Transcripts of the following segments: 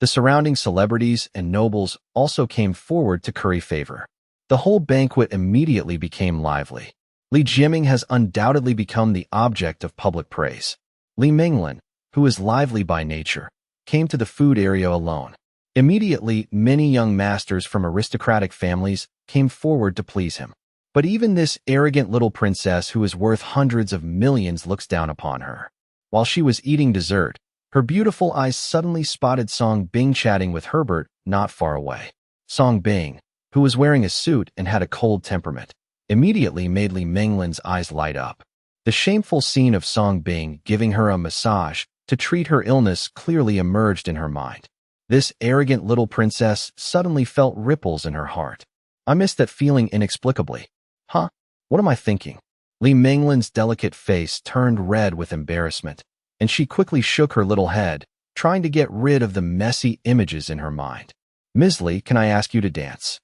The surrounding celebrities and nobles also came forward to curry favor. The whole banquet immediately became lively. Li Jiaming has undoubtedly become the object of public praise. Li Minglin, who is lively by nature, came to the food area alone. Immediately, many young masters from aristocratic families came forward to please him. But even this arrogant little princess who is worth hundreds of millions looks down upon her. While she was eating dessert, her beautiful eyes suddenly spotted Song Bing chatting with Herbert not far away. Song Bing, who was wearing a suit and had a cold temperament, immediately made Li Minglin's eyes light up. The shameful scene of Song Bing giving her a massage to treat her illness clearly emerged in her mind. This arrogant little princess suddenly felt ripples in her heart. I missed that feeling inexplicably. Huh? What am I thinking? Li Minglin's delicate face turned red with embarrassment, and she quickly shook her little head, trying to get rid of the messy images in her mind. Ms. Li, can I ask you to dance?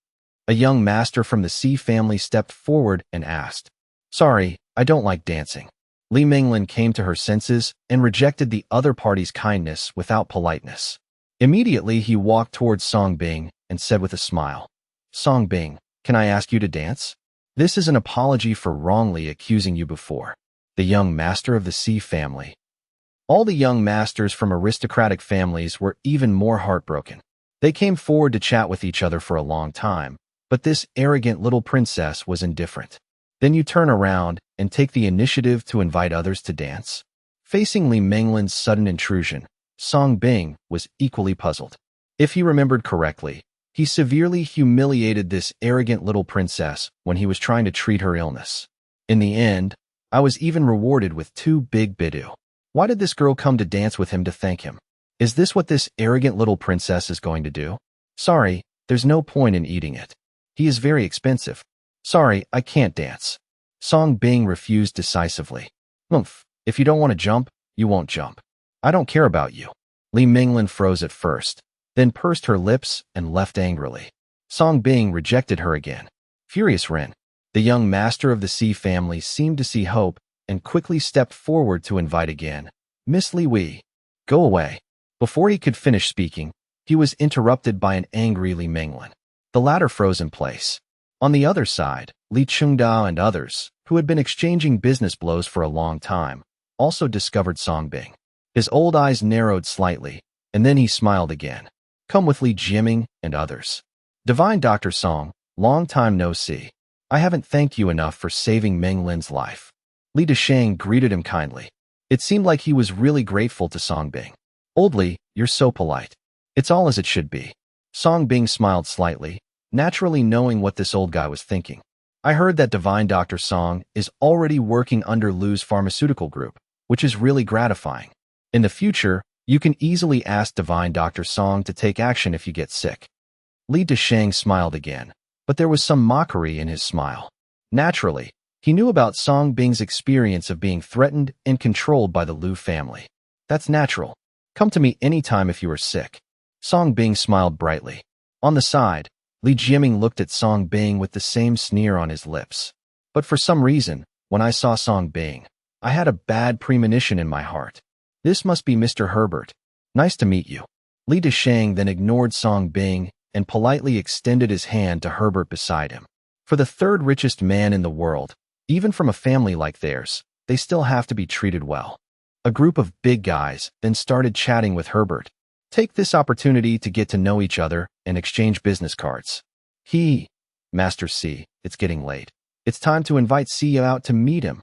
A young master from the C family stepped forward and asked. Sorry, I don't like dancing. Li Minglin came to her senses and rejected the other party's kindness without politeness. Immediately, he walked towards Song Bing and said with a smile, Song Bing, can I ask you to dance? This is an apology for wrongly accusing you before. The young master of the C family. All the young masters from aristocratic families were even more heartbroken. They came forward to chat with each other for a long time, but this arrogant little princess was indifferent. Then you turn around and take the initiative to invite others to dance? Facing Li Minglin's sudden intrusion, Song Bing was equally puzzled. If he remembered correctly, he severely humiliated this arrogant little princess when he was trying to treat her illness. In the end, I was even rewarded with 2 big bidu. Why did this girl come to dance with him to thank him? Is this what this arrogant little princess is going to do? Sorry, there's no point in eating it. He is very expensive. Sorry, I can't dance. Song Bing refused decisively. If you don't want to jump, you won't jump. I don't care about you. Li Minglin froze at first, then pursed her lips and left angrily. Song Bing rejected her again. Furious Ren, the young master of the C family, seemed to see hope and quickly stepped forward to invite again. Miss Li Wei, go away. Before he could finish speaking, he was interrupted by an angry Li Minglin. The latter froze in place. On the other side, Li Chengdao and others, who had been exchanging business blows for a long time, also discovered Song Bing. His old eyes narrowed slightly, and then he smiled again. Come with Li Jiaming and others. Divine Dr. Song, long time no see. I haven't thanked you enough for saving Minglin's life. Li Deshang greeted him kindly. It seemed like he was really grateful to Song Bing. Old Li, you're so polite. It's all as it should be. Song Bing smiled slightly, naturally knowing what this old guy was thinking. I heard that Divine Dr. Song is already working under Lu's pharmaceutical group, which is really gratifying. In the future, you can easily ask Divine Dr. Song to take action if you get sick. Li Deshang smiled again, but there was some mockery in his smile. Naturally, he knew about Song Bing's experience of being threatened and controlled by the Lu family. That's natural. Come to me anytime if you are sick. Song Bing smiled brightly. On the side, Li Jiaming looked at Song Bing with the same sneer on his lips. But for some reason, when I saw Song Bing, I had a bad premonition in my heart. This must be Mr. Herbert. Nice to meet you. Li Deshang then ignored Song Bing and politely extended his hand to Herbert beside him. For the 3rd richest man in the world, even from a family like theirs, they still have to be treated well. A group of big guys then started chatting with Herbert. Take this opportunity to get to know each other and exchange business cards. Master C, it's getting late. It's time to invite C out to meet him.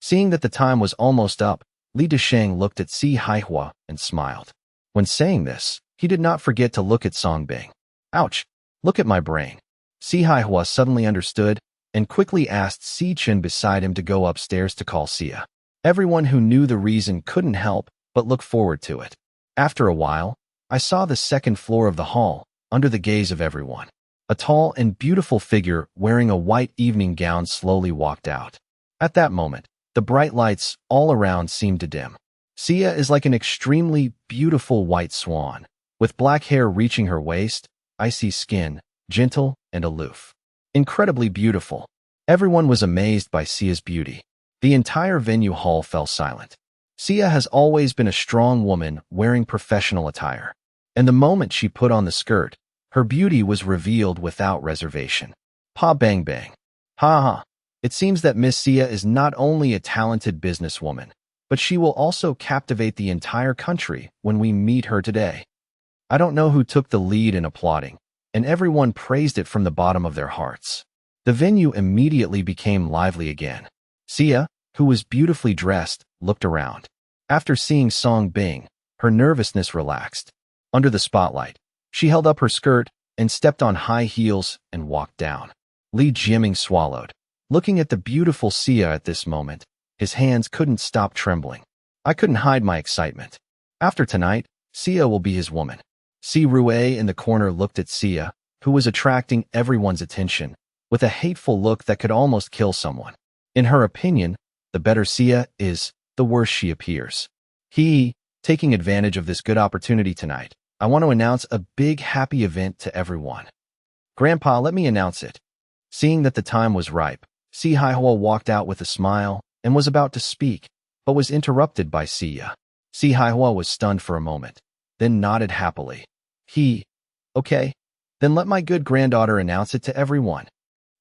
Seeing that the time was almost up, Li Deshang looked at Si Haihua and smiled. When saying this, he did not forget to look at Song Bing. Ouch! Look at my brain. Si Haihua suddenly understood and quickly asked Si Chen beside him to go upstairs to call Sia. Everyone who knew the reason couldn't help but look forward to it. After a while, I saw the 2nd floor of the hall, under the gaze of everyone. A tall and beautiful figure wearing a white evening gown slowly walked out. At that moment, the bright lights all around seemed to dim. Sia is like an extremely beautiful white swan, with black hair reaching her waist, icy skin, gentle and aloof. Incredibly beautiful. Everyone was amazed by Sia's beauty. The entire venue hall fell silent. Sia has always been a strong woman wearing professional attire. and the moment she put on the skirt, her beauty was revealed without reservation. Pa bang bang. Ha ha. It seems that Miss Sia is not only a talented businesswoman, but she will also captivate the entire country when we meet her today. I don't know who took the lead in applauding, and everyone praised it from the bottom of their hearts. The venue immediately became lively again. Sia, who was beautifully dressed, looked around. After seeing Song Bing, her nervousness relaxed. Under the spotlight, she held up her skirt and stepped on high heels and walked down. Li Jiming swallowed. Looking at the beautiful Sia at this moment, his hands couldn't stop trembling. I couldn't hide my excitement. After tonight, Sia will be his woman. Si Rue in the corner looked at Sia, who was attracting everyone's attention, with a hateful look that could almost kill someone. In her opinion, the better Sia is, the worse she appears. Taking advantage of this good opportunity tonight, I want to announce a big happy event to everyone. Grandpa, let me announce it. Seeing that the time was ripe, Si Haihua walked out with a smile and was about to speak, but was interrupted by Sia. Si Haihua was stunned for a moment, then nodded happily. Okay, then let my good granddaughter announce it to everyone.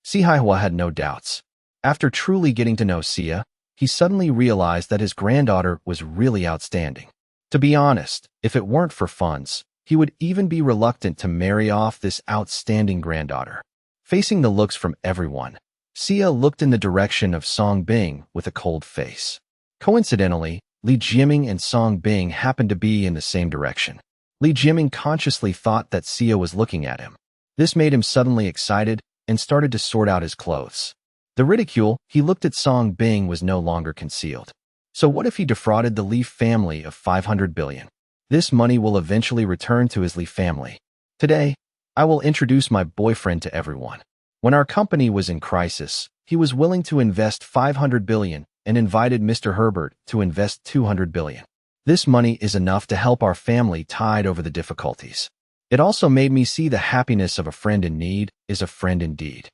Si Haihua had no doubts. After truly getting to know Sia, he suddenly realized that his granddaughter was really outstanding. To be honest, if it weren't for funds, he would even be reluctant to marry off this outstanding granddaughter. Facing the looks from everyone, Sia looked in the direction of Song Bing with a cold face. Coincidentally, Li Jiming and Song Bing happened to be in the same direction. Li Jiming consciously thought that Sia was looking at him. This made him suddenly excited and started to sort out his clothes. The ridicule he looked at Song Bing was no longer concealed. So what if he defrauded the Li family of 500 billion? This money will eventually return to his Li family. Today, I will introduce my boyfriend to everyone. When our company was in crisis, he was willing to invest 500 billion and invited Mr. Herbert to invest 200 billion. This money is enough to help our family tide over the difficulties. It also made me see the happiness of a friend in need is a friend indeed.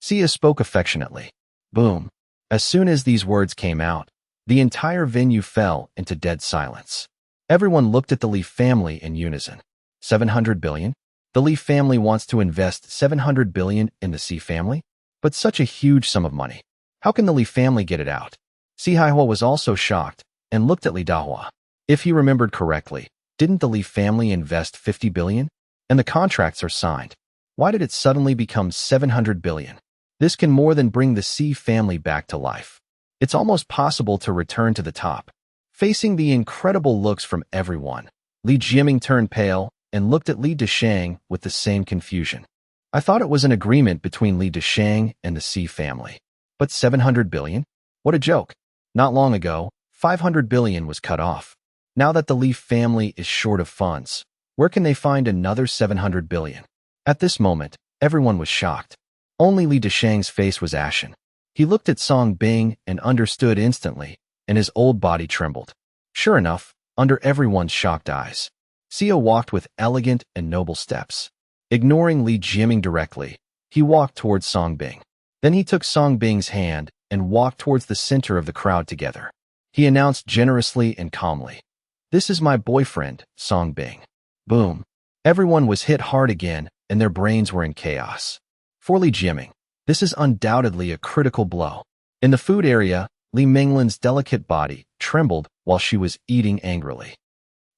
Sia spoke affectionately. Boom. As soon as these words came out, the entire venue fell into dead silence. Everyone looked at the Li family in unison. 700 billion? The Li family wants to invest 700 billion in the Si family? But such a huge sum of money. How can the Li family get it out? Si Haihua was also shocked and looked at Li Dahua. If he remembered correctly, didn't the Li family invest 50 billion? And the contracts are signed. Why did it suddenly become 700 billion? This can more than bring the Si family back to life. It's almost possible to return to the top. Facing the incredible looks from everyone, Li Jiming turned pale and looked at Li Deshang with the same confusion. I thought it was an agreement between Li Deshang and the Si family. But 700 billion? What a joke. Not long ago, 500 billion was cut off. Now that the Li family is short of funds, where can they find another 700 billion? At this moment, everyone was shocked. Only Li Deshang's face was ashen. He looked at Song Bing and understood instantly, and his old body trembled. Sure enough, under everyone's shocked eyes, Sia walked with elegant and noble steps. Ignoring Li Jiming directly, he walked towards Song Bing. Then he took Song Bing's hand and walked towards the center of the crowd together. He announced generously and calmly, "This is my boyfriend, Song Bing." Boom. Everyone was hit hard again, and their brains were in chaos. For Li Jiming, this is undoubtedly a critical blow. In the food area, Li Minglin's delicate body trembled while she was eating angrily.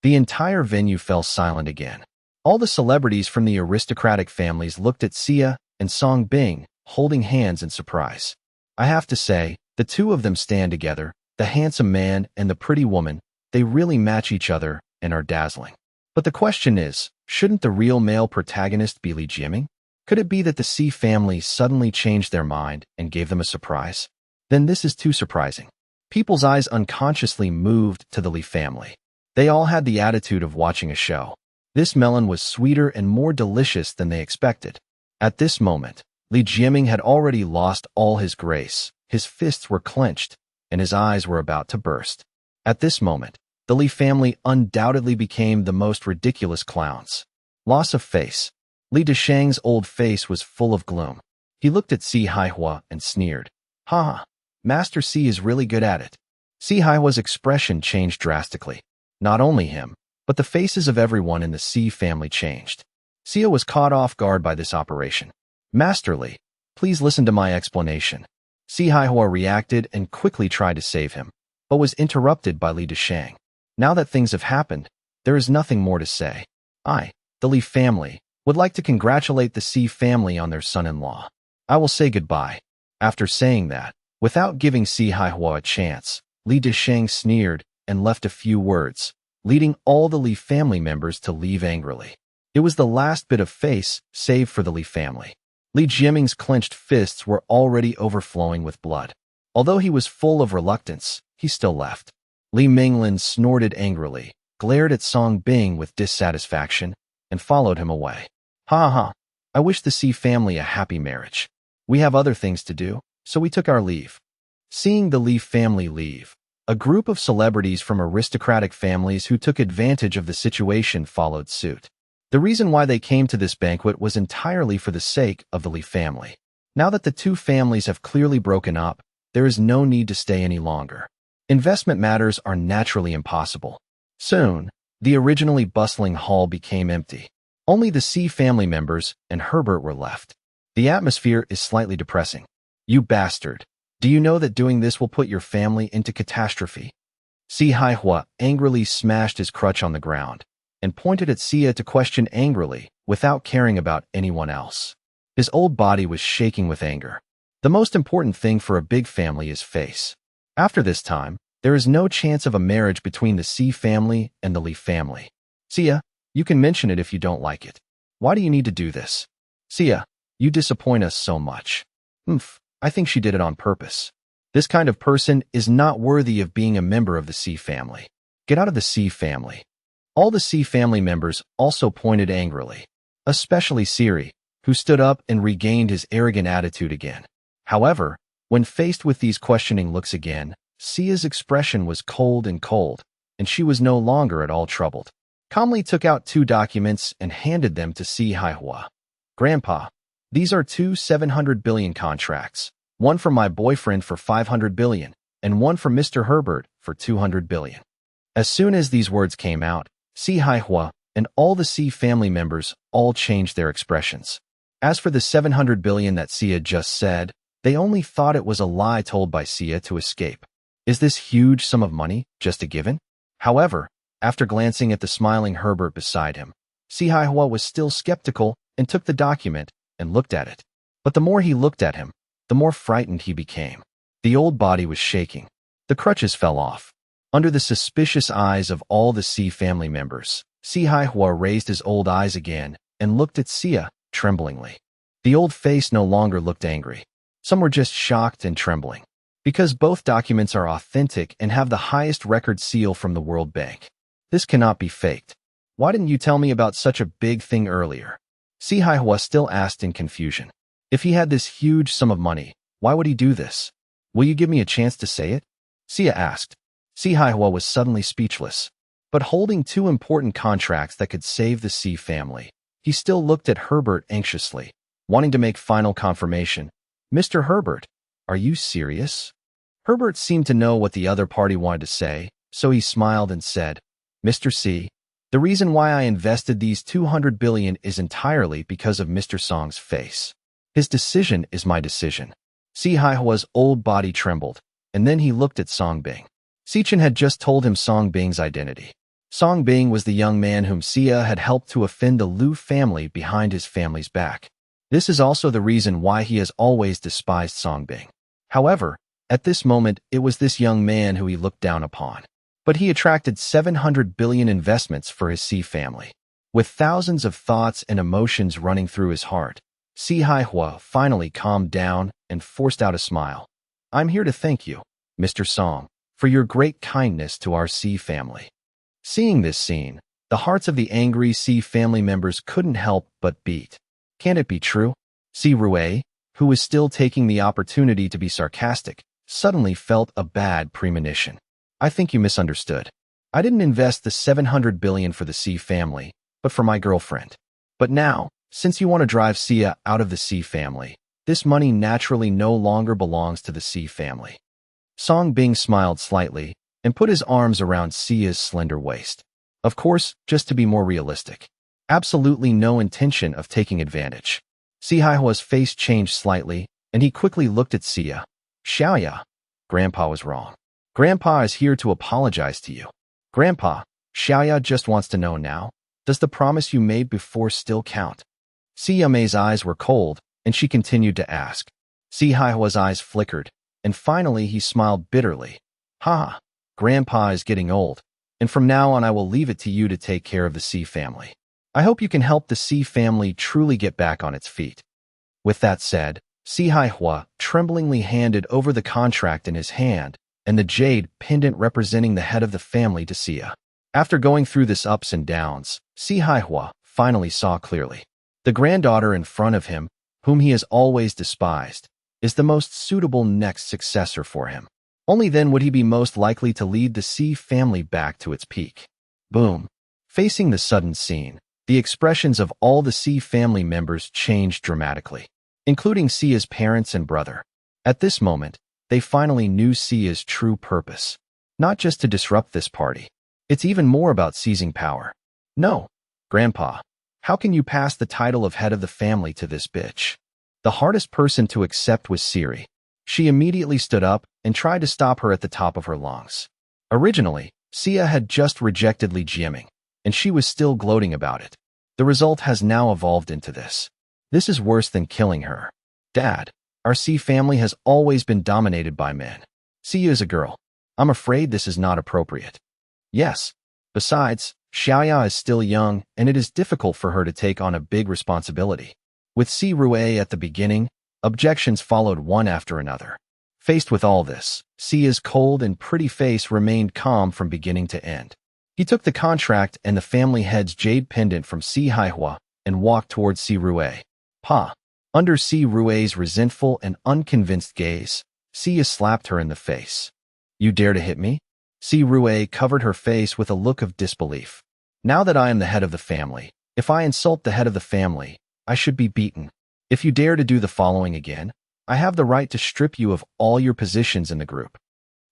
The entire venue fell silent again. All the celebrities from the aristocratic families looked at Sia and Song Bing, holding hands in surprise. I have to say, the two of them stand together, the handsome man and the pretty woman, they really match each other and are dazzling. But the question is, shouldn't the real male protagonist be Li Jiming? Could it be that the Si family suddenly changed their mind and gave them a surprise? Then this is too surprising. People's eyes unconsciously moved to the Li family. They all had the attitude of watching a show. This melon was sweeter and more delicious than they expected. At this moment, Li Jiming had already lost all his grace, his fists were clenched, and his eyes were about to burst. At this moment, the Li family undoubtedly became the most ridiculous clowns. Loss of face. Li Deshang's old face was full of gloom. He looked at Si Haihua and sneered. Ha! Master Si is really good at it. Si Haihua's expression changed drastically. Not only him, But the faces of everyone in the C family changed. Xia was caught off guard by this operation. Master Li, please listen to my explanation. Si Haihua reacted and quickly tried to save him, but was interrupted by Li Deshang. Now that things have happened, there is nothing more to say. I, the Li family, would like to congratulate the Si family on their son-in-law. I will say goodbye. After saying that, without giving Si Haihua a chance, Li Deshang sneered and left a few words, leading all the Li family members to leave angrily. It was the last bit of face saved for the Li family. Li Jiming's clenched fists were already overflowing with blood. Although he was full of reluctance, he still left. Li Minglin snorted angrily, glared at Song Bing with dissatisfaction, and followed him away. Ha ha, I wish the Si family a happy marriage. We have other things to do, so we took our leave. Seeing the Li family leave, a group of celebrities from aristocratic families who took advantage of the situation followed suit. The reason why they came to this banquet was entirely for the sake of the Li family. Now that the two families have clearly broken up, there is no need to stay any longer. Investment matters are naturally impossible. Soon, the originally bustling hall became empty. Only the Si family members and Herbert were left. The atmosphere is slightly depressing. You bastard. Do you know that doing this will put your family into catastrophe? Si Haihua angrily smashed his crutch on the ground and pointed at Xia to question angrily without caring about anyone else. His old body was shaking with anger. The most important thing for a big family is face. After this time, there is no chance of a marriage between the Si family and the Li family. Xia, you can mention it if you don't like it. Why do you need to do this? Xia, you disappoint us so much. I think she did it on purpose. This kind of person is not worthy of being a member of the Si family. Get out of the Si family. All the Si family members also pointed angrily, especially Siri, who stood up and regained his arrogant attitude again. However, when faced with these questioning looks again, Xia's expression was cold, and she was no longer at all troubled. Calmly took out 2 documents and handed them to Si Haihua. Grandpa, these are 2 700 billion contracts, one for my boyfriend for 500 billion, and one for Mr. Herbert for 200 billion. As soon as these words came out, Si Haihua and all the Si family members all changed their expressions. As for the 700 billion that Xia just said, they only thought it was a lie told by Xia to escape. Is this huge sum of money just a given? However, after glancing at the smiling Herbert beside him, Si Haihua was still skeptical and took the document and looked at it. But the more he looked at him, the more frightened he became. The old body was shaking. The crutches fell off. Under the suspicious eyes of all the Si family members, Si Haihua raised his old eyes again and looked at Xia tremblingly. The old face no longer looked angry. Some were just shocked and trembling. Because both documents are authentic and have the highest record seal from the World Bank. This cannot be faked. Why didn't you tell me about such a big thing earlier? Si Haihua still asked in confusion. If he had this huge sum of money, why would he do this? Will you give me a chance to say it? Xia asked. Si Haihua was suddenly speechless. But holding 2 important contracts that could save the Si family, he still looked at Herbert anxiously, wanting to make final confirmation. Mr. Herbert, are you serious? Herbert seemed to know what the other party wanted to say, so he smiled and said, Mr. Si, the reason why I invested these 200 billion is entirely because of Mr. Song's face. His decision is my decision. Si Haihua's old body trembled, and then he looked at Song Bing. Sichen had just told him Song Bing's identity. Song Bing was the young man whom Xia had helped to offend the Lu family behind his family's back. This is also the reason why he has always despised Song Bing. However, at this moment, it was this young man who he looked down upon. But he attracted 700 billion investments for his Si family. With thousands of thoughts and emotions running through his heart, Si Haihua finally calmed down and forced out a smile. I'm here to thank you, Mr. Song, for your great kindness to our Si family. Seeing this scene, the hearts of the angry Si family members couldn't help but beat. Can it be true? Si Rue, who was still taking the opportunity to be sarcastic, suddenly felt a bad premonition. I think you misunderstood. I didn't invest the 700 billion for the Si family, but for my girlfriend. But now, since you want to drive Xia out of the Si family, this money naturally no longer belongs to the Si family. Song Bing smiled slightly and put his arms around Xia's slender waist. Of course, just to be more realistic. Absolutely no intention of taking advantage. Sihua's face changed slightly, and he quickly looked at Xia. Xiaoya, Grandpa was wrong. Grandpa is here to apologize to you. Grandpa, Xiaoya just wants to know now, does the promise you made before still count? Xia Mei's eyes were cold, and she continued to ask. Sihua's eyes flickered, and finally he smiled bitterly. Ha! Grandpa is getting old, and from now on I will leave it to you to take care of the C family. I hope you can help the C family truly get back on its feet. With that said, Sihua tremblingly handed over the contract in his hand and the jade pendant representing the head of the family to Xia. After going through this ups and downs, Sihua finally saw clearly. The granddaughter in front of him, whom he has always despised, is the most suitable next successor for him. Only then would he be most likely to lead the C family back to its peak. Boom. Facing the sudden scene, the expressions of all the C family members changed dramatically, including Xia's parents and brother. At this moment, they finally knew Xia's true purpose. Not just to disrupt this party. It's even more about seizing power. No, Grandpa, how can you pass the title of head of the family to this bitch? The hardest person to accept was Siri. She immediately stood up and tried to stop her at the top of her lungs. Originally, Xia had just rejected Li Jiaming, and she was still gloating about it. The result has now evolved into this. This is worse than killing her. Dad, our C family has always been dominated by men. Xia is a girl. I'm afraid this is not appropriate. Yes. Besides, Xiaoya is still young, and it is difficult for her to take on a big responsibility. With Si Rue at the beginning, objections followed one after another. Faced with all this, Xia's cold and pretty face remained calm from beginning to end. He took the contract and the family head's jade pendant from Sihua and walked towards Si Rue. Pa. Under Si Rue's resentful and unconvinced gaze, Xia slapped her in the face. You dare to hit me? Si Rue covered her face with a look of disbelief. Now that I am the head of the family, if I insult the head of the family, I should be beaten. If you dare to do the following again, I have the right to strip you of all your positions in the group.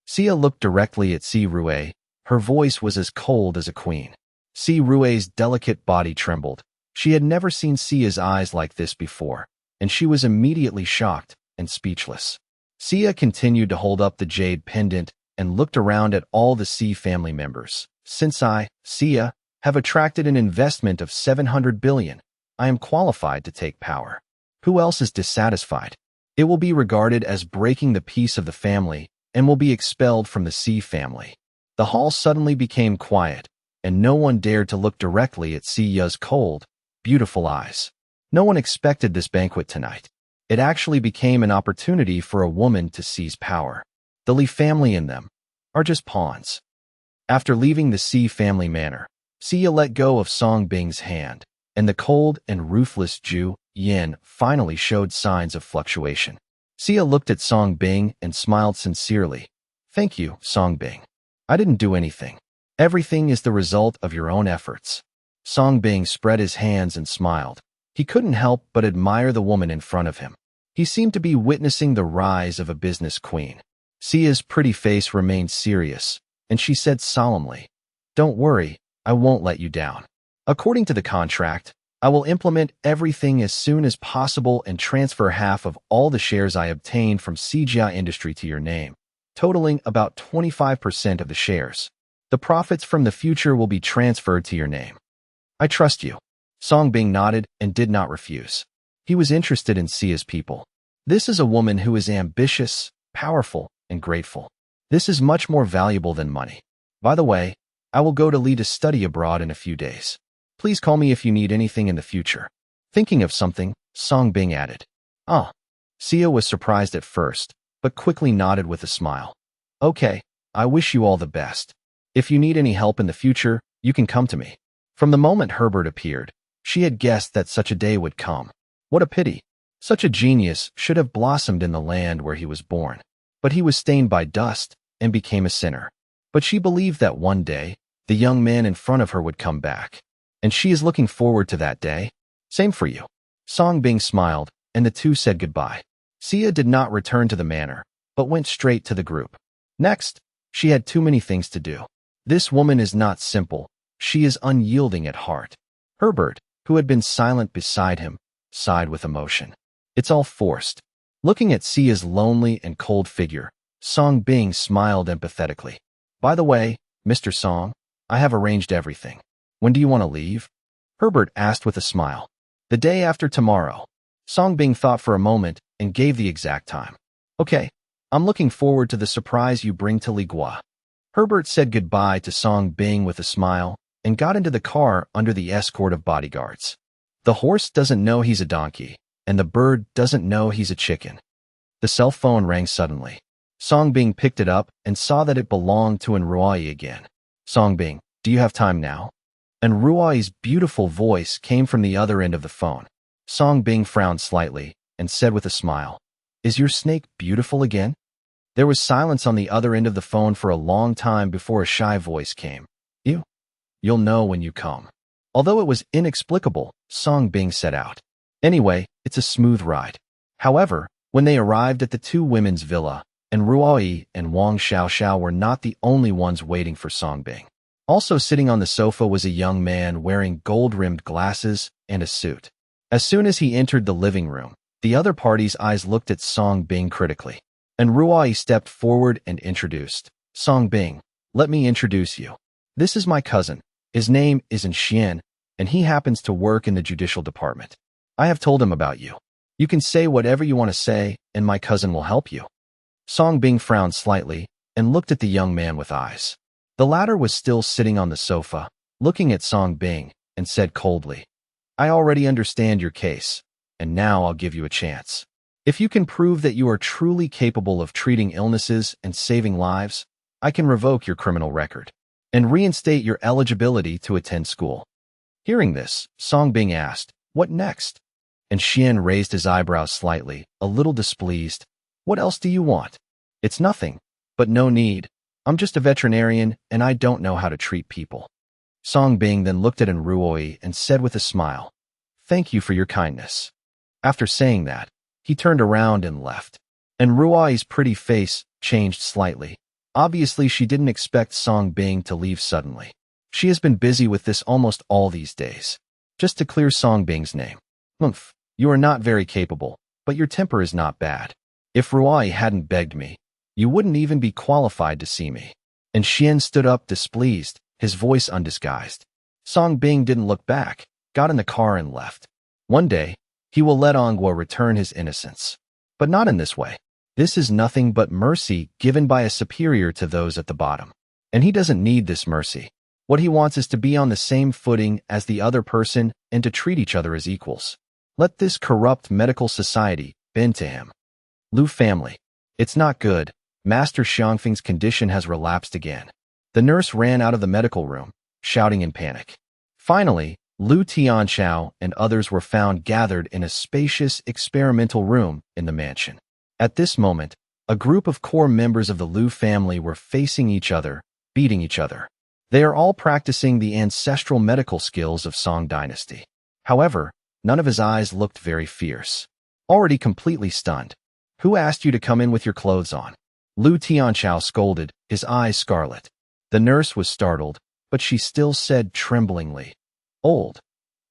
Xia looked directly at Si Rue. Her voice was as cold as a queen. Si Rue's delicate body trembled. She had never seen Xia's eyes like this before, and she was immediately shocked and speechless. Xia continued to hold up the jade pendant and looked around at all the C family members. Since I, Xia, have attracted an investment of 700 billion, I am qualified to take power. Who else is dissatisfied? It will be regarded as breaking the peace of the family and will be expelled from the C family. The hall suddenly became quiet, and no one dared to look directly at Xia's cold, beautiful eyes. No one expected this banquet tonight. It actually became an opportunity for a woman to seize power. The Li family and them are just pawns. After leaving the C family manor, Xia let go of Song Bing's hand, and the cold and ruthless Zhu Yin finally showed signs of fluctuation. Xia looked at Song Bing and smiled sincerely. Thank you, Song Bing. I didn't do anything. Everything is the result of your own efforts. Song Bing spread his hands and smiled. He couldn't help but admire the woman in front of him. He seemed to be witnessing the rise of a business queen. Xia's pretty face remained serious, and she said solemnly, Don't worry, I won't let you down. According to the contract, I will implement everything as soon as possible and transfer half of all the shares I obtained from CGI Industry to your name, totaling about 25% of the shares. The profits from the future will be transferred to your name. I trust you. Song Bing nodded and did not refuse. He was interested in Xia's people. This is a woman who is ambitious, powerful, and grateful. This is much more valuable than money. By the way, I will go to lead a study abroad in a few days. Please call me if you need anything in the future. Thinking of something, Song Bing added. Xia was surprised at first, but quickly nodded with a smile. Okay, I wish you all the best. If you need any help in the future, you can come to me. From the moment Herbert appeared, she had guessed that such a day would come. What a pity. Such a genius should have blossomed in the land where he was born. But he was stained by dust and became a sinner. But she believed that one day, the young man in front of her would come back. And she is looking forward to that day. Same for you. Song Bing smiled, and the two said goodbye. Xia did not return to the manor, but went straight to the group. Next, she had too many things to do. This woman is not simple. She is unyielding at heart. Herbert, who had been silent beside him, sighed with emotion. It's all forced. Looking at Sia's lonely and cold figure, Song Bing smiled empathetically. By the way, Mr. Song, I have arranged everything. When do you want to leave? Herbert asked with a smile. The day after tomorrow. Song Bing thought for a moment and gave the exact time. Okay, I'm looking forward to the surprise you bring to Ligua. Herbert said goodbye to Song Bing with a smile and got into the car under the escort of bodyguards. The horse doesn't know he's a donkey, and the bird doesn't know he's a chicken. The cell phone rang suddenly. Song Bing picked it up and saw that it belonged to Ruai again. Song Bing, do you have time now? And Ruai's beautiful voice came from the other end of the phone. Song Bing frowned slightly and said with a smile, Is your snake beautiful again? There was silence on the other end of the phone for a long time before a shy voice came. You'll know when you come. Although it was inexplicable, Song Bing set out. Anyway, it's a smooth ride. However, when they arrived at the two women's villa, and Ruai and Wang Xiaoxiao were not the only ones waiting for Song Bing. Also sitting on the sofa was a young man wearing gold-rimmed glasses and a suit. As soon as he entered the living room, the other party's eyes looked at Song Bing critically. And Ruai stepped forward and introduced. Song Bing, let me introduce you. This is my cousin. His name is Xian, and he happens to work in the judicial department. I have told him about you. You can say whatever you want to say, and my cousin will help you. Song Bing frowned slightly and looked at the young man with eyes. The latter was still sitting on the sofa, looking at Song Bing, and said coldly, I already understand your case, and now I'll give you a chance. If you can prove that you are truly capable of treating illnesses and saving lives, I can revoke your criminal record and reinstate your eligibility to attend school. Hearing this, Song Bing asked, What next? And Xian raised his eyebrows slightly, a little displeased. What else do you want? It's nothing, but no need. I'm just a veterinarian, and I don't know how to treat people. Song Bing then looked at Ruai and said with a smile, Thank you for your kindness. After saying that, he turned around and left. And Ruai's pretty face changed slightly. Obviously, she didn't expect Song Bing to leave suddenly. She has been busy with this almost all these days. Just to clear Song Bing's name. You are not very capable, but your temper is not bad. If Ruai hadn't begged me, you wouldn't even be qualified to see me. And Xian stood up displeased, his voice undisguised. Song Bing didn't look back, got in the car and left. One day, he will let Anghua return his innocence. But not in this way. This is nothing but mercy given by a superior to those at the bottom. And he doesn't need this mercy. What he wants is to be on the same footing as the other person and to treat each other as equals. Let this corrupt medical society bend to him. Lu family. It's not good. Master Xiangfeng's condition has relapsed again. The nurse ran out of the medical room, shouting in panic. Finally, Lu Tianchao and others were found gathered in a spacious experimental room in the mansion. At this moment, a group of core members of the Lu family were facing each other, beating each other. They are all practicing the ancestral medical skills of Song Dynasty. However, none of his eyes looked very fierce. Already completely stunned. Who asked you to come in with your clothes on? Lu Tianchao scolded, his eyes scarlet. The nurse was startled, but she still said tremblingly, Old.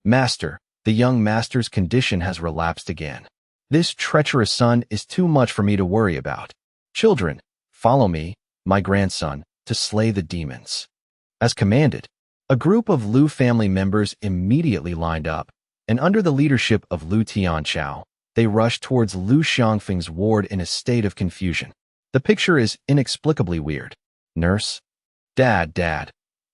Master, the young master's condition has relapsed again. This treacherous son is too much for me to worry about. Children, follow me, my grandson, to slay the demons. As commanded, a group of Lu family members immediately lined up, and under the leadership of Lu Tianchao, they rushed towards Lu Xiangfeng's ward in a state of confusion. The picture is inexplicably weird. Nurse? Dad.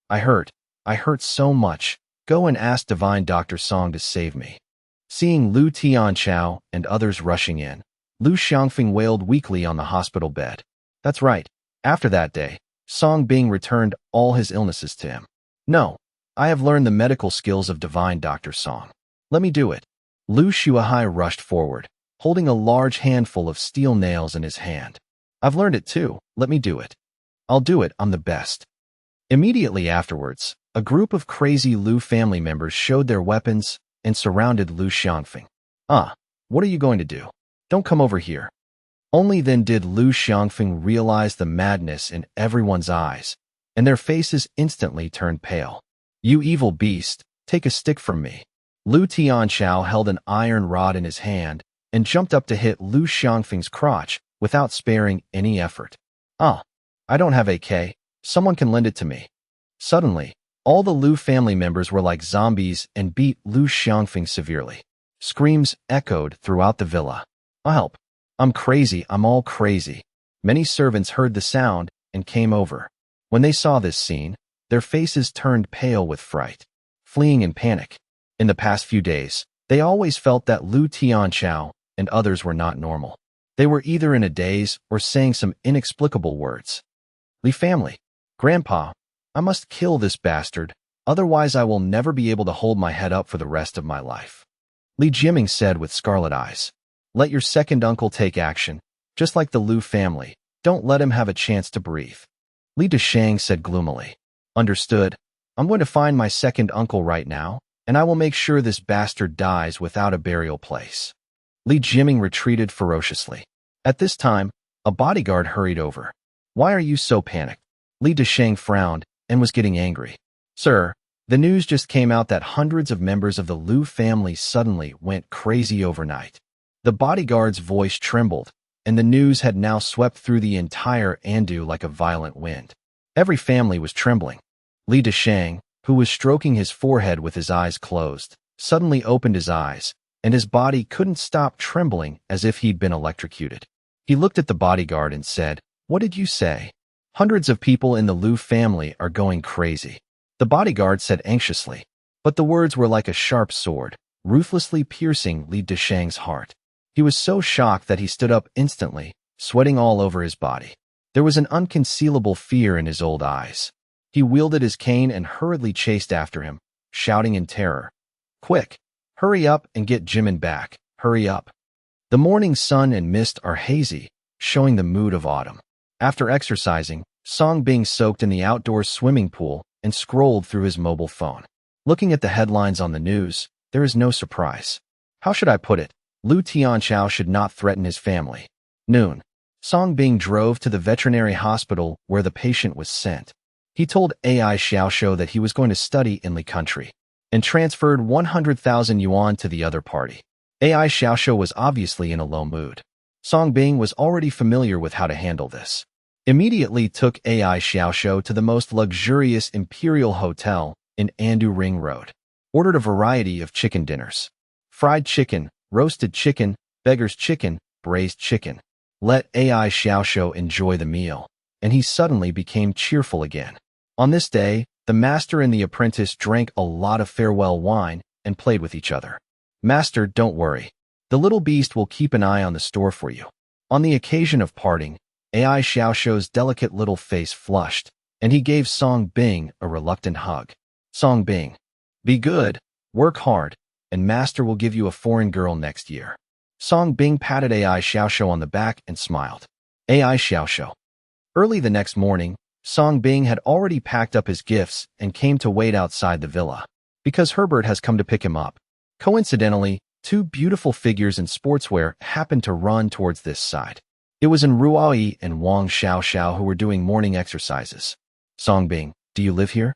I hurt so much. Go and ask Divine Dr. Song to save me. Seeing Lu Tianchao and others rushing in, Lu Xiangfeng wailed weakly on the hospital bed. That's right. After that day, Song Bing returned all his illnesses to him. No, I have learned the medical skills of Divine Dr. Song. Let me do it. Lu Shuahai rushed forward, holding a large handful of steel nails in his hand. I've learned it too. Let me do it. I'll do it. I'm the best. Immediately afterwards, a group of crazy Lu family members showed their weapons and surrounded Lu Xiangfeng. What are you going to do? Don't come over here. Only then did Lu Xiangfeng realize the madness in everyone's eyes, and their faces instantly turned pale. "You evil beast, take a stick from me." Lu Tianchao held an iron rod in his hand and jumped up to hit Lu Xiangfeng's crotch without sparing any effort. "Ah, I don't have AK. Someone can lend it to me." Suddenly, all the Lu family members were like zombies and beat Lu Xiangfeng severely. Screams echoed throughout the villa. "Help! I'm crazy, I'm all crazy." Many servants heard the sound and came over. When they saw this scene, their faces turned pale with fright, fleeing in panic. In the past few days, they always felt that Lu Tianchao and others were not normal. They were either in a daze or saying some inexplicable words. "Li family, Grandpa, I must kill this bastard, otherwise I will never be able to hold my head up for the rest of my life." Li Jiming said with scarlet eyes. "Let your second uncle take action, just like the Lu family. Don't let him have a chance to breathe." Li Deshang said gloomily. "Understood. I'm going to find my second uncle right now, and I will make sure this bastard dies without a burial place." Li Jiming retreated ferociously. At this time, a bodyguard hurried over. "Why are you so panicked?" Li Deshang frowned and was getting angry. "Sir, the news just came out that hundreds of members of the Lu family suddenly went crazy overnight." The bodyguard's voice trembled, and the news had now swept through the entire Andu like a violent wind. Every family was trembling. Li Deshang, who was stroking his forehead with his eyes closed, suddenly opened his eyes, and his body couldn't stop trembling as if he'd been electrocuted. He looked at the bodyguard and said, "What did you say?" "Hundreds of people in the Lu family are going crazy," the bodyguard said anxiously. But the words were like a sharp sword, ruthlessly piercing Li Deshang's heart. He was so shocked that he stood up instantly, sweating all over his body. There was an unconcealable fear in his old eyes. He wielded his cane and hurriedly chased after him, shouting in terror, "Quick! Hurry up and get Jimin back! Hurry up!" The morning sun and mist are hazy, showing the mood of autumn. After exercising, Song Bing soaked in the outdoor swimming pool and scrolled through his mobile phone. Looking at the headlines on the news, there is no surprise. How should I put it? Lu Tianchao should not threaten his family. Noon. Song Bing drove to the veterinary hospital where the patient was sent. He told AI Xiaoshou that he was going to study in the country and transferred 100,000 yuan to the other party. AI Xiaoshou was obviously in a low mood. Song Bing was already familiar with how to handle this. Immediately took AI Xiaoshou to the most luxurious imperial hotel in Andu Ring Road. Ordered a variety of chicken dinners. Fried chicken, roasted chicken, beggar's chicken, braised chicken. Let AI Xiaoshou enjoy the meal, and he suddenly became cheerful again. On this day, the master and the apprentice drank a lot of farewell wine and played with each other. "Master, don't worry. The little beast will keep an eye on the store for you." On the occasion of parting, AI Xiaoshou's delicate little face flushed, and he gave Song Bing a reluctant hug. "Song Bing, be good, work hard, and master will give you a foreign girl next year." Song Bing patted AI Xiaoshou on the back and smiled. AI Xiaoshou. Early the next morning, Song Bing had already packed up his gifts and came to wait outside the villa, because Herbert has come to pick him up. Coincidentally, two beautiful figures in sportswear happened to run towards this side. It was in Ruoyi and Wang Xiaoxiao who were doing morning exercises. "Song Bing, do you live here?"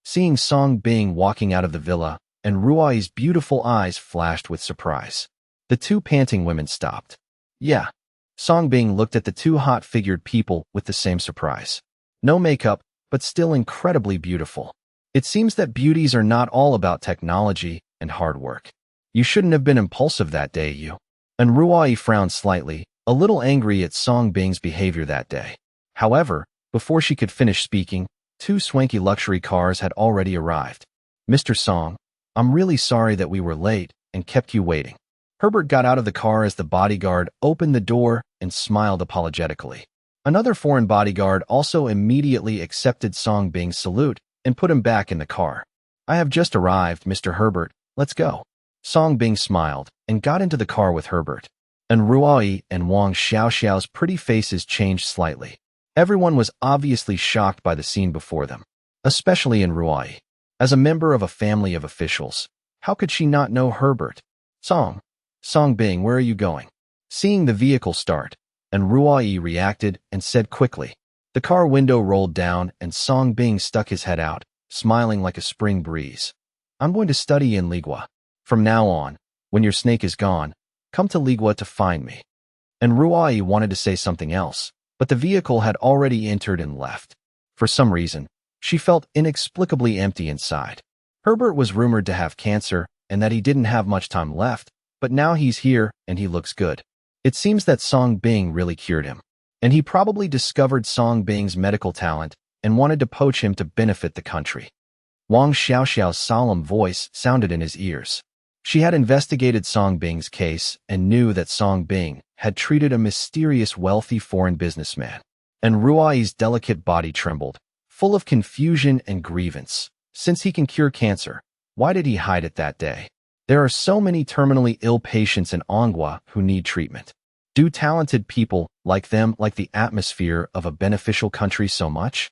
Seeing Song Bing walking out of the villa, and Ruoyi's beautiful eyes flashed with surprise. The two panting women stopped. "Yeah." Song Bing looked at the two hot-figured people with the same surprise. No makeup, but still incredibly beautiful. It seems that beauties are not all about technology and hard work. "You shouldn't have been impulsive that day, you." And Ruoyi frowned slightly, a little angry at Song Bing's behavior that day. However, before she could finish speaking, two swanky luxury cars had already arrived. "Mr. Song, I'm really sorry that we were late and kept you waiting." Herbert got out of the car as the bodyguard opened the door and smiled apologetically. Another foreign bodyguard also immediately accepted Song Bing's salute and put him back in the car. "I have just arrived, Mr. Herbert. Let's go." Song Bing smiled and got into the car with Herbert. And Ruoyi and Wang Xiaoxiao's pretty faces changed slightly. Everyone was obviously shocked by the scene before them, especially in Ruoyi. As a member of a family of officials, how could she not know Herbert? Song Bing, where are you going?" Seeing the vehicle start, and Ruoyi reacted and said quickly. The car window rolled down and Song Bing stuck his head out, smiling like a spring breeze. I'm going to study in Ligua. From now on, when your snake is gone, come to Ligua to find me. And Ruai wanted to say something else, but the vehicle had already entered and left. For some reason, she felt inexplicably empty inside. Herbert was rumored to have cancer and that he didn't have much time left, but now he's here and he looks good. It seems that Song Bing really cured him, and he probably discovered Song Bing's medical talent and wanted to poach him to benefit the country. Wang Xiaoxiao's solemn voice sounded in his ears. She had investigated Song Bing's case and knew that Song Bing had treated a mysterious wealthy foreign businessman. And Ruai's delicate body trembled, full of confusion and grievance. Since he can cure cancer, why did he hide it that day? There are so many terminally ill patients in Anghua who need treatment. Do talented people like them like the atmosphere of a beneficial country so much?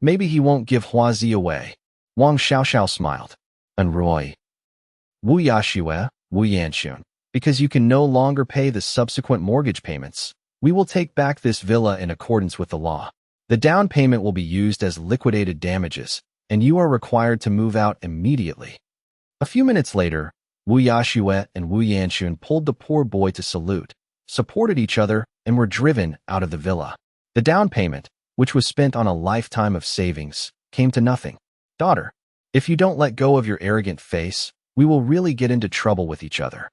Maybe he won't give Huazi away. Wang Xiaoxiao smiled. And Ruai. Wu Yashue, Wu Yanxun, because you can no longer pay the subsequent mortgage payments, we will take back this villa in accordance with the law. The down payment will be used as liquidated damages, and you are required to move out immediately. A few minutes later, Wu Yashue and Wu Yanxun pulled the poor boy to salute, supported each other, and were driven out of the villa. The down payment, which was spent on a lifetime of savings, came to nothing. Daughter, if you don't let go of your arrogant face, we will really get into trouble with each other.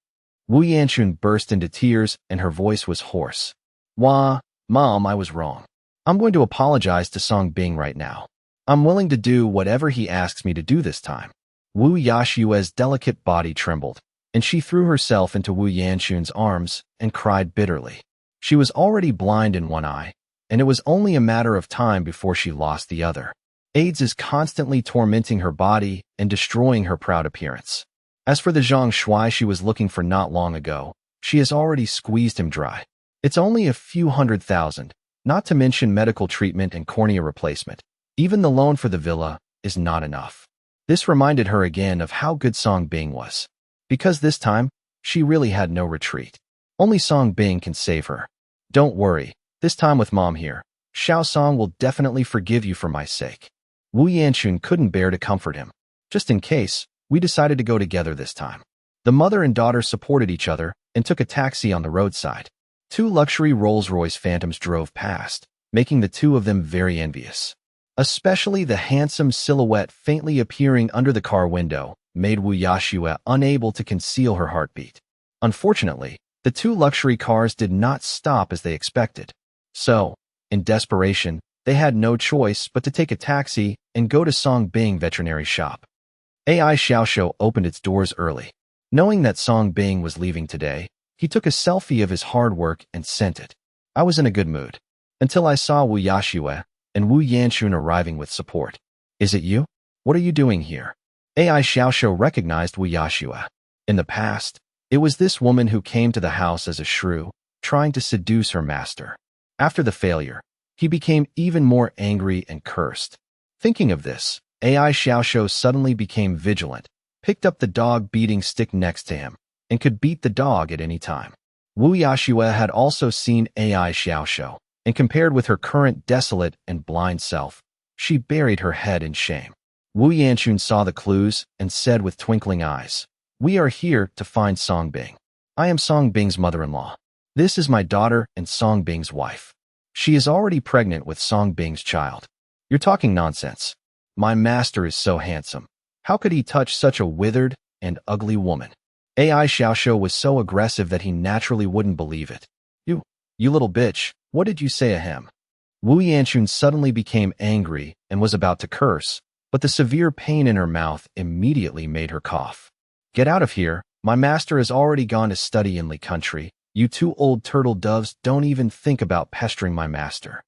Wu Yanxun burst into tears and her voice was hoarse. Wah, Mom, I was wrong. I'm going to apologize to Song Bing right now. I'm willing to do whatever he asks me to do this time. Wu Yashue's delicate body trembled, and she threw herself into Wu Yanxun's arms and cried bitterly. She was already blind in one eye, and it was only a matter of time before she lost the other. AIDS is constantly tormenting her body and destroying her proud appearance. As for the Zhang Shuai she was looking for not long ago, she has already squeezed him dry. It's only a few $100,000, not to mention medical treatment and cornea replacement. Even the loan for the villa is not enough. This reminded her again of how good Song Bing was. Because this time, she really had no retreat. Only Song Bing can save her. Don't worry, this time with Mom here, Xiao Song will definitely forgive you for my sake. Wu Yanxun couldn't bear to comfort him. Just in case, we decided to go together this time. The mother and daughter supported each other and took a taxi on the roadside. 2 luxury Rolls-Royce Phantoms drove past, making the two of them very envious. Especially the handsome silhouette faintly appearing under the car window made Wu Yashue unable to conceal her heartbeat. Unfortunately, the 2 luxury cars did not stop as they expected. So, in desperation, they had no choice but to take a taxi and go to Song Bing veterinary shop. AI Xiaoxiu opened its doors early. Knowing that Song Bing was leaving today, he took a selfie of his hard work and sent it. I was in a good mood. Until I saw Wu Yashue and Wu Yanxun arriving with support. Is it you? What are you doing here? AI Xiaoxiu recognized Wu Yashue. In the past, it was this woman who came to the house as a shrew, trying to seduce her master. After the failure, he became even more angry and cursed. Thinking of this, AI Xiaoxiu suddenly became vigilant, picked up the dog beating stick next to him, and could beat the dog at any time. Wu Yashue had also seen AI Xiaoxiu, and compared with her current desolate and blind self, she buried her head in shame. Wu Yanxun saw the clues and said with twinkling eyes, "We are here to find Song Bing. I am Song Bing's mother-in-law. This is my daughter and Song Bing's wife. She is already pregnant with Song Bing's child." You're talking nonsense. My master is so handsome. How could he touch such a withered and ugly woman? AI Xiaoxiu was so aggressive that he naturally wouldn't believe it. You little bitch, what did you say ahem? Wu Yanxun suddenly became angry and was about to curse, but the severe pain in her mouth immediately made her cough. Get out of here, my master has already gone to study in Li country. You 2 old turtle doves don't even think about pestering my master.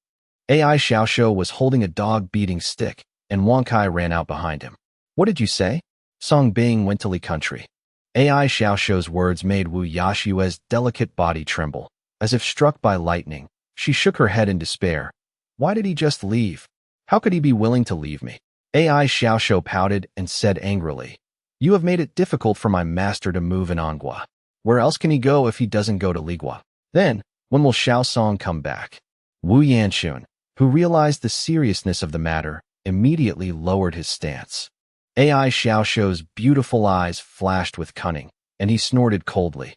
AI Xiaoxiu was holding a dog beating stick, and Wang Kai ran out behind him. What did you say? Song Bing went to Li country. AI Xiaoxiu's words made Wu Yashue's delicate body tremble. As if struck by lightning, she shook her head in despair. Why did he just leave? How could he be willing to leave me? AI Xiaoxiu pouted and said angrily, "You have made it difficult for my master to move in Anghua. Where else can he go if he doesn't go to Ligua? Then, when will Xiao Song come back?" Wu Yanxun, who realized the seriousness of the matter, immediately lowered his stance. AI Xiaoxiu's beautiful eyes flashed with cunning, and he snorted coldly.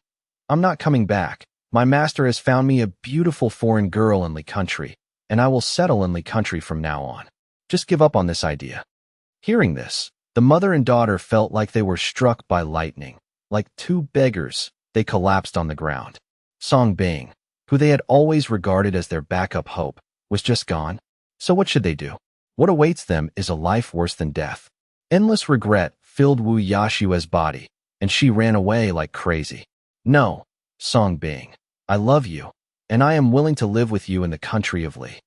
I'm not coming back. My master has found me a beautiful foreign girl in Li country, and I will settle in Li country from now on. Just give up on this idea. Hearing this, the mother and daughter felt like they were struck by lightning. Like two beggars, they collapsed on the ground. Song Bing, who they had always regarded as their backup hope, was just gone. So what should they do? What awaits them is a life worse than death. Endless regret filled Wu Yashua's body, and she ran away like crazy. No, Song Bing, I love you, and I am willing to live with you in the country of Li.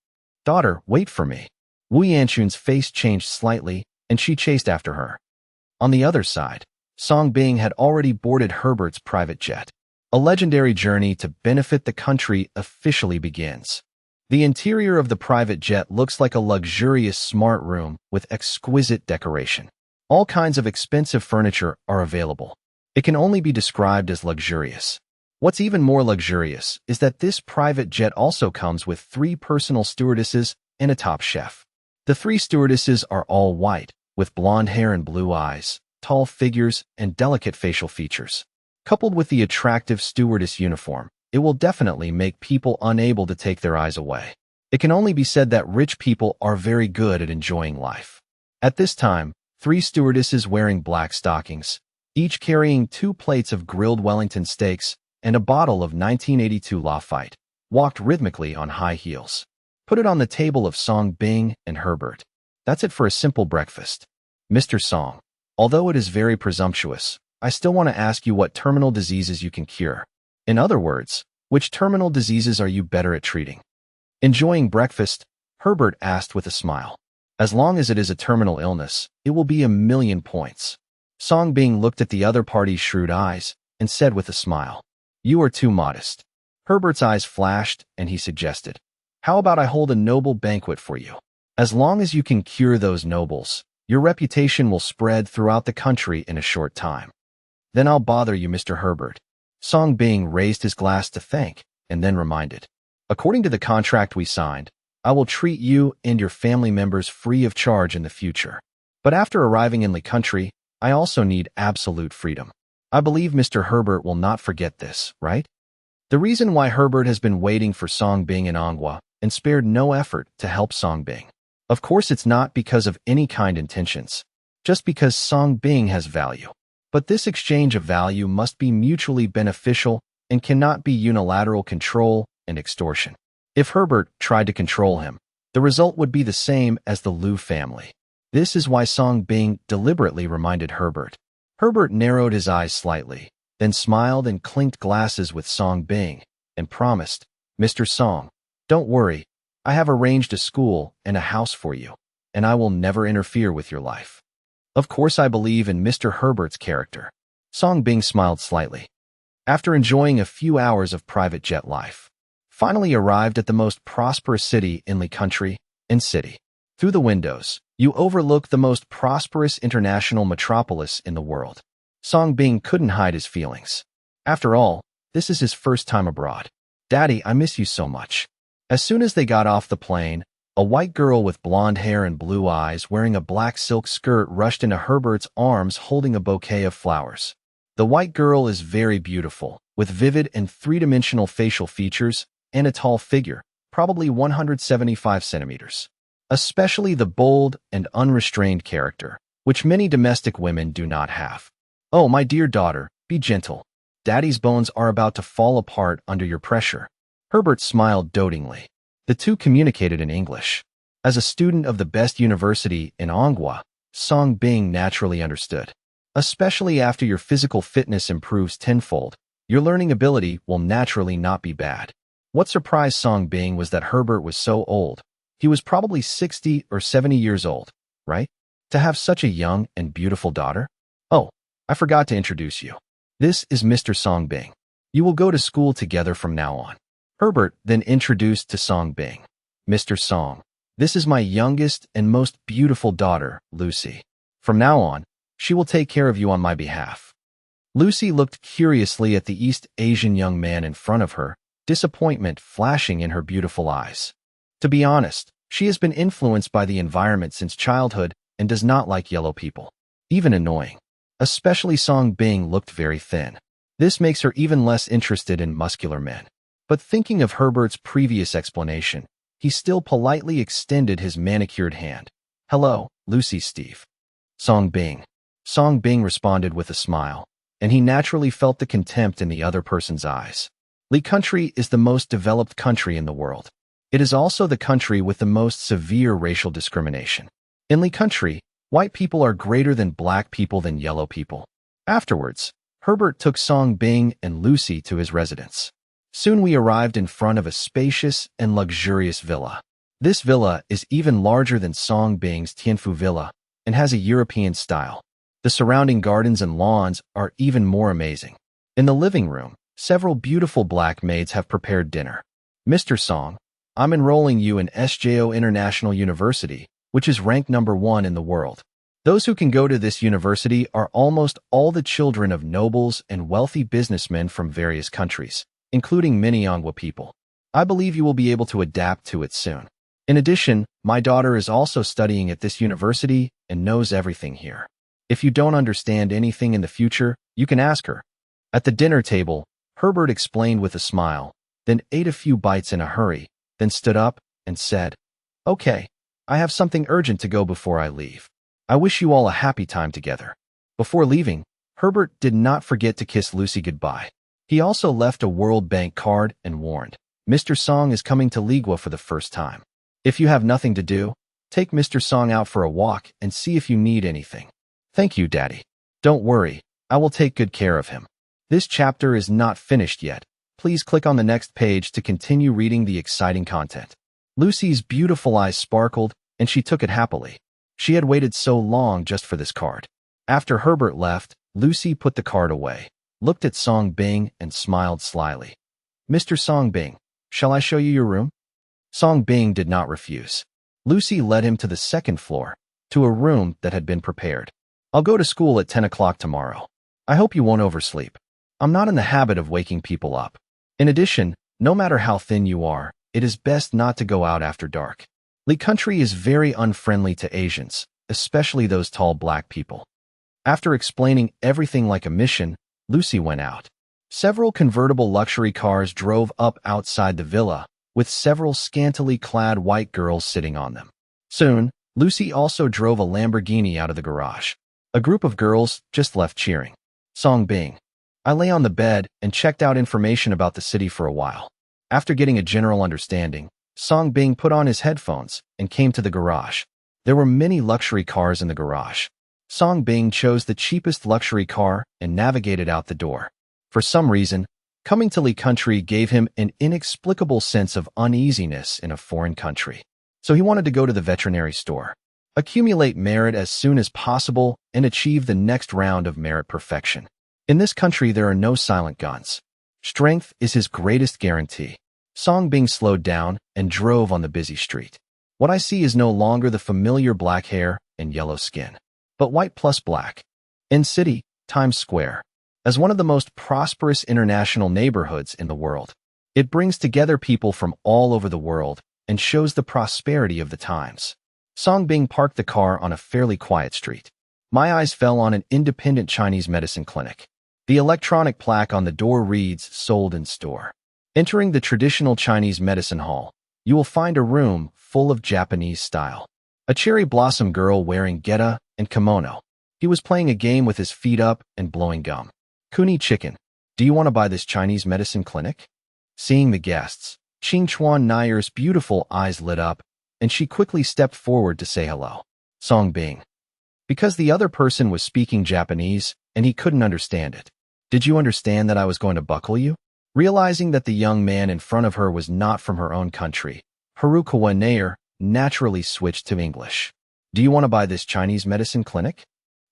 Daughter, wait for me. Wu Yanchun's face changed slightly, and she chased after her. On the other side, Song Bing had already boarded Herbert's private jet. A legendary journey to benefit the country officially begins. The interior of the private jet looks like a luxurious smart room with exquisite decoration. All kinds of expensive furniture are available. It can only be described as luxurious. What's even more luxurious is that this private jet also comes with 3 personal stewardesses and a top chef. The 3 stewardesses are all white, with blonde hair and blue eyes, tall figures, and delicate facial features. Coupled with the attractive stewardess uniform, it will definitely make people unable to take their eyes away. It can only be said that rich people are very good at enjoying life. At this time, 3 stewardesses wearing black stockings, each carrying 2 plates of grilled Wellington steaks and a bottle of 1982 Lafite, walked rhythmically on high heels. Put it on the table of Song Bing and Herbert. That's it for a simple breakfast. Mr. Song, although it is very presumptuous, I still want to ask you what terminal diseases you can cure. In other words, which terminal diseases are you better at treating? Enjoying breakfast, Herbert asked with a smile. As long as it is a terminal illness, it will be 1,000,000 points. Song Bing looked at the other party's shrewd eyes and said with a smile, You are too modest. Herbert's eyes flashed and he suggested, How about I hold a noble banquet for you? As long as you can cure those nobles, your reputation will spread throughout the country in a short time. Then I'll bother you, Mr. Herbert. Song Bing raised his glass to thank and then reminded, According to the contract we signed, I will treat you and your family members free of charge in the future. But after arriving in the country, I also need absolute freedom. I believe Mr. Herbert will not forget this, right? The reason why Herbert has been waiting for Song Bing in Anghua and spared no effort to help Song Bing. Of course, it's not because of any kind intentions, just because Song Bing has value. But this exchange of value must be mutually beneficial and cannot be unilateral control and extortion. If Herbert tried to control him, the result would be the same as the Liu family. This is why Song Bing deliberately reminded Herbert. Herbert narrowed his eyes slightly, then smiled and clinked glasses with Song Bing, and promised, Mr. Song, don't worry, I have arranged a school and a house for you, and I will never interfere with your life. Of course I believe in Mr. Herbert's character. Song Bing smiled slightly. After enjoying a few hours of private jet life, finally arrived at the most prosperous city in the country and city. Through the windows, you overlook the most prosperous international metropolis in the world. Song Bing couldn't hide his feelings. After all, this is his first time abroad. Daddy, I miss you so much. As soon as they got off the plane, a white girl with blonde hair and blue eyes wearing a black silk skirt rushed into Herbert's arms holding a bouquet of flowers. The white girl is very beautiful, with vivid and three-dimensional facial features and a tall figure, probably 175 centimeters. Especially the bold and unrestrained character, which many domestic women do not have. Oh, my dear daughter, be gentle. Daddy's bones are about to fall apart under your pressure. Herbert smiled dotingly. The two communicated in English. As a student of the best university in Anghua, Song Bing naturally understood. Especially after your physical fitness improves tenfold, your learning ability will naturally not be bad. What surprised Song Bing was that Herbert was so old. He was probably 60 or 70 years old, right? To have such a young and beautiful daughter? Oh, I forgot to introduce you. This is Mr. Song Bing. You will go to school together from now on. Herbert then introduced to Song Bing. Mr. Song, this is my youngest and most beautiful daughter, Lucy. From now on, she will take care of you on my behalf. Lucy looked curiously at the East Asian young man in front of her, disappointment flashing in her beautiful eyes. To be honest, She has been influenced by the environment since childhood and does not like yellow people. Even annoying. Especially Song Bing looked very thin. This makes her even less interested in muscular men. But thinking of Herbert's previous explanation, he still politely extended his manicured hand. "Hello, Lucy Steve." Song Bing. Song Bing responded with a smile, and he naturally felt the contempt in the other person's eyes. Lee country is the most developed country in the world. It is also the country with the most severe racial discrimination. In Lee country, white people are greater than black people than yellow people. Afterwards, Herbert took Song Bing and Lucy to his residence. Soon we arrived in front of a spacious and luxurious villa. This villa is even larger than Song Bing's Tianfu villa and has a European style. The surrounding gardens and lawns are even more amazing. In the living room, several beautiful black maids have prepared dinner. "Mr. Song, I'm enrolling you in SJO International University, which is ranked #1 in the world. Those who can go to this university are almost all the children of nobles and wealthy businessmen from various countries, including many Manhua people. I believe you will be able to adapt to it soon. In addition, my daughter is also studying at this university and knows everything here. If you don't understand anything in the future, you can ask her." At the dinner table, Herbert explained with a smile, then ate a few bites in a hurry, then stood up and said, "Okay, I have something urgent to go before I leave. I wish you all a happy time together." Before leaving, Herbert did not forget to kiss Lucy goodbye. He also left a World Bank card and warned, "Mr. Song is coming to Ligua for the first time. If you have nothing to do, take Mr. Song out for a walk and see if you need anything." "Thank you, Daddy. Don't worry, I will take good care of him." This chapter is not finished yet. Please click on the next page to continue reading the exciting content. Lucy's beautiful eyes sparkled, and she took it happily. She had waited so long just for this card. After Herbert left, Lucy put the card away, looked at Song Bing, and smiled slyly. "Mr. Song Bing, shall I show you your room?" Song Bing did not refuse. Lucy led him to the second floor, to a room that had been prepared. "I'll go to school at 10 o'clock tomorrow. I hope you won't oversleep. I'm not in the habit of waking people up. In addition, no matter how thin you are, it is best not to go out after dark. Lee country is very unfriendly to Asians, especially those tall black people." After explaining everything like a mission, Lucy went out. Several convertible luxury cars drove up outside the villa, with several scantily clad white girls sitting on them. Soon, Lucy also drove a Lamborghini out of the garage. A group of girls just left cheering. Song Bing. I lay on the bed and checked out information about the city for a while. After getting a general understanding, Song Bing put on his headphones and came to the garage. There were many luxury cars in the garage. Song Bing chose the cheapest luxury car and navigated out the door. For some reason, coming to Lee country gave him an inexplicable sense of uneasiness in a foreign country. So he wanted to go to the veterinary store, accumulate merit as soon as possible, and achieve the next round of merit perfection. In this country, there are no silent guns. Strength is his greatest guarantee. Song Bing slowed down and drove on the busy street. What I see is no longer the familiar black hair and yellow skin, but white plus black. In city, Times Square, as one of the most prosperous international neighborhoods in the world. It brings together people from all over the world and shows the prosperity of the times. Song Bing parked the car on a fairly quiet street. My eyes fell on an independent Chinese medicine clinic. The electronic plaque on the door reads, "Sold in store." Entering the traditional Chinese medicine hall, you will find a room full of Japanese style. A cherry blossom girl wearing geta and kimono. He was playing a game with his feet up and blowing gum. "Kuni chicken, do you want to buy this Chinese medicine clinic?" Seeing the guests, Ching Chuan Nayer's beautiful eyes lit up, and she quickly stepped forward to say hello. Song Bing. Because the other person was speaking Japanese, and he couldn't understand it. "Did you understand that I was going to buckle you?" Realizing that the young man in front of her was not from her own country, Harukawa Nair naturally switched to English. "Do you want to buy this Chinese medicine clinic?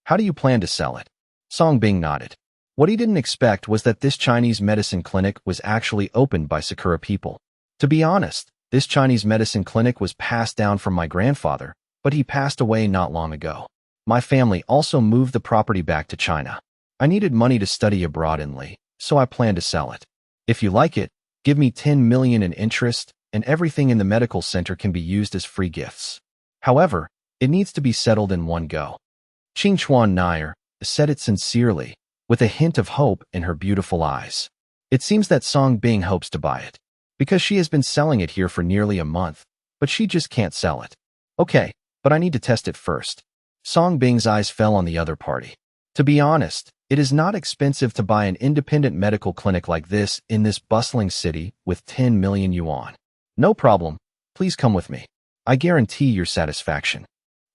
How do you plan to sell it?" Song Bing nodded. What he didn't expect was that this Chinese medicine clinic was actually opened by Sakura people. To be honest, this Chinese medicine clinic was passed down from my grandfather, but he passed away not long ago. My family also moved the property back to China. I needed money to study abroad in Lee, so I plan to sell it. If you like it, give me 10 million in interest, and everything in the medical center can be used as free gifts. However, it needs to be settled in one go. Qing Chuan Nair said it sincerely, with a hint of hope in her beautiful eyes. It seems that Song Bing hopes to buy it, because she has been selling it here for nearly a month, but she just can't sell it. Okay, but I need to test it first. Song Bing's eyes fell on the other party. To be honest, it is not expensive to buy an independent medical clinic like this in this bustling city with 10 million yuan. No problem, please come with me. I guarantee your satisfaction.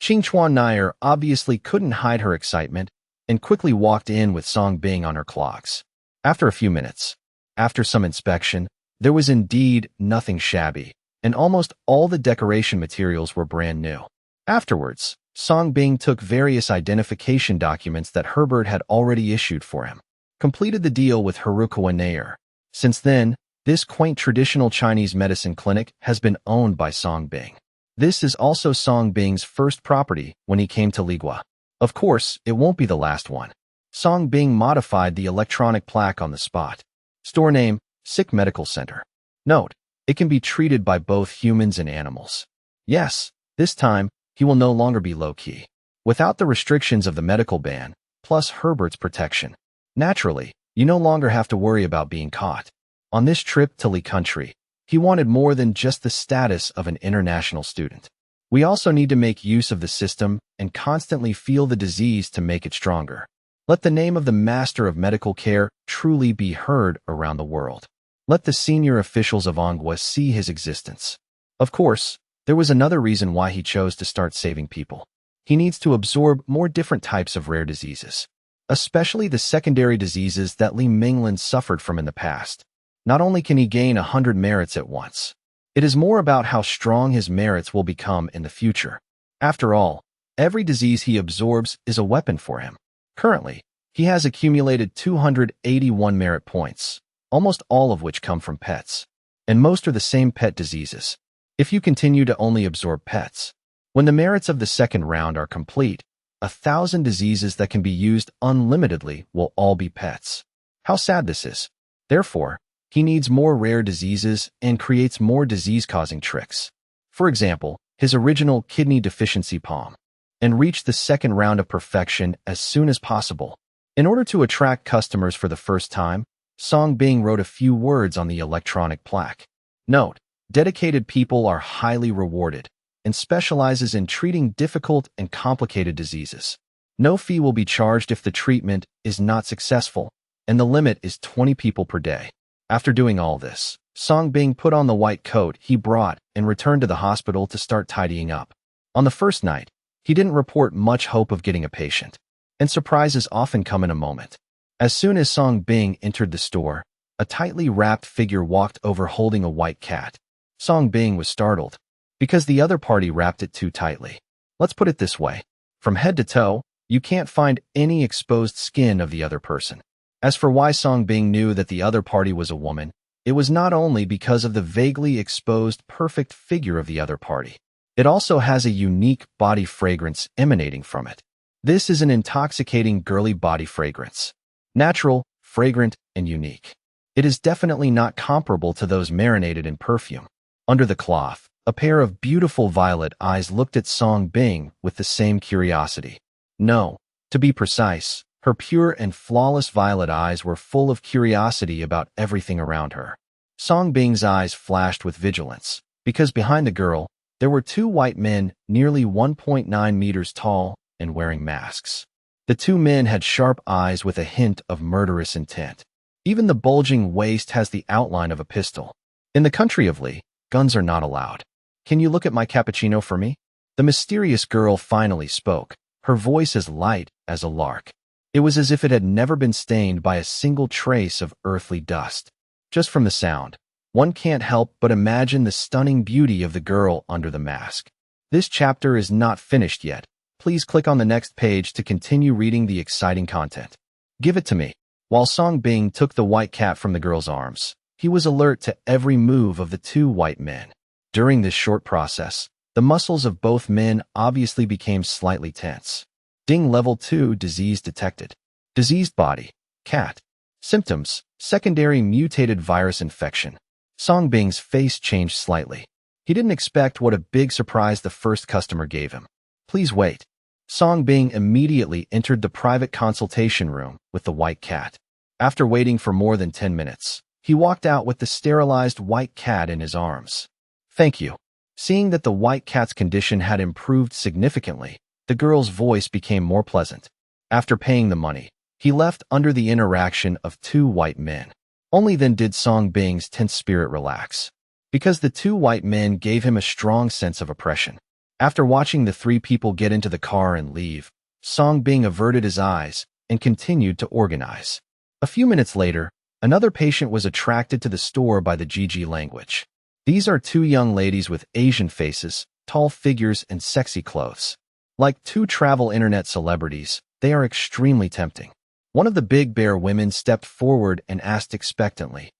Qing Chuan Nair obviously couldn't hide her excitement and quickly walked in with Song Bing on her clogs. After a few minutes, after some inspection, there was indeed nothing shabby, and almost all the decoration materials were brand new. Afterwards, Song Bing took various identification documents that Herbert had already issued for him, completed the deal with Harukawa Nair. Since then, this quaint traditional Chinese medicine clinic has been owned by Song Bing. This is also Song Bing's first property when he came to Ligua. Of course, it won't be the last one. Song Bing modified the electronic plaque on the spot. Store name, Sick Medical Center. Note, it can be treated by both humans and animals. Yes, this time, he will no longer be low-key. Without the restrictions of the medical ban, plus Herbert's protection. Naturally, you no longer have to worry about being caught. On this trip to Li Country, he wanted more than just the status of an international student. We also need to make use of the system and constantly feel the disease to make it stronger. Let the name of the master of medical care truly be heard around the world. Let the senior officials of Anghua see his existence. Of course, there was another reason why he chose to start saving people. He needs to absorb more different types of rare diseases, especially the secondary diseases that Li Minglin suffered from in the past. Not only can he gain 100 merits at once, it is more about how strong his merits will become in the future. After all, every disease he absorbs is a weapon for him. Currently, he has accumulated 281 merit points, almost all of which come from pets. And most are the same pet diseases. If you continue to only absorb pets, when the merits of the second round are complete, 1,000 diseases that can be used unlimitedly will all be pets. How sad this is. Therefore, he needs more rare diseases and creates more disease-causing tricks. For example, his original kidney deficiency palm, and reach the second round of perfection as soon as possible. In order to attract customers for the first time, Song Bing wrote a few words on the electronic plaque. Note, dedicated people are highly rewarded and specializes in treating difficult and complicated diseases. No fee will be charged if the treatment is not successful, and the limit is 20 people per day. After doing all this, Song Bing put on the white coat he brought and returned to the hospital to start tidying up. On the first night, he didn't report much hope of getting a patient, and surprises often come in a moment. As soon as Song Bing entered the store, a tightly wrapped figure walked over holding a white cat. Song Bing was startled, because the other party wrapped it too tightly. Let's put it this way. From head to toe, you can't find any exposed skin of the other person. As for why Song Bing knew that the other party was a woman, it was not only because of the vaguely exposed perfect figure of the other party. It also has a unique body fragrance emanating from it. This is an intoxicating girly body fragrance. Natural, fragrant, and unique. It is definitely not comparable to those marinated in perfume. Under the cloth, a pair of beautiful violet eyes looked at Song Bing with the same curiosity. No, to be precise, her pure and flawless violet eyes were full of curiosity about everything around her. Song Bing's eyes flashed with vigilance, because behind the girl, there were two white men nearly 1.9 meters tall and wearing masks. The two men had sharp eyes with a hint of murderous intent. Even the bulging waist has the outline of a pistol. In the country of Li, guns are not allowed. Can you look at my cappuccino for me? The mysterious girl finally spoke, her voice as light as a lark. It was as if it had never been stained by a single trace of earthly dust. Just from the sound, one can't help but imagine the stunning beauty of the girl under the mask. This chapter is not finished yet. Please click on the next page to continue reading the exciting content. Give it to me. While Song Bing took the white cat from the girl's arms, he was alert to every move of the two white men. During this short process, the muscles of both men obviously became slightly tense. Ding Level 2 disease detected. Diseased body, cat. Symptoms, secondary mutated virus infection. Song Bing's face changed slightly. He didn't expect what a big surprise the first customer gave him. Please wait. Song Bing immediately entered the private consultation room with the white cat. After waiting for more than 10 minutes, he walked out with the sterilized white cat in his arms. Thank you. Seeing that the white cat's condition had improved significantly, the girl's voice became more pleasant. After paying the money, he left under the interaction of two white men. Only then did Song Bing's tense spirit relax, because the two white men gave him a strong sense of oppression. After watching the three people get into the car and leave, Song Bing averted his eyes and continued to organize. A few minutes later, another patient was attracted to the store by the GG language. These are two young ladies with Asian faces, tall figures, and sexy clothes. Like two travel internet celebrities, they are extremely tempting. One of the Big Bear women stepped forward and asked expectantly,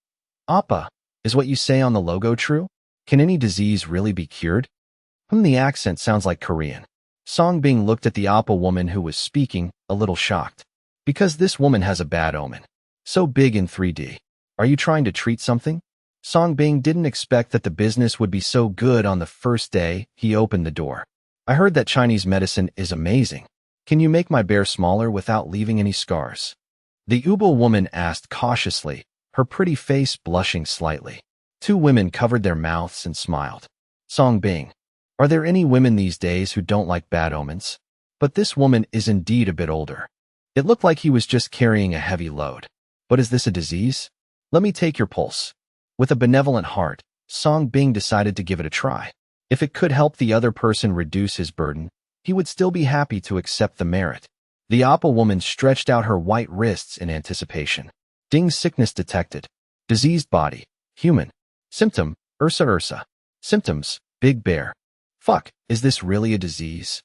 "Appa, is what you say on the logo true? Can any disease really be cured?" The accent sounds like Korean. Song Bing looked at the Appa woman who was speaking, a little shocked. Because this woman has a bad omen. So big in 3D. Are you trying to treat something? Song Bing didn't expect that the business would be so good on the first day he opened the door. I heard that Chinese medicine is amazing. Can you make my bear smaller without leaving any scars? The Ubo woman asked cautiously, her pretty face blushing slightly. Two women covered their mouths and smiled. Song Bing, are there any women these days who don't like bad omens? But this woman is indeed a bit older. It looked like he was just carrying a heavy load. But is this a disease? Let me take your pulse. With a benevolent heart, Song Bing decided to give it a try. If it could help the other person reduce his burden, he would still be happy to accept the merit. The Appa woman stretched out her white wrists in anticipation. Ding, sickness detected. Diseased body. Human. Symptom, Ursa. Symptoms, Big Bear. Fuck, is this really a disease?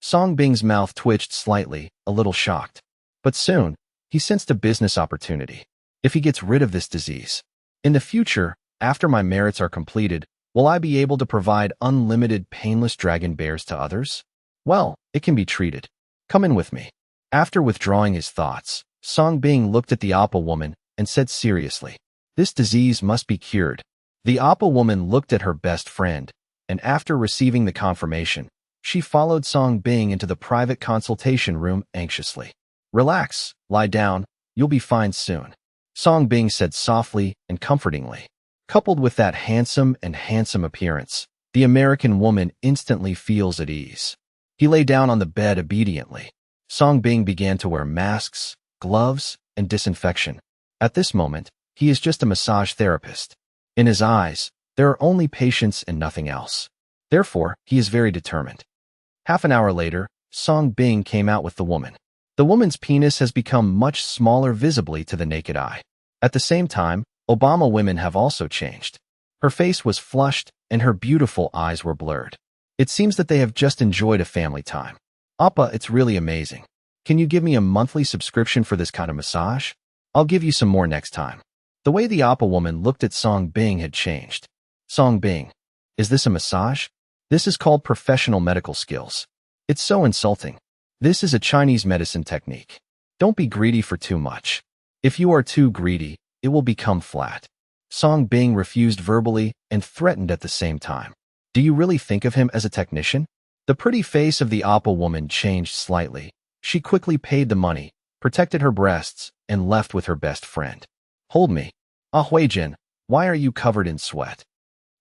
Song Bing's mouth twitched slightly, a little shocked. But soon, he sensed a business opportunity. If he gets rid of this disease. In the future, after my merits are completed, will I be able to provide unlimited painless dragon bears to others? Well, it can be treated. Come in with me. After withdrawing his thoughts, Song Bing looked at the Appa woman and said seriously, "This disease must be cured." The Appa woman looked at her best friend, and after receiving the confirmation, she followed Song Bing into the private consultation room anxiously. "Relax, lie down, you'll be fine soon," Song Bing said softly and comfortingly. Coupled with that handsome appearance, the American woman instantly feels at ease. He lay down on the bed obediently. Song Bing began to wear masks, gloves, and disinfection. At this moment, he is just a massage therapist. In his eyes, there are only patients and nothing else. Therefore, he is very determined. Half an hour later, Song Bing came out with the woman. The woman's penis has become much smaller visibly to the naked eye. At the same time, Obama women have also changed. Her face was flushed and her beautiful eyes were blurred. It seems that they have just enjoyed a family time. Appa, it's really amazing. Can you give me a monthly subscription for this kind of massage? I'll give you some more next time. The way the Appa woman looked at Song Bing had changed. Song Bing, is this a massage? This is called professional medical skills. It's so insulting. This is a Chinese medicine technique. Don't be greedy for too much. If you are too greedy, it will become flat. Song Bing refused verbally and threatened at the same time. Do you really think of him as a technician? The pretty face of the Appa woman changed slightly. She quickly paid the money, protected her breasts, and left with her best friend. Hold me. Ah Huijin, why are you covered in sweat?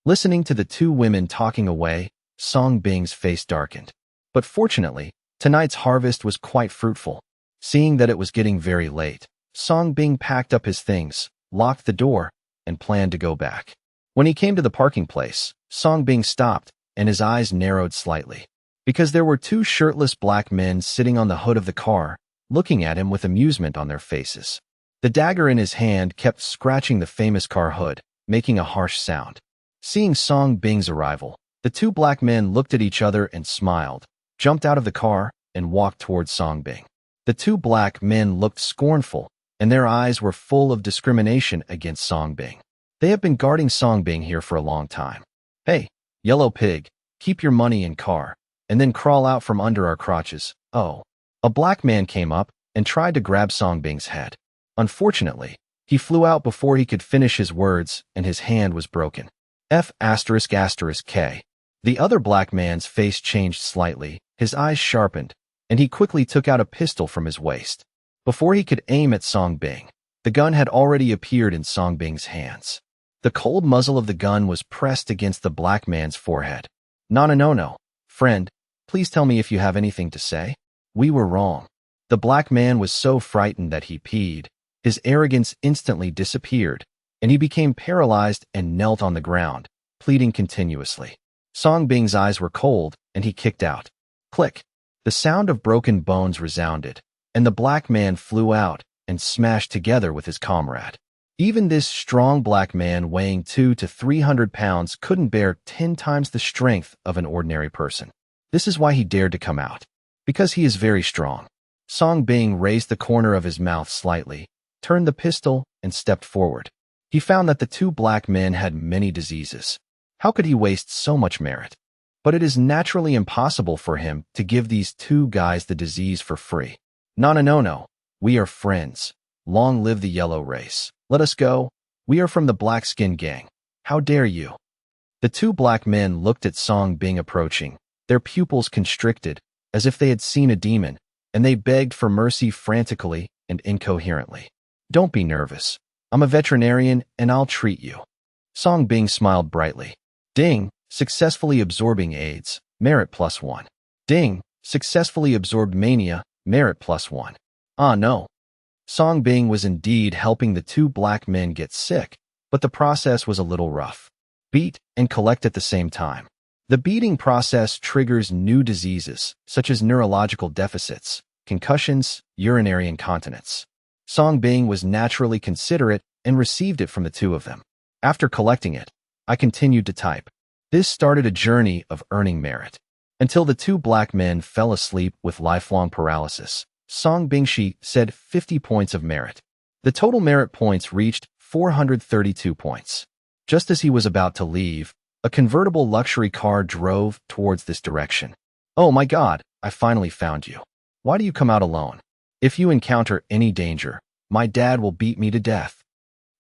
Listening to the two women talking away, Song Bing's face darkened. But fortunately, tonight's harvest was quite fruitful. Seeing that it was getting very late, Song Bing packed up his things, locked the door, and planned to go back. When he came to the parking place, Song Bing stopped, and his eyes narrowed slightly. Because there were two shirtless black men sitting on the hood of the car, looking at him with amusement on their faces. The dagger in his hand kept scratching the famous car hood, making a harsh sound. Seeing Song Bing's arrival, the two black men looked at each other and smiled, jumped out of the car, and walked towards Song Bing. The two black men looked scornful, and their eyes were full of discrimination against Song Bing. They have been guarding Song Bing here for a long time. Hey, yellow pig, keep your money in car, and then crawl out from under our crotches. Oh. A black man came up and tried to grab Song Bing's head. Unfortunately, He flew out before he could finish his words, and his hand was broken. F***K. The other black man's face changed slightly, his eyes sharpened, and he quickly took out a pistol from his waist. Before he could aim at Song Bing, the gun had already appeared in Song Bing's hands. The cold muzzle of the gun was pressed against the black man's forehead. No, friend, please tell me if you have anything to say. We were wrong. The black man was so frightened that he peed. His arrogance instantly disappeared, and he became paralyzed and knelt on the ground, pleading continuously. Song Bing's eyes were cold, and he kicked out. Click. The sound of broken bones resounded, and the black man flew out and smashed together with his comrade. Even this strong black man weighing 200 to 300 pounds couldn't bear 10 times the strength of an ordinary person. This is why he dared to come out. Because he is very strong. Song Bing raised the corner of his mouth slightly, turned the pistol, and stepped forward. He found that the two black men had many diseases. How could he waste so much merit? But it is naturally impossible for him to give these two guys the disease for free. No. We are friends. Long live the yellow race. Let us go. We are from the black skin gang. How dare you? The two black men looked at Song Bing approaching, their pupils constricted, as if they had seen a demon, and they begged for mercy frantically and incoherently. Don't be nervous. I'm a veterinarian, and I'll treat you. Song Bing smiled brightly. Ding, successfully absorbing AIDS, merit +1. Ding, successfully absorbed mania, merit +1. Ah, no. Song Bing was indeed helping the two black men get sick, but the process was a little rough. Beat and collect at the same time. The beating process triggers new diseases, such as neurological deficits, concussions, urinary incontinence. Song Bing was naturally considerate and received it from the two of them. After collecting it, I continued to type. This started a journey of earning merit, until the two black men fell asleep with lifelong paralysis. Song Bing said 50 points of merit. The total merit points reached 432 points. Just as he was about to leave, a convertible luxury car drove towards this direction. Oh my God, I finally found you. Why do you come out alone? If you encounter any danger, my dad will beat me to death.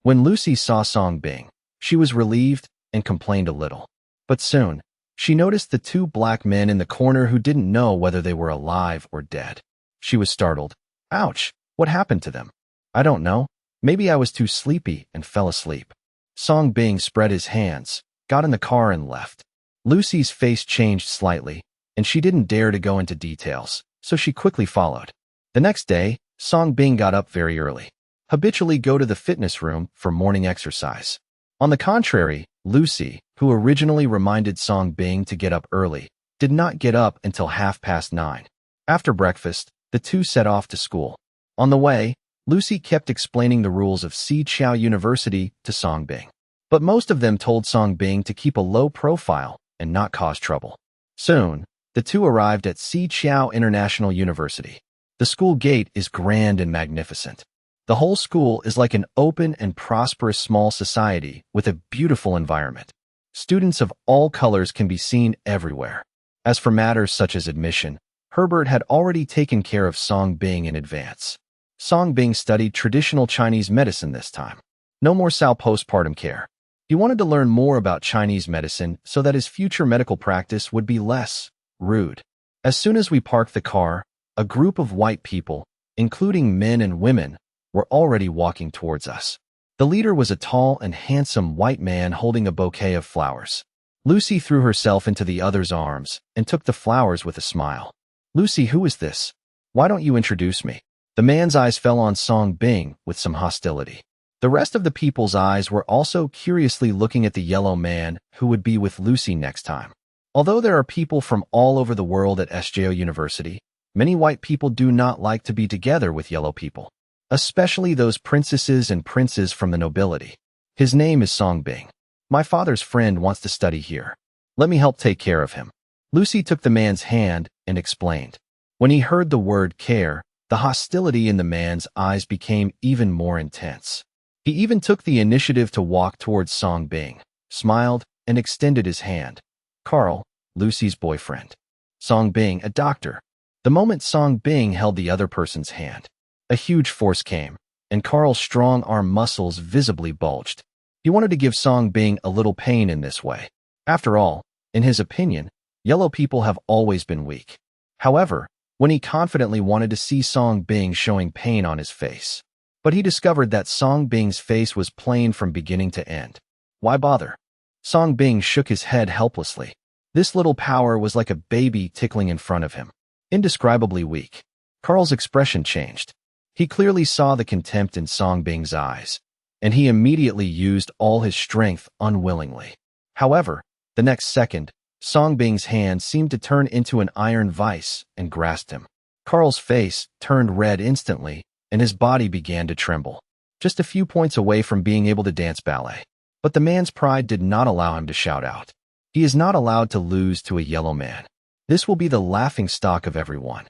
When Lucy saw Song Bing, she was relieved and complained a little. But soon, she noticed the two black men in the corner who didn't know whether they were alive or dead. She was startled. Ouch, what happened to them? I don't know. Maybe I was too sleepy and fell asleep. Song Bing spread his hands, got in the car and left. Lucy's face changed slightly, and she didn't dare to go into details, so she quickly followed. The next day, Song Bing got up very early. Habitually go to the fitness room for morning exercise. On the contrary, Lucy, who originally reminded Song Bing to get up early, did not get up until 9:30. After breakfast, the two set off to school. On the way, Lucy kept explaining the rules of Xichao University to Song Bing. But most of them told Song Bing to keep a low profile and not cause trouble. Soon, the two arrived at Xichao International University. The school gate is grand and magnificent. The whole school is like an open and prosperous small society with a beautiful environment. Students of all colors can be seen everywhere. As for matters such as admission, Herbert had already taken care of Song Bing in advance. Song Bing studied traditional Chinese medicine this time. No more Sao postpartum care. He wanted to learn more about Chinese medicine so that his future medical practice would be less rude. As soon as we parked the car, a group of white people, including men and women, were already walking towards us. The leader was a tall and handsome white man holding a bouquet of flowers. Lucy threw herself into the other's arms and took the flowers with a smile. Lucy, who is this? Why don't you introduce me? The man's eyes fell on Song Bing with some hostility. The rest of the people's eyes were also curiously looking at the yellow man who would be with Lucy next time. Although there are people from all over the world at SJO University, many white people do not like to be together with yellow people, especially those princesses and princes from the nobility. His name is Song Bing. My father's friend wants to study here. Let me help take care of him. Lucy took the man's hand and explained. When he heard the word care, the hostility in the man's eyes became even more intense. He even took the initiative to walk towards Song Bing, smiled, and extended his hand. Carl, Lucy's boyfriend. Song Bing, a doctor. The moment Song Bing held the other person's hand, a huge force came, and Carl's strong arm muscles visibly bulged. He wanted to give Song Bing a little pain in this way. After all, in his opinion, yellow people have always been weak. However, when he confidently wanted to see Song Bing showing pain on his face. But he discovered that Song Bing's face was plain from beginning to end. Why bother? Song Bing shook his head helplessly. This little power was like a baby tickling in front of him. Indescribably weak. Carl's expression changed. He clearly saw the contempt in Song Bing's eyes, and he immediately used all his strength unwillingly. However, the next second, Song Bing's hand seemed to turn into an iron vice and grasped him. Carl's face turned red instantly, and his body began to tremble, just a few points away from being able to dance ballet. But the man's pride did not allow him to shout out. He is not allowed to lose to a yellow man. This will be the laughingstock of everyone.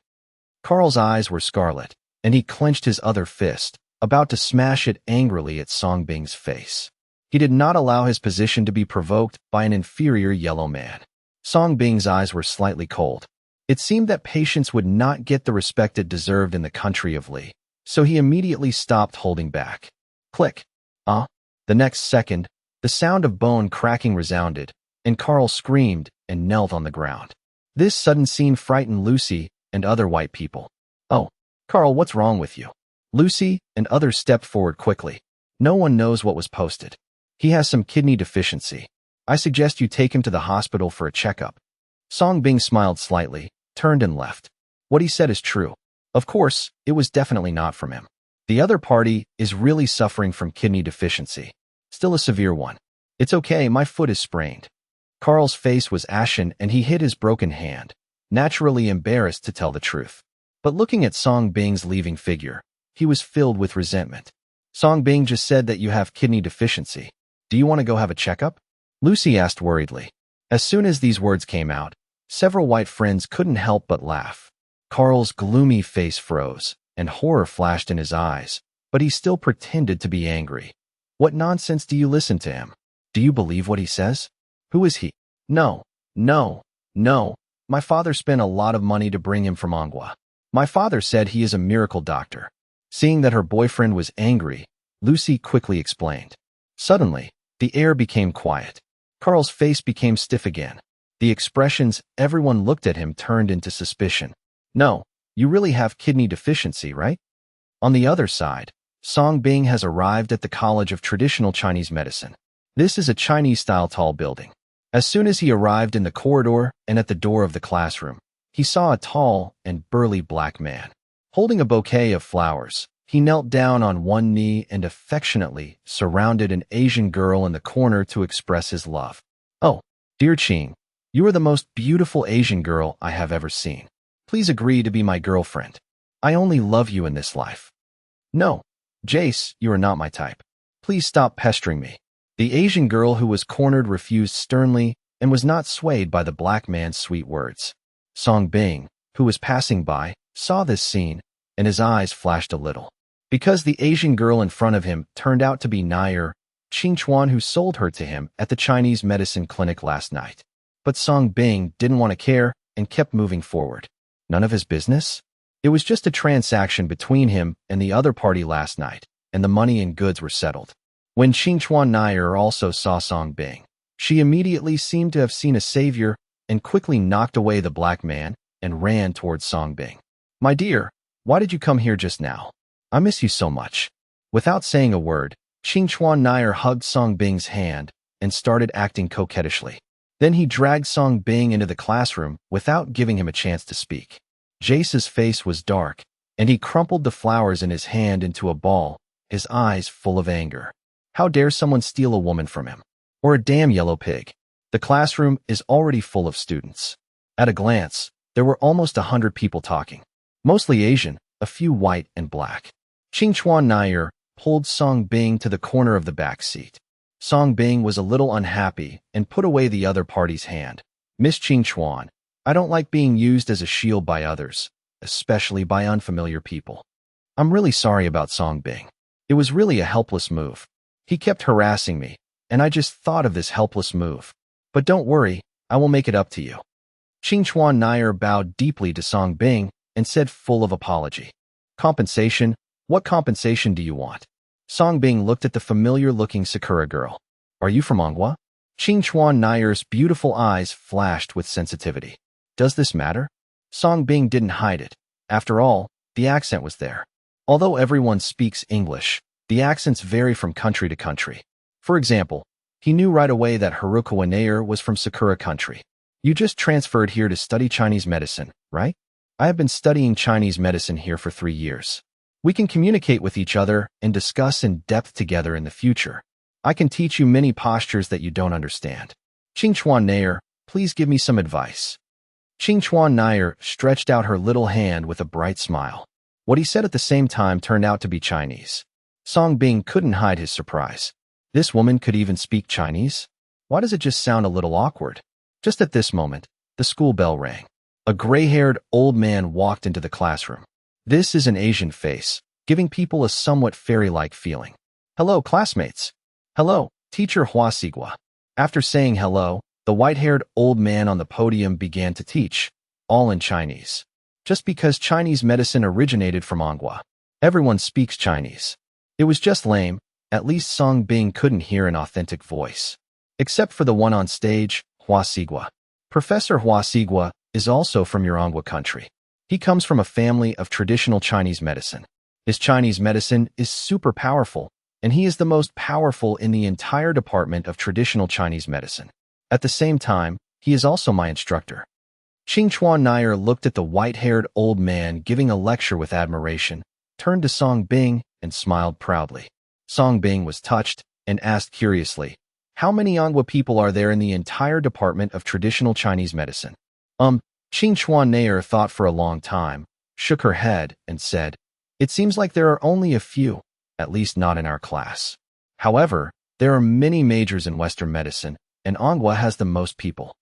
Carl's eyes were scarlet, and he clenched his other fist, about to smash it angrily at Song Bing's face. He did not allow his position to be provoked by an inferior yellow man. Song Bing's eyes were slightly cold. It seemed that patience would not get the respect it deserved in the country of Li, so he immediately stopped holding back. Click. The next second, the sound of bone cracking resounded, and Carl screamed and knelt on the ground. This sudden scene frightened Lucy and other white people. Oh, Carl, what's wrong with you? Lucy and others stepped forward quickly. No one knows what was posted. He has some kidney deficiency. I suggest you take him to the hospital for a checkup. Song Bing smiled slightly, turned and left. What he said is true. Of course, it was definitely not from him. The other party is really suffering from kidney deficiency. Still a severe one. It's okay, my foot is sprained. Carl's face was ashen and he hid his broken hand, naturally embarrassed to tell the truth. But looking at Song Bing's leaving figure, he was filled with resentment. Song Bing just said that you have kidney deficiency. Do you want to go have a checkup? Lucy asked worriedly. As soon as these words came out, several white friends couldn't help but laugh. Carl's gloomy face froze, and horror flashed in his eyes, but he still pretended to be angry. What nonsense do you listen to him? Do you believe what he says? Who is he? No. My father spent a lot of money to bring him from Manhua. My father said he is a miracle doctor. Seeing that her boyfriend was angry, Lucy quickly explained. Suddenly, the air became quiet. Carl's face became stiff again. The expressions everyone looked at him turned into suspicion. No, you really have kidney deficiency, right? On the other side, Song Bing has arrived at the College of Traditional Chinese Medicine. This is a Chinese-style tall building. As soon as he arrived in the corridor and at the door of the classroom, he saw a tall and burly black man. Holding a bouquet of flowers, he knelt down on one knee and affectionately surrounded an Asian girl in the corner to express his love. Oh, dear Qing, you are the most beautiful Asian girl I have ever seen. Please agree to be my girlfriend. I only love you in this life. No, Jace, you are not my type. Please stop pestering me. The Asian girl who was cornered refused sternly and was not swayed by the black man's sweet words. Song Bing, who was passing by, saw this scene, and his eyes flashed a little. Because the Asian girl in front of him turned out to be Nair, Qingchuan, who sold her to him at the Chinese medicine clinic last night. But Song Bing didn't want to care and kept moving forward. None of his business? It was just a transaction between him and the other party last night, and the money and goods were settled. When Qingchuan Nair also saw Song Bing, she immediately seemed to have seen a savior and quickly knocked away the black man and ran towards Song Bing. My dear, why did you come here just now? I miss you so much. Without saying a word, Qingchuan Nair hugged Song Bing's hand and started acting coquettishly. Then he dragged Song Bing into the classroom without giving him a chance to speak. Jace's face was dark, and he crumpled the flowers in his hand into a ball, his eyes full of anger. How dare someone steal a woman from him? Or a damn yellow pig? The classroom is already full of students. At a glance, there were almost 100 people talking. Mostly Asian, a few white and black. Qingchuan Nair pulled Song Bing to the corner of the back seat. Song Bing was a little unhappy and put away the other party's hand. Miss Qingchuan, I don't like being used as a shield by others, especially by unfamiliar people. I'm really sorry about Song Bing. It was really a helpless move. He kept harassing me, and I just thought of this helpless move. But don't worry, I will make it up to you. Qingchuan Nair bowed deeply to Song Bing and said full of apology. Compensation? What compensation do you want? Song Bing looked at the familiar-looking Sakura girl. Are you from Manhua? Qing Chuan Nair's beautiful eyes flashed with sensitivity. Does this matter? Song Bing didn't hide it. After all, the accent was there. Although everyone speaks English, the accents vary from country to country. For example, he knew right away that Harukawa Nair was from Sakura country. You just transferred here to study Chinese medicine, right? I have been studying Chinese medicine here for 3 years. We can communicate with each other and discuss in depth together in the future. I can teach you many postures that you don't understand. Qing Chuan Nair, please give me some advice. Qing Chuan Nair stretched out her little hand with a bright smile. What he said at the same time turned out to be Chinese. Song Bing couldn't hide his surprise. This woman could even speak Chinese? Why does it just sound a little awkward? Just at this moment, the school bell rang. A gray-haired old man walked into the classroom. This is an Asian face, giving people a somewhat fairy-like feeling. Hello, classmates. Hello, teacher Hua Sigua. After saying hello, the white-haired old man on the podium began to teach, all in Chinese. Just because Chinese medicine originated from Manhua, everyone speaks Chinese. It was just lame. At least Song Bing couldn't hear an authentic voice. Except for the one on stage, Hua Sigua. Professor Hua Sigua is also from your Manhua country. He comes from a family of traditional Chinese medicine. His Chinese medicine is super powerful, and he is the most powerful in the entire department of traditional Chinese medicine. At the same time, he is also my instructor. Qing Chuan Nair looked at the white-haired old man giving a lecture with admiration, turned to Song Bing, and smiled proudly. Song Bing was touched and asked curiously, how many Manhua people are there in the entire department of traditional Chinese medicine? Qing Chuan Nair thought for a long time, shook her head, and said, it seems like there are only a few, at least not in our class. However, there are many majors in Western medicine, and Manhua has the most people.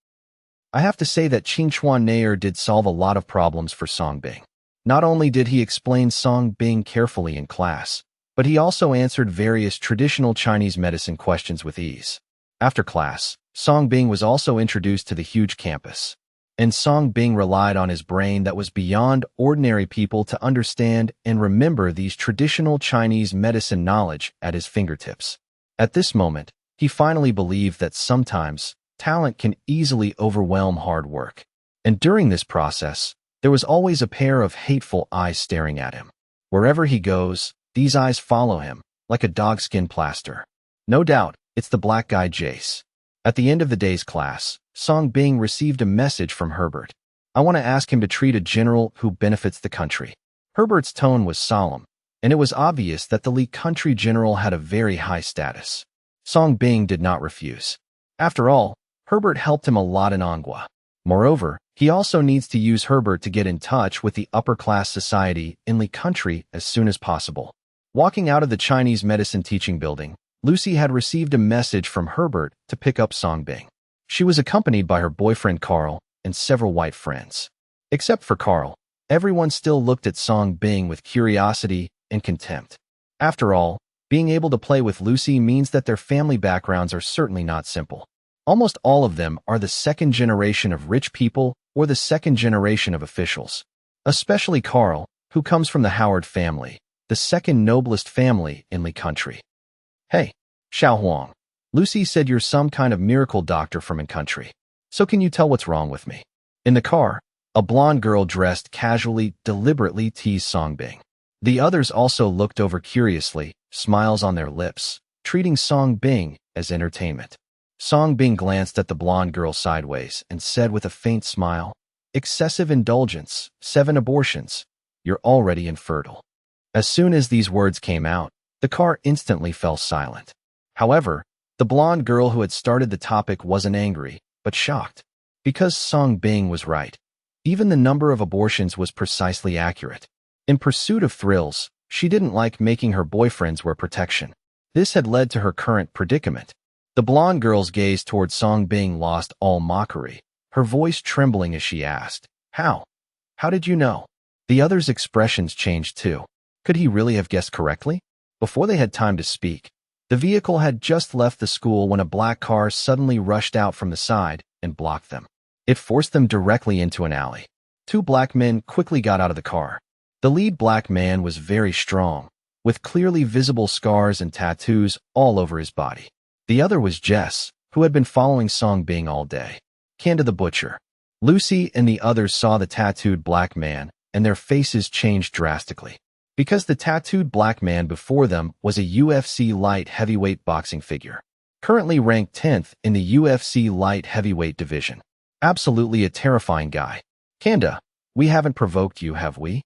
I have to say that Qing Chuan Nair did solve a lot of problems for Song Bing. Not only did he explain Song Bing carefully in class, but he also answered various traditional Chinese medicine questions with ease. After class, Song Bing was also introduced to the huge campus. And Song Bing relied on his brain that was beyond ordinary people to understand and remember these traditional Chinese medicine knowledge at his fingertips. At this moment, he finally believed that sometimes talent can easily overwhelm hard work. And during this process, there was always a pair of hateful eyes staring at him. Wherever he goes, these eyes follow him, like a dogskin plaster. No doubt, it's the black guy Jace. At the end of the day's class, Song Bing received a message from Herbert. I want to ask him to treat a general who benefits the country. Herbert's tone was solemn, and it was obvious that the Li country general had a very high status. Song Bing did not refuse. After all, Herbert helped him a lot in Manhua. Moreover, he also needs to use Herbert to get in touch with the upper-class society in Li country as soon as possible. Walking out of the Chinese medicine teaching building, Lucy had received a message from Herbert to pick up Song Bing. She was accompanied by her boyfriend Carl and several white friends. Except for Carl, everyone still looked at Song Bing with curiosity and contempt. After all, being able to play with Lucy means that their family backgrounds are certainly not simple. Almost all of them are the second generation of rich people or the second generation of officials. Especially Carl, who comes from the Howard family, the second noblest family in Li country. Hey, Xiao Huang. Lucy said you're some kind of miracle doctor from in country. So can you tell what's wrong with me? In the car, a blonde girl dressed casually, deliberately teased Song Bing. The others also looked over curiously, smiles on their lips, treating Song Bing as entertainment. Song Bing glanced at the blonde girl sideways and said with a faint smile, excessive indulgence, 7 abortions. You're already infertile. As soon as these words came out, the car instantly fell silent. However, the blonde girl who had started the topic wasn't angry, but shocked. Because Song Bing was right. Even the number of abortions was precisely accurate. In pursuit of thrills, she didn't like making her boyfriends wear protection. This had led to her current predicament. The blonde girl's gaze toward Song Bing lost all mockery, her voice trembling as she asked, How? How did you know? The other's expressions changed too. Could he really have guessed correctly? Before they had time to speak, the vehicle had just left the school when a black car suddenly rushed out from the side and blocked them. It forced them directly into an alley. 2 black men quickly got out of the car. The lead black man was very strong, with clearly visible scars and tattoos all over his body. The other was Jess, who had been following Song Bing all day. Kanda the butcher. Lucy and the others saw the tattooed black man, and their faces changed drastically. Because the tattooed black man before them was a UFC light heavyweight boxing figure, currently ranked 10th in the UFC light heavyweight division. Absolutely a terrifying guy. Kanda, we haven't provoked you, have we?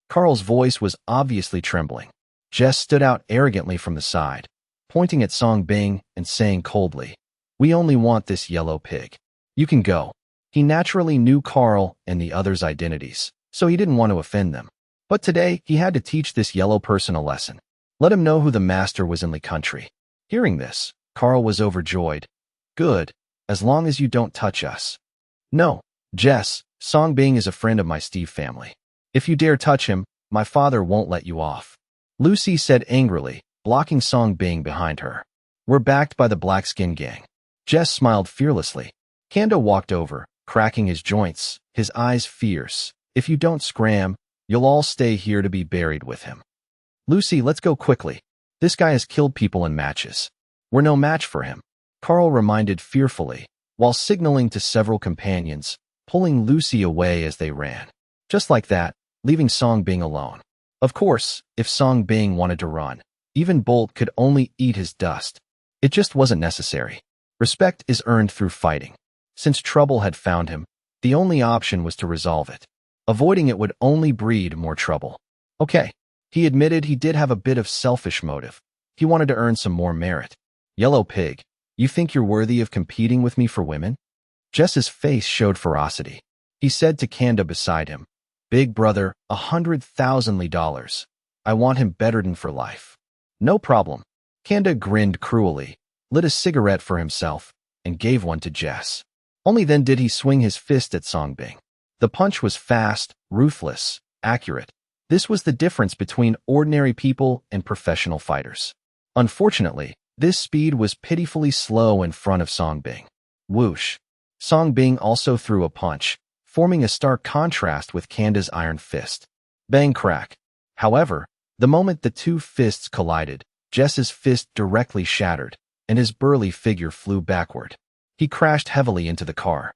Carl's voice was obviously trembling. Jess stood out arrogantly from the side, pointing at Song Bing and saying coldly, "We only want this yellow pig. You can go." He naturally knew Carl and the others' identities, so he didn't want to offend them. But today, he had to teach this yellow person a lesson. Let him know who the master was in the country. Hearing this, Carl was overjoyed. "Good, as long as you don't touch us." "No, Jess, Song Bing is a friend of my Steve family. If you dare touch him, my father won't let you off," Lucy said angrily, blocking Song Bing behind her. "We're backed by the Black Skin Gang." Jess smiled fearlessly. Kanda walked over, cracking his joints, his eyes fierce. "If you don't scram, you'll all stay here to be buried with him." "Lucy, let's go quickly. This guy has killed people in matches. We're no match for him," Carl reminded fearfully, while signaling to several companions, pulling Lucy away as they ran. Just like that, leaving Song Bing alone. Of course, if Song Bing wanted to run, even Bolt could only eat his dust. It just wasn't necessary. Respect is earned through fighting. Since trouble had found him, the only option was to resolve it. Avoiding it would only breed more trouble. Okay, he admitted he did have a bit of selfish motive. He wanted to earn some more merit. "Yellow pig, you think you're worthy of competing with me for women?" Jess's face showed ferocity. He said to Kanda beside him, "Big brother, $100,000. I want him better than for life." "No problem." Kanda grinned cruelly, lit a cigarette for himself, and gave one to Jess. Only then did he swing his fist at Song Bing. The punch was fast, ruthless, accurate. This was the difference between ordinary people and professional fighters. Unfortunately, this speed was pitifully slow in front of Song Bing. Whoosh. Song Bing also threw a punch, forming a stark contrast with Kanda's iron fist. Bang crack. However, the moment the two fists collided, Jess's fist directly shattered, and his burly figure flew backward. He crashed heavily into the car.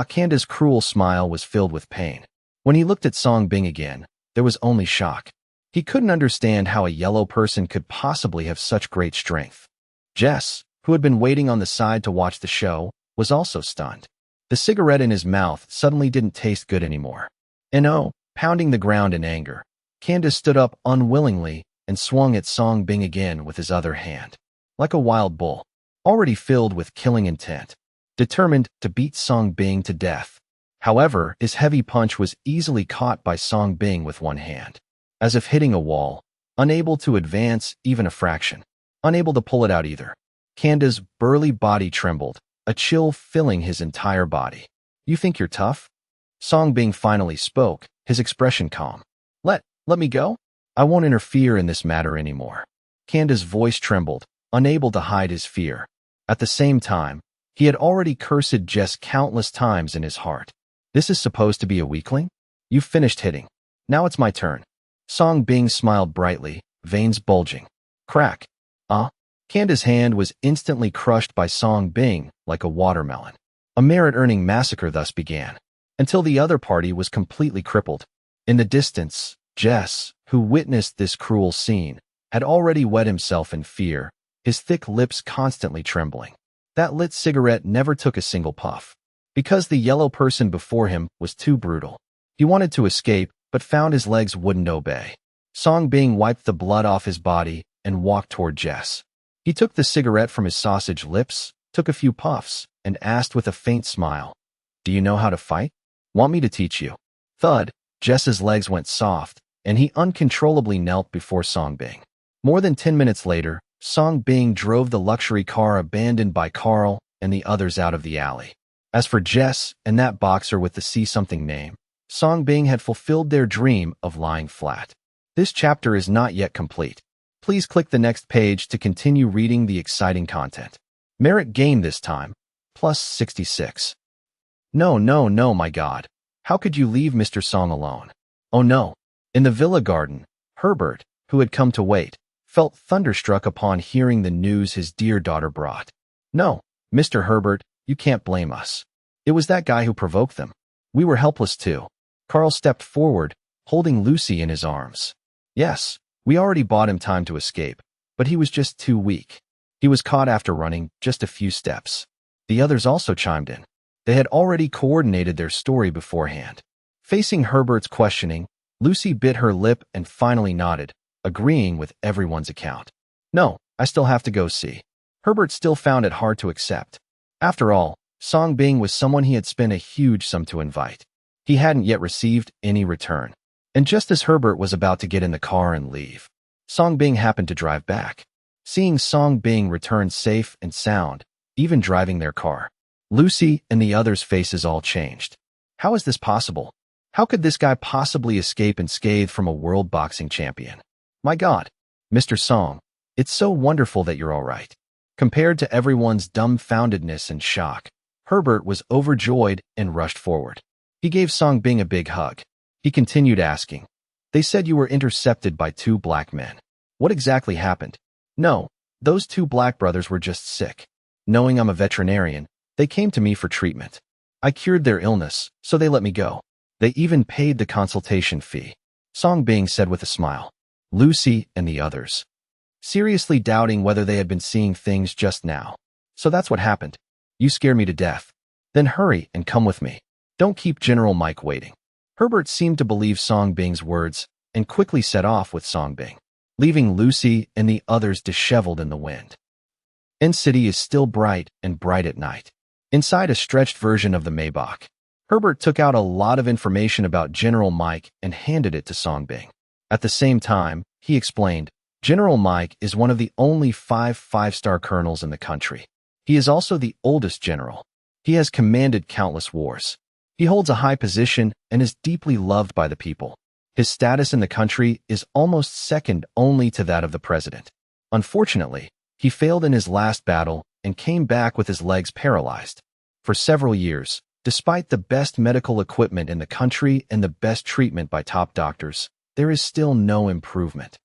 Kanda's cruel smile was filled with pain. When he looked at Song Bing again, there was only shock. He couldn't understand how a yellow person could possibly have such great strength. Jess, who had been waiting on the side to watch the show, was also stunned. The cigarette in his mouth suddenly didn't taste good anymore. Pounding the ground in anger, Kanda stood up unwillingly and swung at Song Bing again with his other hand. Like a wild bull, already filled with killing intent, determined to beat Song Bing to death. However, his heavy punch was easily caught by Song Bing with one hand. As if hitting a wall, unable to advance even a fraction, unable to pull it out either. Kanda's burly body trembled, a chill filling his entire body. "You think you're tough?" Song Bing finally spoke, his expression calm. Let me go? I won't interfere in this matter anymore." Kanda's voice trembled, unable to hide his fear. At the same time, he had already cursed Jess countless times in his heart. "This is supposed to be a weakling? You've finished hitting. Now it's my turn." Song Bing smiled brightly, veins bulging. Crack. Kanda's hand was instantly crushed by Song Bing like a watermelon. A merit-earning massacre thus began, until the other party was completely crippled. In the distance, Jess, who witnessed this cruel scene, had already wet himself in fear, his thick lips constantly trembling. That lit cigarette never took a single puff. Because the yellow person before him was too brutal. He wanted to escape, but found his legs wouldn't obey. Song Bing wiped the blood off his body and walked toward Jess. He took the cigarette from his sausage lips, took a few puffs, and asked with a faint smile, "Do you know how to fight? Want me to teach you?" Thud. Jess's legs went soft, and he uncontrollably knelt before Song Bing. More than 10 minutes later, Song Bing drove the luxury car abandoned by Carl and the others out of the alley. As for Jess and that boxer with the see-something name, Song Bing had fulfilled their dream of lying flat. This chapter is not yet complete. Please click the next page to continue reading the exciting content. Merit gained this time, plus 66. No, my God. How could you leave Mr. Song alone? Oh no. In the villa garden, Herbert, who had come to wait, felt thunderstruck upon hearing the news his dear daughter brought. "No, Mr. Herbert, you can't blame us. It was that guy who provoked them. We were helpless too." Carl stepped forward, holding Lucy in his arms. "Yes, we already bought him time to escape, but he was just too weak. He was caught after running just a few steps." The others also chimed in. They had already coordinated their story beforehand. Facing Herbert's questioning, Lucy bit her lip and finally nodded, agreeing with everyone's account. "No, I still have to go see." Herbert still found it hard to accept. After all, Song Bing was someone he had spent a huge sum to invite. He hadn't yet received any return. And just as Herbert was about to get in the car and leave, Song Bing happened to drive back. Seeing Song Bing return safe and sound, even driving their car, Lucy and the others' faces all changed. How is this possible? How could this guy possibly escape unscathed from a world boxing champion? My God, Mr. Song, it's so wonderful that you're all right. Compared to everyone's dumbfoundedness and shock, Herbert was overjoyed and rushed forward. He gave Song Bing a big hug. He continued asking, "They said you were intercepted by 2 black men. What exactly happened?" "No, those 2 black brothers were just sick. Knowing I'm a veterinarian, they came to me for treatment. I cured their illness, so they let me go. They even paid the consultation fee," Song Bing said with a smile. Lucy and the others, seriously doubting whether they had been seeing things just now. "So that's what happened. You scared me to death. Then hurry and come with me. Don't keep General Mike waiting." Herbert seemed to believe Song Bing's words and quickly set off with Song Bing, leaving Lucy and the others disheveled in the wind. N-City is still bright and bright at night. Inside a stretched version of the Maybach, Herbert took out a lot of information about General Mike and handed it to Song Bing. At the same time, he explained, "General Mike is one of the only 5 five-star colonels in the country. He is also the oldest general. He has commanded countless wars. He holds a high position and is deeply loved by the people. His status in the country is almost second only to that of the president. Unfortunately, he failed in his last battle and came back with his legs paralyzed. For several years, despite the best medical equipment in the country and the best treatment by top doctors, there is still no improvement."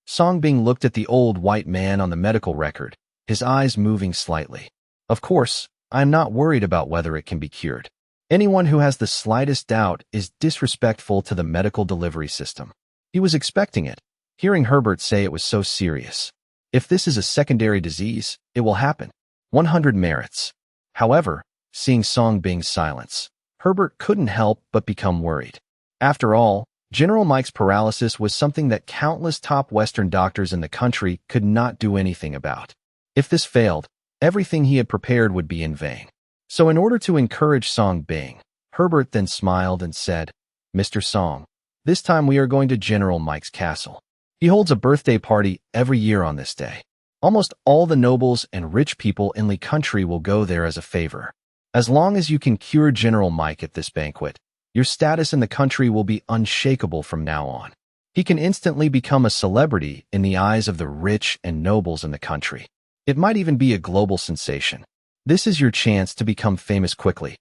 Song Bing looked at the old white man on the medical record, his eyes moving slightly. "Of course, I am not worried about whether it can be cured. Anyone who has the slightest doubt is disrespectful to the medical delivery system." He was expecting it, hearing Herbert say it was so serious. If this is a secondary disease, it will happen. 100 merits. However, seeing Song Bing's silence, Herbert couldn't help but become worried. After all, General Mike's paralysis was something that countless top Western doctors in the country could not do anything about. If this failed, everything he had prepared would be in vain. So in order to encourage Song Bing, Herbert then smiled and said, "Mr. Song, this time we are going to General Mike's castle. He holds a birthday party every year on this day. Almost all the nobles and rich people in the country will go there as a favor. As long as you can cure General Mike at this banquet, your status in the country will be unshakable from now on. He can instantly become a celebrity in the eyes of the rich and nobles in the country. It might even be a global sensation. This is your chance to become famous quickly."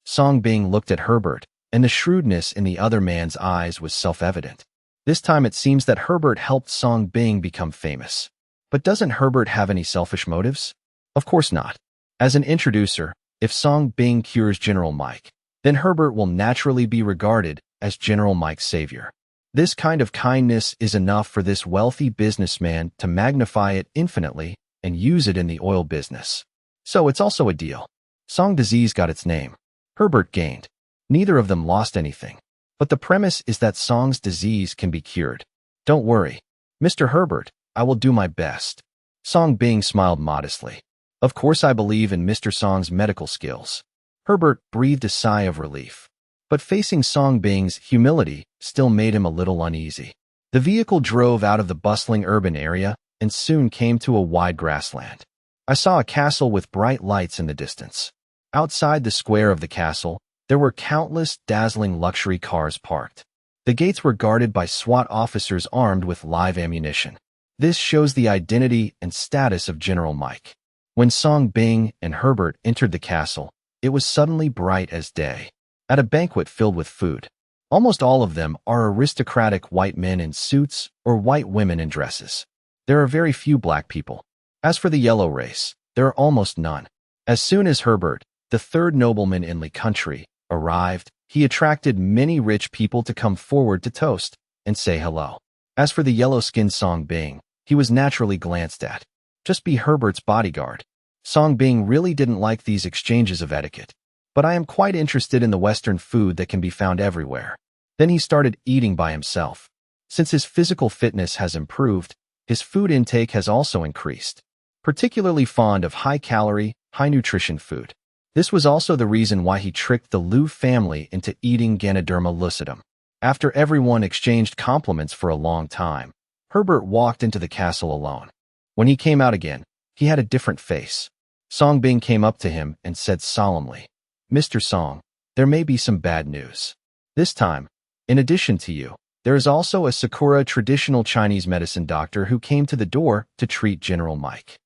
Song Bing looked at Herbert, and the shrewdness in the other man's eyes was self-evident. This time it seems that Herbert helped Song Bing become famous. But doesn't Herbert have any selfish motives? Of course not. As an introducer, if Song Bing cures General Mike, then Herbert will naturally be regarded as General Mike's savior. This kind of kindness is enough for this wealthy businessman to magnify it infinitely and use it in the oil business. So it's also a deal. Song disease got its name. Herbert gained. Neither of them lost anything. But the premise is that Song's disease can be cured. "Don't worry, Mr. Herbert, I will do my best." Song Bing smiled modestly. "Of course I believe in Mr. Song's medical skills." Herbert breathed a sigh of relief. But facing Song Bing's humility still made him a little uneasy. The vehicle drove out of the bustling urban area and soon came to a wide grassland. I saw a castle with bright lights in the distance. Outside the square of the castle, there were countless dazzling luxury cars parked. The gates were guarded by SWAT officers armed with live ammunition. This shows the identity and status of General Mike. When Song Bing and Herbert entered the castle, it was suddenly bright as day. At a banquet filled with food. Almost all of them are aristocratic white men in suits or white women in dresses. There are very few black people. As for the yellow race, there are almost none. As soon as Herbert, the third nobleman in the country, arrived, he attracted many rich people to come forward to toast and say hello. As for the yellow-skinned Song Bing, he was naturally glanced at. Just be Herbert's bodyguard. Song Bing really didn't like these exchanges of etiquette. But I am quite interested in the Western food that can be found everywhere. Then he started eating by himself. Since his physical fitness has improved, his food intake has also increased. Particularly fond of high-calorie, high-nutrition food. This was also the reason why he tricked the Liu family into eating Ganoderma lucidum. After everyone exchanged compliments for a long time, Herbert walked into the castle alone. When he came out again, he had a different face. Song Bing came up to him and said solemnly, "Mr. Song, there may be some bad news. This time, in addition to you, there is also a Sakura traditional Chinese medicine doctor who came to the door to treat General Mike."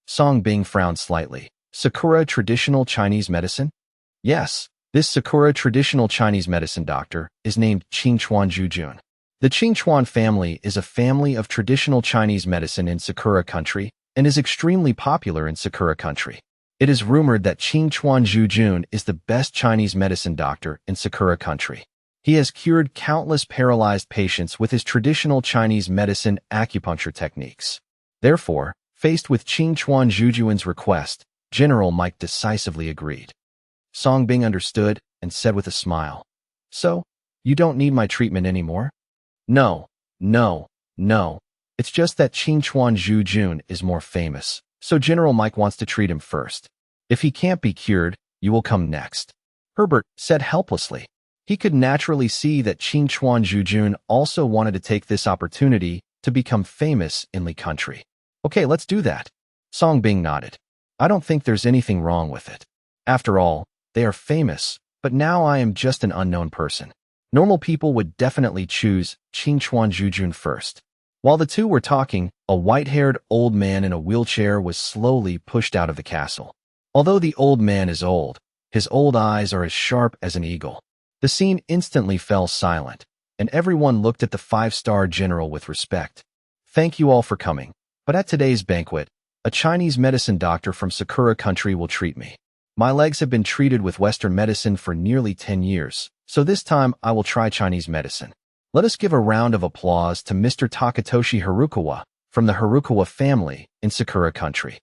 Song Bing frowned slightly. Sakura traditional Chinese medicine? Yes, this Sakura traditional Chinese medicine doctor is named Qingchuan Zhujun. The Qingchuan family is a family of traditional Chinese medicine in Sakura country and is extremely popular in Sakura country. It is rumored that Qingchuan Zhujun is the best Chinese medicine doctor in Sakura country. He has cured countless paralyzed patients with his traditional Chinese medicine acupuncture techniques. Therefore, faced with Qingchuan Zhujun's request, General Mike decisively agreed. Song Bing understood and said with a smile, "So, you don't need my treatment anymore?" No. It's just that Qingchuan Zhujun is more famous, so General Mike wants to treat him first. If he can't be cured, you will come next." Herbert said helplessly. He could naturally see that Qingchuan Zhujun also wanted to take this opportunity to become famous in the country. "Okay, let's do that." Song Bing nodded. "I don't think there's anything wrong with it. After all, they are famous, but now I am just an unknown person. Normal people would definitely choose Qingchuan Zhujun first." While the two were talking, a white-haired old man in a wheelchair was slowly pushed out of the castle. Although the old man is old, his old eyes are as sharp as an eagle. The scene instantly fell silent, and everyone looked at the five-star general with respect. "Thank you all for coming, but at today's banquet, a Chinese medicine doctor from Sakura country will treat me. My legs have been treated with Western medicine for nearly 10 years, so this time I will try Chinese medicine. Let us give a round of applause to Mr. Takatoshi Harukawa from the Harukawa family in Sakura country."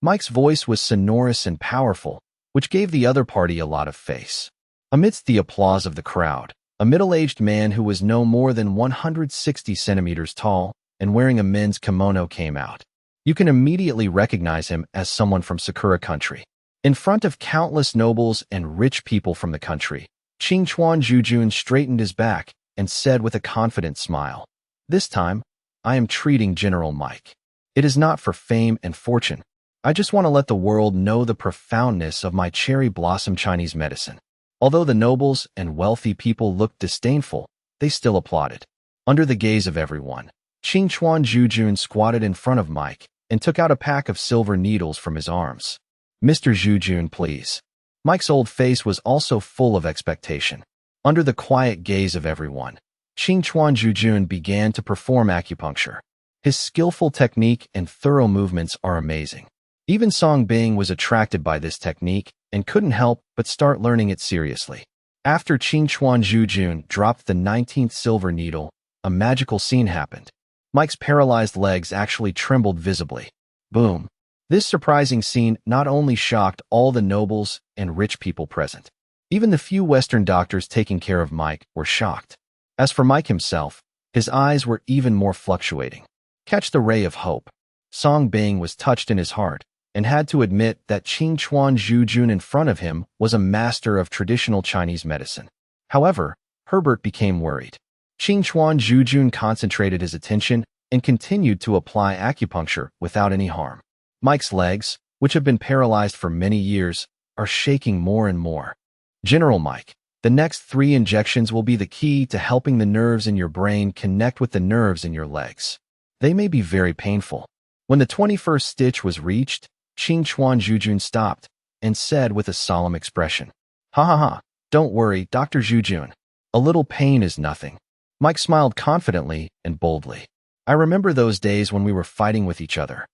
Mike's voice was sonorous and powerful, which gave the other party a lot of face. Amidst the applause of the crowd, a middle-aged man who was no more than 160 centimeters tall and wearing a men's kimono came out. You can immediately recognize him as someone from Sakura country. In front of countless nobles and rich people from the country, Qingchuan Zhujun straightened his back and said with a confident smile, "This time, I am treating General Mike. It is not for fame and fortune. I just want to let the world know the profoundness of my cherry blossom Chinese medicine." Although the nobles and wealthy people looked disdainful, they still applauded. Under the gaze of everyone, Qingchuan Zhujun squatted in front of Mike and took out a pack of silver needles from his arms. "Mr. Zhujun, please." Mike's old face was also full of expectation. Under the quiet gaze of everyone, Qingchuan Zhujun began to perform acupuncture. His skillful technique and thorough movements are amazing. Even Song Bing was attracted by this technique and couldn't help but start learning it seriously. After Qingchuan Zhujun dropped the 19th silver needle, a magical scene happened. Mike's paralyzed legs actually trembled visibly. Boom. This surprising scene not only shocked all the nobles and rich people present. Even the few Western doctors taking care of Mike were shocked. As for Mike himself, his eyes were even more fluctuating. Catch the ray of hope. Song Bing was touched in his heart and had to admit that Qingchuan Zhujun in front of him was a master of traditional Chinese medicine. However, Herbert became worried. Qingchuan Zhujun concentrated his attention and continued to apply acupuncture without any harm. Mike's legs, which have been paralyzed for many years, are shaking more and more. "General Mike, the next 3 injections will be the key to helping the nerves in your brain connect with the nerves in your legs. They may be very painful." When the 21st stitch was reached, Qingchuan Zhujun stopped and said with a solemn expression, "Ha ha ha, don't worry, Dr. Zhujun. A little pain is nothing. Mike smiled confidently and boldly. I remember those days when we were fighting with each other.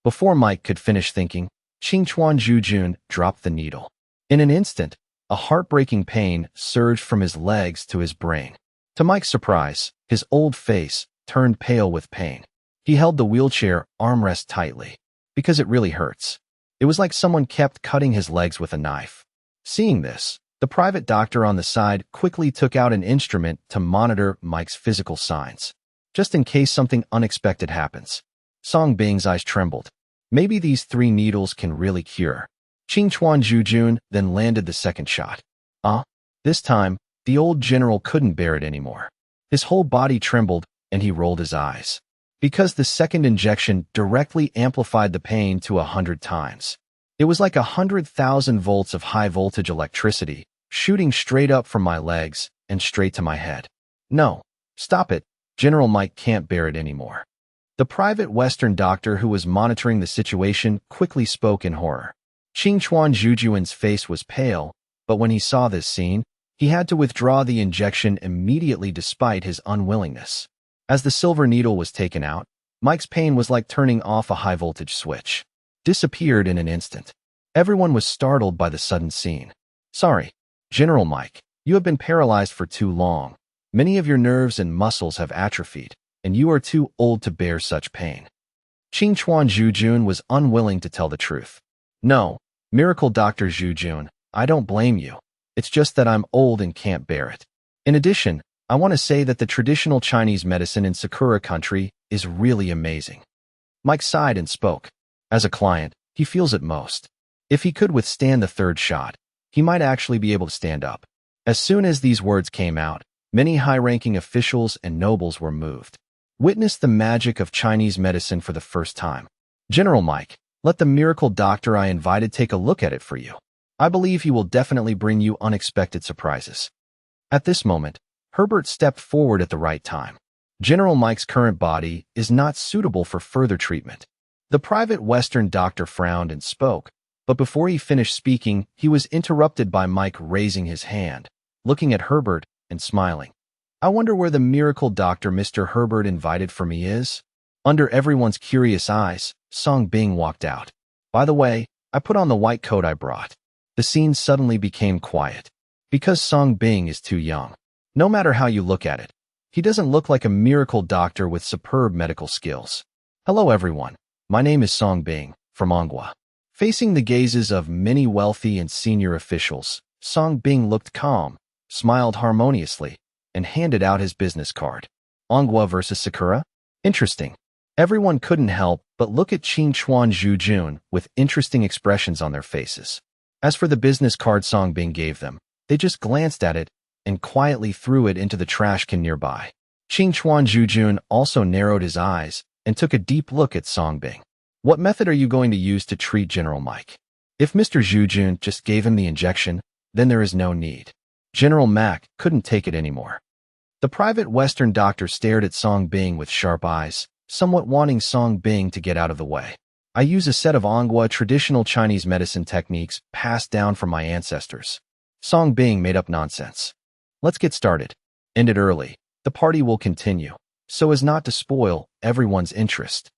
Before Mike could finish thinking, Qingchuan Zhujun dropped the needle. In an instant, a heartbreaking pain surged from his legs to his brain. To Mike's surprise, his old face turned pale with pain. He held the wheelchair armrest tightly, because it really hurts. It was like someone kept cutting his legs with a knife. Seeing this, the private doctor on the side quickly took out an instrument to monitor Mike's physical signs, just in case something unexpected happens. Song Bing's eyes trembled. Maybe these 3 needles can really cure. Qingchuan Zhujun then landed the second shot. This time, the old general couldn't bear it anymore. His whole body trembled, and he rolled his eyes. Because the second injection directly amplified the pain to 100 times. It was like 100,000 volts of high-voltage electricity, shooting straight up from my legs and straight to my head. No, stop it. General Mike can't bear it anymore. The private Western doctor who was monitoring the situation quickly spoke in horror. Qingchuan Zhujun's face was pale, but when he saw this scene, he had to withdraw the injection immediately despite his unwillingness. As the silver needle was taken out, Mike's pain was like turning off a high-voltage switch. Disappeared in an instant. Everyone was startled by the sudden scene. Sorry, General Mike, you have been paralyzed for too long. Many of your nerves and muscles have atrophied, and you are too old to bear such pain. Qingchuan Zhujun was unwilling to tell the truth. No, Miracle Dr. Zhujun, I don't blame you. It's just that I'm old and can't bear it. In addition, I want to say that the traditional Chinese medicine in Sakura country is really amazing. Mike sighed and spoke. As a client, he feels it most. If he could withstand the third shot, he might actually be able to stand up. As soon as these words came out, many high-ranking officials and nobles were moved. Witnessed the magic of Chinese medicine for the first time. General Mike, let the miracle doctor I invited take a look at it for you. I believe he will definitely bring you unexpected surprises. At this moment, Herbert stepped forward at the right time. General Mike's current body is not suitable for further treatment. The private Western doctor frowned and spoke, but before he finished speaking, he was interrupted by Mike raising his hand, looking at Herbert and smiling. I wonder where the miracle doctor Mr. Herbert invited for me is? Under everyone's curious eyes, Song Bing walked out. By the way, I put on the white coat I brought. The scene suddenly became quiet. Because Song Bing is too young. No matter how you look at it, he doesn't look like a miracle doctor with superb medical skills. Hello everyone, my name is Song Bing, from Manhua. Facing the gazes of many wealthy and senior officials, Song Bing looked calm, smiled harmoniously, and handed out his business card. Manhua versus Sakura? Interesting. Everyone couldn't help but look at Qingchuan Zhujun with interesting expressions on their faces. As for the business card Song Bing gave them, they just glanced at it and quietly threw it into the trash can nearby. Qingchuan Zhujun also narrowed his eyes and took a deep look at Song Bing. What method are you going to use to treat General Mike? If Mr. Zhujun just gave him the injection, then there is no need. General Mac couldn't take it anymore. The private Western doctor stared at Song Bing with sharp eyes, somewhat wanting Song Bing to get out of the way. I use a set of Manhua traditional Chinese medicine techniques passed down from my ancestors. Song Bing made up nonsense. Let's get started. End it early. The party will continue, so as not to spoil everyone's interest.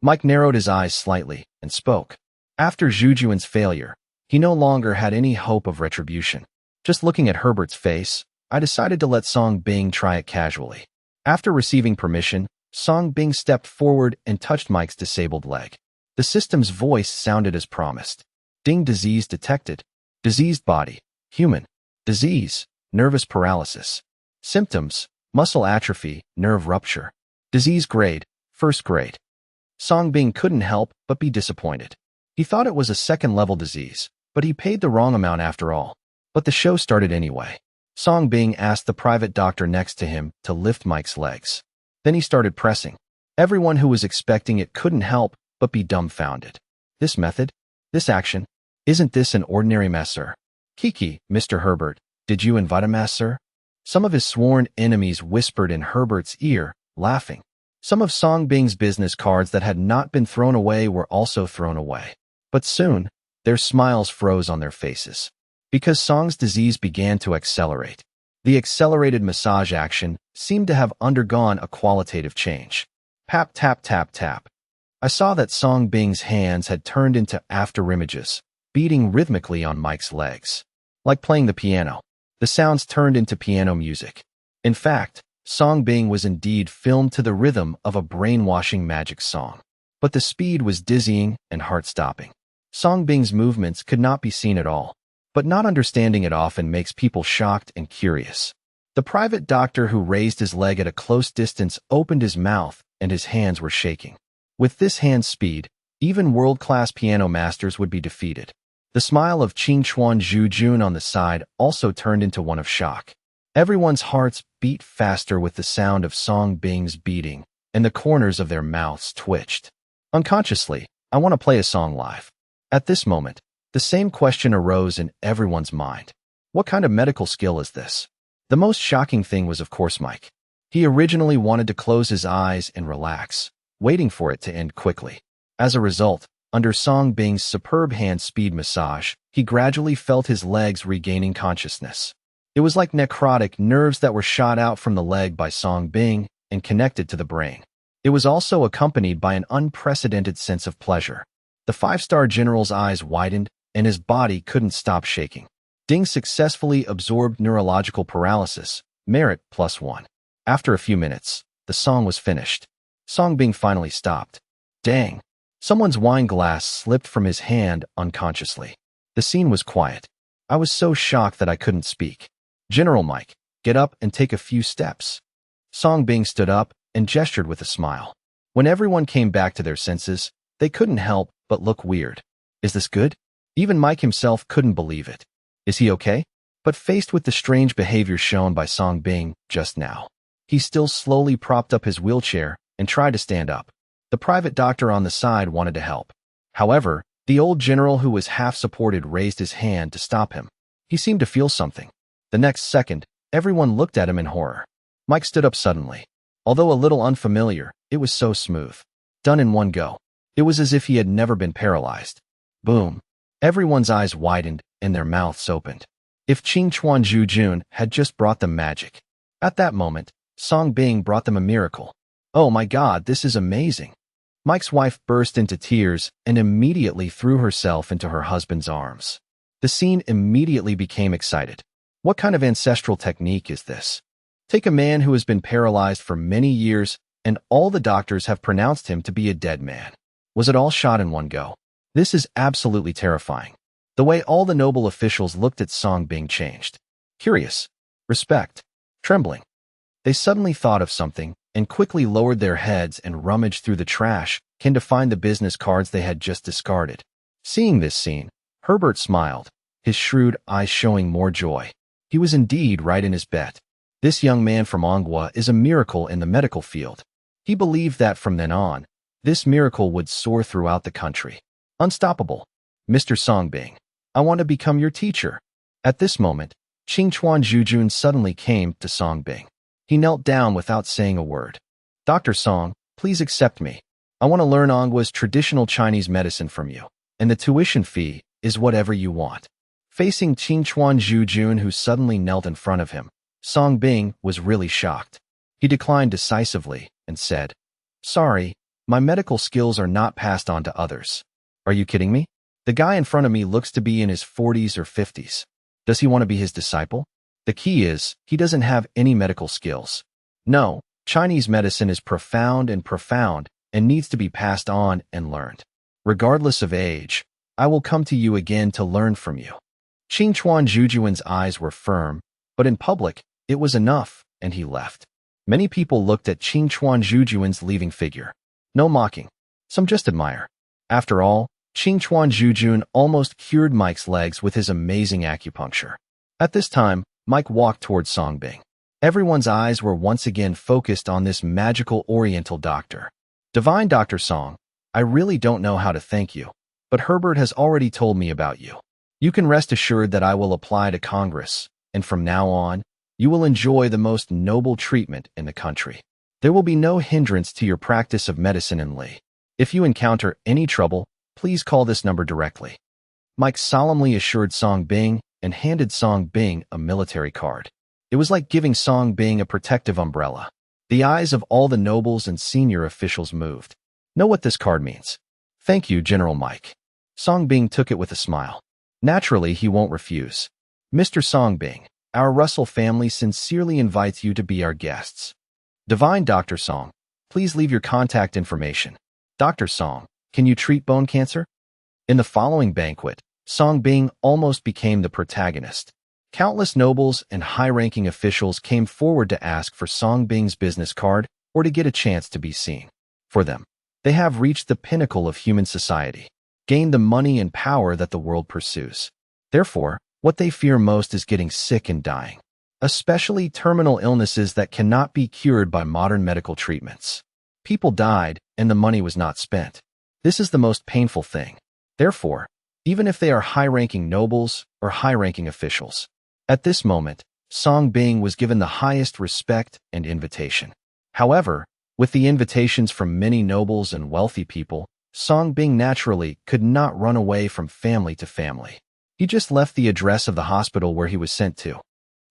Mike narrowed his eyes slightly and spoke. After Zhujun's failure, he no longer had any hope of retribution. Just looking at Herbert's face, I decided to let Song Bing try it casually. After receiving permission, Song Bing stepped forward and touched Mike's disabled leg. The system's voice sounded as promised. Ding disease detected. Diseased body. Human. Disease. Nervous paralysis. Symptoms. Muscle atrophy, nerve rupture. Disease grade. First grade. Song Bing couldn't help but be disappointed. He thought it was a second-level disease, but he paid the wrong amount after all. But the show started anyway. Song Bing asked the private doctor next to him to lift Mike's legs. Then he started pressing. Everyone who was expecting it couldn't help but be dumbfounded. This method? This action? Isn't this an ordinary masseur? Kiki, Mr. Herbert, did you invite a masseur? Some of his sworn enemies whispered in Herbert's ear, laughing. Some of Song Bing's business cards that had not been thrown away were also thrown away. But soon, their smiles froze on their faces. Because Song's disease began to accelerate. The accelerated massage action seemed to have undergone a qualitative change. Tap, tap, tap, tap. I saw that Song Bing's hands had turned into afterimages, beating rhythmically on Mike's legs. Like playing the piano. The sounds turned into piano music. In fact, Song Bing was indeed filmed to the rhythm of a brainwashing magic song. But the speed was dizzying and heart-stopping. Song Bing's movements could not be seen at all, but not understanding it often makes people shocked and curious. The private doctor who raised his leg at a close distance opened his mouth and his hands were shaking. With this hand speed, even world-class piano masters would be defeated. The smile of Qingchuan Zhujun on the side also turned into one of shock. Everyone's hearts beat faster with the sound of Song Bing's beating, and the corners of their mouths twitched. Unconsciously, I want to play a song live. At this moment, the same question arose in everyone's mind. What kind of medical skill is this? The most shocking thing was, of course, Mike. He originally wanted to close his eyes and relax, waiting for it to end quickly. As a result, under Song Bing's superb hand-speed massage, he gradually felt his legs regaining consciousness. It was like necrotic nerves that were shot out from the leg by Song Bing and connected to the brain. It was also accompanied by an unprecedented sense of pleasure. The five-star general's eyes widened, and his body couldn't stop shaking. Ding successfully absorbed neurological paralysis, merit +1. After a few minutes, the song was finished. Song Bing finally stopped. Dang! Someone's wine glass slipped from his hand unconsciously. The scene was quiet. I was so shocked that I couldn't speak. General Mike, get up and take a few steps. Song Bing stood up and gestured with a smile. When everyone came back to their senses, they couldn't help but look weird. Is this good? Even Mike himself couldn't believe it. Is he okay? But faced with the strange behavior shown by Song Bing just now, he still slowly propped up his wheelchair and tried to stand up. The private doctor on the side wanted to help. However, the old general who was half-supported raised his hand to stop him. He seemed to feel something. The next second, everyone looked at him in horror. Mike stood up suddenly. Although a little unfamiliar, it was so smooth. Done in one go. It was as if he had never been paralyzed. Boom. Everyone's eyes widened and their mouths opened. If Qingchuan Zhujun had just brought them magic. At that moment, Song Bing brought them a miracle. Oh my God, this is amazing. Mike's wife burst into tears and immediately threw herself into her husband's arms. The scene immediately became excited. What kind of ancestral technique is this? Take a man who has been paralyzed for many years and all the doctors have pronounced him to be a dead man. Was it all shot in one go? This is absolutely terrifying. The way all the noble officials looked at Song Bing changed. Curious, respect, trembling. They suddenly thought of something and quickly lowered their heads and rummaged through the trash to find the business cards they had just discarded. Seeing this scene, Herbert smiled, his shrewd eyes showing more joy. He was indeed right in his bet. This young man from Manhua is a miracle in the medical field. He believed that from then on, this miracle would soar throughout the country. Unstoppable. Mr. Song Bing, I want to become your teacher. At this moment, Qingchuan Zhujun suddenly came to Song Bing. He knelt down without saying a word. Dr. Song, please accept me. I want to learn Anghua's traditional Chinese medicine from you, and the tuition fee is whatever you want. Facing Qingchuan Zhujun, who suddenly knelt in front of him, Song Bing was really shocked. He declined decisively and said, Sorry, my medical skills are not passed on to others. Are you kidding me? The guy in front of me looks to be in his 40s or 50s. Does he want to be his disciple? The key is, he doesn't have any medical skills. No, Chinese medicine is profound and needs to be passed on and learned. Regardless of age, I will come to you again to learn from you. Qingchuan Zhujun's eyes were firm, but in public, it was enough, and he left. Many people looked at Qingchuan Zhujun's leaving figure. No mocking. Some just admire. After all, Qingchuan Zhujun almost cured Mike's legs with his amazing acupuncture. At this time, Mike walked towards Song Bing. Everyone's eyes were once again focused on this magical Oriental doctor. Divine Dr. Song, I really don't know how to thank you, but Herbert has already told me about you. You can rest assured that I will apply to Congress, and from now on, you will enjoy the most noble treatment in the country. There will be no hindrance to your practice of medicine in Li. If you encounter any trouble, please call this number directly. Mike solemnly assured Song Bing and handed Song Bing a military card. It was like giving Song Bing a protective umbrella. The eyes of all the nobles and senior officials moved. Know what this card means? Thank you, General Mike. Song Bing took it with a smile. Naturally, he won't refuse. Mr. Song Bing, our Russell family sincerely invites you to be our guests. Divine Dr. Song, please leave your contact information. Dr. Song, can you treat bone cancer? In the following banquet, Song Bing almost became the protagonist. Countless nobles and high-ranking officials came forward to ask for Song Bing's business card or to get a chance to be seen. For them, they have reached the pinnacle of human society, gained the money and power that the world pursues. Therefore, what they fear most is getting sick and dying, especially terminal illnesses that cannot be cured by modern medical treatments. People died, and the money was not spent. This is the most painful thing. Therefore, even if they are high-ranking nobles or high-ranking officials, at this moment, Song Bing was given the highest respect and invitation. However, with the invitations from many nobles and wealthy people, Song Bing naturally could not run away from family to family. He just left the address of the hospital where he was sent to.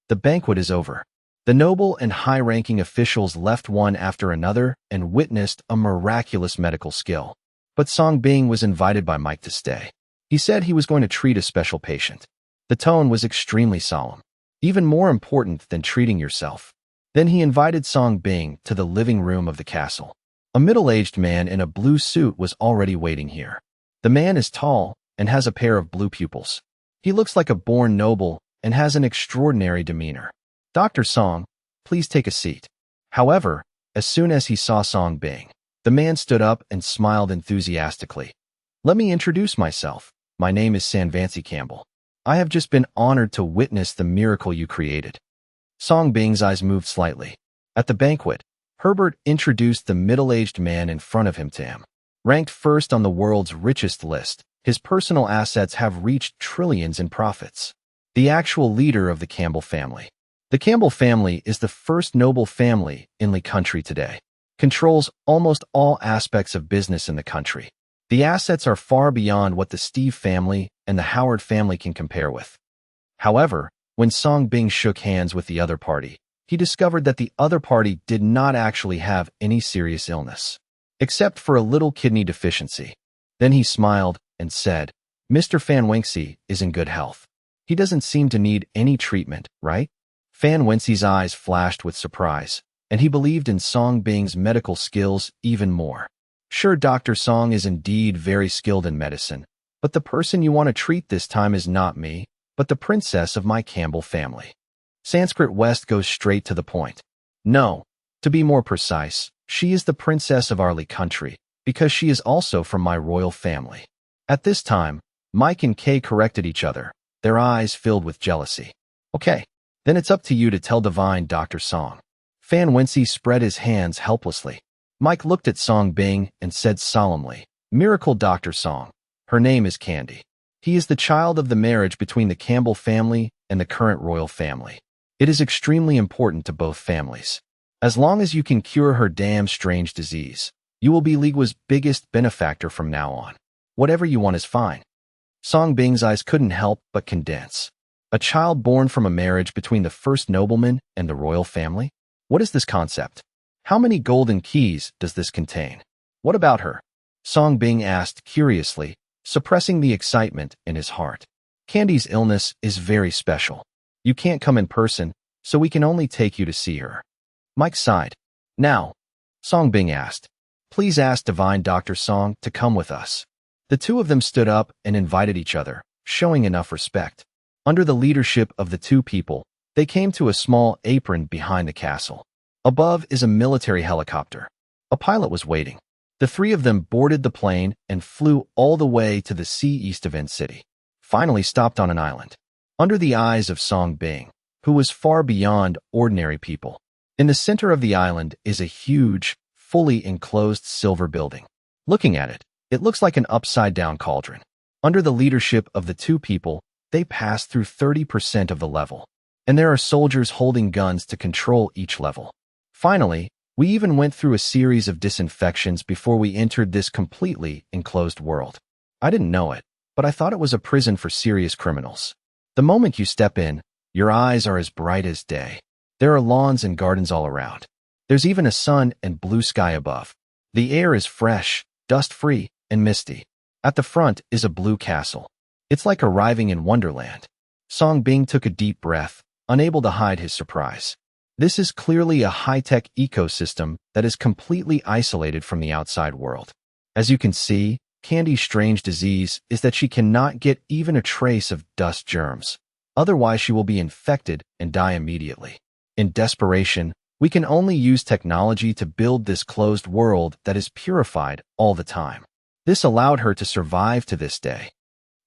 The banquet is over. The noble and high-ranking officials left one after another and witnessed a miraculous medical skill. But Song Bing was invited by Mike to stay. He said he was going to treat a special patient. The tone was extremely solemn, even more important than treating yourself. Then he invited Song Bing to the living room of the castle. A middle-aged man in a blue suit was already waiting here. The man is tall and has a pair of blue pupils. He looks like a born noble and has an extraordinary demeanor. Dr. Song, please take a seat. However, as soon as he saw Song Bing, the man stood up and smiled enthusiastically. Let me introduce myself. My name is Sanvancy Campbell. I have just been honored to witness the miracle you created. Song Bing's eyes moved slightly. At the banquet, Herbert introduced the middle-aged man in front of him to him. Ranked first on the world's richest list, his personal assets have reached trillions in profits. The actual leader of the Campbell family. The Campbell family is the first noble family in the country today. Controls almost all aspects of business in the country. The assets are far beyond what the Steve family and the Howard family can compare with. However, when Song Bing shook hands with the other party, he discovered that the other party did not actually have any serious illness, except for a little kidney deficiency. Then he smiled and said, Mr. Fan Wenxie is in good health. He doesn't seem to need any treatment, right? Fan Wenxie's eyes flashed with surprise, and he believed in Song Bing's medical skills even more. Sure, Dr. Song is indeed very skilled in medicine, but the person you want to treat this time is not me, but the princess of my Campbell family. Sanskrit West goes straight to the point. No, to be more precise, she is the princess of our country, because she is also from my royal family. At this time, Mike and Kay corrected each other, their eyes filled with jealousy. Okay, then it's up to you to tell Divine Dr. Song. Fan Wenxie spread his hands helplessly. Mike looked at Song Bing and said solemnly, Miracle Dr. Song. Her name is Candy. He is the child of the marriage between the Campbell family and the current royal family. It is extremely important to both families. As long as you can cure her damn strange disease, you will be Ligua's biggest benefactor from now on. Whatever you want is fine. Song Bing's eyes couldn't help but condense. A child born from a marriage between the first nobleman and the royal family? What is this concept? How many golden keys does this contain? What about her? Song Bing asked curiously, suppressing the excitement in his heart. Candy's illness is very special. You can't come in person, so we can only take you to see her. Mike sighed. Now, Song Bing asked, please ask Divine Dr. Song to come with us. The two of them stood up and invited each other, showing enough respect. Under the leadership of the two people, they came to a small apron behind the castle. Above is a military helicopter. A pilot was waiting. The three of them boarded the plane and flew all the way to the sea east of End City. Finally stopped on an island. Under the eyes of Song Bing, who was far beyond ordinary people. In the center of the island is a huge, fully enclosed silver building. Looking at it, it looks like an upside-down cauldron. Under the leadership of the two people, they pass through 30% of the level. And there are soldiers holding guns to control each level. Finally, we even went through a series of disinfections before we entered this completely enclosed world. I didn't know it, but I thought it was a prison for serious criminals. The moment you step in, your eyes are as bright as day. There are lawns and gardens all around. There's even a sun and blue sky above. The air is fresh, dust-free, and misty. At the front is a blue castle. It's like arriving in Wonderland. Song Bing took a deep breath, unable to hide his surprise. This is clearly a high-tech ecosystem that is completely isolated from the outside world. As you can see, Candy's strange disease is that she cannot get even a trace of dust germs. Otherwise, she will be infected and die immediately. In desperation, we can only use technology to build this closed world that is purified all the time. This allowed her to survive to this day.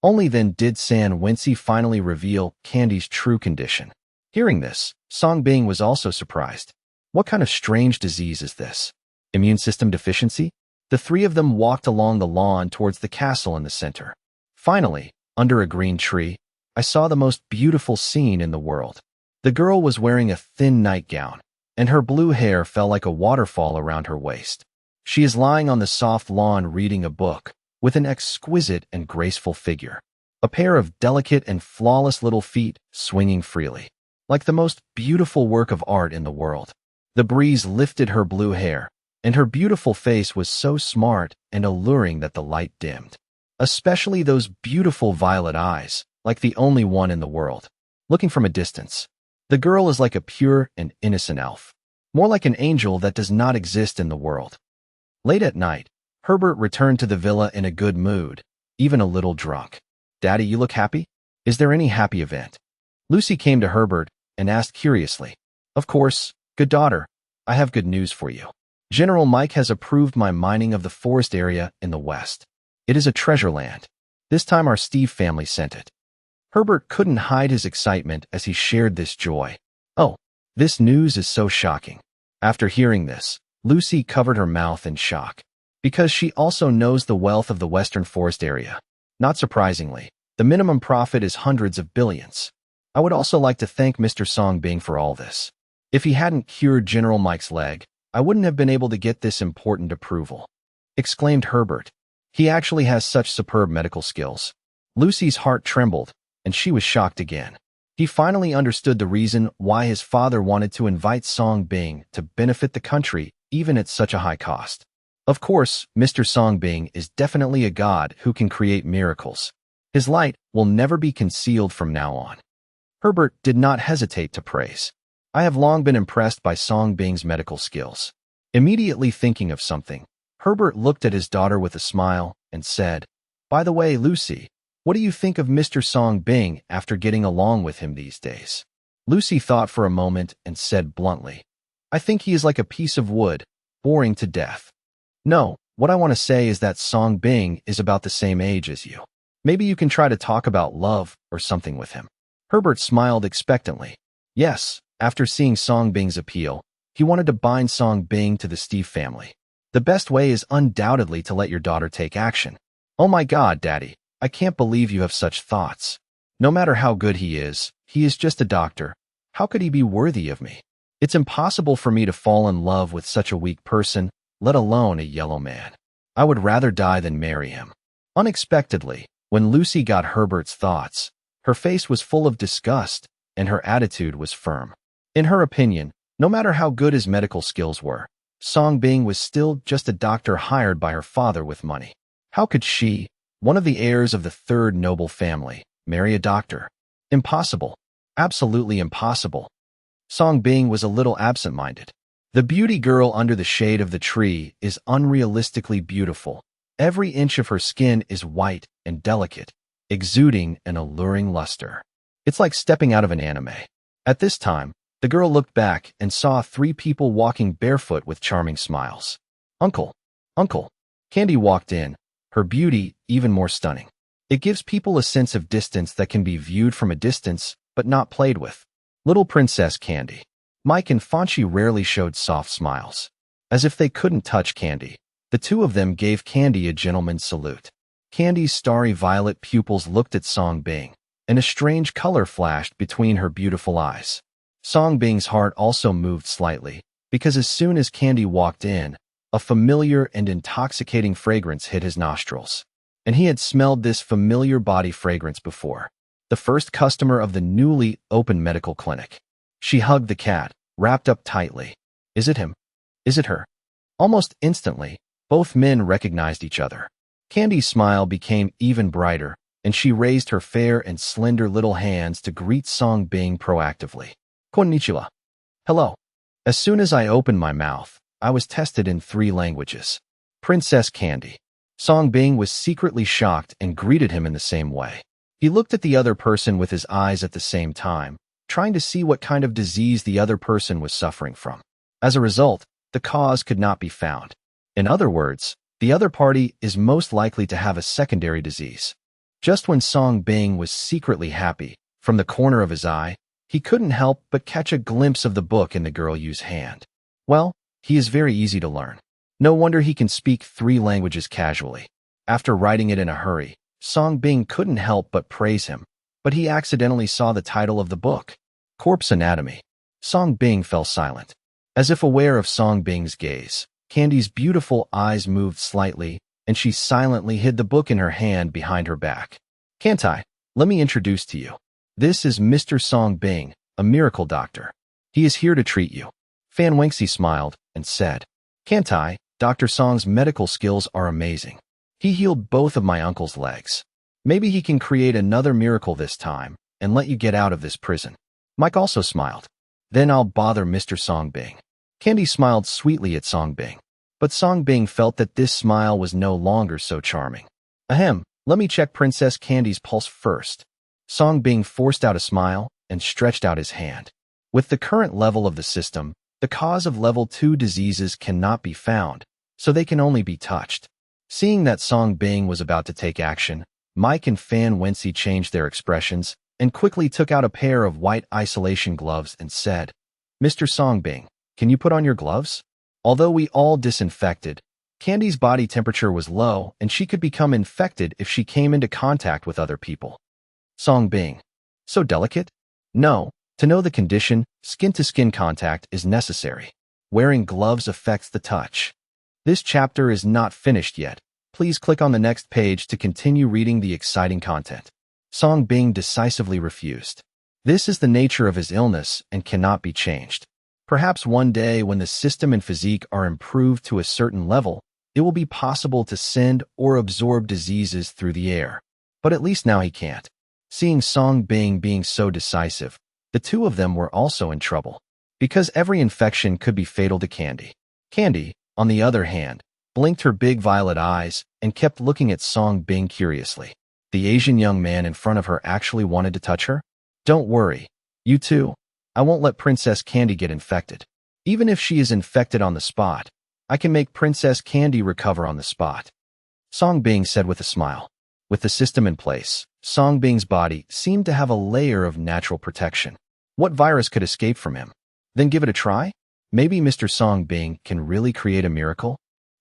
Only then did San Wency finally reveal Candy's true condition. Hearing this, Song Bing was also surprised. What kind of strange disease is this? Immune system deficiency? The three of them walked along the lawn towards the castle in the center. Finally, under a green tree, I saw the most beautiful scene in the world. The girl was wearing a thin nightgown, and her blue hair fell like a waterfall around her waist. She is lying on the soft lawn reading a book, with an exquisite and graceful figure. A pair of delicate and flawless little feet swinging freely, like the most beautiful work of art in the world. The breeze lifted her blue hair, and her beautiful face was so smart and alluring that the light dimmed. Especially those beautiful violet eyes, like the only one in the world. Looking from a distance, the girl is like a pure and innocent elf, more like an angel that does not exist in the world. Late at night, Herbert returned to the villa in a good mood, even a little drunk. "Daddy, you look happy? Is there any happy event?" Lucy came to Herbert and asked curiously. "Of course, good daughter, I have good news for you. General Mike has approved my mining of the forest area in the west. It is a treasure land. This time our Steve family sent it." Herbert couldn't hide his excitement as he shared this joy. "Oh, this news is so shocking." After hearing this, Lucy covered her mouth in shock, because she also knows the wealth of the western forest area. Not surprisingly, the minimum profit is hundreds of billions. "I would also like to thank Mr. Song Bing for all this. If he hadn't cured General Mike's leg, I wouldn't have been able to get this important approval," exclaimed Herbert. "He actually has such superb medical skills." Lucy's heart trembled, and she was shocked again. He finally understood the reason why his father wanted to invite Song Bing to benefit the country, even at such a high cost. Of course, Mr. Song Bing is definitely a god who can create miracles. His light will never be concealed from now on. Herbert did not hesitate to praise. "I have long been impressed by Song Bing's medical skills." Immediately thinking of something, Herbert looked at his daughter with a smile and said, "By the way, Lucy, what do you think of Mr. Song Bing after getting along with him these days?" Lucy thought for a moment and said bluntly, "I think he is like a piece of wood, boring to death." "No, what I want to say is that Song Bing is about the same age as you. Maybe you can try to talk about love or something with him." Herbert smiled expectantly. Yes, after seeing Song Bing's appeal, he wanted to bind Song Bing to the Steve family. The best way is undoubtedly to let your daughter take action. "Oh my God, Daddy, I can't believe you have such thoughts. No matter how good he is just a doctor. How could he be worthy of me? It's impossible for me to fall in love with such a weak person, let alone a yellow man. I would rather die than marry him." Unexpectedly, when Lucy got Herbert's thoughts, her face was full of disgust and her attitude was firm. In her opinion, no matter how good his medical skills were, Song Bing was still just a doctor hired by her father with money. How could she, one of the heirs of the third noble family, marry a doctor? Impossible. Absolutely impossible. Song Bing was a little absent-minded. The beauty girl under the shade of the tree is unrealistically beautiful. Every inch of her skin is white and delicate, exuding an alluring luster. It's like stepping out of an anime. At this time, the girl looked back and saw three people walking barefoot with charming smiles. "Uncle, Uncle." Candy walked in, her beauty even more stunning. It gives people a sense of distance that can be viewed from a distance, but not played with. Little Princess Candy. Mike and Fonchi rarely showed soft smiles. As if they couldn't touch Candy, the two of them gave Candy a gentleman's salute. Candy's starry violet pupils looked at Song Bing, and a strange color flashed between her beautiful eyes. Song Bing's heart also moved slightly, because as soon as Candy walked in, a familiar and intoxicating fragrance hit his nostrils. And he had smelled this familiar body fragrance before. The first customer of the newly opened medical clinic. She hugged the cat, wrapped up tightly. Is it him? Is it her? Almost instantly, both men recognized each other. Candy's smile became even brighter, and she raised her fair and slender little hands to greet Song Bing proactively. Konnichiwa. Hello. As soon as I opened my mouth, I was tested in 3 languages. Princess Candy. Song Bing was secretly shocked and greeted him in the same way. He looked at the other person with his eyes at the same time, trying to see what kind of disease the other person was suffering from. As a result, the cause could not be found. In other words, the other party is most likely to have a secondary disease. Just when Song Bing was secretly happy, from the corner of his eye, he couldn't help but catch a glimpse of the book in the girl Yu's hand. Well, he is very easy to learn. No wonder he can speak 3 languages casually. After writing it in a hurry, Song Bing couldn't help but praise him, but he accidentally saw the title of the book, Corpse Anatomy. Song Bing fell silent. As if aware of Song Bing's gaze, Candy's beautiful eyes moved slightly, and she silently hid the book in her hand behind her back. Can't I? Let me introduce to you. This is Mr. Song Bing, a miracle doctor. He is here to treat you. Fan Wenxi smiled and said, Can't I? Dr. Song's medical skills are amazing. He healed both of my uncle's legs. Maybe he can create another miracle this time and let you get out of this prison. Mike also smiled. Then I'll bother Mr. Song Bing. Candy smiled sweetly at Song Bing, but Song Bing felt that this smile was no longer so charming. Ahem, let me check Princess Candy's pulse first. Song Bing forced out a smile and stretched out his hand. With the current level of the system, the cause of level 2 diseases cannot be found, so they can only be touched. Seeing that Song Bing was about to take action, Mike and Fan Wenxi changed their expressions and quickly took out a pair of white isolation gloves and said, Mr. Song Bing, can you put on your gloves? Although we all disinfected, Candy's body temperature was low and she could become infected if she came into contact with other people. Song Bing, so delicate? No, to know the condition, skin-to-skin contact is necessary. Wearing gloves affects the touch. This chapter is not finished yet. Please click on the next page to continue reading the exciting content. Song Bing decisively refused. This is the nature of his illness and cannot be changed. Perhaps one day when the system and physique are improved to a certain level, it will be possible to send or absorb diseases through the air. But at least now he can't. Seeing Song Bing being so decisive, the two of them were also in trouble, because every infection could be fatal to Candy. Candy, on the other hand, blinked her big violet eyes and kept looking at Song Bing curiously. The Asian young man in front of her actually wanted to touch her? Don't worry. You too. I won't let Princess Candy get infected. Even if she is infected on the spot, I can make Princess Candy recover on the spot. Song Bing said with a smile. With the system in place, Song Bing's body seemed to have a layer of natural protection. What virus could escape from him? Then give it a try? Maybe Mr. Song Bing can really create a miracle?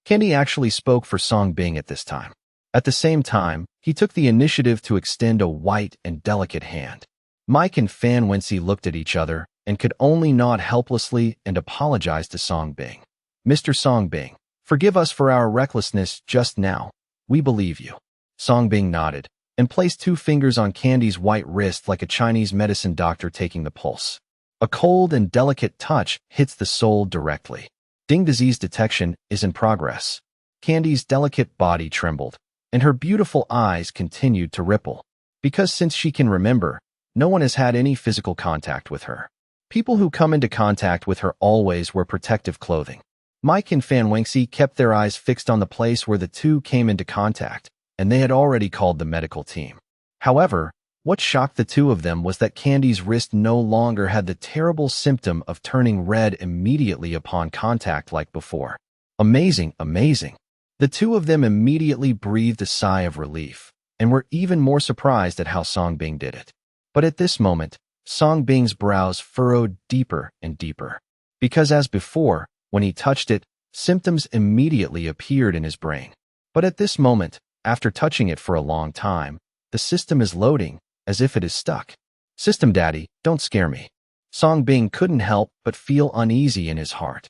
Candy actually spoke for Song Bing at this time. At the same time, he took the initiative to extend a white and delicate hand. Mike and Fan Wenxi looked at each other and could only nod helplessly and apologize to Song Bing. Mr. Song Bing, forgive us for our recklessness just now. We believe you. Song Bing nodded and placed 2 fingers on Candy's white wrist like a Chinese medicine doctor taking the pulse. A cold and delicate touch hits the soul directly. Ding disease detection is in progress. Candy's delicate body trembled, and her beautiful eyes continued to ripple. Because since she can remember, no one has had any physical contact with her. People who come into contact with her always wear protective clothing. Mike and Fan Wenxi kept their eyes fixed on the place where the two came into contact, and they had already called the medical team. However, what shocked the two of them was that Candy's wrist no longer had the terrible symptom of turning red immediately upon contact like before. Amazing, amazing. The two of them immediately breathed a sigh of relief, and were even more surprised at how Song Bing did it. But at this moment, Song Bing's brows furrowed deeper and deeper. Because as before, when he touched it, symptoms immediately appeared in his brain. But at this moment, after touching it for a long time, the system is loading, as if it is stuck. System Daddy, don't scare me. Song Bing couldn't help but feel uneasy in his heart.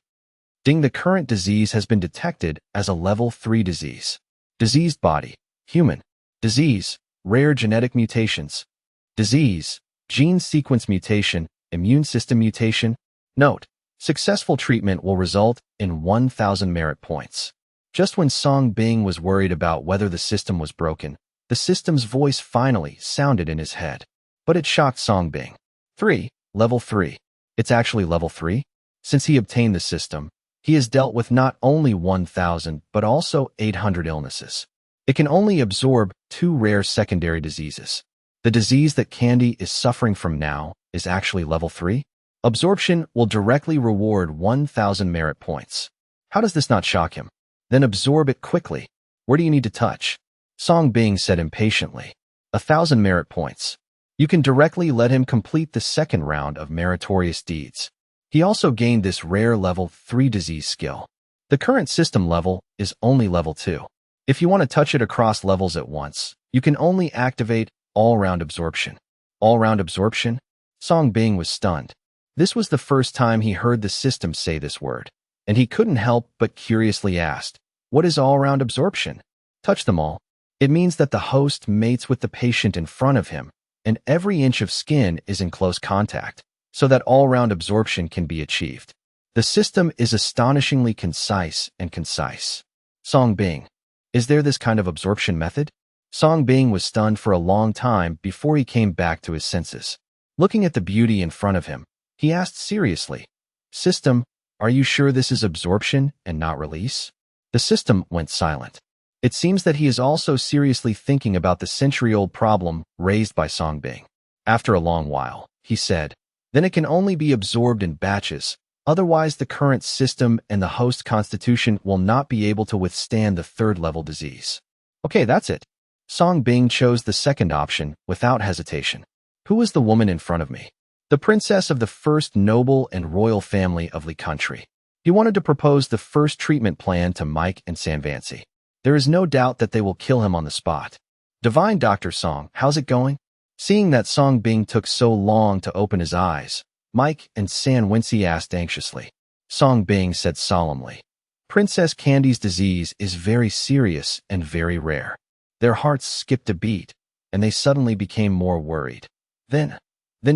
Ding, the current disease has been detected as a level 3 disease. Diseased body, human. Disease, rare genetic mutations. Disease, gene sequence mutation, immune system mutation. Note, Successful treatment will result in 1,000 merit points. Just when Song Bing was worried about whether the system was broken, the system's voice finally sounded in his head. But it shocked Song Bing. Level 3. It's actually level 3? Since he obtained the system, he has dealt with not only 1,000 but also 800 illnesses. It can only absorb 2 rare secondary diseases. The disease that Candy is suffering from now is actually level 3? Absorption will directly reward 1,000 merit points. How does this not shock him? Then absorb it quickly. Where do you need to touch? Song Bing said impatiently. 1,000 merit points. You can directly let him complete the second round of meritorious deeds. He also gained this rare level 3 disease skill. The current system level is only level 2. If you want to touch it across levels at once, you can only activate all-round absorption. All-round absorption? Song Bing was stunned. This was the first time he heard the system say this word, and he couldn't help but curiously asked, what is all-round absorption? Touch them all. It means that the host mates with the patient in front of him, and every inch of skin is in close contact, so that all-round absorption can be achieved. The system is astonishingly concise. Song Bing, is there this kind of absorption method? Song Bing was stunned for a long time before he came back to his senses. Looking at the beauty in front of him, he asked seriously, System, are you sure this is absorption and not release? The system went silent. It seems that he is also seriously thinking about the century-old problem raised by Song Bing. After a long while, he said, then it can only be absorbed in batches, otherwise the current system and the host constitution will not be able to withstand the third-level disease. Okay, that's it. Song Bing chose the second option without hesitation. Who is the woman in front of me? The princess of the first noble and royal family of Li country. He wanted to propose the first treatment plan to Mike and Sanvancy. There is no doubt that they will kill him on the spot. Divine Dr. Song, how's it going? Seeing that Song Bing took so long to open his eyes, Mike and Sanvancy asked anxiously. Song Bing said solemnly, Princess Candy's disease is very serious and very rare. Their hearts skipped a beat, and they suddenly became more worried. Then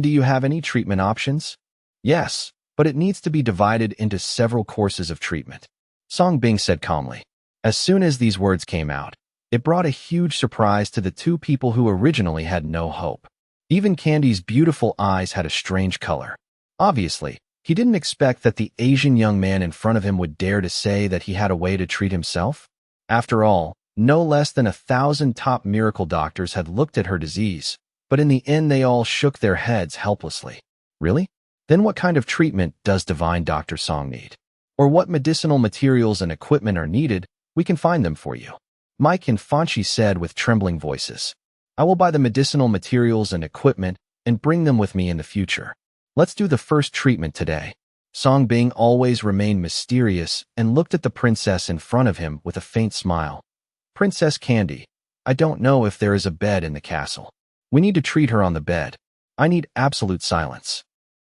do you have any treatment options? Yes, but it needs to be divided into several courses of treatment. Song Bing said calmly. As soon as these words came out, it brought a huge surprise to the two people who originally had no hope. Even Candy's beautiful eyes had a strange color. Obviously, he didn't expect that the Asian young man in front of him would dare to say that he had a way to treat himself. After all, no less than 1,000 top miracle doctors had looked at her disease, but in the end they all shook their heads helplessly. Really? Then what kind of treatment does Divine Dr. Song need? Or what medicinal materials and equipment are needed? We can find them for you. Mike and Fanchi said with trembling voices. I will buy the medicinal materials and equipment and bring them with me in the future. Let's do the first treatment today. Song Bing always remained mysterious and looked at the princess in front of him with a faint smile. Princess Candy, I don't know if there is a bed in the castle. We need to treat her on the bed. I need absolute silence.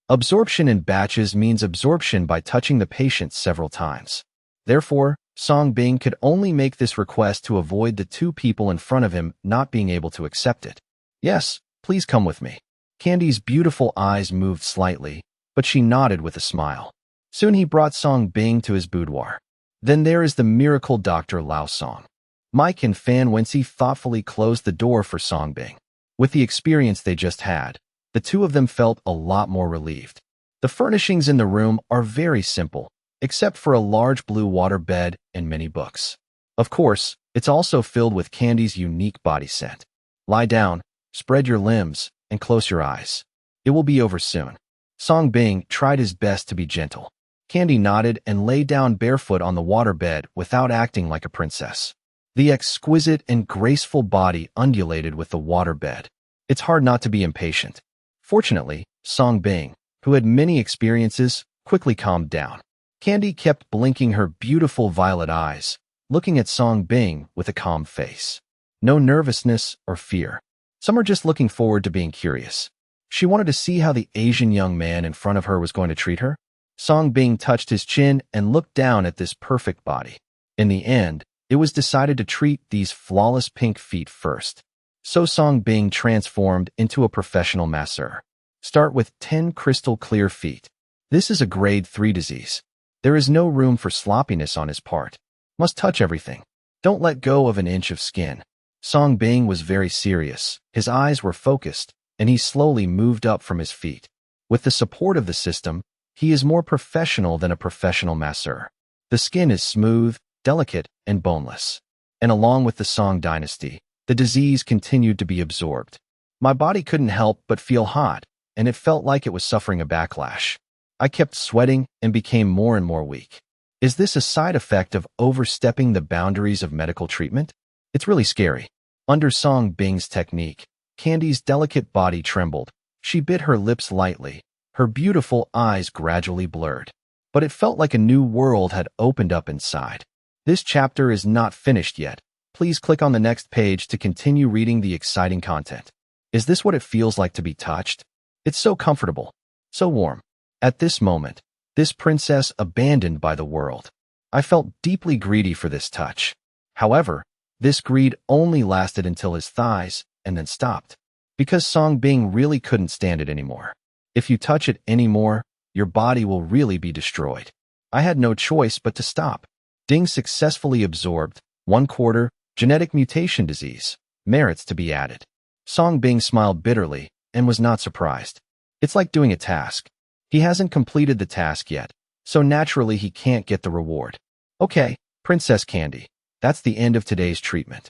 Absorption in batches means absorption by touching the patient several times. Therefore, Song Bing could only make this request to avoid the two people in front of him not being able to accept it. Yes, please come with me. Candy's beautiful eyes moved slightly, but she nodded with a smile. Soon he brought Song Bing to his boudoir. Then there is the miracle Dr. Lao Song. Mike and Fan Wency thoughtfully closed the door for Song Bing. With the experience they just had, the two of them felt a lot more relieved. The furnishings in the room are very simple, except for a large blue water bed and many books. Of course, it's also filled with Candy's unique body scent. Lie down, spread your limbs, and close your eyes. It will be over soon. Song Bing tried his best to be gentle. Candy nodded and lay down barefoot on the water bed without acting like a princess. The exquisite and graceful body undulated with the water bed. It's hard not to be impatient. Fortunately, Song Bing, who had many experiences, quickly calmed down. Candy kept blinking her beautiful violet eyes, looking at Song Bing with a calm face. No nervousness or fear. Some are just looking forward to being curious. She wanted to see how the Asian young man in front of her was going to treat her. Song Bing touched his chin and looked down at this perfect body. In the end, it was decided to treat these flawless pink feet first. So Song Bing transformed into a professional masseur. Start with 10 crystal clear feet. This is a grade 3 disease. There is no room for sloppiness on his part. Must touch everything. Don't let go of an inch of skin. Song Bing was very serious. His eyes were focused, and he slowly moved up from his feet. With the support of the system, he is more professional than a professional masseur. The skin is smooth, delicate, and boneless. And along with the Song dynasty, the disease continued to be absorbed. My body couldn't help but feel hot, and it felt like it was suffering a backlash. I kept sweating and became more and more weak. Is this a side effect of overstepping the boundaries of medical treatment? It's really scary. Under Song Bing's technique, Candy's delicate body trembled. She bit her lips lightly. Her beautiful eyes gradually blurred. But it felt like a new world had opened up inside. This chapter is not finished yet. Please click on the next page to continue reading the exciting content. Is this what it feels like to be touched? It's so comfortable, so warm. At this moment, this princess abandoned by the world. I felt deeply greedy for this touch. However, this greed only lasted until his thighs and then stopped. Because Song Bing really couldn't stand it anymore. If you touch it anymore, your body will really be destroyed. I had no choice but to stop. Ding successfully absorbed 1/4 genetic mutation disease, merits to be added. Song Bing smiled bitterly and was not surprised. It's like doing a task. He hasn't completed the task yet, so naturally he can't get the reward. Okay, Princess Candy, that's the end of today's treatment.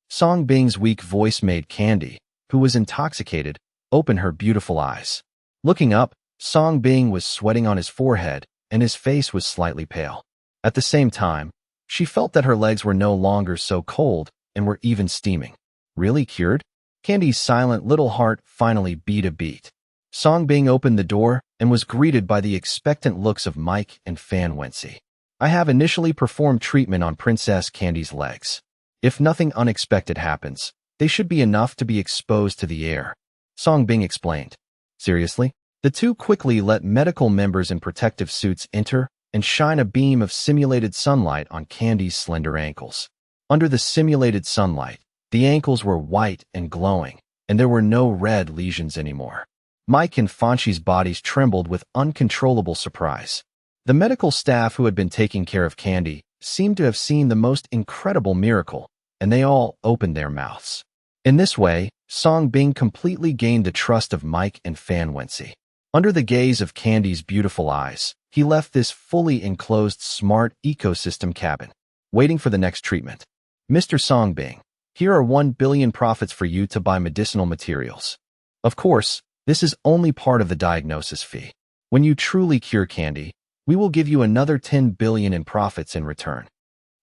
Song Bing's weak voice made Candy, who was intoxicated, open her beautiful eyes. Looking up, Song Bing was sweating on his forehead, and his face was slightly pale. At the same time, she felt that her legs were no longer so cold and were even steaming. Really cured? Candy's silent little heart finally beat a beat. Song Bing opened the door and was greeted by the expectant looks of Mike and Fan Wency. I have initially performed treatment on Princess Candy's legs. If nothing unexpected happens, they should be enough to be exposed to the air. Song Bing explained. Seriously? The two quickly let medical members in protective suits enter and shine a beam of simulated sunlight on Candy's slender ankles. Under the simulated sunlight, the ankles were white and glowing, and there were no red lesions anymore. Mike and Fanchi's bodies trembled with uncontrollable surprise. The medical staff who had been taking care of Candy seemed to have seen the most incredible miracle, and they all opened their mouths. In this way, Song Bing completely gained the trust of Mike and Fan Wency. Under the gaze of Candy's beautiful eyes, he left this fully enclosed smart ecosystem cabin, waiting for the next treatment. Mr. Song Bing, here are 1 billion profits for you to buy medicinal materials. Of course, this is only part of the diagnosis fee. When you truly cure Candy, we will give you another 10 billion in profits in return.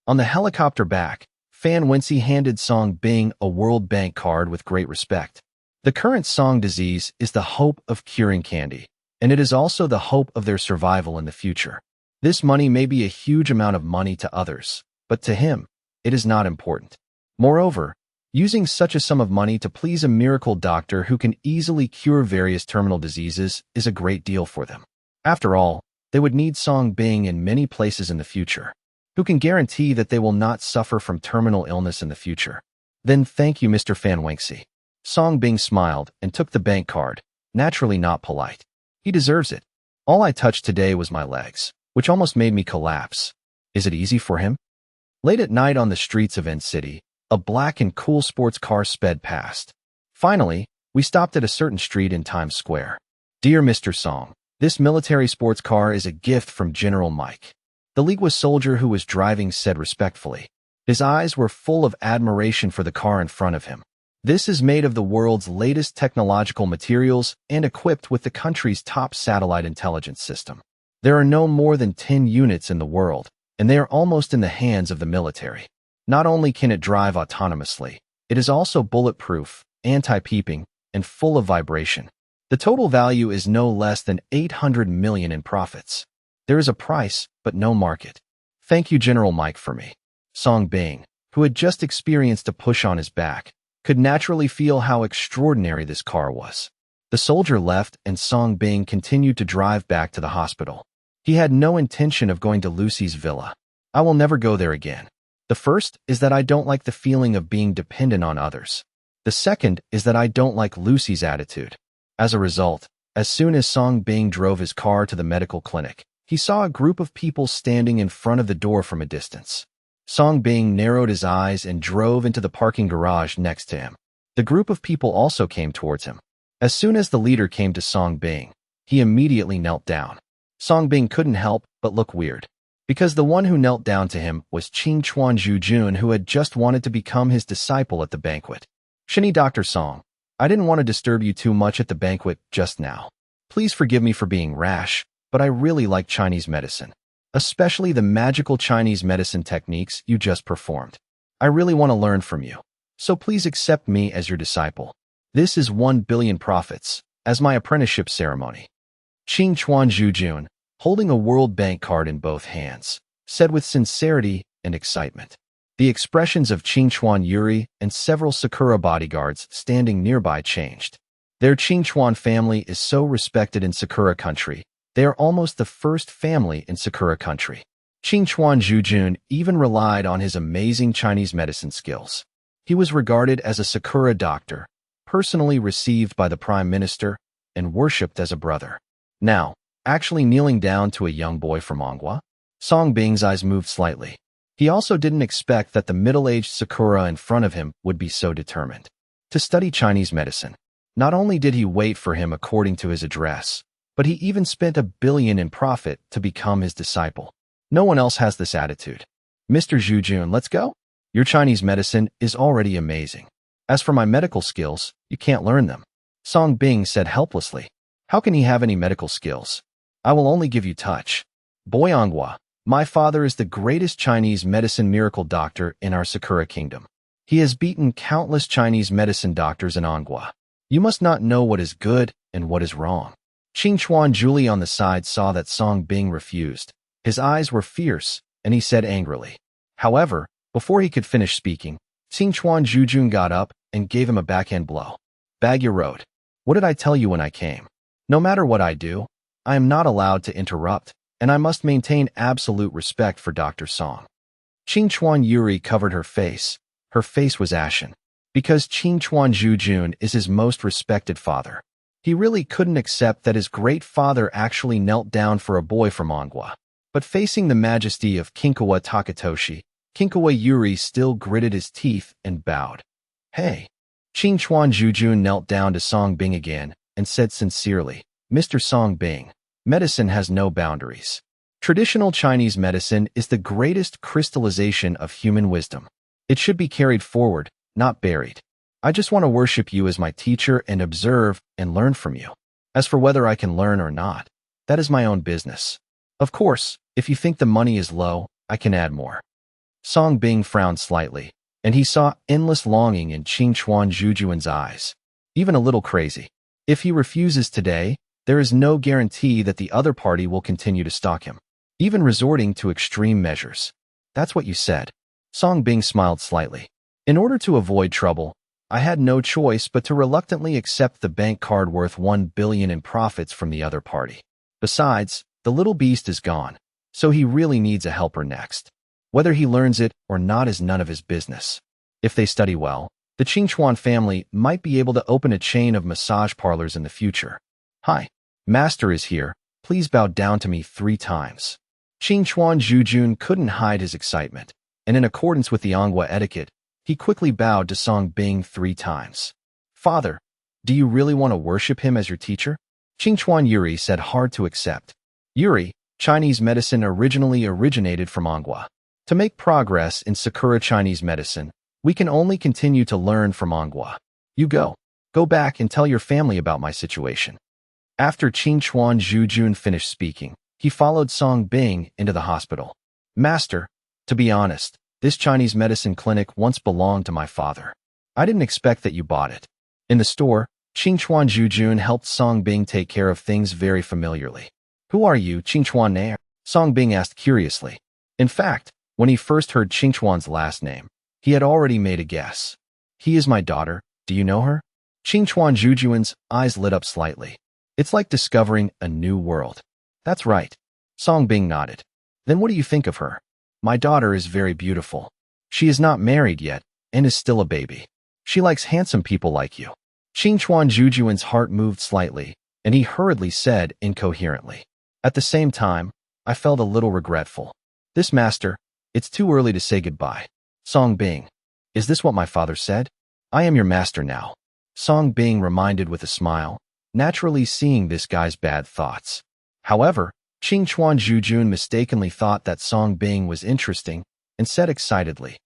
On the helicopter back, Fan Wency handed Song Bing a World Bank card with great respect. The current Song disease is the hope of curing Candy, and it is also the hope of their survival in the future. This money may be a huge amount of money to others, but to him, it is not important. Moreover, using such a sum of money to please a miracle doctor who can easily cure various terminal diseases is a great deal for them. After all, they would need Song Bing in many places in the future. Who can guarantee that they will not suffer from terminal illness in the future? Then thank you, Mr. Fan Wency. Song Bing smiled and took the bank card, naturally not polite. He deserves it. All I touched today was my legs, which almost made me collapse. Is it easy for him? Late at night on the streets of N City, a black and cool sports car sped past. Finally, we stopped at a certain street in Times Square. Dear Mr. Song, this military sports car is a gift from General Mike. The Legua soldier who was driving said respectfully. His eyes were full of admiration for the car in front of him. This is made of the world's latest technological materials and equipped with the country's top satellite intelligence system. There are no more than 10 units in the world, and they are almost in the hands of the military. Not only can it drive autonomously, it is also bulletproof, anti-peeping, and full of vibration. The total value is no less than 800 million in profits. There is a price, but no market. Thank you, General Mike, for me. Song Bing, who had just experienced a push on his back, could naturally feel how extraordinary this car was. The soldier left and Song Bing continued to drive back to the hospital. He had no intention of going to Lucy's villa. I will never go there again. The first is that I don't like the feeling of being dependent on others. The second is that I don't like Lucy's attitude. As a result, As soon as Song Bing drove his car to the medical clinic, he saw a group of people standing in front of the door from a distance. Song Bing narrowed his eyes and drove into the parking garage next to him. The group of people also came towards him. As soon as the leader came to Song Bing, he immediately knelt down. Song Bing couldn't help but look weird, because the one who knelt down to him was Qing Chuan Zhujun, who had just wanted to become his disciple at the banquet. "Shinny Dr. Song, I didn't want to disturb you too much at the banquet just now. Please forgive me for being rash, but I really like Chinese medicine, especially the magical Chinese medicine techniques you just performed. I really want to learn from you, so please accept me as your disciple. This is 1 billion profits as my apprenticeship ceremony." Qing Chuan Zhujun, holding a World Bank card in both hands, said with sincerity and excitement. The expressions of Qing Chuan Yuri and several Sakura bodyguards standing nearby changed. Their Qing Chuan family is so respected in Sakura country. They are almost the first family in Sakura country. Qing Chuan Zhujun even relied on his amazing Chinese medicine skills. He was regarded as a Sakura doctor, personally received by the Prime Minister, and worshipped as a brother. Now, actually kneeling down to a young boy from Manhua? Song Bing's eyes moved slightly. He also didn't expect that the middle-aged Sakura in front of him would be so determined to study Chinese medicine. Not only did he wait for him according to his address, but he even spent 1 billion in profit to become his disciple. No one else has this attitude. "Mr. Zhujun, let's go? Your Chinese medicine is already amazing. As for my medical skills, you can't learn them," Song Bing said helplessly. "How can he have any medical skills? I will only give you touch. Boyangwa, my father is the greatest Chinese medicine miracle doctor in our Sakura kingdom. He has beaten countless Chinese medicine doctors in Anghua. You must not know what is good and what is wrong." Qing Chuan Julie on the side saw that Song Bing refused. His eyes were fierce, and he said angrily. However, before he could finish speaking, Qing Chuan Zhujun got up and gave him a backhand blow. "Bag your road. What did I tell you when I came? No matter what I do, I am not allowed to interrupt, and I must maintain absolute respect for Dr. Song." Qing Chuan Yuri covered her face. Her face was ashen, because Qing Chuan Zhujun is his most respected father. He really couldn't accept that his great father actually knelt down for a boy from Anghua. But facing the majesty of Kinkawa Takatoshi, Kinkawa Yuri still gritted his teeth and bowed. "Hey." Qing Chuan Zhujun knelt down to Song Bing again and said sincerely, "Mr. Song Bing, medicine has no boundaries. Traditional Chinese medicine is the greatest crystallization of human wisdom. It should be carried forward, not buried. I just want to worship you as my teacher and observe and learn from you. As for whether I can learn or not, that is my own business. Of course, if you think the money is low, I can add more." Song Bing frowned slightly, and he saw endless longing in Qing Chuan Zhujun's eyes. Even a little crazy. If he refuses today, there is no guarantee that the other party will continue to stalk him, even resorting to extreme measures. "That's what you said." Song Bing smiled slightly. "In order to avoid trouble, I had no choice but to reluctantly accept the bank card worth 1 billion in profits from the other party. Besides, the little beast is gone, so he really needs a helper next. Whether he learns it or not is none of his business. If they study well, the Qing Chuan family might be able to open a chain of massage parlors in the future. Hi, Master is here. Please bow down to me 3 times. Qing Chuan Zhujun couldn't hide his excitement, and in accordance with the Anghua etiquette, he quickly bowed to Song Bing 3 times. "Father, do you really want to worship him as your teacher?" Qing Chuan Yuri said, hard to accept. "Yuri, Chinese medicine originally originated from Anghua. To make progress in Sakura Chinese medicine, we can only continue to learn from Anghua. You go. Go back and tell your family about my situation." After Qing Chuan Zhujun finished speaking, he followed Song Bing into the hospital. "Master, to be honest, this Chinese medicine clinic once belonged to my father. I didn't expect that you bought it." In the store, Qing Chuan Zhujun helped Song Bing take care of things very familiarly. "Who are you, Qing Chuan Nair?" Song Bing asked curiously. In fact, when he first heard Qing Chuan's last name, he had already made a guess. "He is my daughter. Do you know her?" Qing Chuan Zhujun's eyes lit up slightly. "It's like discovering a new world." "That's right." Song Bing nodded. "Then what do you think of her?" "My daughter is very beautiful. She is not married yet and is still a baby. She likes handsome people like you." Qing Chuan Zhujun's heart moved slightly, and he hurriedly said incoherently. At the same time, I felt a little regretful. This master, it's too early to say goodbye. Song Bing. Is this what my father said? I am your master now. Song Bing reminded with a smile, naturally seeing this guy's bad thoughts. However, Qing Chuan Zhujun mistakenly thought that Song Bing was interesting and said excitedly,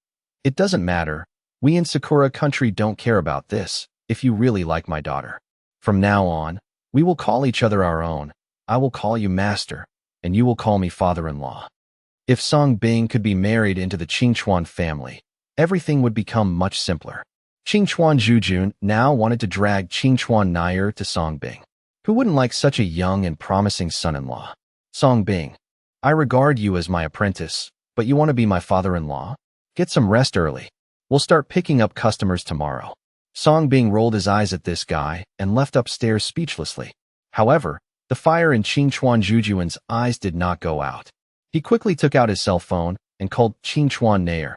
It doesn't matter. We in Sakura country don't care about this, if you really like my daughter. From now on, we will call each other our own. I will call you master, and you will call me father-in-law. If Song Bing could be married into the Qingchuan family, everything would become much simpler. Qingchuan Zhujun now wanted to drag Qingchuan Nair to Song Bing. Who wouldn't like such a young and promising son-in-law? Song Bing, I regard you as my apprentice, but you want to be my father-in-law? Get some rest early. We'll start picking up customers tomorrow. Song Bing rolled his eyes at this guy and left upstairs speechlessly. However, the fire in Qingchuan Zhujun's eyes did not go out. He quickly took out his cell phone and called Qingchuan Nair.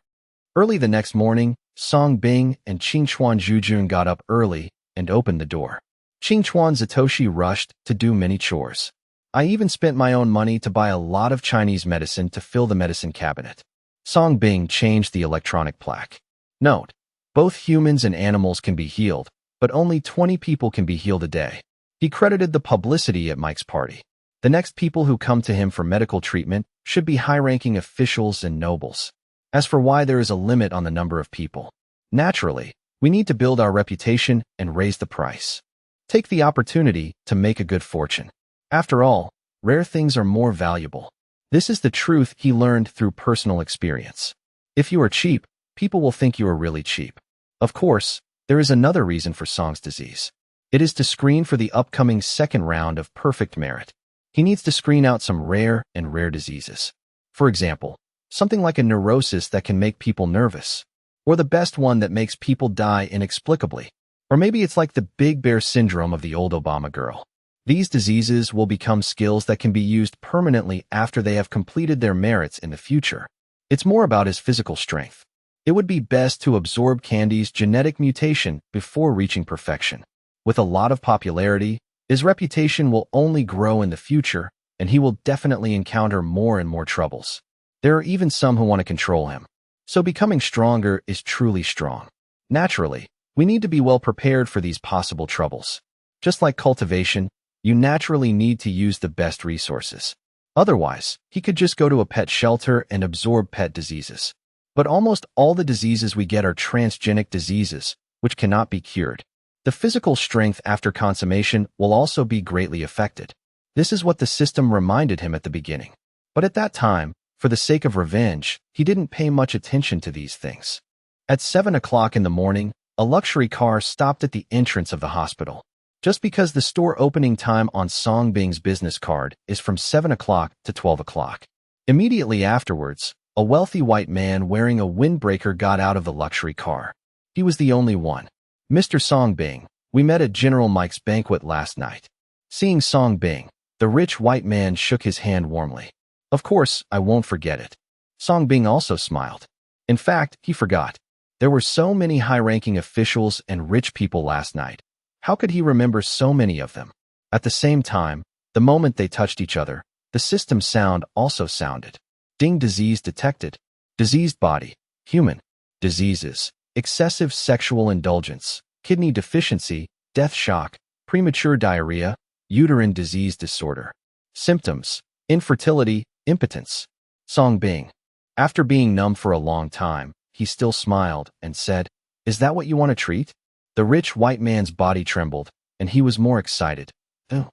Early the next morning, Song Bing and Qingchuan Zhujun got up early and opened the door. Qingchuan Zatoshi rushed to do many chores. I even spent my own money to buy a lot of Chinese medicine to fill the medicine cabinet. Song Bing changed the electronic plaque. Note: both humans and animals can be healed, but only 20 people can be healed a day. He credited the publicity at Mike's party. The next people who come to him for medical treatment should be high-ranking officials and nobles. As for why there is a limit on the number of people, naturally, we need to build our reputation and raise the price. Take the opportunity to make a good fortune. After all, rare things are more valuable. This is the truth he learned through personal experience. If you are cheap, people will think you are really cheap. Of course, there is another reason for Song's disease. It is to screen for the upcoming second round of perfect merit. He needs to screen out some rare diseases. For example, something like a neurosis that can make people nervous, or the best one that makes people die inexplicably. Or maybe it's like the Big Bear syndrome of the old Obama girl. These diseases will become skills that can be used permanently after they have completed their merits in the future. It's more about his physical strength. It would be best to absorb Candy's genetic mutation before reaching perfection. With a lot of popularity, his reputation will only grow in the future, and he will definitely encounter more and more troubles. There are even some who want to control him. So becoming stronger is truly strong. Naturally, we need to be well prepared for these possible troubles. Just like cultivation, you naturally need to use the best resources. Otherwise, he could just go to a pet shelter and absorb pet diseases. But almost all the diseases we get are transgenic diseases, which cannot be cured. The physical strength after consummation will also be greatly affected. This is what the system reminded him at the beginning. But at that time, for the sake of revenge, he didn't pay much attention to these things. At 7 o'clock in the morning, a luxury car stopped at the entrance of the hospital. Just because the store opening time on Song Bing's business card is from 7 o'clock to 12 o'clock. Immediately afterwards, a wealthy white man wearing a windbreaker got out of the luxury car. He was the only one. Mr. Song Bing, we met at General Mike's banquet last night. Seeing Song Bing, the rich white man shook his hand warmly. Of course, I won't forget it. Song Bing also smiled. In fact, he forgot. There were so many high-ranking officials and rich people last night. How could he remember so many of them? At the same time, the moment they touched each other, the system sound also sounded. Ding, disease detected. Diseased body, human. Diseases, excessive sexual indulgence, kidney deficiency, death shock, premature diarrhea, uterine disease disorder. Symptoms, infertility, impotence. Song Bing. After being numb for a long time, he still smiled and said, Is that what you want to treat? The rich white man's body trembled, and he was more excited. Oh,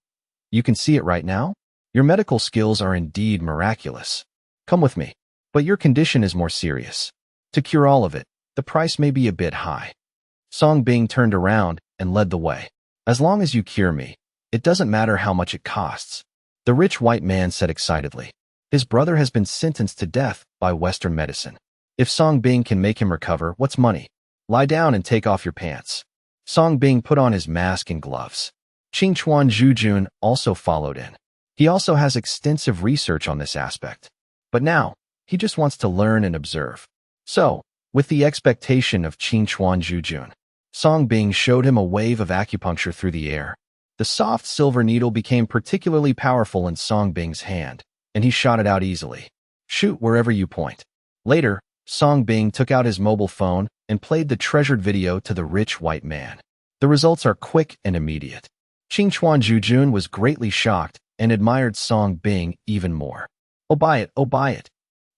you can see it right now? Your medical skills are indeed miraculous. Come with me. But your condition is more serious. To cure all of it, the price may be a bit high. Song Bing turned around and led the way. As long as you cure me, it doesn't matter how much it costs. The rich white man said excitedly. His brother has been sentenced to death by Western medicine. If Song Bing can make him recover, what's money? Lie down and take off your pants. Song Bing put on his mask and gloves. Qingchuan Zhujun also followed in. He also has extensive research on this aspect. But now, he just wants to learn and observe. So, with the expectation of Qingchuan Zhujun, Song Bing showed him a wave of acupuncture through the air. The soft silver needle became particularly powerful in Song Bing's hand, and he shot it out easily. Shoot wherever you point. Later, Song Bing took out his mobile phone and played the treasured video to the rich white man. The results are quick and immediate. Qingchuan Zhujun was greatly shocked and admired Song Bing even more. Oh, buy it, oh, buy it.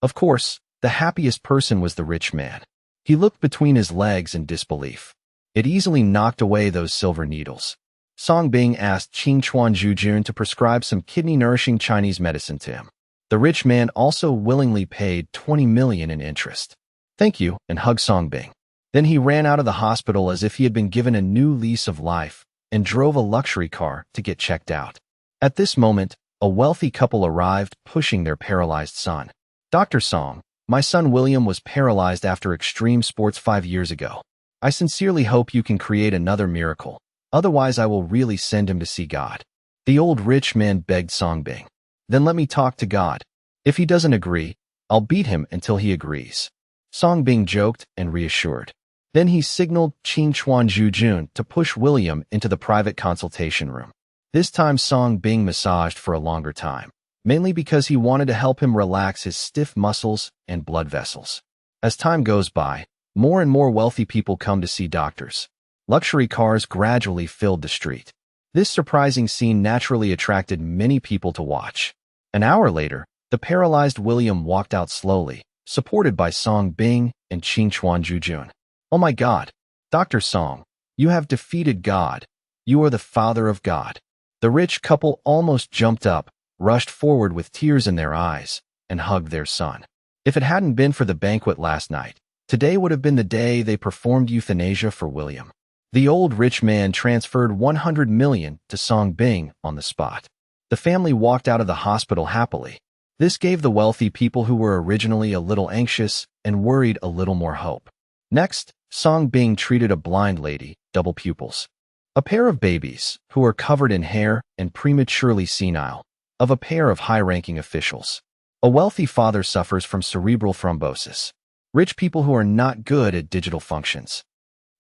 Of course, the happiest person was the rich man. He looked between his legs in disbelief. It easily knocked away those silver needles. Song Bing asked Qingchuan Zhujun to prescribe some kidney-nourishing Chinese medicine to him. The rich man also willingly paid 20 million in interest. Thank you, and hugged Song Bing. Then he ran out of the hospital as if he had been given a new lease of life and drove a luxury car to get checked out. At this moment, a wealthy couple arrived, pushing their paralyzed son. Dr. Song, my son William was paralyzed after extreme sports 5 years ago. I sincerely hope you can create another miracle. Otherwise, I will really send him to see God. The old rich man begged Song Bing. Then let me talk to God. If he doesn't agree, I'll beat him until he agrees. Song Bing joked and reassured. Then he signaled Qingchuan Zhujun to push William into the private consultation room. This time Song Bing massaged for a longer time, mainly because he wanted to help him relax his stiff muscles and blood vessels. As time goes by, more and more wealthy people come to see doctors. Luxury cars gradually filled the street. This surprising scene naturally attracted many people to watch. An hour later, the paralyzed William walked out slowly, supported by Song Bing and Qingchuan Zhujun. Oh my God, Dr. Song, you have defeated God. You are the Father of God. The rich couple almost jumped up, rushed forward with tears in their eyes, and hugged their son. If it hadn't been for the banquet last night, today would have been the day they performed euthanasia for William. The old rich man transferred 100 million to Song Bing on the spot. The family walked out of the hospital happily. This gave the wealthy people who were originally a little anxious and worried a little more hope. Next, Song Bing treated a blind lady, double pupils. A pair of babies, who are covered in hair and prematurely senile, of a pair of high-ranking officials. A wealthy father suffers from cerebral thrombosis. Rich people who are not good at digital functions.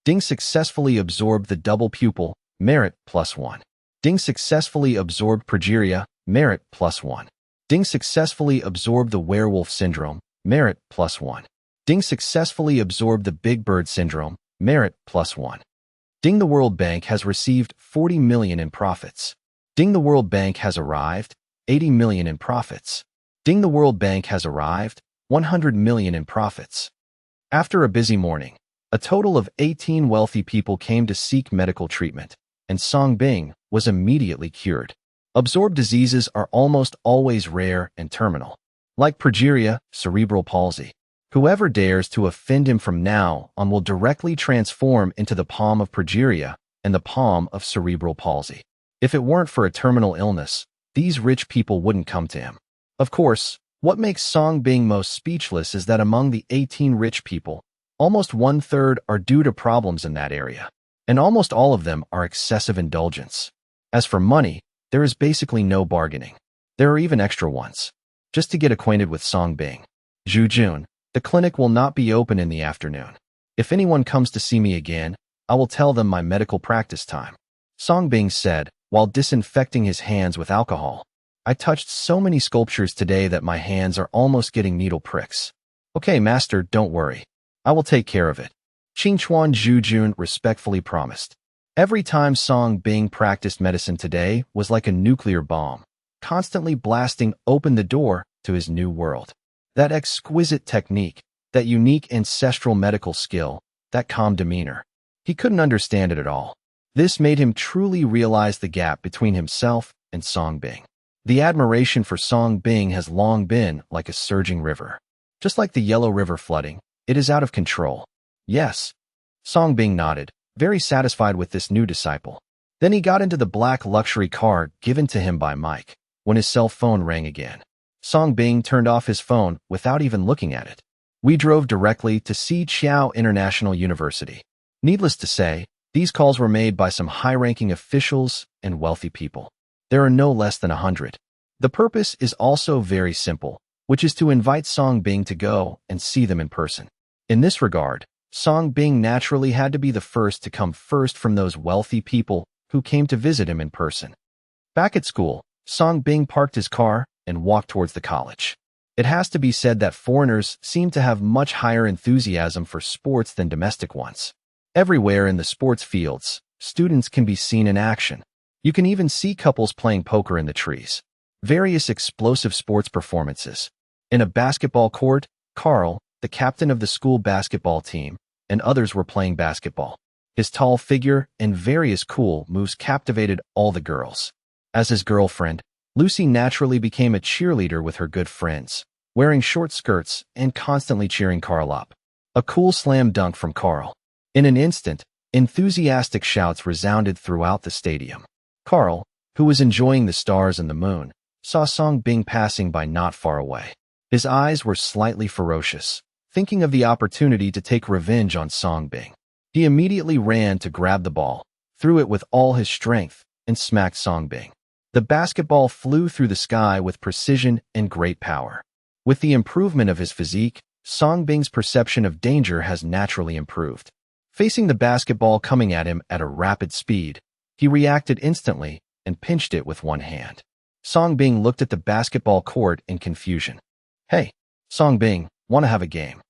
Ding successfully absorbed the double pupil, merit +1. Ding successfully absorbed progeria, merit +1. Ding successfully absorbed the werewolf syndrome, merit +1. Ding successfully absorbed the Big Bird syndrome, merit +1. Ding the World Bank has received 40 million in profits. Ding the World Bank has arrived, 80 million in profits. Ding the World Bank has arrived, 100 million in profits. After a busy morning, a total of 18 wealthy people came to seek medical treatment, and Song Bing was immediately cured. Absorbed diseases are almost always rare and terminal, like progeria, cerebral palsy. Whoever dares to offend him from now on will directly transform into the palm of progeria and the palm of cerebral palsy. If it weren't for a terminal illness, these rich people wouldn't come to him. Of course, what makes Song Bing most speechless is that among the 18 rich people, almost 1/3 are due to problems in that area, and almost all of them are excessive indulgence. As for money, there is basically no bargaining. There are even extra ones. Just to get acquainted with Song Bing. Zhujun, the clinic will not be open in the afternoon. If anyone comes to see me again, I will tell them my medical practice time. Song Bing said, while disinfecting his hands with alcohol. I touched so many sculptures today that my hands are almost getting needle pricks. Okay, master, don't worry. I will take care of it. Qingchuan Zhujun respectfully promised. Every time Song Bing practiced medicine today was like a nuclear bomb, constantly blasting open the door to his new world. That exquisite technique, that unique ancestral medical skill, that calm demeanor. He couldn't understand it at all. This made him truly realize the gap between himself and Song Bing. The admiration for Song Bing has long been like a surging river. Just like the Yellow River flooding, it is out of control. Yes. Song Bing nodded, very satisfied with this new disciple. Then he got into the black luxury car given to him by Mike, when his cell phone rang again. Song Bing turned off his phone without even looking at it. We drove directly to Xiqiao International University. Needless to say, these calls were made by some high-ranking officials and wealthy people. There are no less than 100. The purpose is also very simple, which is to invite Song Bing to go and see them in person. In this regard, Song Bing naturally had to be the first to come first from those wealthy people who came to visit him in person. Back at school, Song Bing parked his car and walked towards the college. It has to be said that foreigners seem to have much higher enthusiasm for sports than domestic ones. Everywhere in the sports fields, students can be seen in action. You can even see couples playing poker in the trees. Various explosive sports performances. In a basketball court, Carl, the captain of the school basketball team, and others were playing basketball. His tall figure and various cool moves captivated all the girls. As his girlfriend, Lucy naturally became a cheerleader with her good friends, wearing short skirts and constantly cheering Carl up. A cool slam dunk from Carl. In an instant, enthusiastic shouts resounded throughout the stadium. Carl, who was enjoying the stars and the moon, saw Song Bing passing by not far away. His eyes were slightly ferocious, thinking of the opportunity to take revenge on Song Bing. He immediately ran to grab the ball, threw it with all his strength, and smacked Song Bing. The basketball flew through the sky with precision and great power. With the improvement of his physique, Song Bing's perception of danger has naturally improved. Facing the basketball coming at him at a rapid speed, he reacted instantly and pinched it with one hand. Song Bing looked at the basketball court in confusion. "Hey, Song Bing, want to have a game?"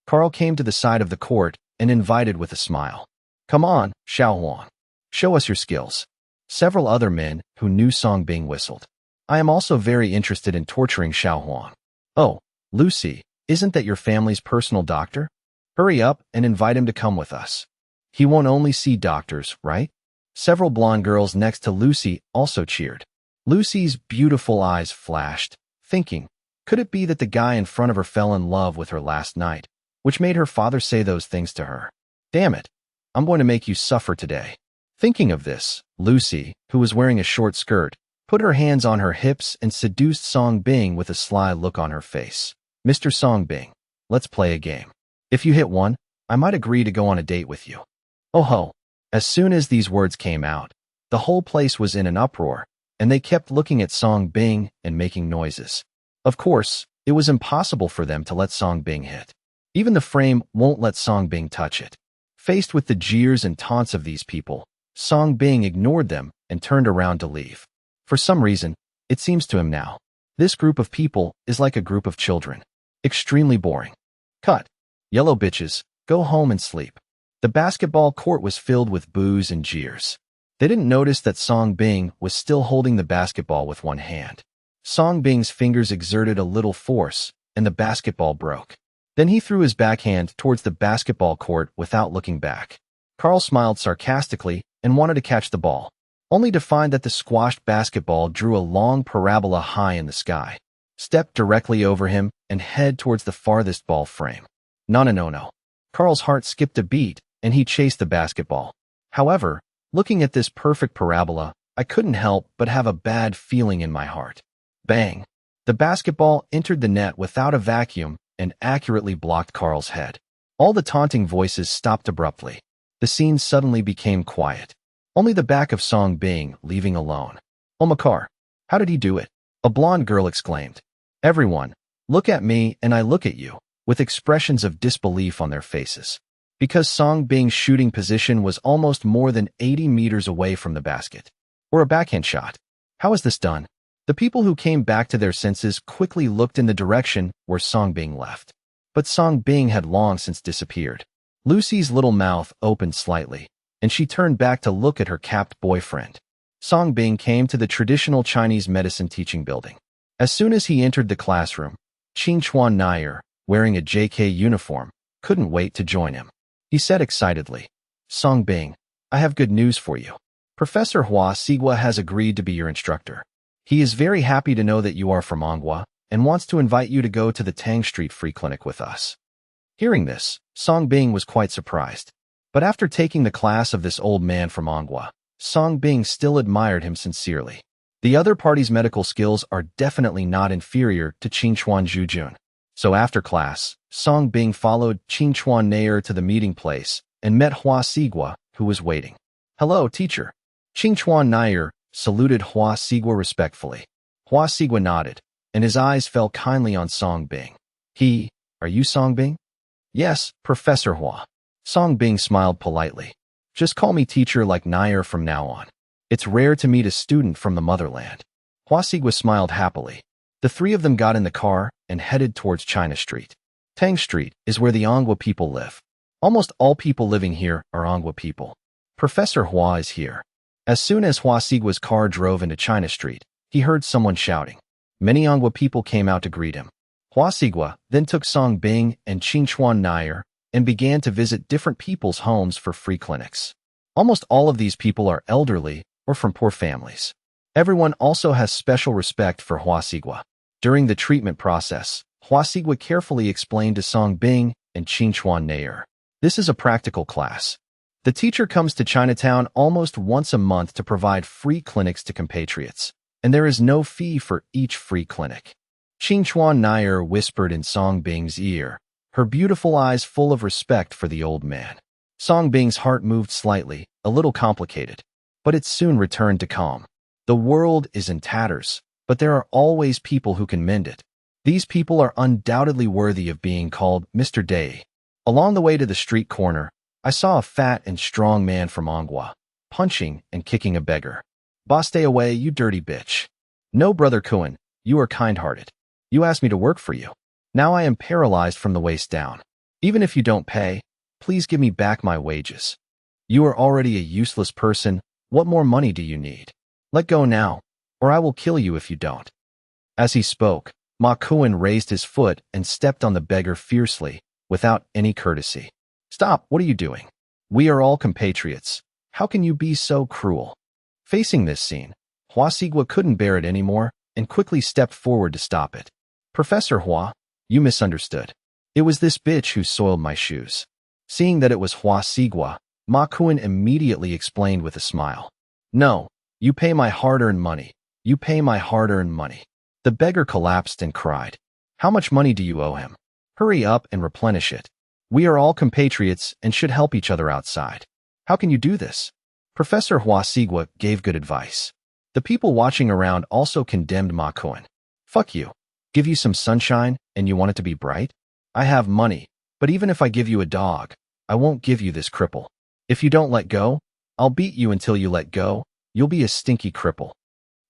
Carl came to the side of the court and invited with a smile. "Come on, Xiao Huang. Show us your skills." Several other men who knew Song Bing whistled. "I am also very interested in torturing Xiao Huang." "Oh, Lucy, isn't that your family's personal doctor? Hurry up and invite him to come with us. He won't only see doctors, right?" Several blonde girls next to Lucy also cheered. Lucy's beautiful eyes flashed, thinking, could it be that the guy in front of her fell in love with her last night, which made her father say those things to her? "Damn it, I'm going to make you suffer today." Thinking of this, Lucy, who was wearing a short skirt, put her hands on her hips and seduced Song Bing with a sly look on her face. "Mr. Song Bing, let's play a game. If you hit one, I might agree to go on a date with you." Oh ho! As soon as these words came out, the whole place was in an uproar, and they kept looking at Song Bing and making noises. Of course, it was impossible for them to let Song Bing hit. Even the frame won't let Song Bing touch it. Faced with the jeers and taunts of these people, Song Bing ignored them and turned around to leave. For some reason, it seems to him now, this group of people is like a group of children. Extremely boring. Cut. Yellow bitches, go home and sleep. The basketball court was filled with boos and jeers. They didn't notice that Song Bing was still holding the basketball with one hand. Song Bing's fingers exerted a little force, and the basketball broke. Then he threw his backhand towards the basketball court without looking back. Carl smiled sarcastically and wanted to catch the ball, only to find that the squashed basketball drew a long parabola high in the sky, stepped directly over him, and head towards the farthest ball frame. No. Carl's heart skipped a beat, and he chased the basketball. However, looking at this perfect parabola, I couldn't help but have a bad feeling in my heart. Bang! The basketball entered the net without a vacuum and accurately blocked Carl's head. All the taunting voices stopped abruptly. The scene suddenly became quiet. Only the back of Song Bing leaving alone. "Oh, Makar, how did he do it?" a blonde girl exclaimed. Everyone, look at me and I look at you, with expressions of disbelief on their faces. Because Song Bing's shooting position was almost more than 80 meters away from the basket. Or a backhand shot. How is this done? The people who came back to their senses quickly looked in the direction where Song Bing left. But Song Bing had long since disappeared. Lucy's little mouth opened slightly, and she turned back to look at her capped boyfriend. Song Bing came to the traditional Chinese medicine teaching building. As soon as he entered the classroom, Qing Chuan Nair, wearing a JK uniform, couldn't wait to join him. He said excitedly, "Song Bing, I have good news for you. Professor Hua Sigua has agreed to be your instructor. He is very happy to know that you are from Manhua and wants to invite you to go to the Tang Street Free Clinic with us." Hearing this, Song Bing was quite surprised. But after taking the class of this old man from Manhua, Song Bing still admired him sincerely. The other party's medical skills are definitely not inferior to Qing Chuan Zhujun. So after class, Song Bing followed Qing Chuan Nair to the meeting place and met Hua Sigua, who was waiting. "Hello, teacher." Qing Chuan Nair saluted Hua Sigua respectfully. Hua Sigua nodded, and his eyes fell kindly on Song Bing. Are you Song Bing?" "Yes, Professor Hua." Song Bing smiled politely. "Just call me teacher like Nair from now on." It's rare to meet a student from the motherland. Hua Sigua smiled happily. The three of them got in the car and headed towards China Street. Tang Street is where the Ongwa people live. Almost all people living here are Ongwa people. Professor Hua is here. As soon as Hua Sigua's car drove into China Street, he heard someone shouting. Many Ongwa people came out to greet him. Hua Sigua then took Song Bing and Qingchuan Nair and began to visit different people's homes for free clinics. Almost all of these people are elderly or from poor families. Everyone also has special respect for Hua Sigua. During the treatment process, Hua Sigua carefully explained to Song Bing and Qingchuan Nair. This is a practical class. The teacher comes to Chinatown almost once a month to provide free clinics to compatriots, and there is no fee for each free clinic. Qingchuan Nair whispered in Song Bing's ear, her beautiful eyes full of respect for the old man. Song Bing's heart moved slightly, a little complicated, but it soon returned to calm. The world is in tatters, but there are always people who can mend it. These people are undoubtedly worthy of being called Mr. Day. Along the way to the street corner, I saw a fat and strong man from Ongwa, punching and kicking a beggar. Boss, stay away, you dirty bitch. No, Brother Kuan, you are kind-hearted. You asked me to work for you. Now I am paralyzed from the waist down. Even if you don't pay, please give me back my wages. You are already a useless person. What more money do you need? Let go now, or I will kill you if you don't. As he spoke, Ma Kuan raised his foot and stepped on the beggar fiercely, without any courtesy. Stop, what are you doing? We are all compatriots. How can you be so cruel? Facing this scene, Hua Sigua couldn't bear it anymore and quickly stepped forward to stop it. Professor Hua, you misunderstood. It was this bitch who soiled my shoes. Seeing that it was Hua Sigua, Ma Kuan immediately explained with a smile. No, you pay my hard-earned money. You pay my hard-earned money. The beggar collapsed and cried. How much money do you owe him? Hurry up and replenish it. We are all compatriots and should help each other outside. How can you do this? Professor Hua Sigua gave good advice. The people watching around also condemned Ma Kuan. Fuck you. Give you some sunshine and you want it to be bright? I have money, but even if I give you a dog, I won't give you this cripple. If you don't let go, I'll beat you until you let go. You'll be a stinky cripple.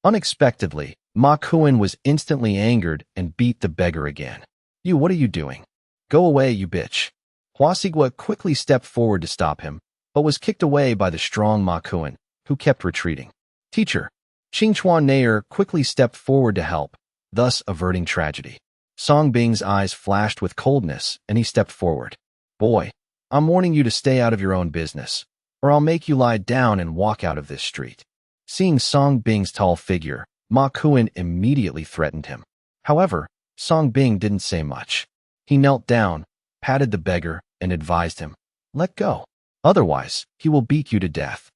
Unexpectedly, Ma Kuan was instantly angered and beat the beggar again. You, what are you doing? Go away, you bitch. Hua Sigua quickly stepped forward to stop him, but was kicked away by the strong Ma Kuan, who kept retreating. Teacher, Qingchuan Nair quickly stepped forward to help, thus averting tragedy. Song Bing's eyes flashed with coldness, and he stepped forward. Boy, I'm warning you to stay out of your own business, or I'll make you lie down and walk out of this street. Seeing Song Bing's tall figure, Ma Kuan immediately threatened him. However, Song Bing didn't say much. He knelt down, patted the beggar, and advised him, let go. Otherwise, he will beat you to death.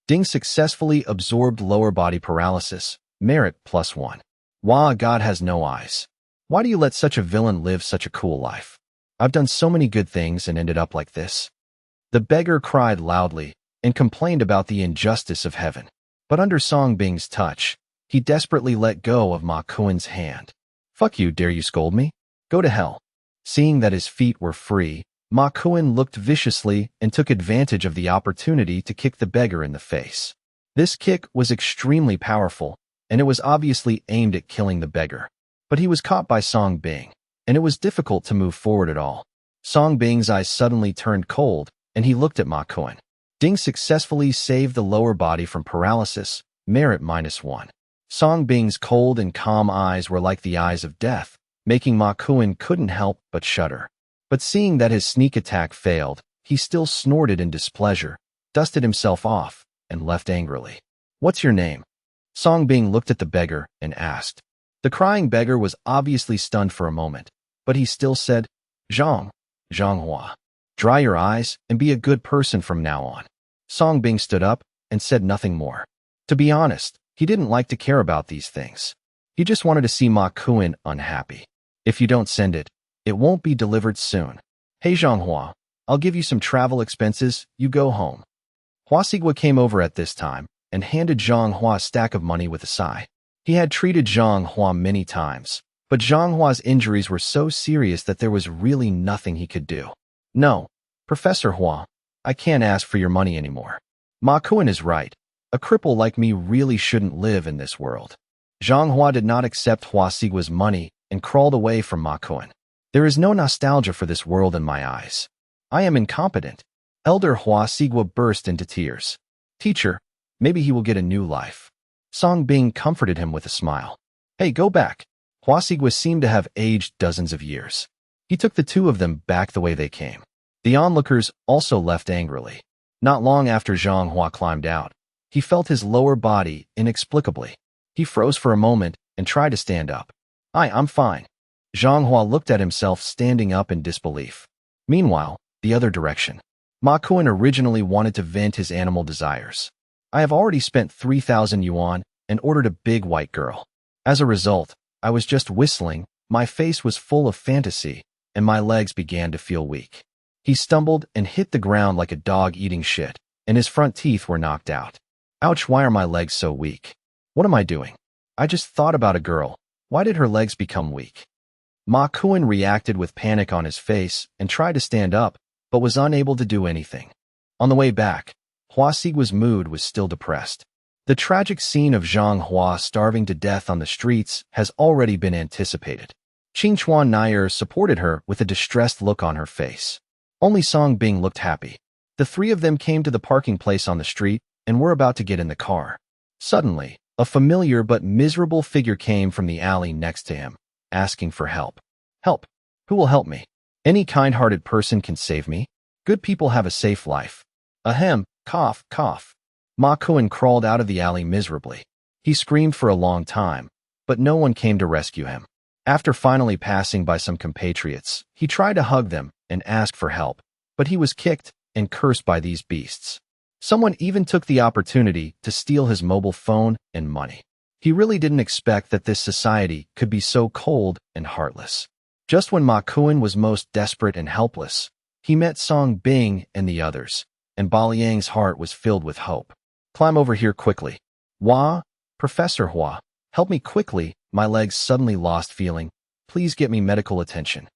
Ding successfully absorbed lower body paralysis, merit +1. Wah, God has no eyes. Why do you let such a villain live such a cool life? I've done so many good things and ended up like this. The beggar cried loudly and complained about the injustice of heaven. But under Song Bing's touch, he desperately let go of Ma Kuan's hand. Fuck you, dare you scold me? Go to hell. Seeing that his feet were free, Ma Kuan looked viciously and took advantage of the opportunity to kick the beggar in the face. This kick was extremely powerful, and it was obviously aimed at killing the beggar. But he was caught by Song Bing, and it was difficult to move forward at all. Song Bing's eyes suddenly turned cold, and he looked at Ma Kuan. Ding successfully saved the lower body from paralysis, merit -1. Song Bing's cold and calm eyes were like the eyes of death, making Ma Kuan couldn't help but shudder. But seeing that his sneak attack failed, he still snorted in displeasure, dusted himself off, and left angrily. What's your name? Song Bing looked at the beggar and asked. The crying beggar was obviously stunned for a moment, but he still said, Zhang Hua. Dry your eyes and be a good person from now on. Song Bing stood up and said nothing more. To be honest, he didn't like to care about these things. He just wanted to see Ma Kuan unhappy. If you don't send it, it won't be delivered soon. Hey Zhang Hua, I'll give you some travel expenses, you go home. Hua Sigua came over at this time and handed Zhang Hua a stack of money with a sigh. He had treated Zhang Hua many times, but Zhang Hua's injuries were so serious that there was really nothing he could do. No, Professor Hua, I can't ask for your money anymore. Ma Kuan is right. A cripple like me really shouldn't live in this world. Zhanghua did not accept Hua Xigua's money and crawled away from Ma Kuan. There is no nostalgia for this world in my eyes. I am incompetent. Elder Hua Xigua burst into tears. Teacher, maybe he will get a new life. Song Bing comforted him with a smile. Hey, go back. Hua Xigua seemed to have aged dozens of years. He took the two of them back the way they came. The onlookers also left angrily. Not long after Zhang Hua climbed out, he felt his lower body inexplicably. He froze for a moment and tried to stand up. I'm fine. Zhang Hua looked at himself standing up in disbelief. Meanwhile, the other direction. Ma Kuan originally wanted to vent his animal desires. I have already spent 3,000 yuan and ordered a big white girl. As a result, I was just whistling, my face was full of fantasy, and my legs began to feel weak. He stumbled and hit the ground like a dog eating shit, and his front teeth were knocked out. Ouch, why are my legs so weak? What am I doing? I just thought about a girl. Why did her legs become weak? Ma Kuan reacted with panic on his face and tried to stand up, but was unable to do anything. On the way back, Hua Xigua's mood was still depressed. The tragic scene of Zhang Hua starving to death on the streets has already been anticipated. Qingchuan Nair supported her with a distressed look on her face. Only Song Bing looked happy. The three of them came to the parking place on the street and were about to get in the car. Suddenly, a familiar but miserable figure came from the alley next to him, asking for help. Help? Who will help me? Any kind-hearted person can save me. Good people have a safe life. Ahem, cough, cough. Ma Kuan crawled out of the alley miserably. He screamed for a long time, but no one came to rescue him. After finally passing by some compatriots, he tried to hug them and ask for help, but he was kicked and cursed by these beasts. Someone even took the opportunity to steal his mobile phone and money. He really didn't expect that this society could be so cold and heartless. Just when Ma Kuan was most desperate and helpless, he met Song Bing and the others, and Baliang's heart was filled with hope. Climb over here quickly. Hua, Professor Hua, help me quickly, my legs suddenly lost feeling. Please get me medical attention.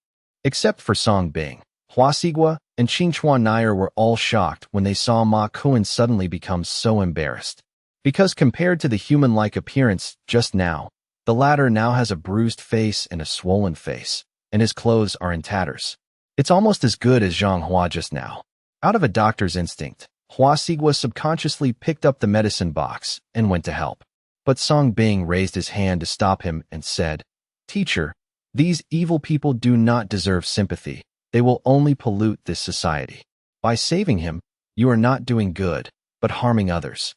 Except for Song Bing, Hua Xigua and Qingchuan Nair were all shocked when they saw Ma Kuan suddenly become so embarrassed. Because compared to the human-like appearance just now, the latter now has a bruised face and a swollen face, and his clothes are in tatters. It's almost as good as Zhang Hua just now. Out of a doctor's instinct, Hua Xigua subconsciously picked up the medicine box and went to help. But Song Bing raised his hand to stop him and said, Teacher, these evil people do not deserve sympathy. They will only pollute this society. By saving him, you are not doing good, but harming others.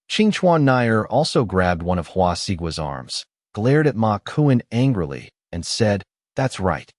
Qingchuan Nair also grabbed one of Hua Xigua's arms, glared at Ma Kuan angrily, and said, That's right.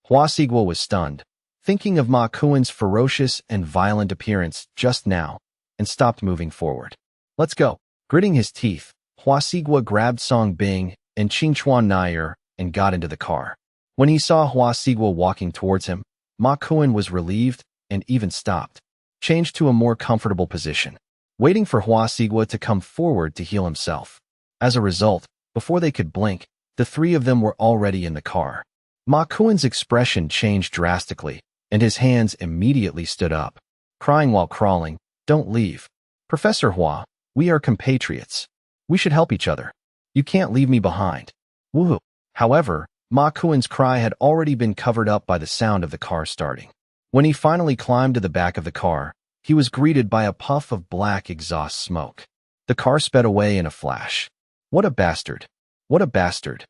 Hua Xigua was stunned, thinking of Ma Kuan's ferocious and violent appearance just now, and stopped moving forward. Let's go. Gritting his teeth, Hua Xigua grabbed Song Bing and Qingchuan Nair and got into the car. When he saw Hua Xigua walking towards him, Ma Kuan was relieved and even stopped, changed to a more comfortable position, waiting for Hua Xigua to come forward to heal himself. As a result, before they could blink, the three of them were already in the car. Ma Kuan's expression changed drastically, and his hands immediately stood up, crying while crawling, Don't leave. Professor Hua, we are compatriots. We should help each other. You can't leave me behind. Woohoo. However, Ma Kuan's cry had already been covered up by the sound of the car starting. When he finally climbed to the back of the car, he was greeted by a puff of black exhaust smoke. The car sped away in a flash. What a bastard. What a bastard.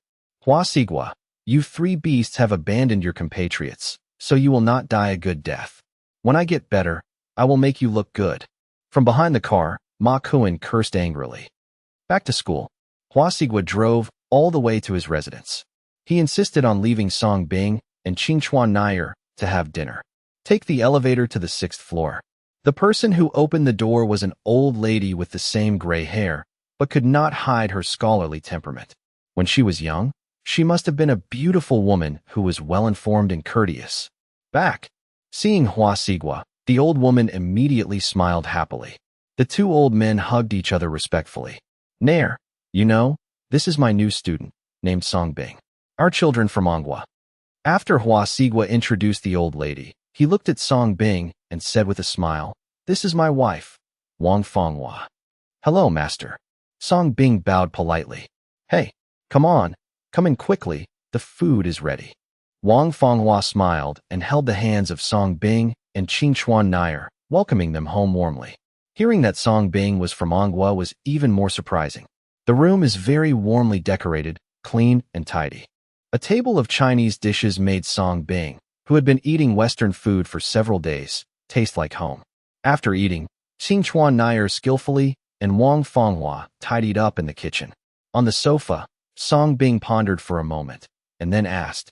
Hua Xigua, you three beasts have abandoned your compatriots, so you will not die a good death. When I get better, I will make you look good. From behind the car, Ma Kuan cursed angrily. Back to school, Hua Xigua drove all the way to his residence. He insisted on leaving Song Bing and Qingchuan Nair to have dinner. Take the elevator to the 6th floor. The person who opened the door was an old lady with the same gray hair, but could not hide her scholarly temperament. When she was young, she must have been a beautiful woman who was well-informed and courteous. Back. Seeing Hua Xigua, the old woman immediately smiled happily. The two old men hugged each other respectfully. Nair, you know, this is my new student, named Song Bing. Our children from Manhua. After Hua Xigua introduced the old lady, he looked at Song Bing and said with a smile, This is my wife, Wang Fenghua. "Hello, master." Song Bing bowed politely. "Hey, come on, come in quickly, the food is ready." Wang Fonghua smiled and held the hands of Song Bing and Qing Chuan Nair, welcoming them home warmly. Hearing that Song Bing was from Manhua was even more surprising. The room is very warmly decorated, clean and tidy. A table of Chinese dishes made Song Bing, who had been eating Western food for several days, taste like home. After eating, Qing Chuan Nair skillfully and Wang Fonghua tidied up in the kitchen. On the sofa, Song Bing pondered for a moment, and then asked,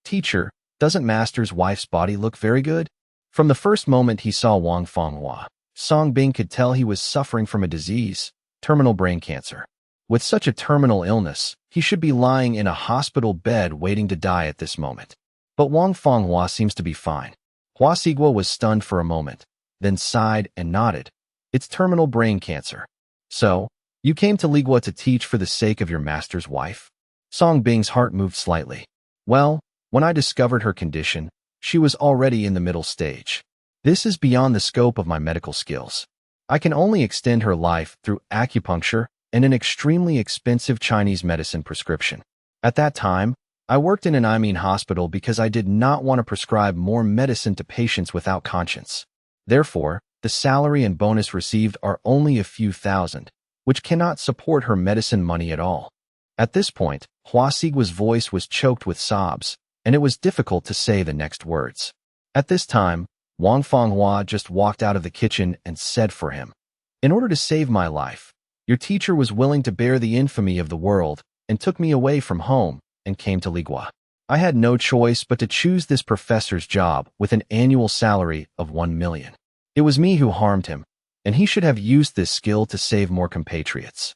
"Teacher, doesn't Master's wife's body look very good?" From the first moment he saw Wang Fonghua, Song Bing could tell he was suffering from a disease, terminal brain cancer. With such a terminal illness, he should be lying in a hospital bed waiting to die at this moment. But Wang Fonghua seems to be fine. Hua Sigua was stunned for a moment, then sighed and nodded. "It's terminal brain cancer. So, you came to Ligua to teach for the sake of your master's wife?" Song Bing's heart moved slightly. "Well, when I discovered her condition, she was already in the middle stage. This is beyond the scope of my medical skills. I can only extend her life through acupuncture and an extremely expensive Chinese medicine prescription. At that time, I worked in an hospital because I did not want to prescribe more medicine to patients without conscience. Therefore, the salary and bonus received are only a few thousand, which cannot support her medicine money at all." At this point, Hua Sigua's voice was choked with sobs, and it was difficult to say the next words. At this time, Wang Fonghua just walked out of the kitchen and said for him, "In order to save my life, your teacher was willing to bear the infamy of the world and took me away from home and came to Ligua. I had no choice but to choose this professor's job with an annual salary of 1 million. It was me who harmed him, and he should have used this skill to save more compatriots."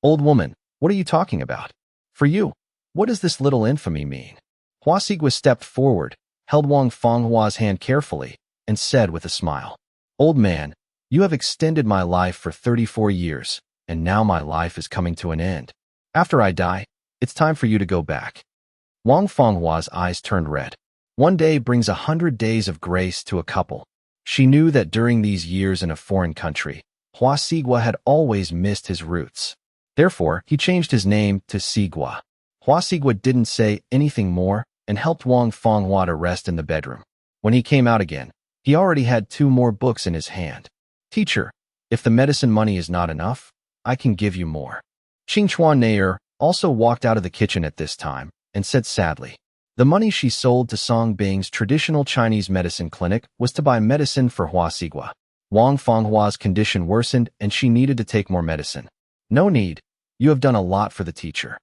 "Old woman, what are you talking about? For you, what does this little infamy mean?" Hua Sigua stepped forward, held Wang Fenghua's hand carefully, and said with a smile, "Old man, you have extended my life for 34 years, and now my life is coming to an end. After I die, it's time for you to go back." Wang Fenghua's eyes turned red. One day brings 100 days of grace to a couple. She knew that during these years in a foreign country, Hua Sigua had always missed his roots. Therefore, he changed his name to Sigua. Hua Sigua didn't say anything more and helped Wang Fonghua to rest in the bedroom. When he came out again, he already had 2 more books in his hand. "Teacher, if the medicine money is not enough, I can give you more." Qing Chuan Nair also walked out of the kitchen at this time and said sadly, the money she sold to Song Bing's traditional Chinese medicine clinic was to buy medicine for Hua Sigua. Wang Fenghua's condition worsened and she needed to take more medicine. "No need. You have done a lot for the teacher."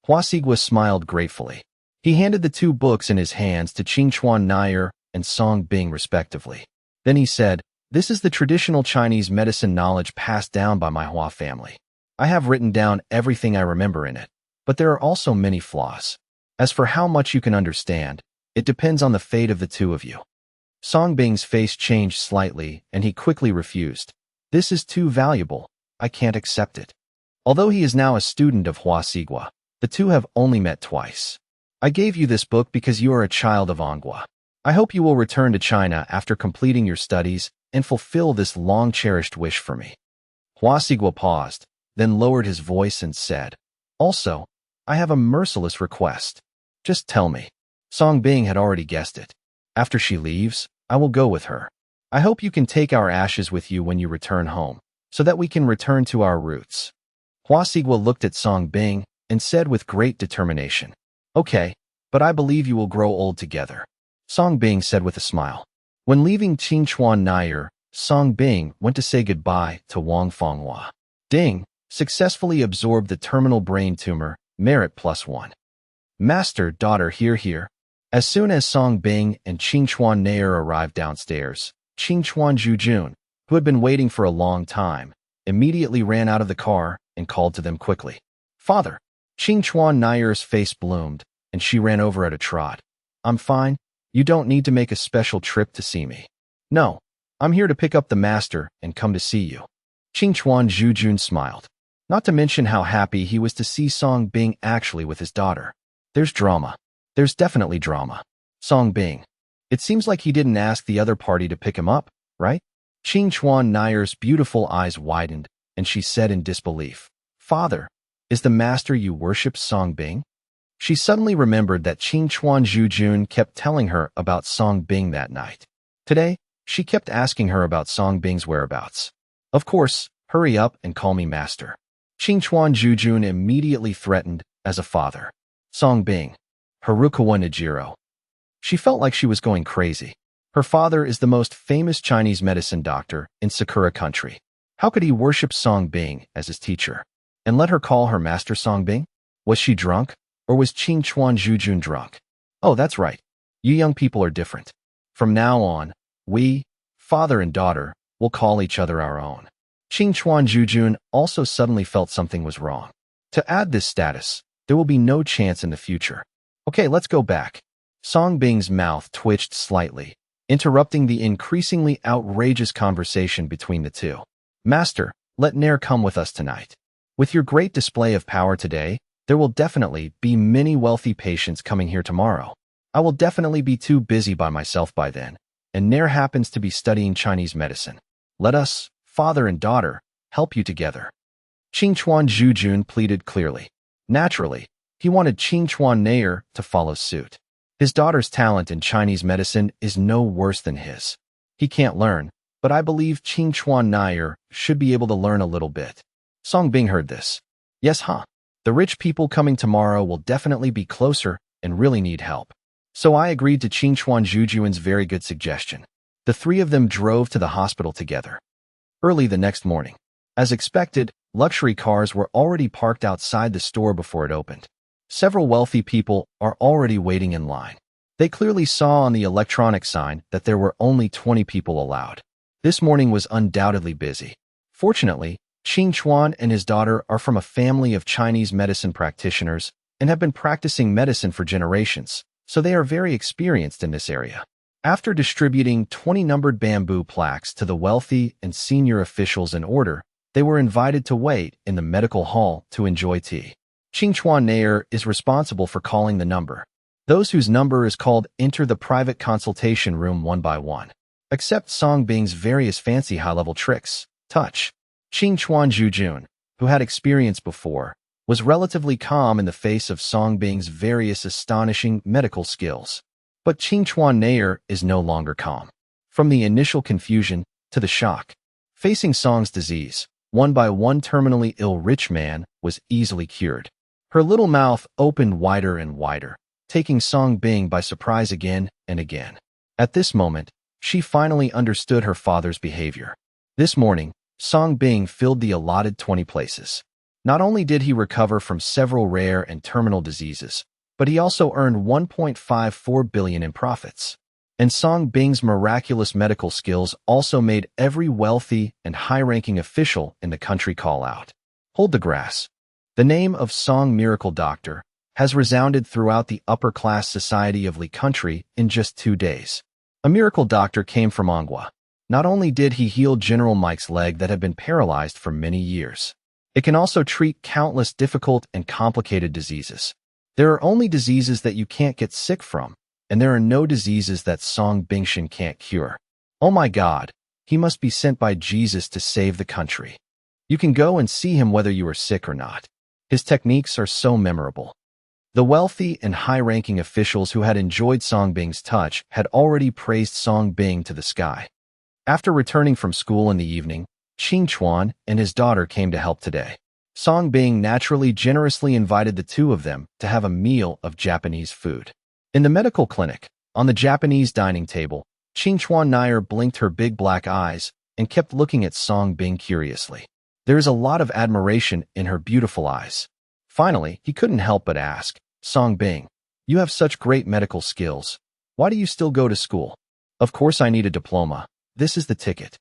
Hua Sigua smiled gratefully. He handed the 2 books in his hands to Qing Chuan Nair and Song Bing respectively. Then he said, "This is the traditional Chinese medicine knowledge passed down by my Hua family. I have written down everything I remember in it, but there are also many flaws. As for how much you can understand, it depends on the fate of the 2 of you." Song Bing's face changed slightly and he quickly refused. "This is too valuable. I can't accept it." Although he is now a student of Hua Sigua, the 2 have only met twice. "I gave you this book because you are a child of Anghua. I hope you will return to China after completing your studies and fulfill this long-cherished wish for me." Hua Sigua paused, then lowered his voice and said, "Also, I have a merciless request. Just tell me." Song Bing had already guessed it. "After she leaves, I will go with her. I hope you can take our ashes with you when you return home, so that we can return to our roots." Hua Sigua looked at Song Bing and said with great determination, "Okay, but I believe you will grow old together." Song Bing said with a smile. When leaving Qing Chuan Nair, Song Bing went to say goodbye to Wang Fonghua. Ding successfully absorbed the terminal brain tumor, merit +1. Master, daughter, here. As soon as Song Bing and Qing Chuan Nair arrived downstairs, Qing Chuan Zhujun, who had been waiting for a long time, immediately ran out of the car and called to them quickly. "Father!" Qing Chuan Nair's face bloomed, and she ran over at a trot. "I'm fine. You don't need to make a special trip to see me." "No, I'm here to pick up the master and come to see you." Qing Chuan Zhujun smiled. Not to mention how happy he was to see Song Bing actually with his daughter. "There's drama. There's definitely drama. Song Bing. It seems like he didn't ask the other party to pick him up, right?" Qing Chuan Nair's beautiful eyes widened, and she said in disbelief, "Father, is the master you worship Song Bing?" She suddenly remembered that Qing Chuan Zhujun kept telling her about Song Bing that night. Today, she kept asking her about Song Bing's whereabouts. "Of course, hurry up and call me master." Qing Chuan Zhujun immediately threatened as a father. Song Bing, Harukawa Nijiro. She felt like she was going crazy. Her father is the most famous Chinese medicine doctor in Sakura country. How could he worship Song Bing as his teacher? And let her call her master Song Bing? Was she drunk? Or was Qing Chuan Zhujun drunk? Oh, that's right. You young people are different. From now on, we, father and daughter, will call each other our own. Qing Chuan Zhujun also suddenly felt something was wrong. To add this status, there will be no chance in the future. Okay, let's go back. Song Bing's mouth twitched slightly, interrupting the increasingly outrageous conversation between the two. "Master, let Nair come with us tonight. With your great display of power today, there will definitely be many wealthy patients coming here tomorrow. I will definitely be too busy by myself by then, and Nair happens to be studying Chinese medicine. Let us, father and daughter, help you together." Qing Chuan Zhujun pleaded clearly. Naturally, he wanted Qing Chuan Nair to follow suit. His daughter's talent in Chinese medicine is no worse than his. He can't learn, but I believe Qing Chuan Nair should be able to learn a little bit. Song Bing heard this. Yes, huh? The rich people coming tomorrow will definitely be closer and really need help. So I agreed to Qing Chuan Zhujun's very good suggestion. The three of them drove to the hospital together. Early the next morning. As expected, luxury cars were already parked outside the store before it opened. Several wealthy people are already waiting in line. They clearly saw on the electronic sign that there were only 20 people allowed. This morning was undoubtedly busy. Fortunately, Qing Chuan and his daughter are from a family of Chinese medicine practitioners and have been practicing medicine for generations, so they are very experienced in this area. After distributing 20 numbered bamboo plaques to the wealthy and senior officials in order, they were invited to wait in the medical hall to enjoy tea. Qing Chuan Nair is responsible for calling the number. Those whose number is called enter the private consultation room one by one. Except Song Bing's various fancy high-level tricks, touch. Qing Chuan Zhujun, who had experience before, was relatively calm in the face of Song Bing's various astonishing medical skills. But Qing Chuan Nair is no longer calm. From the initial confusion to the shock, facing Song's disease, one by one terminally ill rich man was easily cured. Her little mouth opened wider and wider, taking Song Bing by surprise again and again. At this moment, she finally understood her father's behavior. This morning, Song Bing filled the allotted 20 places. Not only did he recover from several rare and terminal diseases, but he also earned 1.54 billion in profits. And Song Bing's miraculous medical skills also made every wealthy and high-ranking official in the country call out. Hold the grass. The name of Song Miracle Doctor has resounded throughout the upper-class society of Li country in just 2 days. A miracle doctor came from Manhua. Not only did he heal General Mike's leg that had been paralyzed for many years, it can also treat countless difficult and complicated diseases. There are only diseases that you can't get sick from, and there are no diseases that Song Bingshan can't cure. Oh my God, he must be sent by Jesus to save the country. You can go and see him whether you are sick or not. His techniques are so memorable. The wealthy and high-ranking officials who had enjoyed Song Bing's touch had already praised Song Bing to the sky. After returning from school in the evening, Qing Chuan and his daughter came to help today. Song Bing naturally generously invited the two of them to have a meal of Japanese food. In the medical clinic, on the Japanese dining table, Qing Chuan Nair blinked her big black eyes and kept looking at Song Bing curiously. There is a lot of admiration in her beautiful eyes. Finally, he couldn't help but ask, Song Bing, you have such great medical skills. Why do you still go to school? Of course I need a diploma. This is the ticket.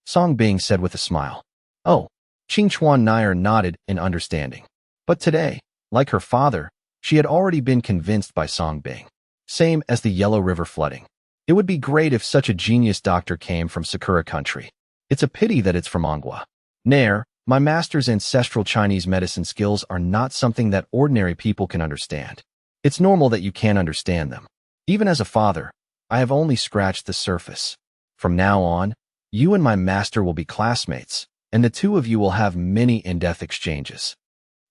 Song Bing said with a smile. Oh, Qing Chuan Nair nodded in understanding. But today, like her father, she had already been convinced by Song Bing. Same as the Yellow River flooding. It would be great if such a genius doctor came from Sakura country. It's a pity that it's from Manhua. Nair, my master's ancestral Chinese medicine skills are not something that ordinary people can understand. It's normal that you can't understand them. Even as a father, I have only scratched the surface. From now on, you and my master will be classmates, and the two of you will have many in-depth exchanges.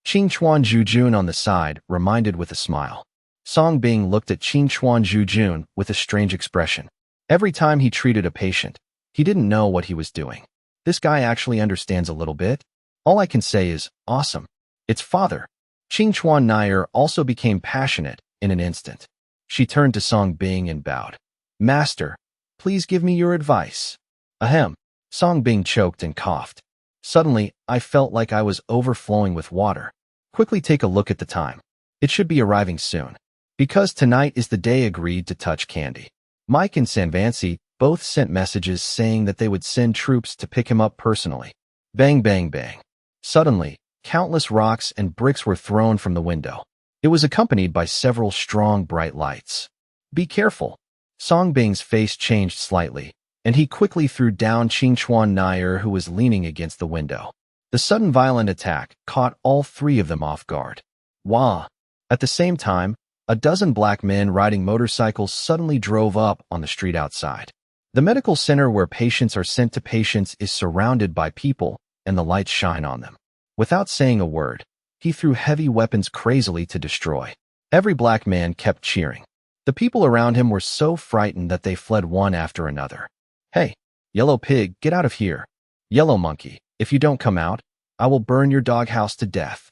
Qing Chuan Zhujun on the side reminded with a smile. Song Bing looked at Qing Chuan Zhujun with a strange expression. Every time he treated a patient, he didn't know what he was doing. This guy actually understands a little bit. All I can say is, awesome. It's father. Qing Chuan Nair also became passionate in an instant. She turned to Song Bing and bowed. Master, please give me your advice. Ahem. Song Bing choked and coughed. Suddenly, I felt like I was overflowing with water. Quickly take a look at the time. It should be arriving soon. Because tonight is the day agreed to touch candy. Mike and Sanvancy both sent messages saying that they would send troops to pick him up personally. Bang, bang, bang. Suddenly, countless rocks and bricks were thrown from the window. It was accompanied by several strong, bright lights. Be careful. Song Bing's face changed slightly, and he quickly threw down Qing Chuan Nair, who was leaning against the window. The sudden violent attack caught all three of them off guard. Wah! At the same time, a dozen black men riding motorcycles suddenly drove up on the street outside. The medical center where patients are sent to patients is surrounded by people, and the lights shine on them. Without saying a word, he threw heavy weapons crazily to destroy. Every black man kept cheering. The people around him were so frightened that they fled one after another. Hey, yellow pig, get out of here. Yellow monkey, if you don't come out, I will burn your doghouse to death.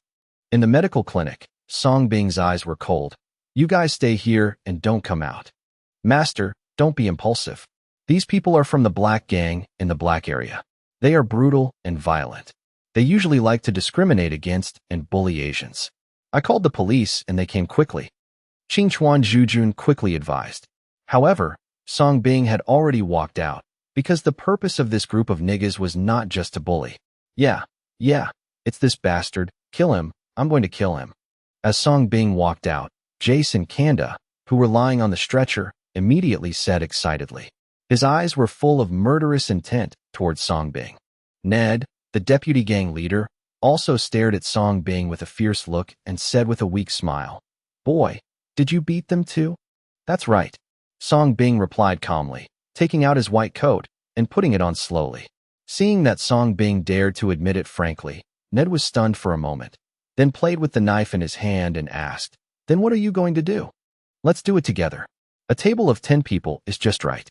In the medical clinic, Song Bing's eyes were cold. You guys stay here and don't come out. Master, don't be impulsive. These people are from the black gang in the black area. They are brutal and violent. They usually like to discriminate against and bully Asians. I called the police and they came quickly. Qing Chuan Zhujun quickly advised. However, Song Bing had already walked out, because the purpose of this group of niggas was not just to bully. Yeah, it's this bastard. Kill him. I'm going to kill him. As Song Bing walked out, Jace and Kanda, who were lying on the stretcher, immediately said excitedly. His eyes were full of murderous intent towards Song Bing. Ned, the deputy gang leader, also stared at Song Bing with a fierce look and said with a weak smile, Boy, did you beat them too? That's right. Song Bing replied calmly, taking out his white coat and putting it on slowly. Seeing that Song Bing dared to admit it frankly, Ned was stunned for a moment, then played with the knife in his hand and asked, Then what are you going to do? Let's do it together. A table of 10 people is just right.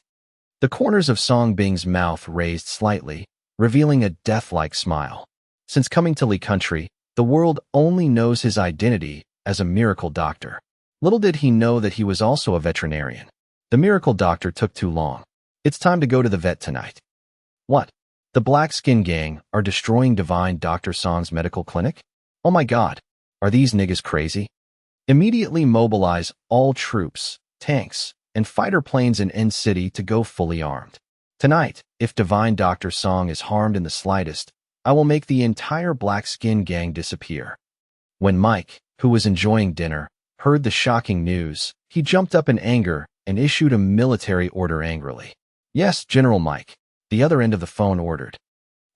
The corners of Song Bing's mouth raised slightly, revealing a death-like smile. Since coming to Li Country, the world only knows his identity as a miracle doctor. Little did he know that he was also a veterinarian. The miracle doctor took too long. It's time to go to the vet tonight. What? The Black Skin Gang are destroying Divine Dr. Song's medical clinic? Oh my god, are these niggas crazy? Immediately mobilize all troops, tanks, and fighter planes in N City to go fully armed. Tonight, if Divine Dr. Song is harmed in the slightest, I will make the entire Black Skin Gang disappear. When Mike, who was enjoying dinner, heard the shocking news, he jumped up in anger and issued a military order angrily. Yes, General Mike, the other end of the phone ordered.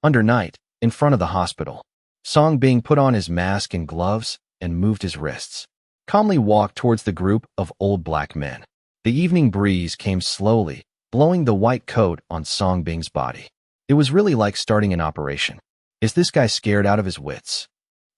Under night, in front of the hospital, Song Bing put on his mask and gloves and moved his wrists. Calmly walked towards the group of old black men. The evening breeze came slowly, blowing the white coat on Song Bing's body. It was really like starting an operation. Is this guy scared out of his wits?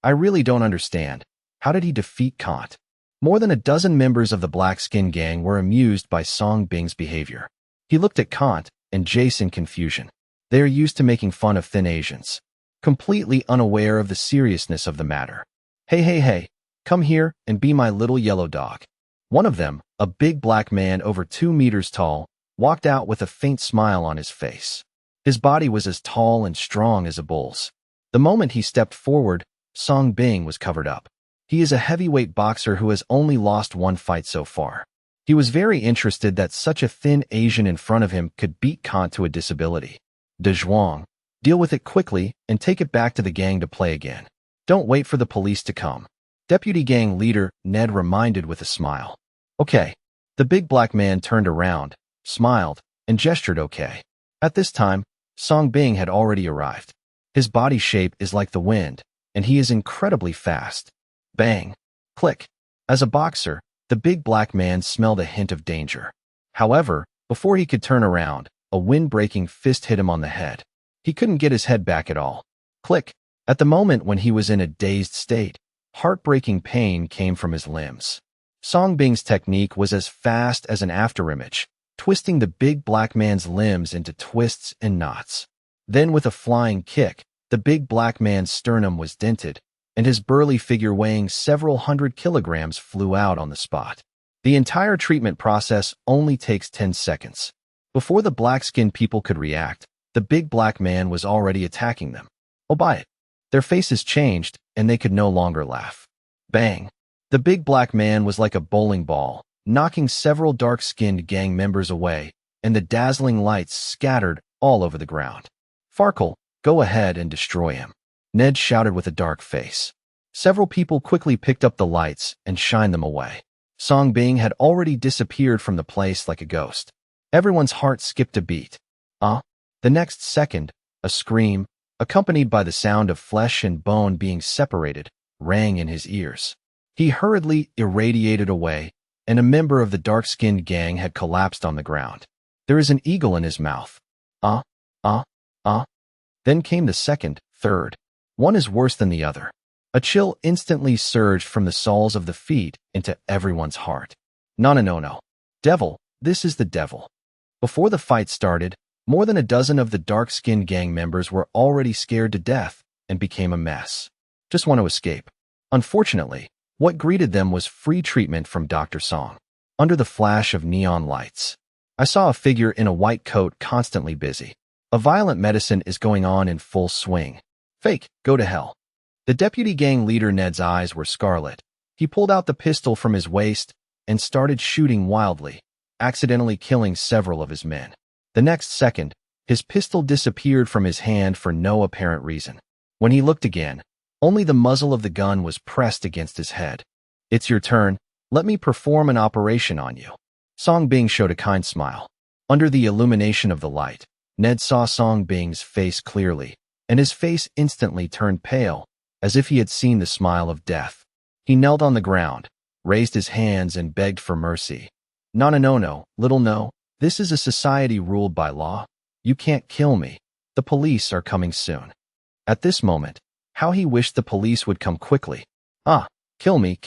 I really don't understand. How did he defeat Kant? More than a dozen members of the Black Skin Gang were amused by Song Bing's behavior. He looked at Kant and Jace in confusion. They are used to making fun of thin Asians, completely unaware of the seriousness of the matter. Hey, come here and be my little yellow dog. One of them, a big black man over 2 meters tall, walked out with a faint smile on his face. His body was as tall and strong as a bull's. The moment he stepped forward, Song Bing was covered up. He is a heavyweight boxer who has only lost one fight so far. He was very interested that such a thin Asian in front of him could beat Kant to a disability. De Zhuang, deal with it quickly and take it back to the gang to play again. Don't wait for the police to come. Deputy gang leader Ned reminded with a smile. Okay. The big black man turned around, smiled, and gestured okay. At this time, Song Bing had already arrived. His body shape is like the wind, and he is incredibly fast. Bang! Click! As a boxer, the big black man smelled a hint of danger. However, before he could turn around, a wind-breaking fist hit him on the head. He couldn't get his head back at all. Click. At the moment when he was in a dazed state, heartbreaking pain came from his limbs. Song Bing's technique was as fast as an afterimage, twisting the big black man's limbs into twists and knots. Then with a flying kick, the big black man's sternum was dented, and his burly figure weighing several hundred kilograms flew out on the spot. The entire treatment process only takes 10 seconds. Before the black-skinned people could react, the big black man was already attacking them. Oh, by it. Their faces changed, and they could no longer laugh. Bang! The big black man was like a bowling ball, knocking several dark-skinned gang members away, and the dazzling lights scattered all over the ground. Farkle, go ahead and destroy him, Ned shouted with a dark face. Several people quickly picked up the lights and shined them away. Song Bing had already disappeared from the place like a ghost. Everyone's heart skipped a beat. The next second, a scream, accompanied by the sound of flesh and bone being separated, rang in his ears. He hurriedly irradiated away, and a member of the dark-skinned gang had collapsed on the ground. There is an eagle in his mouth. Then came the second, third. One is worse than the other. A chill instantly surged from the soles of the feet into everyone's heart. No. Devil, this is the devil. Before the fight started, more than a dozen of the dark-skinned gang members were already scared to death and became a mess. Just want to escape. Unfortunately, what greeted them was free treatment from Dr. Song. Under the flash of neon lights, I saw a figure in a white coat constantly busy. A violent medicine is going on in full swing. Fake, go to hell. The deputy gang leader Ned's eyes were scarlet. He pulled out the pistol from his waist and started shooting wildly, accidentally killing several of his men. The next second, his pistol disappeared from his hand for no apparent reason. When he looked again, only the muzzle of the gun was pressed against his head. It's your turn. Let me perform an operation on you. Song Bing showed a kind smile. Under the illumination of the light, Ned saw Song Bing's face clearly, and his face instantly turned pale, as if he had seen the smile of death. He knelt on the ground, raised his hands, and begged for mercy. No, little no. This is a society ruled by law. You can't kill me. The police are coming soon. At this moment, how he wished the police would come quickly. Kill me.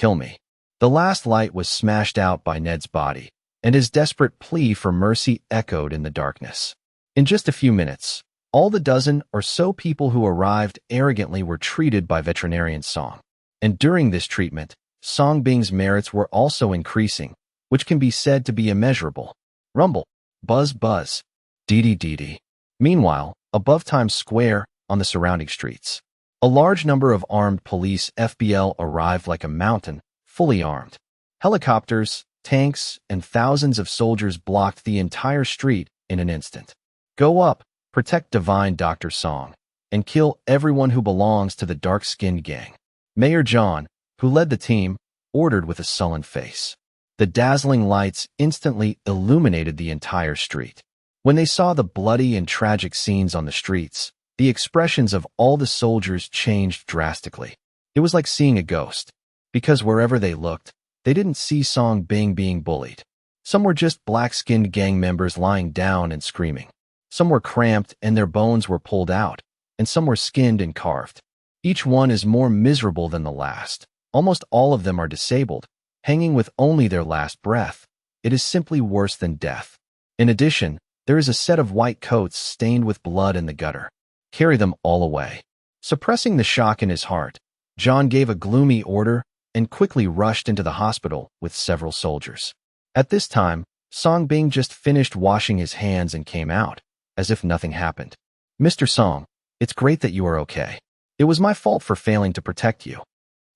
The last light was smashed out by Ned's body, and his desperate plea for mercy echoed in the darkness. In just a few minutes, all the dozen or so people who arrived arrogantly were treated by veterinarian Song. And during this treatment, Song Bing's merits were also increasing, which can be said to be immeasurable. Rumble, buzz, buzz, dee. Meanwhile, above Times Square, on the surrounding streets, a large number of armed police FBL arrived like a mountain, fully armed. Helicopters, tanks, and thousands of soldiers blocked the entire street in an instant. Go up, protect divine Dr. Song, and kill everyone who belongs to the dark-skinned gang. Mayor John, who led the team, ordered with a sullen face. The dazzling lights instantly illuminated the entire street. When they saw the bloody and tragic scenes on the streets, the expressions of all the soldiers changed drastically. It was like seeing a ghost, because wherever they looked, they didn't see Song Bing being bullied. Some were just black-skinned gang members lying down and screaming. Some were cramped and their bones were pulled out, and some were skinned and carved. Each one is more miserable than the last. Almost all of them are disabled, hanging with only their last breath. It is simply worse than death. In addition, there is a set of white coats stained with blood in the gutter. Carry them all away. Suppressing the shock in his heart, John gave a gloomy order and quickly rushed into the hospital with several soldiers. At this time, Song Bing just finished washing his hands and came out, as if nothing happened. Mr. Song, it's great that you are okay. It was my fault for failing to protect you.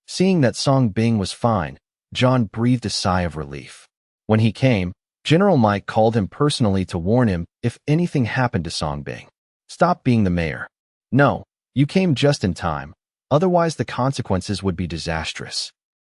Seeing that Song Bing was fine, John breathed a sigh of relief. When he came, General Mike called him personally to warn him if anything happened to Song Bing. Stop being the mayor. No, you came just in time. Otherwise the consequences would be disastrous.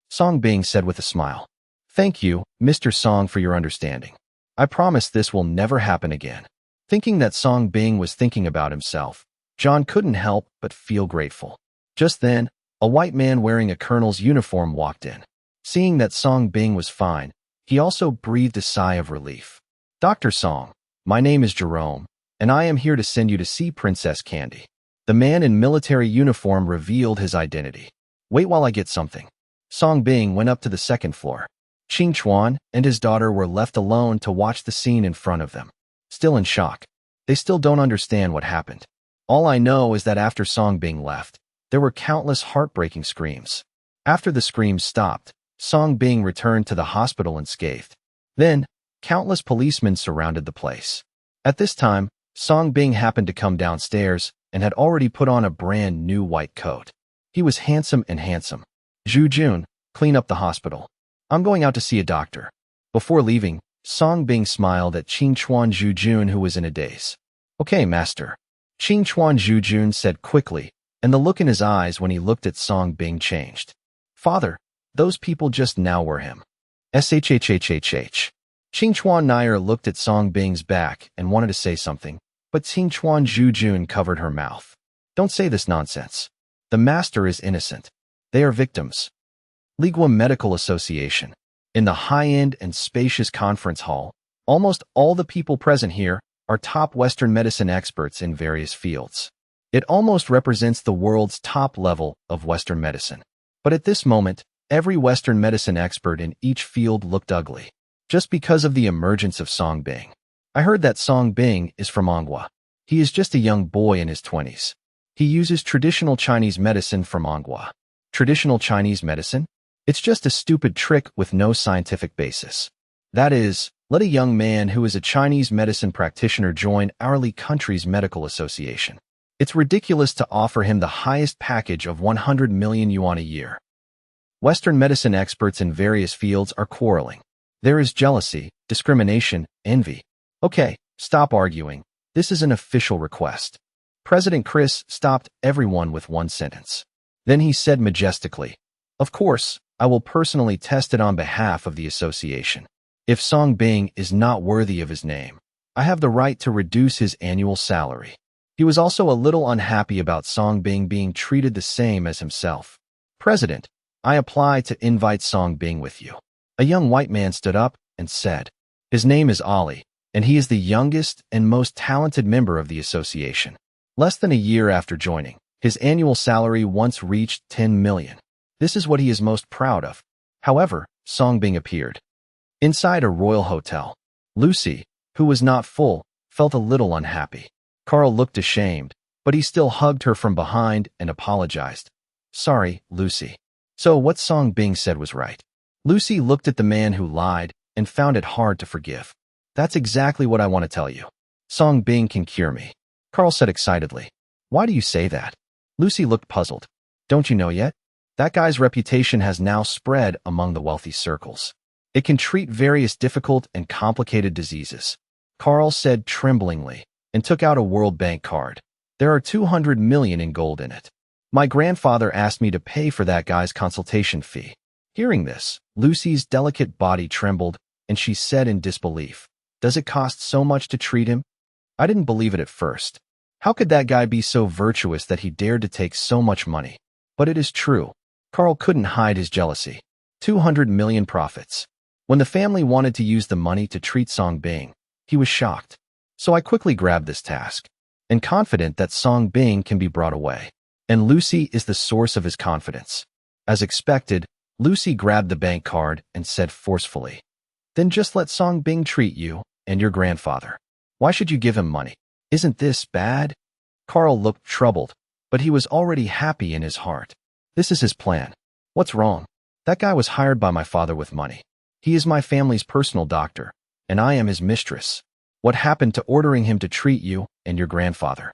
Song Bing said with a smile. Thank you, Mr. Song, for your understanding. I promise this will never happen again. Thinking that Song Bing was thinking about himself, John couldn't help but feel grateful. Just then, a white man wearing a colonel's uniform walked in. Seeing that Song Bing was fine, he also breathed a sigh of relief. Dr. Song, my name is Jerome, and I am here to send you to see Princess Candy. The man in military uniform revealed his identity. Wait while I get something. Song Bing went up to the second floor. Qing Chuan and his daughter were left alone to watch the scene in front of them. Still in shock. They still don't understand what happened. All I know is that after Song Bing left, there were countless heartbreaking screams. After the screams stopped, Song Bing returned to the hospital unscathed. Then, countless policemen surrounded the place. At this time, Song Bing happened to come downstairs and had already put on a brand new white coat. He was handsome. Zhu Jun, clean up the hospital. I'm going out to see a doctor. Before leaving, Song Bing smiled at Qing Chuan Zhu Jun, who was in a daze. Okay, master. Qing Chuan Zhu Jun said quickly, and the look in his eyes when he looked at Song Bing changed. Father, those people just now were him. Shhhhhh. Qing Chuan Nair looked at Song Bing's back and wanted to say something, but Qing Chuan Zhu Jun covered her mouth. Don't say this nonsense. The master is innocent. They are victims. Ligua Medical Association. In the high-end and spacious conference hall, almost all the people present here are top Western medicine experts in various fields. It almost represents the world's top level of Western medicine. But at this moment, every Western medicine expert in each field looked ugly, just because of the emergence of Song Bing. I heard that Song Bing is from Manhua. He is just a young boy in his 20s. He uses traditional Chinese medicine from Manhua. Traditional Chinese medicine? It's just a stupid trick with no scientific basis. That is, let a young man who is a Chinese medicine practitioner join our country's medical association. It's ridiculous to offer him the highest package of 100 million yuan a year. Western medicine experts in various fields are quarreling. There is jealousy, discrimination, envy. Okay, stop arguing. This is an official request. President Chris stopped everyone with one sentence. Then he said majestically, of course, I will personally test it on behalf of the association. If Song Bing is not worthy of his name, I have the right to reduce his annual salary. He was also a little unhappy about Song Bing being treated the same as himself. President, I apply to invite Song Bing with you. A young white man stood up and said, his name is Ali, and he is the youngest and most talented member of the association. Less than a year after joining, his annual salary once reached 10 million. This is what he is most proud of. However, Song Bing appeared. Inside a royal hotel, Lucy, who was not full, felt a little unhappy. Carl looked ashamed, but he still hugged her from behind and apologized. Sorry, Lucy. So what Song Bing said was right. Lucy looked at the man who lied and found it hard to forgive. That's exactly what I want to tell you. Song Bing can cure me. Carl said excitedly. Why do you say that? Lucy looked puzzled. Don't you know yet? That guy's reputation has now spread among the wealthy circles. It can treat various difficult and complicated diseases. Carl said tremblingly and took out a World Bank card. There are 200 million in gold in it. My grandfather asked me to pay for that guy's consultation fee. Hearing this, Lucy's delicate body trembled and she said in disbelief, does it cost so much to treat him? I didn't believe it at first. How could that guy be so virtuous that he dared to take so much money? But it is true. Carl couldn't hide his jealousy. 200 million profits. When the family wanted to use the money to treat Song Bing, he was shocked. So I quickly grabbed this task, and confident that Song Bing can be brought away. And Lucy is the source of his confidence. As expected, Lucy grabbed the bank card and said forcefully, then just let Song Bing treat you and your grandfather. Why should you give him money? Isn't this bad? Carl looked troubled, but he was already happy in his heart. This is his plan. What's wrong? That guy was hired by my father with money. He is my family's personal doctor, and I am his mistress. What happened to ordering him to treat you and your grandfather?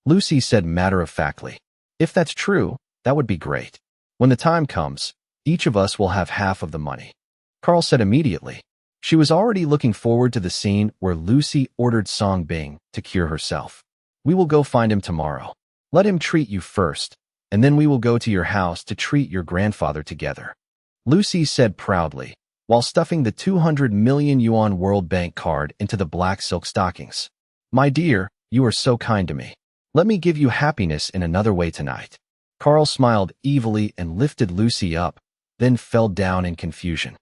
Lucy said matter-of-factly, if that's true, that would be great. When the time comes, each of us will have half of the money. Carl said immediately. She was already looking forward to the scene where Lucy ordered Song Bing to cure herself. We will go find him tomorrow. Let him treat you first, and then we will go to your house to treat your grandfather together. Lucy said proudly, while stuffing the 200 million yuan World Bank card into the black silk stockings. My dear, you are so kind to me. Let me give you happiness in another way tonight. Carl smiled evilly and lifted Lucy up, then fell down in confusion.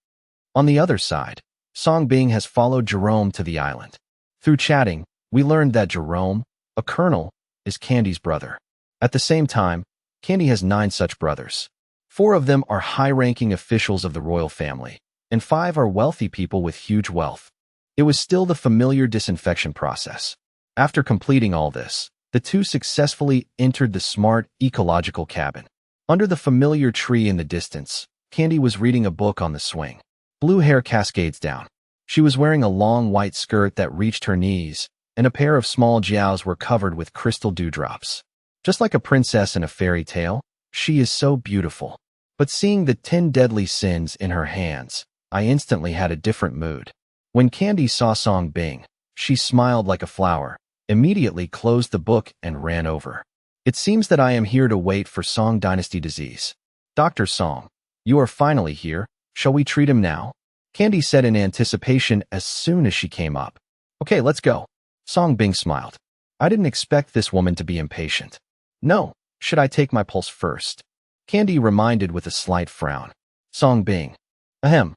On the other side, Song Bing has followed Jerome to the island. Through chatting, we learned that Jerome, a colonel, is Candy's brother. At the same time, Candy has 9 such brothers. 4 of them are high-ranking officials of the royal family, and 5 are wealthy people with huge wealth. It was still the familiar disinfection process. After completing all this, the two successfully entered the smart, ecological cabin. Under the familiar tree in the distance, Candy was reading a book on the swing. Blue hair cascades down. She was wearing a long white skirt that reached her knees, and a pair of small jiaos were covered with crystal dewdrops. Just like a princess in a fairy tale, she is so beautiful. But seeing the 10 deadly sins in her hands, I instantly had a different mood. When Candy saw Song Bing, she smiled like a flower, immediately closed the book and ran over. It seems that I am here to wait for Song Dynasty disease. Dr. Song, you are finally here. Shall we treat him now? Candy said in anticipation as soon as she came up. Okay, let's go. Song Bing smiled. I didn't expect this woman to be impatient. No, should I take my pulse first? Candy reminded with a slight frown. Song Bing. Ahem.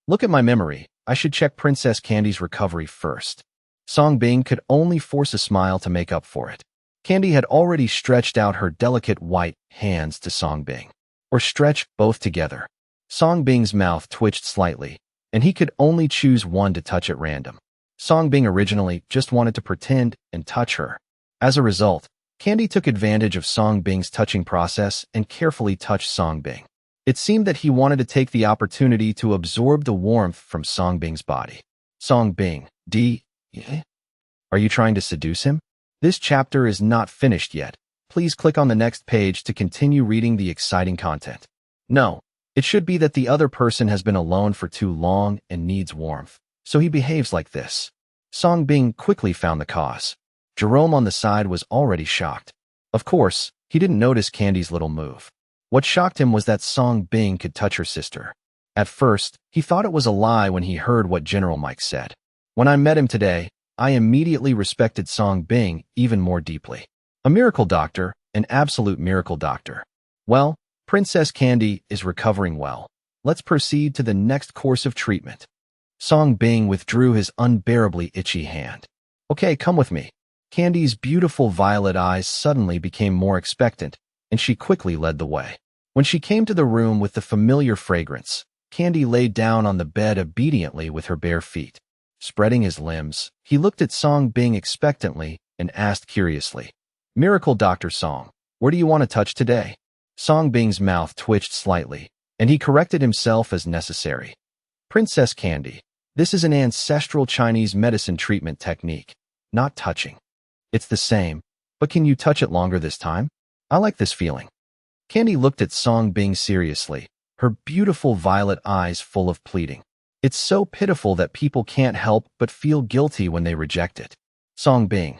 Look at my memory. I should check Princess Candy's recovery first. Song Bing could only force a smile to make up for it. Candy had already stretched out her delicate white hands to Song Bing. Or stretch both together. Song Bing's mouth twitched slightly, and he could only choose one to touch at random. Song Bing originally just wanted to pretend and touch her. As a result, Candy took advantage of Song Bing's touching process and carefully touched Song Bing. It seemed that he wanted to take the opportunity to absorb the warmth from Song Bing's body. Song Bing, are you trying to seduce him? This chapter is not finished yet. Please click on the next page to continue reading the exciting content. No, it should be that the other person has been alone for too long and needs warmth, so he behaves like this. Song Bing quickly found the cause. Jerome on the side was already shocked. Of course, he didn't notice Candy's little move. What shocked him was that Song Bing could touch her sister. At first, he thought it was a lie when he heard what General Mike said. When I met him today, I immediately respected Song Bing even more deeply. A miracle doctor, an absolute miracle doctor. Well, Princess Candy is recovering well. Let's proceed to the next course of treatment. Song Bing withdrew his unbearably itchy hand. Okay, come with me. Candy's beautiful violet eyes suddenly became more expectant, and she quickly led the way. When she came to the room with the familiar fragrance, Candy laid down on the bed obediently with her bare feet. Spreading his limbs, he looked at Song Bing expectantly and asked curiously, Miracle Dr. Song, where do you want to touch today? Song Bing's mouth twitched slightly, and he corrected himself as necessary. Princess Candy, this is an ancestral Chinese medicine treatment technique, not touching. It's the same, but can you touch it longer this time? I like this feeling. Candy looked at Song Bing seriously, her beautiful violet eyes full of pleading. It's so pitiful that people can't help but feel guilty when they reject it. Song Bing.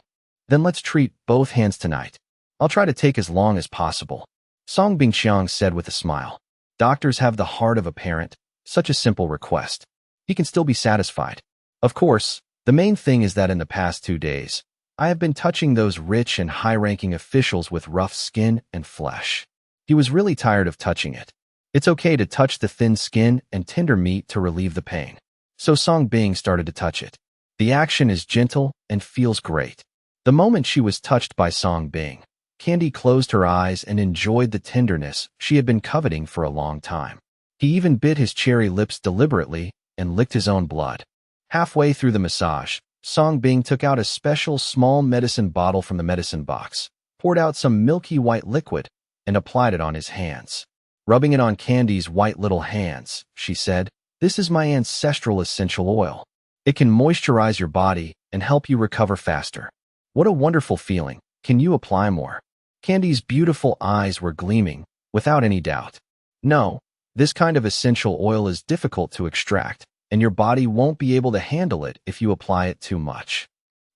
Then let's treat both hands tonight. I'll try to take as long as possible. Song Bing Xiang said with a smile. Doctors have the heart of a parent, such a simple request. He can still be satisfied. Of course, the main thing is that in the past 2 days, I have been touching those rich and high-ranking officials with rough skin and flesh. He was really tired of touching it. It's okay to touch the thin skin and tender meat to relieve the pain. So Song Bing started to touch it. The action is gentle and feels great. The moment she was touched by Song Bing, Candy closed her eyes and enjoyed the tenderness she had been coveting for a long time. He even bit his cherry lips deliberately and licked his own blood. Halfway through the massage, Song Bing took out a special small medicine bottle from the medicine box, poured out some milky white liquid, and applied it on his hands. Rubbing it on Candy's white little hands, she said, This is my ancestral essential oil. It can moisturize your body and help you recover faster. What a wonderful feeling. Can you apply more? Candy's beautiful eyes were gleaming, without any doubt. No, this kind of essential oil is difficult to extract, and your body won't be able to handle it if you apply it too much.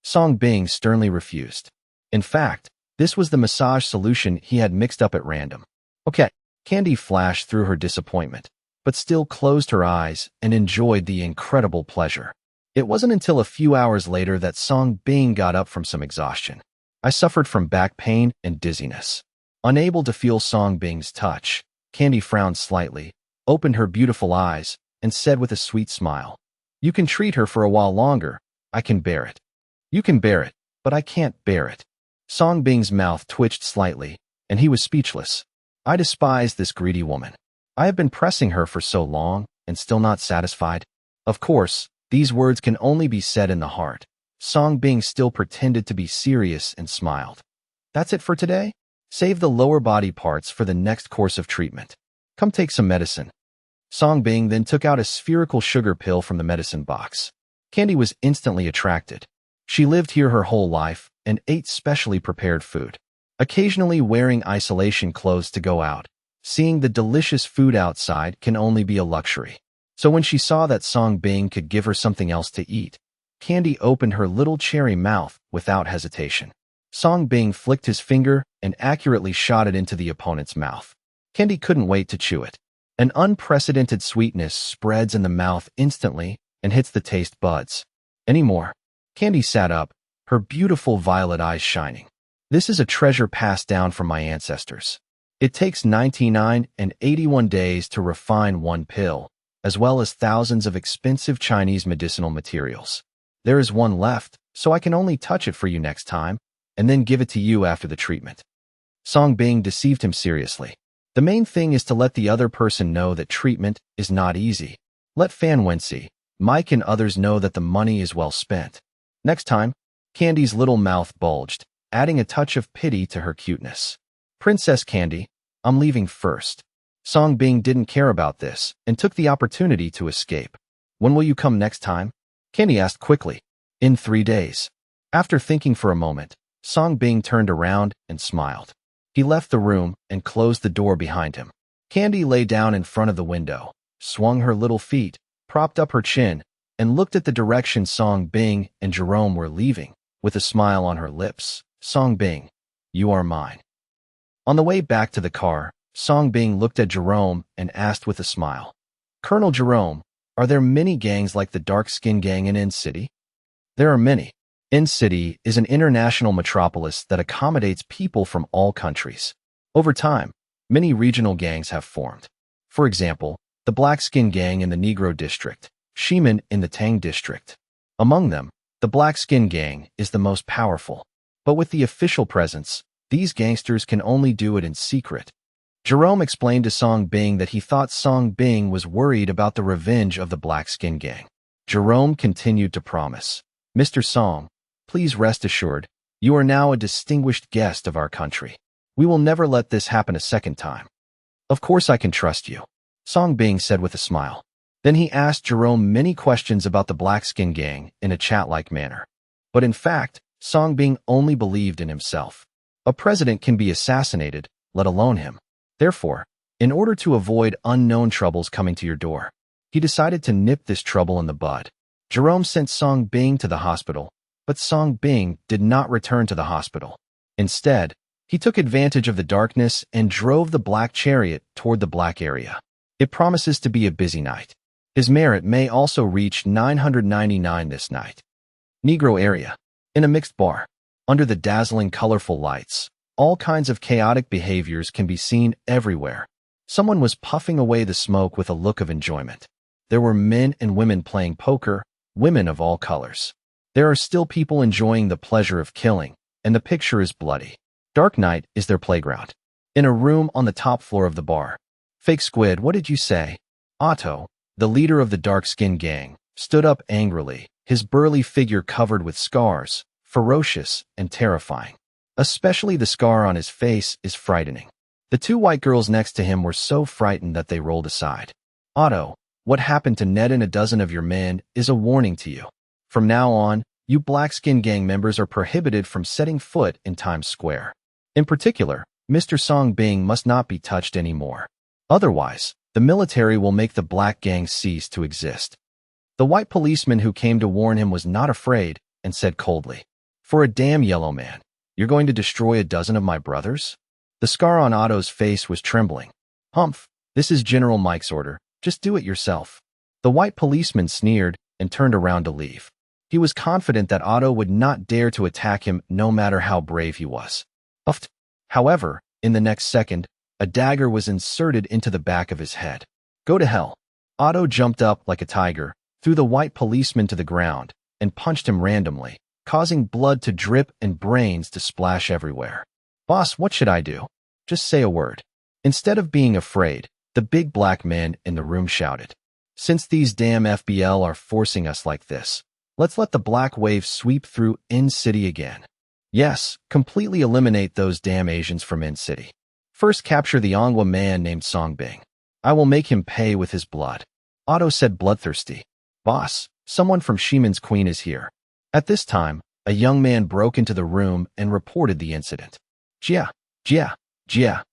Song Bing sternly refused. In fact, this was the massage solution he had mixed up at random. Okay, Candy flashed through her disappointment, but still closed her eyes and enjoyed the incredible pleasure. It wasn't until a few hours later that Song Bing got up from some exhaustion. I suffered from back pain and dizziness. Unable to feel Song Bing's touch, Candy frowned slightly, opened her beautiful eyes, and said with a sweet smile, You can treat her for a while longer. I can bear it. You can bear it, but I can't bear it. Song Bing's mouth twitched slightly, and he was speechless. I despise this greedy woman. I have been pressing her for so long, and still not satisfied. Of course, these words can only be said in the heart. Song Bing still pretended to be serious and smiled. That's it for today? Save the lower body parts for the next course of treatment. Come take some medicine. Song Bing then took out a spherical sugar pill from the medicine box. Candy was instantly attracted. She lived here her whole life and ate specially prepared food, occasionally wearing isolation clothes to go out. Seeing the delicious food outside can only be a luxury. So when she saw that Song Bing could give her something else to eat, Candy opened her little cherry mouth without hesitation. Song Bing flicked his finger and accurately shot it into the opponent's mouth. Candy couldn't wait to chew it. An unprecedented sweetness spreads in the mouth instantly and hits the taste buds. Any more? Candy sat up, her beautiful violet eyes shining. This is a treasure passed down from my ancestors. It takes 99 and 81 days to refine one pill, as well as thousands of expensive Chinese medicinal materials. There is one left, so I can only touch it for you next time, and then give it to you after the treatment. Song Bing deceived him seriously. The main thing is to let the other person know that treatment is not easy. Let Fan Wensi, Mike and others know that the money is well spent. Next time, Candy's little mouth bulged, adding a touch of pity to her cuteness. Princess Candy, I'm leaving first. Song Bing didn't care about this and took the opportunity to escape. When will you come next time? Candy asked quickly. In 3 days. After thinking for a moment, Song Bing turned around and smiled. He left the room and closed the door behind him. Candy lay down in front of the window, swung her little feet, propped up her chin, and looked at the direction Song Bing and Jerome were leaving, with a smile on her lips. Song Bing, you are mine. On the way back to the car, Song Bing looked at Jerome and asked with a smile, Colonel Jerome, are there many gangs like the Dark Skin Gang in N-City? There are many. N-City is an international metropolis that accommodates people from all countries. Over time, many regional gangs have formed. For example, the Black Skin Gang in the Negro District, Shiman in the Tang District. Among them, the Black Skin Gang is the most powerful. But with the official presence, these gangsters can only do it in secret. Jerome explained to Song Bing that he thought Song Bing was worried about the revenge of the Black Skin Gang. Jerome continued to promise, Mr. Song, please rest assured, you are now a distinguished guest of our country. We will never let this happen a second time. Of course I can trust you, Song Bing said with a smile. Then he asked Jerome many questions about the Black Skin Gang in a chat-like manner. But in fact, Song Bing only believed in himself. A president can be assassinated, let alone him. Therefore, in order to avoid unknown troubles coming to your door, he decided to nip this trouble in the bud. Jerome sent Song Bing to the hospital, but Song Bing did not return to the hospital. Instead, he took advantage of the darkness and drove the black chariot toward the black area. It promises to be a busy night. His merit may also reach 999 this night. Negro area. In a mixed bar, under the dazzling colorful lights, all kinds of chaotic behaviors can be seen everywhere. Someone was puffing away the smoke with a look of enjoyment. There were men and women playing poker, women of all colors. There are still people enjoying the pleasure of killing, and the picture is bloody. Dark night is their playground. In a room on the top floor of the bar. Fake Squid, what did you say? Otto, the leader of the Dark Skin Gang, stood up angrily, his burly figure covered with scars, ferocious and terrifying. Especially the scar on his face is frightening. The two white girls next to him were so frightened that they rolled aside. Otto, what happened to Ned and a dozen of your men is a warning to you. From now on, you Black Skin Gang members are prohibited from setting foot in Times Square. In particular, Mr. Song Bing must not be touched anymore. Otherwise, the military will make the Black Gang cease to exist. The white policeman who came to warn him was not afraid and said coldly, For a damn yellow man, you're going to destroy a dozen of my brothers? The scar on Otto's face was trembling. Humph, this is General Mike's order. Just do it yourself. The white policeman sneered and turned around to leave. He was confident that Otto would not dare to attack him no matter how brave he was. However, in the next second, a dagger was inserted into the back of his head. Go to hell. Otto jumped up like a tiger, threw the white policeman to the ground, and punched him randomly, causing blood to drip and brains to splash everywhere. Boss, what should I do? Just say a word. Instead of being afraid, the big black man in the room shouted. Since these damn FBL are forcing us like this, let's let the black wave sweep through In-City again. Yes, completely eliminate those damn Asians from In-City. First capture the Ongwa man named Songbing. I will make him pay with his blood. Otto said bloodthirsty. Boss, someone from Shimon's Queen is here. At this time, a young man broke into the room and reported the incident. Jia,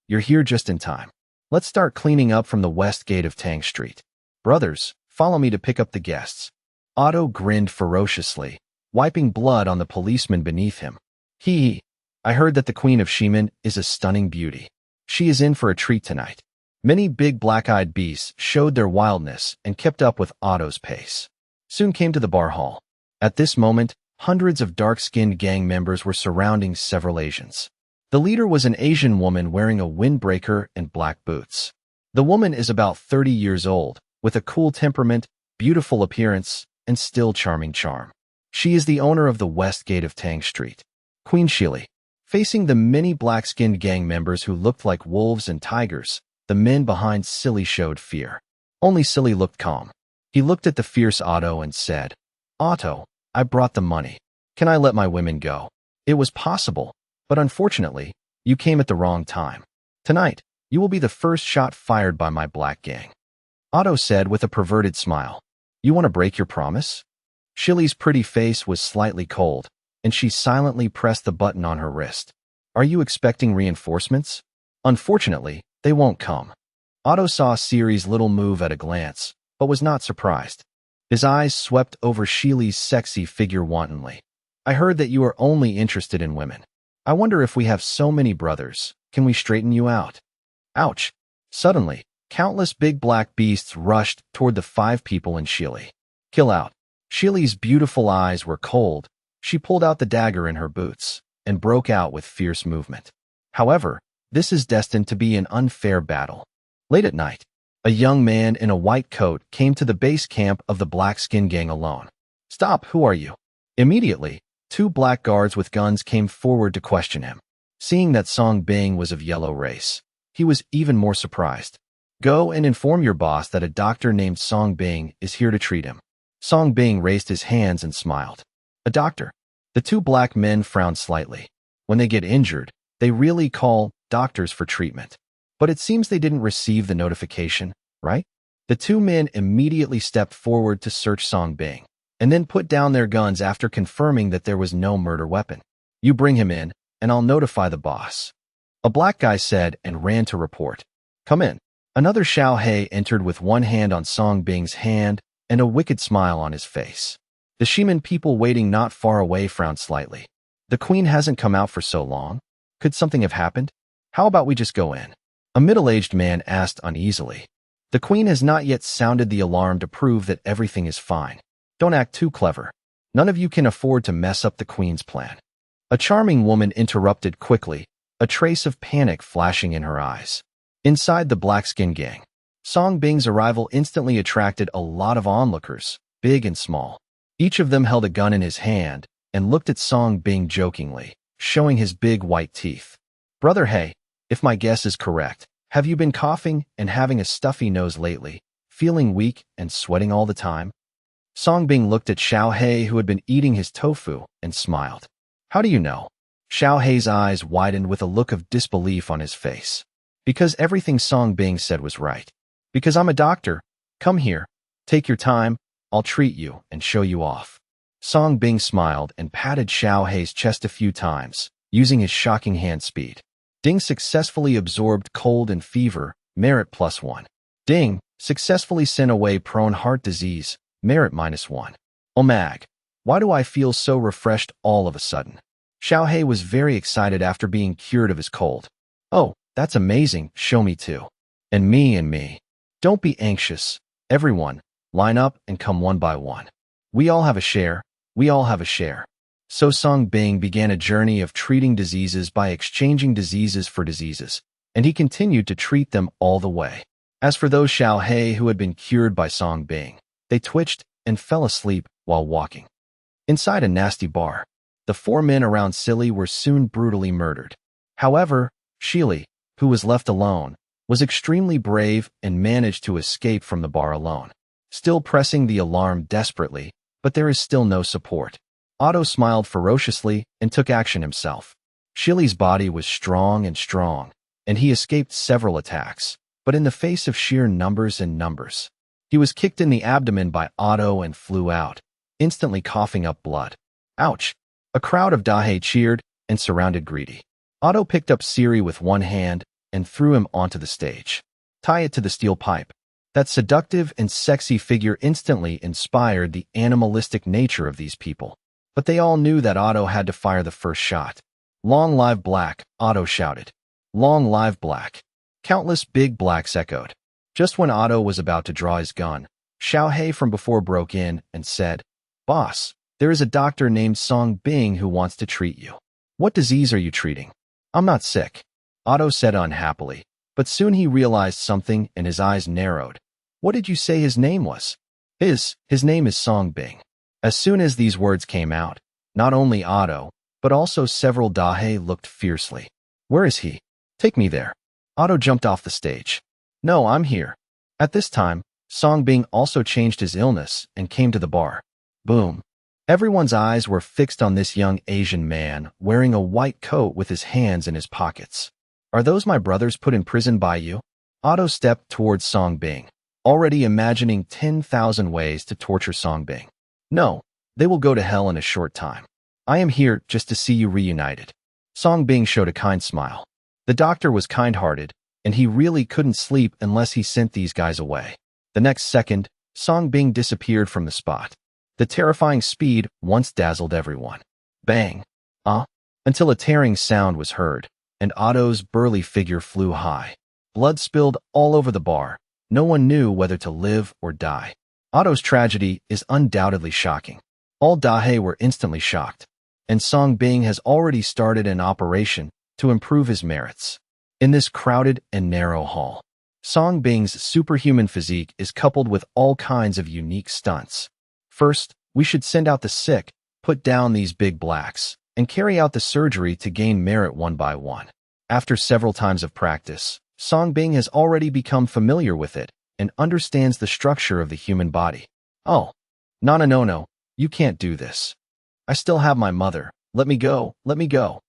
you're here just in time. Let's start cleaning up from the west gate of Tang Street. Brothers, follow me to pick up the guests. Otto grinned ferociously, wiping blood on the policeman beneath him. I heard that the Queen of Shimon is a stunning beauty. She is in for a treat tonight. Many big black-eyed beasts showed their wildness and kept up with Otto's pace. Soon came to the bar hall. At this moment, hundreds of dark-skinned gang members were surrounding several Asians. The leader was an Asian woman wearing a windbreaker and black boots. The woman is about 30 years old, with a cool temperament, beautiful appearance, and still charming charm. She is the owner of the west gate of Tang Street, Queen Shili. Facing the many black-skinned gang members who looked like wolves and tigers, the men behind Silly showed fear. Only Silly looked calm. He looked at the fierce Otto and said, Otto, I brought the money. Can I let my women go? It was possible, but unfortunately, you came at the wrong time. Tonight, you will be the first shot fired by my black gang. Otto said with a perverted smile. You want to break your promise? Shili's pretty face was slightly cold, and she silently pressed the button on her wrist. Are you expecting reinforcements? Unfortunately, they won't come. Otto saw Siri's little move at a glance, but was not surprised. His eyes swept over Shili's sexy figure wantonly. I heard that you are only interested in women. I wonder if we have so many brothers, can we straighten you out? Ouch! Suddenly, countless big black beasts rushed toward the 5 people in Shili. Kill out. Shili's beautiful eyes were cold. She pulled out the dagger in her boots and broke out with fierce movement. However, this is destined to be an unfair battle. Late at night, a young man in a white coat came to the base camp of the Black Skin Gang alone. Stop, who are you? Immediately, 2 black guards with guns came forward to question him. Seeing that Song Bing was of yellow race, he was even more surprised. Go and inform your boss that a doctor named Song Bing is here to treat him. Song Bing raised his hands and smiled. A doctor? The 2 black men frowned slightly. When they get injured, they really call doctors for treatment. But it seems they didn't receive the notification, right? The 2 men immediately stepped forward to search Song Bing, and then put down their guns after confirming that there was no murder weapon. You bring him in, and I'll notify the boss. A black guy said and ran to report. Come in. Another Xiao He entered with one hand on Song Bing's hand and a wicked smile on his face. The Shiman people waiting not far away frowned slightly. The queen hasn't come out for so long. Could something have happened? How about we just go in? A middle-aged man asked uneasily. The queen has not yet sounded the alarm to prove that everything is fine. Don't act too clever. None of you can afford to mess up the queen's plan. A charming woman interrupted quickly, a trace of panic flashing in her eyes. Inside the Black Skin Gang, Song Bing's arrival instantly attracted a lot of onlookers, big and small. Each of them held a gun in his hand and looked at Song Bing jokingly, showing his big white teeth. Brother Hey, if my guess is correct, have you been coughing and having a stuffy nose lately, feeling weak and sweating all the time? Song Bing looked at Xiao He, who had been eating his tofu, and smiled. How do you know? Xiao He's eyes widened with a look of disbelief on his face. Because everything Song Bing said was right. Because I'm a doctor. Come here. Take your time. I'll treat you and show you off. Song Bing smiled and patted Xiao He's chest a few times, using his shocking hand speed. Ding successfully absorbed cold and fever, merit +1. Ding successfully sent away prone heart disease, merit -1. Oh mag, why do I feel so refreshed all of a sudden? Xiao He was very excited after being cured of his cold. Oh, that's amazing, show me too. And me. Don't be anxious, everyone, line up and come one by one. We all have a share, So Song Bing began a journey of treating diseases by exchanging diseases for diseases, and he continued to treat them all the way. As for those Xiao He who had been cured by Song Bing, they twitched and fell asleep while walking. Inside a nasty bar, the 4 men around Silly were soon brutally murdered. However, Shili, who was left alone, was extremely brave and managed to escape from the bar alone. Still pressing the alarm desperately, but there is still no support. Otto smiled ferociously and took action himself. Chili's body was strong, and he escaped several attacks, but in the face of sheer numbers and numbers. He was kicked in the abdomen by Otto and flew out, instantly coughing up blood. Ouch! A crowd of Dahe cheered and surrounded Greedy. Otto picked up Siri with one hand and threw him onto the stage. Tie it to the steel pipe. That seductive and sexy figure instantly inspired the animalistic nature of these people. But they all knew that Otto had to fire the first shot. Long live Black, Otto shouted. Long live Black. Countless big blacks echoed. Just when Otto was about to draw his gun, Xiaohei from before broke in and said, "Boss, there is a doctor named Song Bing who wants to treat you." "What disease are you treating?" "I'm not sick," Otto said unhappily, but soon he realized something and his eyes narrowed. "What did you say his name was?" His name is Song Bing." As soon as these words came out, not only Otto, but also several Dahe looked fiercely. "Where is he? Take me there." Otto jumped off the stage. "No, I'm here." At this time, Song Bing also changed his illness and came to the bar. Boom. Everyone's eyes were fixed on this young Asian man wearing a white coat with his hands in his pockets. "Are those my brothers put in prison by you?" Otto stepped towards Song Bing, already imagining 10,000 ways to torture Song Bing. "No, they will go to hell in a short time. I am here just to see you reunited." Song Bing showed a kind smile. The doctor was kind-hearted, and he really couldn't sleep unless he sent these guys away. The next second, Song Bing disappeared from the spot. The terrifying speed once dazzled everyone. Bang! Until a tearing sound was heard, and Otto's burly figure flew high. Blood spilled all over the bar. No one knew whether to live or die. Otto's tragedy is undoubtedly shocking. All Dahe were instantly shocked, and Song Bing has already started an operation to improve his merits. In this crowded and narrow hall, Song Bing's superhuman physique is coupled with all kinds of unique stunts. First, we should send out the sick, put down these big blacks, and carry out the surgery to gain merit one by one. After several times of practice, Song Bing has already become familiar with it and understands the structure of the human body. "Oh, no, you can't do this. I still have my mother. Let me go, let me go."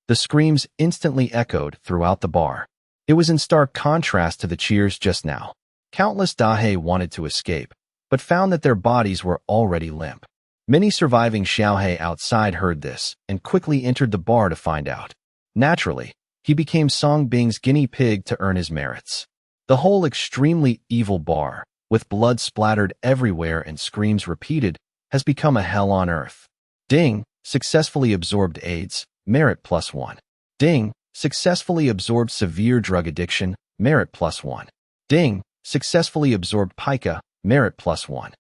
The screams instantly echoed throughout the bar. It was in stark contrast to the cheers just now. Countless Dahe wanted to escape, but found that their bodies were already limp. Many surviving Xiaohei outside heard this and quickly entered the bar to find out. Naturally, he became Song Bing's guinea pig to earn his merits. The whole extremely evil bar, with blood splattered everywhere and screams repeated, has become a hell on earth. Ding, successfully absorbed AIDS, merit +1. Ding, successfully absorbed severe drug addiction, merit +1. Ding, successfully absorbed pica, merit +1.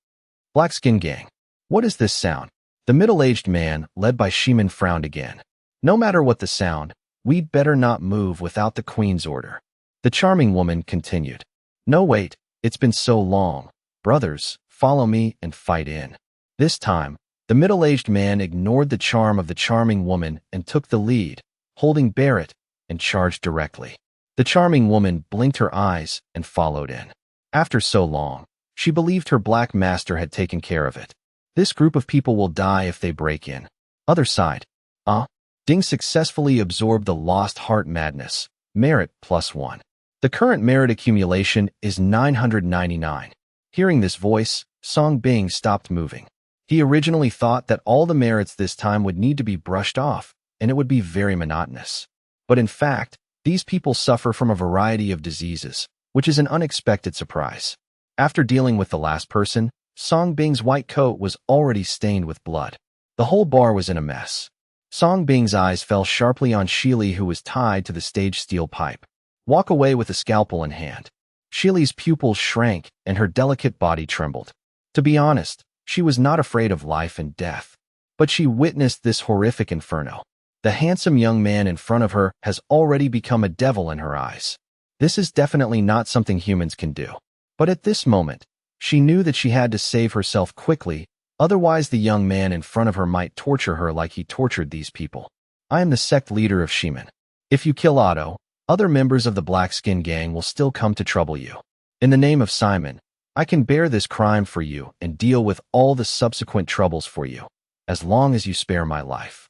Black Skin Gang. What is this sound? The middle-aged man, led by Shiman, frowned again. No matter what the sound, we'd better not move without the Queen's order. The charming woman continued. No, wait, it's been so long. Brothers, follow me and fight in. This time, the middle-aged man ignored the charm of the charming woman and took the lead, holding Barrett, and charged directly. The charming woman blinked her eyes and followed in. After so long, she believed her black master had taken care of it. This group of people will die if they break in. Other side. Ding successfully absorbed the lost heart madness, merit +1. The current merit accumulation is 999. Hearing this voice, Song Bing stopped moving. He originally thought that all the merits this time would need to be brushed off, and it would be very monotonous. But in fact, these people suffer from a variety of diseases, which is an unexpected surprise. After dealing with the last person, Song Bing's white coat was already stained with blood. The whole bar was in a mess. Song Bing's eyes fell sharply on Shili, who was tied to the stage steel pipe. Walk away with a scalpel in hand. Shili's pupils shrank and her delicate body trembled. To be honest, she was not afraid of life and death. But she witnessed this horrific inferno. The handsome young man in front of her has already become a devil in her eyes. This is definitely not something humans can do. But at this moment, she knew that she had to save herself quickly, otherwise the young man in front of her might torture her like he tortured these people. I am the sect leader of Shiman. If you kill Otto, other members of the black-skin gang will still come to trouble you. In the name of Simon, I can bear this crime for you and deal with all the subsequent troubles for you, as long as you spare my life."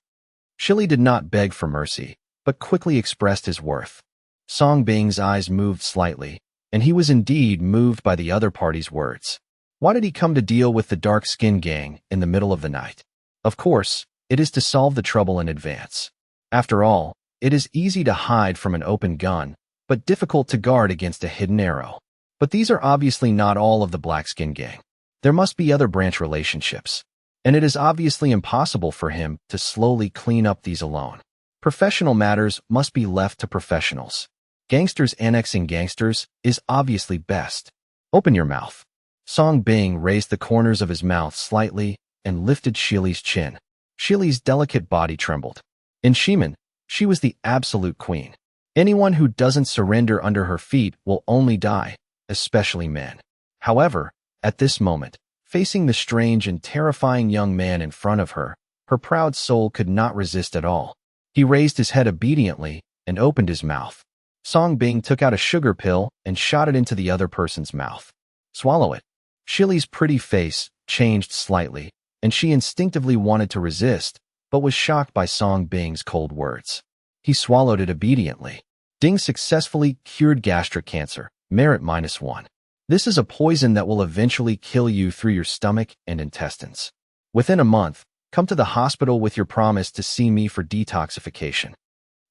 Shili did not beg for mercy, but quickly expressed his worth. Song Bing's eyes moved slightly, and he was indeed moved by the other party's words. Why did he come to deal with the dark-skinned gang in the middle of the night? Of course, it is to solve the trouble in advance. After all, it is easy to hide from an open gun, but difficult to guard against a hidden arrow. But these are obviously not all of the black-skin gang. There must be other branch relationships, and it is obviously impossible for him to slowly clean up these alone. Professional matters must be left to professionals. Gangsters annexing gangsters is obviously best. Open your mouth. Song Bing raised the corners of his mouth slightly and lifted Shili's chin. Shili's delicate body trembled. In Shiman, she was the absolute queen. Anyone who doesn't surrender under her feet will only die, especially men. However, at this moment, facing the strange and terrifying young man in front of her, her proud soul could not resist at all. He raised his head obediently and opened his mouth. Song Bing took out a sugar pill and shot it into the other person's mouth. Swallow it. Shili's pretty face changed slightly, and she instinctively wanted to resist, but was shocked by Song Bing's cold words. He swallowed it obediently. Ding successfully cured gastric cancer, merit -1. This is a poison that will eventually kill you through your stomach and intestines. Within a month, come to the hospital with your promise to see me for detoxification.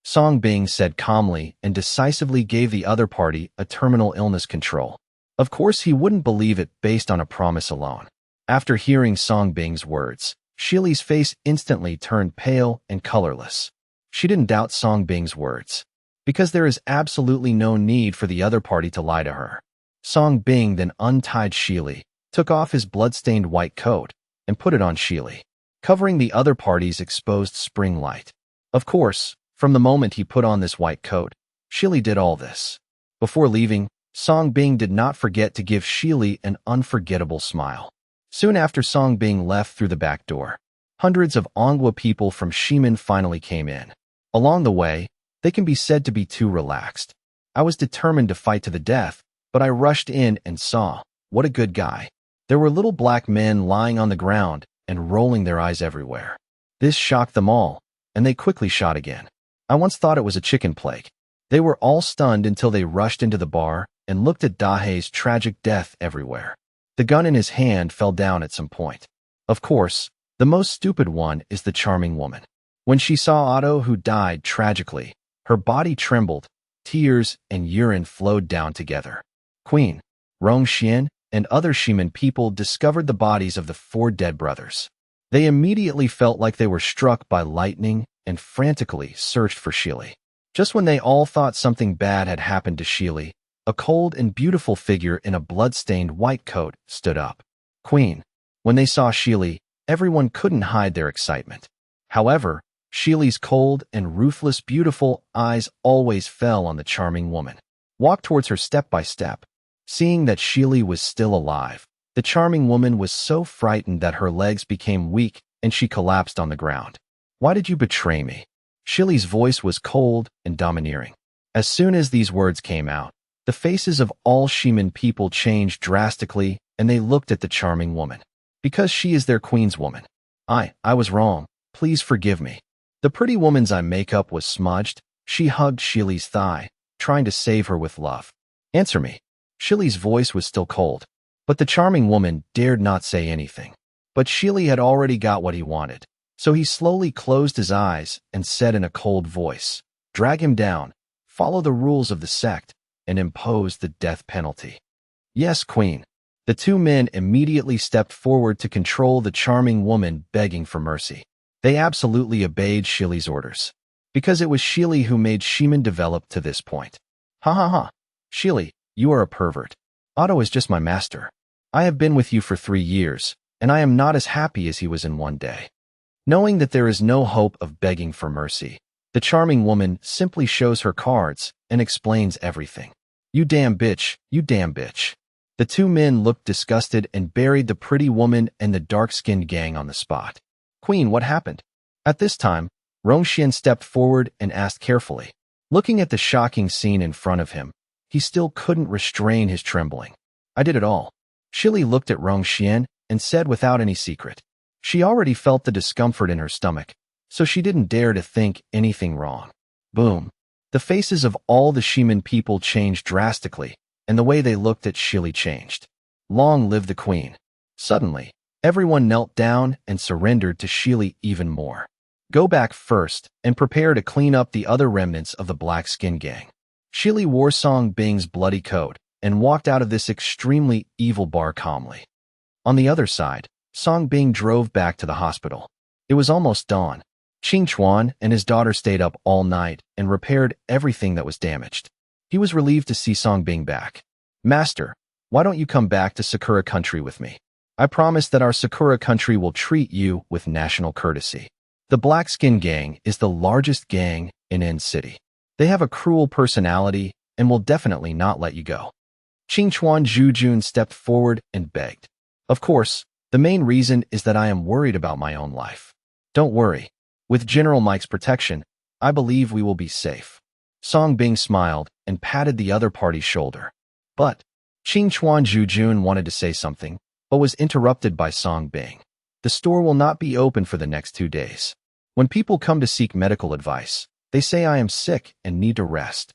Song Bing said calmly and decisively gave the other party a terminal illness control. Of course, he wouldn't believe it based on a promise alone. After hearing Song Bing's words, Shili's face instantly turned pale and colorless. She didn't doubt Song Bing's words, because there is absolutely no need for the other party to lie to her. Song Bing then untied Shili, took off his blood-stained white coat, and put it on Shili, covering the other party's exposed spring light. Of course, from the moment he put on this white coat, Shili did all this. Before leaving, Song Bing did not forget to give Shili an unforgettable smile. Soon after Song Bing left through the back door, hundreds of Ongwa people from Shiman finally came in. Along the way, they can be said to be too relaxed. I was determined to fight to the death, but I rushed in and saw, what a good guy. There were little black men lying on the ground and rolling their eyes everywhere. This shocked them all, and they quickly shot again. I once thought it was a chicken plague. They were all stunned until they rushed into the bar and looked at Dahe's tragic death everywhere. The gun in his hand fell down at some point. Of course, the most stupid one is the charming woman. When she saw Otto, who died tragically, her body trembled, tears and urine flowed down together. Queen, Rongxian, and other Shiman people discovered the bodies of the 4 dead brothers. They immediately felt like they were struck by lightning and frantically searched for Shili. Just when they all thought something bad had happened to Shili, a cold and beautiful figure in a blood-stained white coat stood up. Queen. When they saw Shili, everyone couldn't hide their excitement. However, Shili's cold and ruthless beautiful eyes always fell on the charming woman. Walked towards her step by step. Seeing that Shili was still alive, the charming woman was so frightened that her legs became weak and she collapsed on the ground. Why did you betray me? Shili's voice was cold and domineering. As soon as these words came out, the faces of all Shiman people changed drastically and they looked at the charming woman. Because she is their queen's woman. I was wrong. Please forgive me. The pretty woman's eye makeup was smudged. She hugged Shili's thigh, trying to save her with love. Answer me. Shili's voice was still cold, but the charming woman dared not say anything. But Shili had already got what he wanted, so he slowly closed his eyes and said in a cold voice, "Drag him down, follow the rules of the sect, and impose the death penalty." Yes, Queen. The 2 men immediately stepped forward to control the charming woman begging for mercy. They absolutely obeyed Shili's orders, because it was Shili who made Shiman develop to this point. Ha ha ha. Shili, you are a pervert. Otto is just my master. I have been with you for 3 years, and I am not as happy as he was in one day. Knowing that there is no hope of begging for mercy, the charming woman simply shows her cards and explains everything. You damn bitch, you damn bitch. The 2 men looked disgusted and buried the pretty woman and the dark-skinned gang on the spot. Queen, what happened? At this time, Rongxian stepped forward and asked carefully. Looking at the shocking scene in front of him, he still couldn't restrain his trembling. I did it all. Shili looked at Rong Xian and said without any secret. She already felt the discomfort in her stomach, so she didn't dare to think anything wrong. Boom. The faces of all the Shiman people changed drastically, and the way they looked at Shili changed. Long live the queen. Suddenly, everyone knelt down and surrendered to Shili even more. Go back first and prepare to clean up the other remnants of the Black Skin Gang. Shili wore Song Bing's bloody coat and walked out of this extremely evil bar calmly. On the other side, Song Bing drove back to the hospital. It was almost dawn. Qing Chuan and his daughter stayed up all night and repaired everything that was damaged. He was relieved to see Song Bing back. Master, why don't you come back to Sakura country with me? I promise that our Sakura country will treat you with national courtesy. The Black Skin Gang is the largest gang in N City. They have a cruel personality and will definitely not let you go. Qing Chuan Zhujun stepped forward and begged. Of course, the main reason is that I am worried about my own life. Don't worry. With General Mike's protection, I believe we will be safe. Song Bing smiled and patted the other party's shoulder. But Qing Chuan Zhujun wanted to say something, but was interrupted by Song Bing. The store will not be open for the next 2 days. When people come to seek medical advice, they say I am sick and need to rest.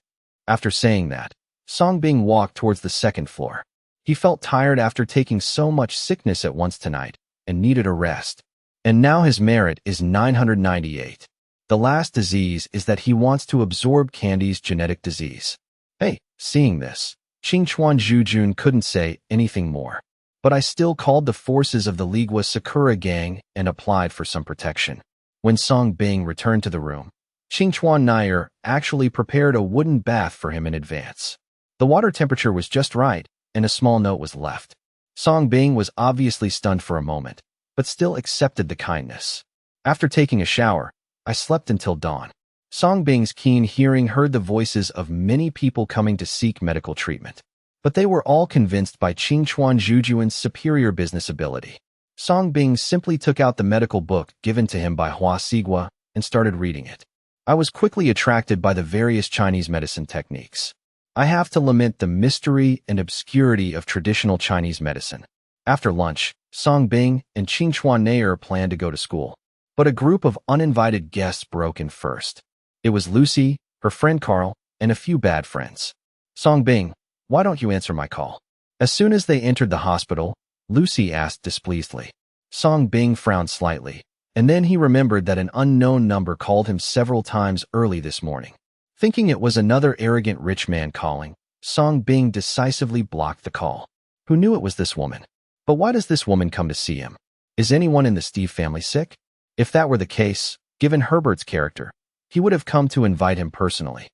After saying that, Song Bing walked towards the second floor. He felt tired after taking so much sickness at once tonight and needed a rest. And now his merit is 998. The last disease is that he wants to absorb Candy's genetic disease. Hey, seeing this, Qing Chuan Zhujun couldn't say anything more. But I still called the forces of the Ligua Sakura gang and applied for some protection. When Song Bing returned to the room, Qing Chuan Nair actually prepared a wooden bath for him in advance. The water temperature was just right, and a small note was left. Song Bing was obviously stunned for a moment, but still accepted the kindness. After taking a shower, I slept until dawn. Song Bing's keen hearing heard the voices of many people coming to seek medical treatment. But they were all convinced by Qing Chuan Zhujun's superior business ability. Song Bing simply took out the medical book given to him by Hua Sigua and started reading it. I was quickly attracted by the various Chinese medicine techniques. I have to lament the mystery and obscurity of traditional Chinese medicine. After lunch, Song Bing and Qing Chuan Nair planned to go to school. But a group of uninvited guests broke in first. It was Lucy, her friend Carl, and a few bad friends. Song Bing, why don't you answer my call? As soon as they entered the hospital, Lucy asked displeasedly. Song Bing frowned slightly, and then he remembered that an unknown number called him several times early this morning. Thinking it was another arrogant rich man calling, Song Bing decisively blocked the call. Who knew it was this woman? But why does this woman come to see him? Is anyone in the Steve family sick? If that were the case, given Herbert's character, he would have come to invite him personally.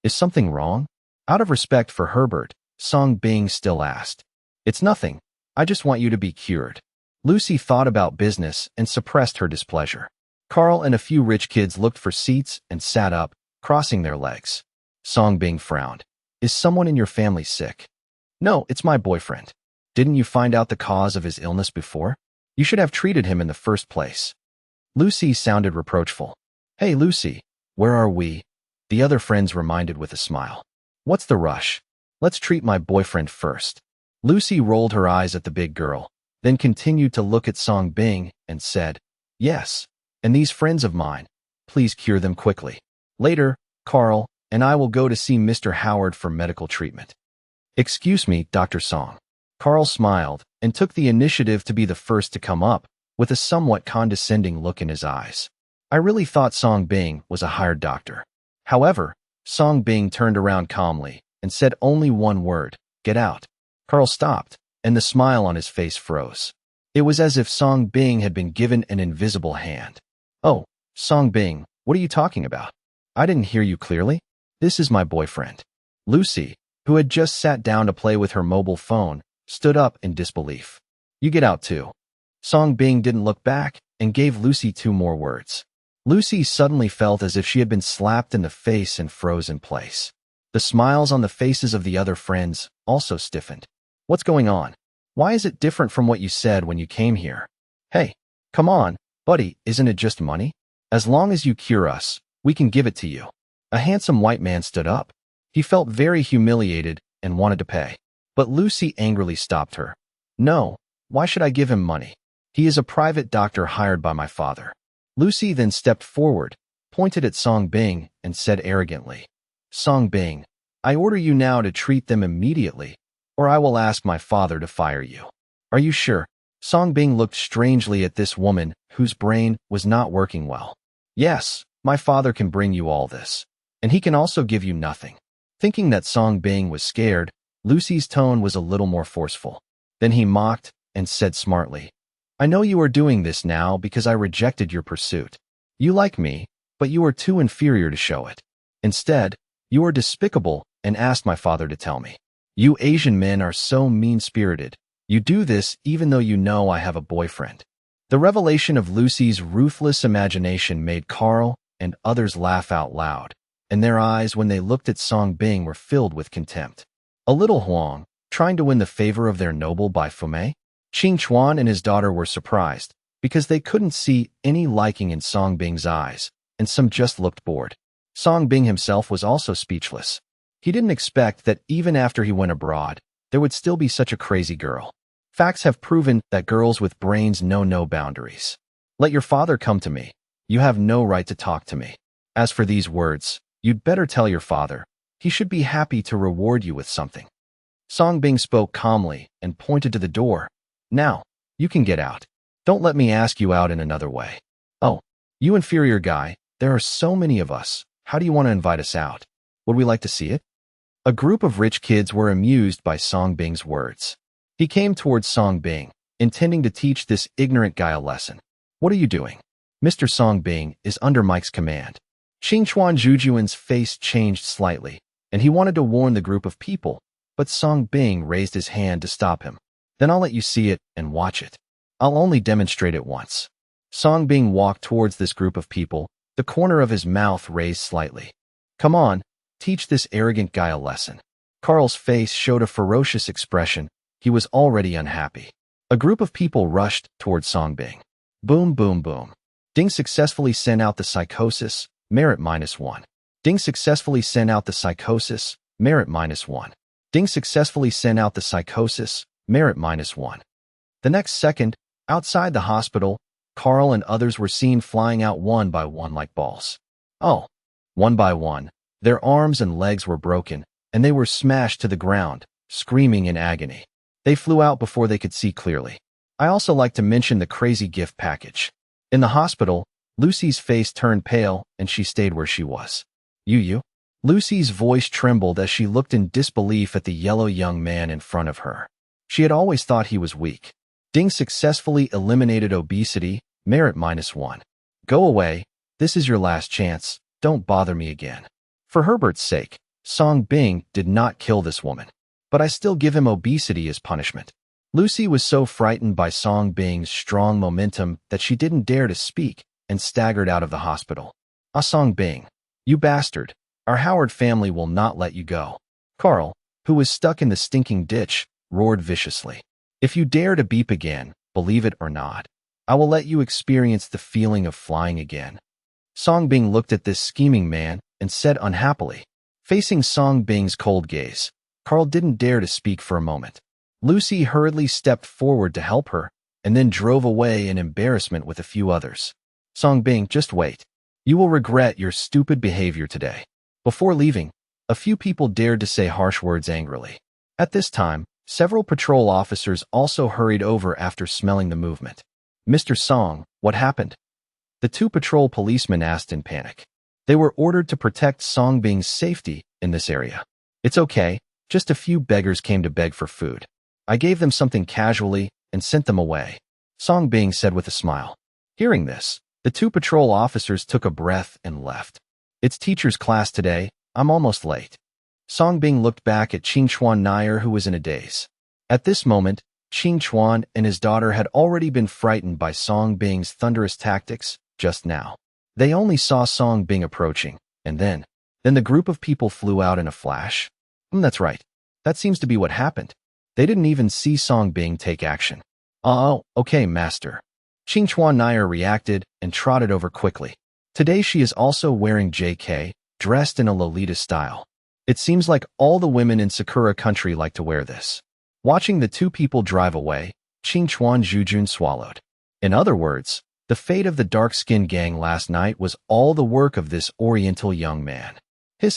Is something wrong? Out of respect for Herbert, Song Bing still asked. It's nothing. I just want you to be cured. Lucy thought about business and suppressed her displeasure. Carl and a few rich kids looked for seats and sat up, crossing their legs. Song Bing frowned. Is someone in your family sick? No, it's my boyfriend. Didn't you find out the cause of his illness before? You should have treated him in the first place. Lucy sounded reproachful. Hey, Lucy, where are we? The other friends reminded with a smile. What's the rush? Let's treat my boyfriend first. Lucy rolled her eyes at the big girl, then continued to look at Song Bing and said, Yes, and these friends of mine, please cure them quickly. Later, Carl and I will go to see Mr. Howard for medical treatment. Excuse me, Dr. Song. Carl smiled and took the initiative to be the first to come up, with a somewhat condescending look in his eyes. I really thought Song Bing was a hired doctor. However, Song Bing turned around calmly and said only one word, get out. Carl stopped, and the smile on his face froze. It was as if Song Bing had been given an invisible hand. Oh, Song Bing, what are you talking about? I didn't hear you clearly. This is my boyfriend. Lucy, who had just sat down to play with her mobile phone, stood up in disbelief. You get out too. Song Bing didn't look back and gave Lucy 2 more words. Lucy suddenly felt as if she had been slapped in the face and froze in place. The smiles on the faces of the other friends also stiffened. What's going on? Why is it different from what you said when you came here? Hey, come on, buddy, isn't it just money? As long as you cure us, we can give it to you. A handsome white man stood up. He felt very humiliated and wanted to pay. But Lucy angrily stopped her. No, why should I give him money? He is a private doctor hired by my father. Lucy then stepped forward, pointed at Song Bing, and said arrogantly, Song Bing, I order you now to treat them immediately, or I will ask my father to fire you. Are you sure? Song Bing looked strangely at this woman whose brain was not working well. Yes, my father can bring you all this, and he can also give you nothing. Thinking that Song Bing was scared, Lucy's tone was a little more forceful. Then he mocked and said smartly, I know you are doing this now because I rejected your pursuit. You like me, but you are too inferior to show it. Instead, you are despicable and asked my father to tell me. You Asian men are so mean-spirited. You do this even though you know I have a boyfriend. The revelation of Lucy's ruthless imagination made Carl and others laugh out loud, and their eyes when they looked at Song Bing were filled with contempt. A little Huang, trying to win the favor of their noble by Fumei? Qing Chuan and his daughter were surprised, because they couldn't see any liking in Song Bing's eyes, and some just looked bored. Song Bing himself was also speechless. He didn't expect that even after he went abroad, there would still be such a crazy girl. Facts have proven that girls with brains know no boundaries. Let your father come to me. You have no right to talk to me. As for these words, you'd better tell your father. He should be happy to reward you with something. Song Bing spoke calmly and pointed to the door. Now, you can get out. Don't let me ask you out in another way. Oh, you inferior guy, there are so many of us. How do you want to invite us out? Would we like to see it? A group of rich kids were amused by Song Bing's words. He came towards Song Bing, intending to teach this ignorant guy a lesson. What are you doing? Mr. Song Bing is under Mike's command. Qing Chuan Jujuan's face changed slightly, and he wanted to warn the group of people, but Song Bing raised his hand to stop him. Then I'll let you see it and watch it. I'll only demonstrate it once. Song Bing walked towards this group of people, the corner of his mouth raised slightly. Come on, teach this arrogant guy a lesson. Carl's face showed a ferocious expression. He was already unhappy. A group of people rushed towards Song Bing. Boom, boom, boom. Ding successfully sent out the psychosis, merit -1. Ding successfully sent out the psychosis, merit -1. Ding successfully sent out the psychosis, merit -1. The next second, outside the hospital, Carl and others were seen flying out one by one like balls. Oh, one by one, their arms and legs were broken, and they were smashed to the ground, screaming in agony. They flew out before they could see clearly. I also like to mention the crazy gift package. In the hospital, Lucy's face turned pale and she stayed where she was. You? Lucy's voice trembled as she looked in disbelief at the yellow young man in front of her. She had always thought he was weak. Ding successfully eliminated obesity, merit -1. Go away, this is your last chance, don't bother me again. For Herbert's sake, Song Bing did not kill this woman. But I still give him obesity as punishment. Lucy was so frightened by Song Bing's strong momentum that she didn't dare to speak and staggered out of the hospital. Ah, Song Bing, you bastard, our Howard family will not let you go. Carl, who was stuck in the stinking ditch, roared viciously. If you dare to beep again, believe it or not, I will let you experience the feeling of flying again. Song Bing looked at this scheming man and said unhappily. Facing Song Bing's cold gaze, Carl didn't dare to speak for a moment. Lucy hurriedly stepped forward to help her, and then drove away in embarrassment with a few others. Song Bing, just wait. You will regret your stupid behavior today. Before leaving, a few people dared to say harsh words angrily. At this time, several patrol officers also hurried over after smelling the movement. Mr. Song, what happened? The two patrol policemen asked in panic. They were ordered to protect Song Bing's safety in this area. It's okay, just a few beggars came to beg for food. I gave them something casually and sent them away, Song Bing said with a smile. Hearing this, the two patrol officers took a breath and left. It's teacher's class today, I'm almost late. Song Bing looked back at Qing Chuan Nair, who was in a daze. At this moment, Qing Chuan and his daughter had already been frightened by Song Bing's thunderous tactics just now. They only saw Song Bing approaching, and then the group of people flew out in a flash. That's right. That seems to be what happened. They didn't even see Song Bing take action. Oh, okay, master. Qing Chuan Nair reacted and trotted over quickly. Today she is also wearing JK, dressed in a Lolita style. It seems like all the women in Sakura country like to wear this. Watching the two people drive away, Qingchuan Zhujun swallowed. In other words, the fate of the dark-skinned gang last night was all the work of this oriental young man.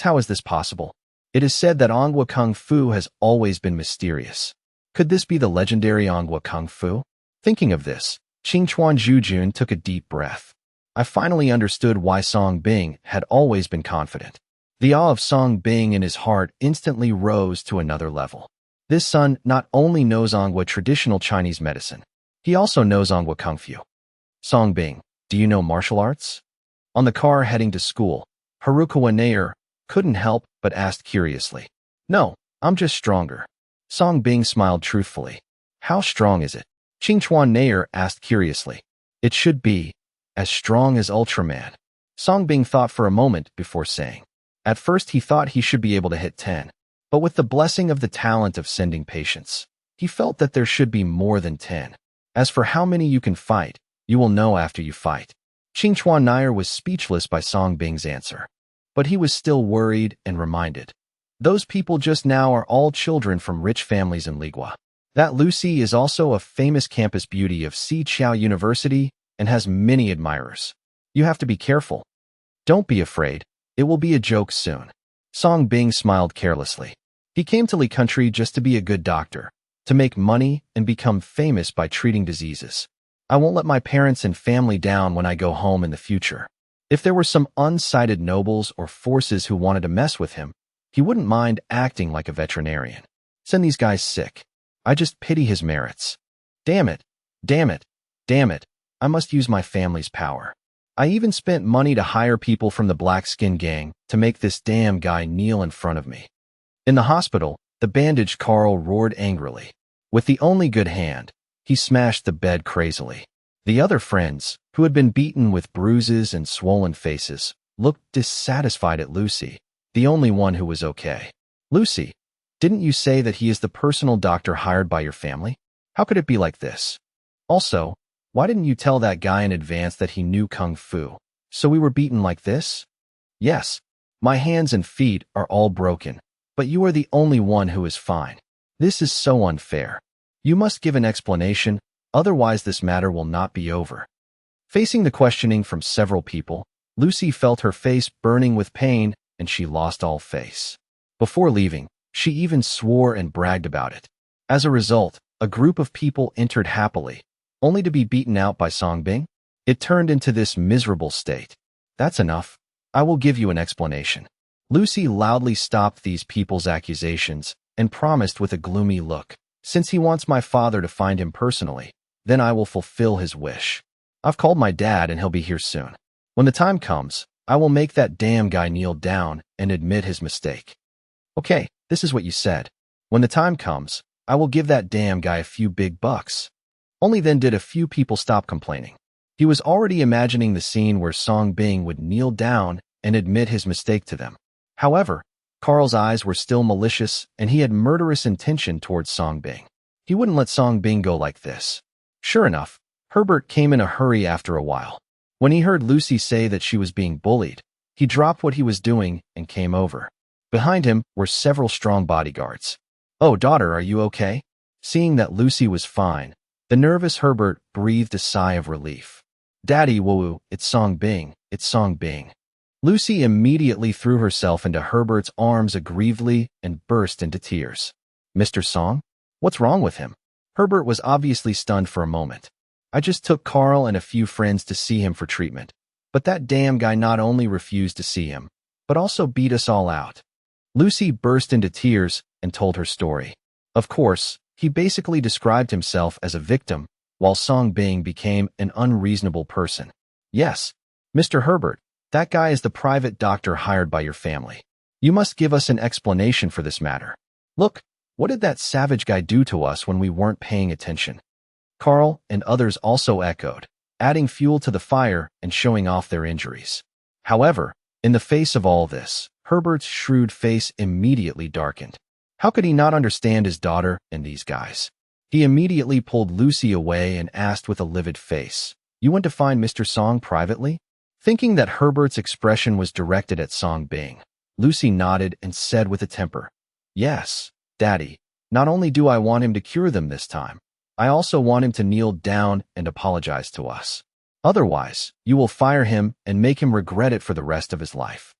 How is this possible? It is said that Ongwa Kung Fu has always been mysterious. Could this be the legendary Ongwa Kung Fu? Thinking of this, Qingchuan Zhujun took a deep breath. I finally understood why Song Bing had always been confident. The awe of Song Bing in his heart instantly rose to another level. This son not only knows Ongwa traditional Chinese medicine, he also knows Ongwa Kung Fu. Song Bing, do you know martial arts? On the car heading to school, Harukawa Nair couldn't help but asked curiously. No, I'm just stronger. Song Bing smiled truthfully. How strong is it? Qingchuan Nair asked curiously. It should be as strong as Ultraman. Song Bing thought for a moment before saying. At first he thought he should be able to hit 10, but with the blessing of the talent of sending patients, he felt that there should be more than 10. As for how many you can fight, you will know after you fight. Qingchuan Nair was speechless by Song Bing's answer. But he was still worried and reminded. Those people just now are all children from rich families in Ligua. That Lucy is also a famous campus beauty of Xichao University and has many admirers. You have to be careful. Don't be afraid. It will be a joke soon. Song Bing smiled carelessly. He came to Li Country just to be a good doctor, to make money and become famous by treating diseases. I won't let my parents and family down when I go home in the future. If there were some unsighted nobles or forces who wanted to mess with him, he wouldn't mind acting like a veterinarian. Send these guys sick. I just pity his merits. Damn it, damn it, damn it. I must use my family's power. I even spent money to hire people from the Black Skin Gang to make this damn guy kneel in front of me. In the hospital, the bandaged Carl roared angrily. With the only good hand, he smashed the bed crazily. The other friends, who had been beaten with bruises and swollen faces, looked dissatisfied at Lucy, the only one who was okay. Lucy, didn't you say that he is the personal doctor hired by your family? How could it be like this? Also, why didn't you tell that guy in advance that he knew Kung Fu? So we were beaten like this? Yes, my hands and feet are all broken, but you are the only one who is fine. This is so unfair. You must give an explanation, otherwise this matter will not be over. Facing the questioning from several people, Lucy felt her face burning with pain and she lost all face. Before leaving, she even swore and bragged about it. As a result, a group of people entered happily, only to be beaten out by Song Bing. It turned into this miserable state. That's enough. I will give you an explanation. Lucy loudly stopped these people's accusations and promised with a gloomy look. Since he wants my father to find him personally, then I will fulfill his wish. I've called my dad and he'll be here soon. When the time comes, I will make that damn guy kneel down and admit his mistake. Okay, this is what you said. When the time comes, I will give that damn guy a few big bucks. Only then did a few people stop complaining. He was already imagining the scene where Song Bing would kneel down and admit his mistake to them. However, Carl's eyes were still malicious and he had murderous intention towards Song Bing. He wouldn't let Song Bing go like this. Sure enough, Herbert came in a hurry after a while. When he heard Lucy say that she was being bullied, he dropped what he was doing and came over. Behind him were several strong bodyguards. Oh, daughter, are you okay? Seeing that Lucy was fine, the nervous Herbert breathed a sigh of relief. Daddy, woo, it's Song Bing, it's Song Bing. Lucy immediately threw herself into Herbert's arms aggrievedly and burst into tears. Mr. Song? What's wrong with him? Herbert was obviously stunned for a moment. I just took Carl and a few friends to see him for treatment, but that damn guy not only refused to see him, but also beat us all out. Lucy burst into tears and told her story. Of course, he basically described himself as a victim, while Song Bing became an unreasonable person. Yes, Mr. Herbert, that guy is the private doctor hired by your family. You must give us an explanation for this matter. Look, what did that savage guy do to us when we weren't paying attention? Carl and others also echoed, adding fuel to the fire and showing off their injuries. However, in the face of all this, Herbert's shrewd face immediately darkened. How could he not understand his daughter and these guys? He immediately pulled Lucy away and asked with a livid face, "You went to find Mr. Song privately?" Thinking that Herbert's expression was directed at Song Bing, Lucy nodded and said with a temper, "Yes, Daddy, not only do I want him to cure them this time, I also want him to kneel down and apologize to us. Otherwise, you will fire him and make him regret it for the rest of his life."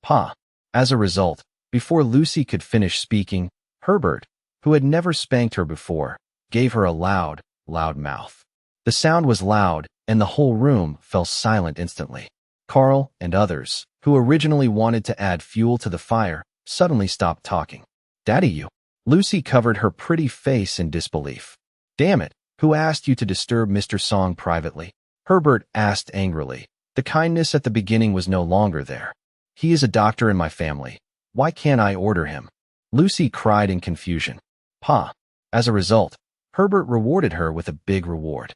Pa. As a result, before Lucy could finish speaking, Herbert, who had never spanked her before, gave her a loud, loud mouth. The sound was loud, and the whole room fell silent instantly. Carl and others, who originally wanted to add fuel to the fire, suddenly stopped talking. "Daddy, you." Lucy covered her pretty face in disbelief. "Damn it, who asked you to disturb Mr. Song privately?" Herbert asked angrily. The kindness at the beginning was no longer there. "He is a doctor in my family. Why can't I order him?" Lucy cried in confusion. Pa. As a result, Herbert rewarded her with a big reward.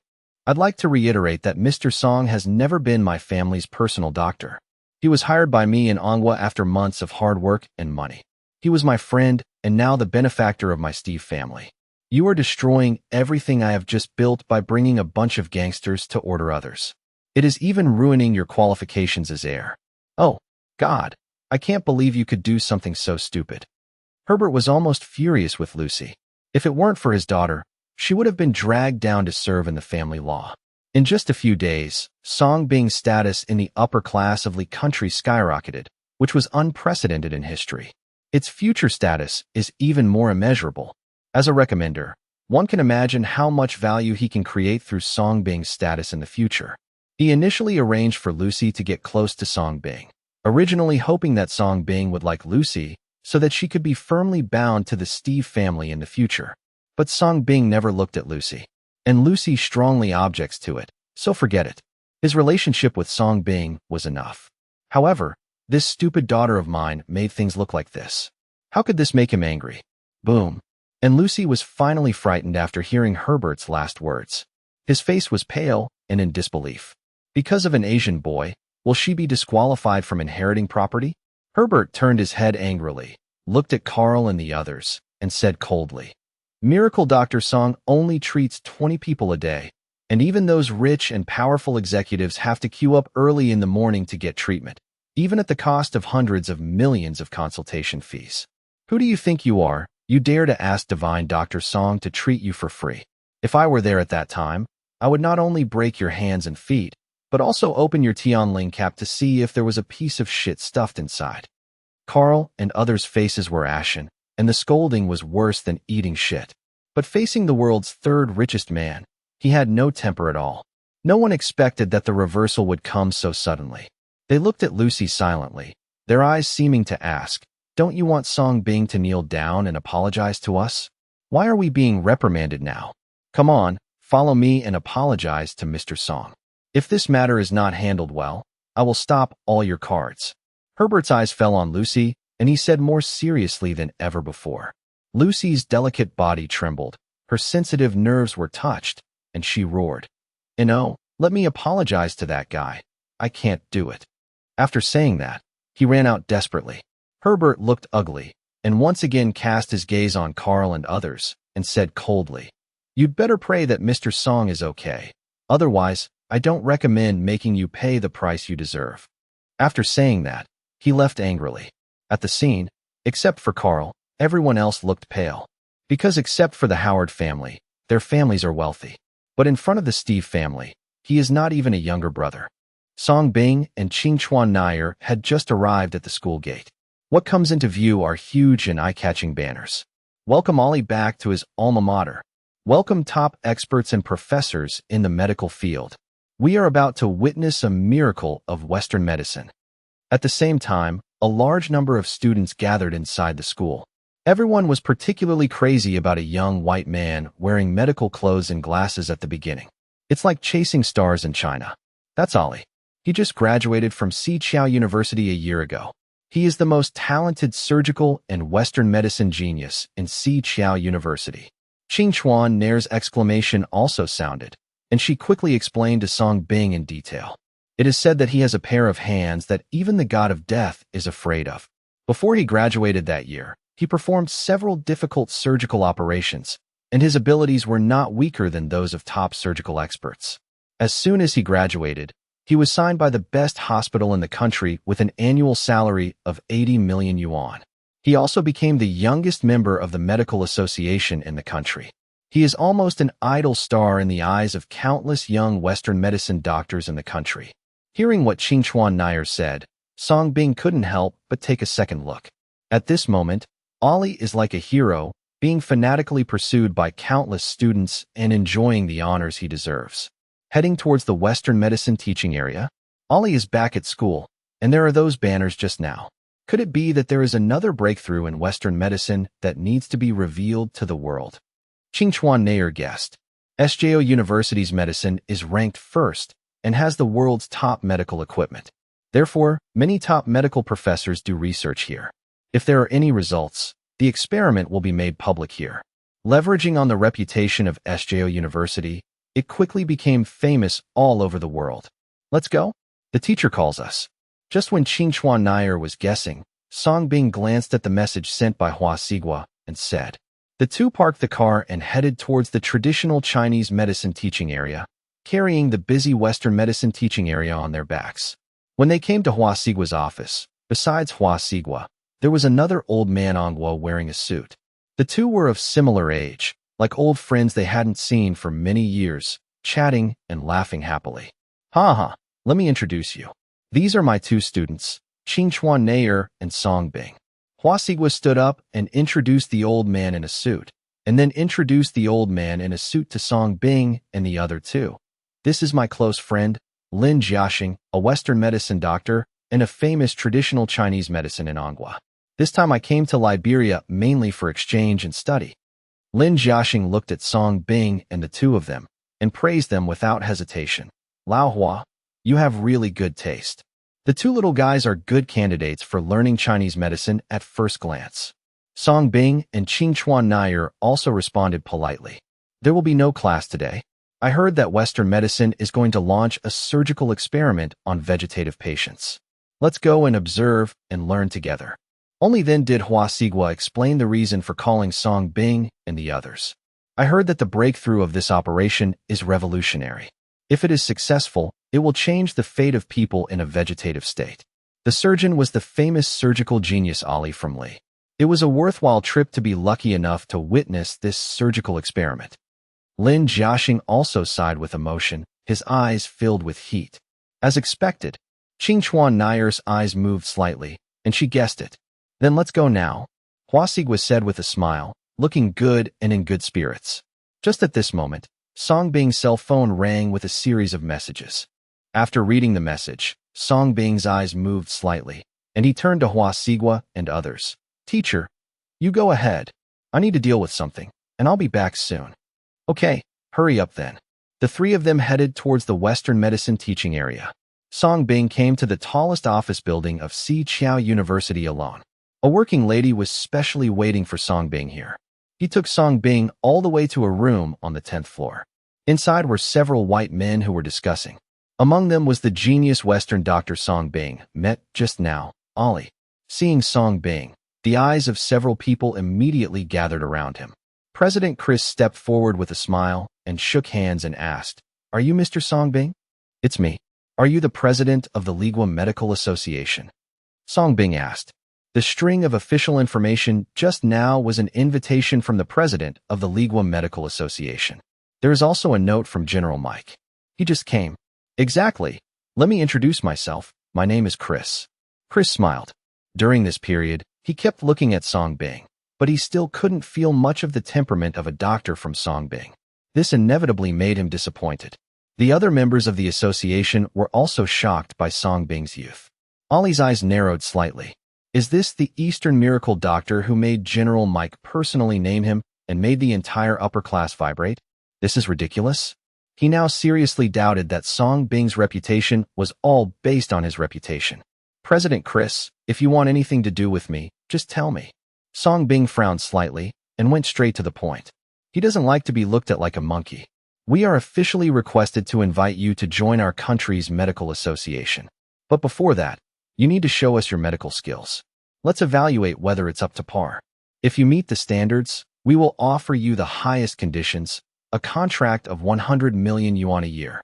"I'd like to reiterate that Mr. Song has never been my family's personal doctor. He was hired by me in Manhua after months of hard work and money. He was my friend and now the benefactor of my Steve family. You are destroying everything I have just built by bringing a bunch of gangsters to order others. It is even ruining your qualifications as heir. Oh, God, I can't believe you could do something so stupid." Herbert was almost furious with Lucy. If it weren't for his daughter, she would have been dragged down to serve in the family law. In just a few days, Song Bing's status in the upper class of Lee Country skyrocketed, which was unprecedented in history. Its future status is even more immeasurable. As a recommender, one can imagine how much value he can create through Song Bing's status in the future. He initially arranged for Lucy to get close to Song Bing, originally hoping that Song Bing would like Lucy so that she could be firmly bound to the Steve family in the future. But Song Bing never looked at Lucy, and Lucy strongly objects to it, so forget it. His relationship with Song Bing was enough. However, this stupid daughter of mine made things look like this. How could this make him angry? Boom. And Lucy was finally frightened after hearing Herbert's last words. His face was pale and in disbelief. Because of an Asian boy, will she be disqualified from inheriting property? Herbert turned his head angrily, looked at Carl and the others, and said coldly, "Miracle Dr. Song only treats 20 people a day, and even those rich and powerful executives have to queue up early in the morning to get treatment, even at the cost of hundreds of millions of consultation fees. Who do you think you are? You dare to ask Divine Dr. Song to treat you for free. If I were there at that time, I would not only break your hands and feet, but also open your Tianling cap to see if there was a piece of shit stuffed inside." Carl and others' faces were ashen, and the scolding was worse than eating shit. But facing the world's third richest man, he had no temper at all. No one expected that the reversal would come so suddenly. They looked at Lucy silently, their eyes seeming to ask, "Don't you want Song Bing to kneel down and apologize to us? Why are we being reprimanded now? Come on, follow me and apologize to Mr. Song. If this matter is not handled well, I will stop all your cards." Herbert's eyes fell on Lucy, and he said more seriously than ever before. Lucy's delicate body trembled, her sensitive nerves were touched, and she roared, "No, let me apologize to that guy. I can't do it." After saying that, he ran out desperately. Herbert looked ugly, and once again cast his gaze on Carl and others, and said coldly, "You'd better pray that Mr. Song is okay. Otherwise, I don't recommend making you pay the price you deserve." After saying that, he left angrily. At the scene, except for Carl, everyone else looked pale. Because except for the Howard family, their families are wealthy. But in front of the Steve family, he is not even a younger brother. Song Bing and Ching Chuan Nair had just arrived at the school gate. What comes into view are huge and eye-catching banners. "Welcome Ollie back to his alma mater. Welcome top experts and professors in the medical field. We are about to witness a miracle of Western medicine." At the same time, a large number of students gathered inside the school. Everyone was particularly crazy about a young white man wearing medical clothes and glasses at the beginning. It's like chasing stars in China. That's Ollie. He just graduated from Xichao University a year ago. He is the most talented surgical and Western medicine genius in Xichao University. Ching Chuan Nair's exclamation also sounded, and she quickly explained to Song Bing in detail. It is said that he has a pair of hands that even the god of death is afraid of. Before he graduated that year, he performed several difficult surgical operations, and his abilities were not weaker than those of top surgical experts. As soon as he graduated, He was signed by the best hospital in the country with an annual salary of 80 million yuan. He also became the youngest member of the medical association in the country. He is almost an idol star in the eyes of countless young Western medicine doctors in the country. Hearing what Qingchuan Nair said, Song Bing couldn't help but take a second look. At this moment, Ollie is like a hero, being fanatically pursued by countless students and enjoying the honors he deserves. Heading towards the Western medicine teaching area, Ollie is back at school, and there are those banners just now. Could it be that there is another breakthrough in Western medicine that needs to be revealed to the world? Qingchuan Nair guessed. SJO University's medicine is ranked first and has the world's top medical equipment. Therefore, many top medical professors do research here. If there are any results, the experiment will be made public here. Leveraging on the reputation of SJO University, it quickly became famous all over the world. Let's go? The teacher calls us. Just when Qingchuan Nair was guessing, Song Bing glanced at the message sent by Hua Sigua and said. The two parked the car and headed towards the traditional Chinese medicine teaching area, carrying the busy Western medicine teaching area on their backs. When they came to Hua Sigua's office, besides Hua Sigua, there was another old man Ongwo wearing a suit. The two were of similar age, like old friends they hadn't seen for many years, chatting and laughing happily. Ha, let me introduce you. These are my two students, Qingchuan Nair and Song Bing. Hua Sigua stood up and introduced the old man in a suit, and then introduced the old man in a suit to Song Bing and the other two. This is my close friend, Lin Jiaxing, a Western medicine doctor and a famous traditional Chinese medicine in Anghua. This time I came to Liberia mainly for exchange and study. Lin Jiaxing looked at Song Bing and the two of them, and praised them without hesitation. Lao Hua, you have really good taste. The two little guys are good candidates for learning Chinese medicine at first glance. Song Bing and Qingchuan Nair also responded politely. There will be no class today. I heard that Western medicine is going to launch a surgical experiment on vegetative patients. Let's go and observe and learn together. Only then did Hua Sigua explain the reason for calling Song Bing and the others. I heard that the breakthrough of this operation is revolutionary. If it is successful, it will change the fate of people in a vegetative state. The surgeon was the famous surgical genius Ali from Li. It was a worthwhile trip to be lucky enough to witness this surgical experiment. Lin Jiaxing also sighed with emotion, his eyes filled with heat. As expected, Qingchuan Nair's eyes moved slightly, and she guessed it. Then let's go now, Hua Sigua said with a smile, looking good and in good spirits. Just at this moment, Song Bing's cell phone rang with a series of messages. After reading the message, Song Bing's eyes moved slightly, and he turned to Hua Sigua and others. Teacher, you go ahead. I need to deal with something, and I'll be back soon. Okay, hurry up then. The three of them headed towards the Western medicine teaching area. Song Bing came to the tallest office building of Xiqiao University alone. A working lady was specially waiting for Song Bing here. He took Song Bing all the way to a room on the 10th floor. Inside were several white men who were discussing. Among them was the genius Western doctor Song Bing, met just now, Ollie. Seeing Song Bing, the eyes of several people immediately gathered around him. President Chris stepped forward with a smile and shook hands and asked, "Are you Mr. Song Bing?" "It's me. Are you the president of the Ligua Medical Association?" Song Bing asked. The string of official information just now was an invitation from the president of the Ligua Medical Association. There is also a note from General Mike. He just came. Exactly. Let me introduce myself. My name is Chris. Chris smiled. During this period, he kept looking at Song Bing, but he still couldn't feel much of the temperament of a doctor from Song Bing. This inevitably made him disappointed. The other members of the association were also shocked by Song Bing's youth. Ollie's eyes narrowed slightly. Is this the Eastern miracle doctor who made General Mike personally name him and made the entire upper class vibrate? This is ridiculous. He now seriously doubted that Song Bing's reputation was all based on his reputation. President Chris, if you want anything to do with me, just tell me. Song Bing frowned slightly and went straight to the point. He doesn't like to be looked at like a monkey. We are officially requested to invite you to join our country's medical association. But before that, you need to show us your medical skills. Let's evaluate whether it's up to par. If you meet the standards, we will offer you the highest conditions, a contract of 100 million yuan a year.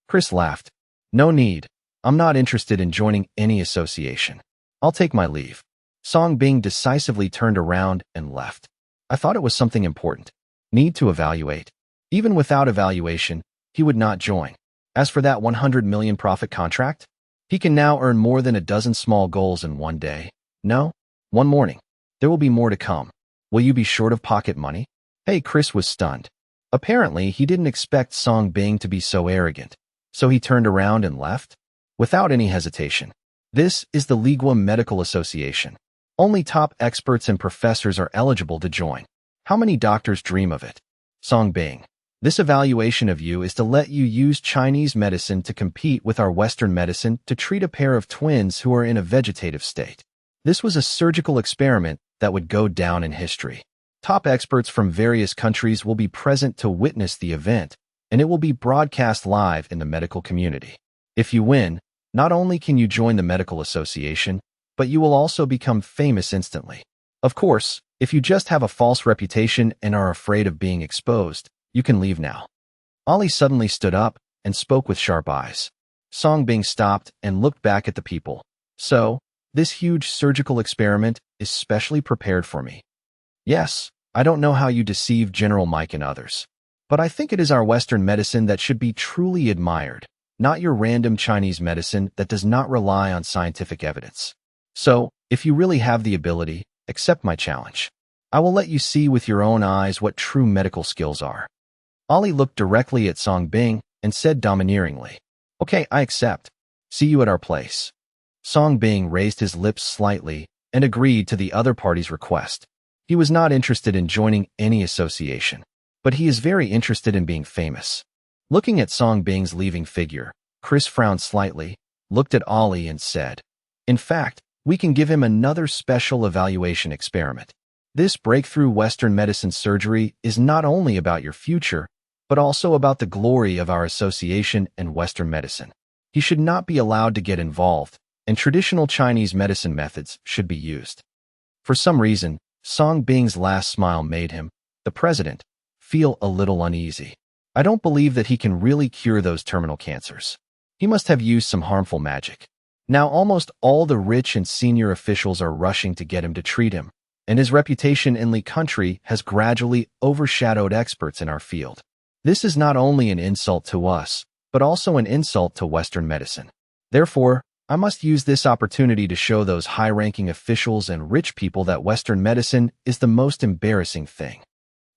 Chris laughed. No need. I'm not interested in joining any association. I'll take my leave. Song Bing decisively turned around and left. I thought it was something important. Need to evaluate. Even without evaluation, he would not join. As for that 100 million profit contract, he can now earn more than a dozen small goals in one day. No, one morning. There will be more to come. Will you be short of pocket money? Hey, Chris was stunned. Apparently, he didn't expect Song Bing to be so arrogant. So he turned around and left? Without any hesitation. This is the Ligua Medical Association. Only top experts and professors are eligible to join. How many doctors dream of it? Song Bing, this evaluation of you is to let you use Chinese medicine to compete with our Western medicine to treat a pair of twins who are in a vegetative state. This was a surgical experiment that would go down in history. Top experts from various countries will be present to witness the event, and it will be broadcast live in the medical community. If you win, not only can you join the medical association, but you will also become famous instantly. Of course, if you just have a false reputation and are afraid of being exposed, you can leave now. Ali suddenly stood up and spoke with sharp eyes. Song Bing stopped and looked back at the people. So, this huge surgical experiment is specially prepared for me. Yes, I don't know how you deceive General Mike and others, but I think it is our Western medicine that should be truly admired, not your random Chinese medicine that does not rely on scientific evidence. So, if you really have the ability, accept my challenge. I will let you see with your own eyes what true medical skills are. Ali looked directly at Song Bing and said domineeringly, Okay, I accept. See you at our place. Song Bing raised his lips slightly and agreed to the other party's request. He was not interested in joining any association, but he is very interested in being famous. Looking at Song Bing's leaving figure, Chris frowned slightly, looked at Ali and said, In fact, we can give him another special evaluation experiment. This breakthrough Western medicine surgery is not only about your future, but also about the glory of our association and Western medicine. He should not be allowed to get involved, and traditional Chinese medicine methods should be used. For some reason, Song Bing's last smile made him, the president, feel a little uneasy. I don't believe that he can really cure those terminal cancers. He must have used some harmful magic. Now almost all the rich and senior officials are rushing to get him to treat him, and his reputation in the country has gradually overshadowed experts in our field. This is not only an insult to us, but also an insult to Western medicine. Therefore, I must use this opportunity to show those high-ranking officials and rich people that Western medicine is the most embarrassing thing.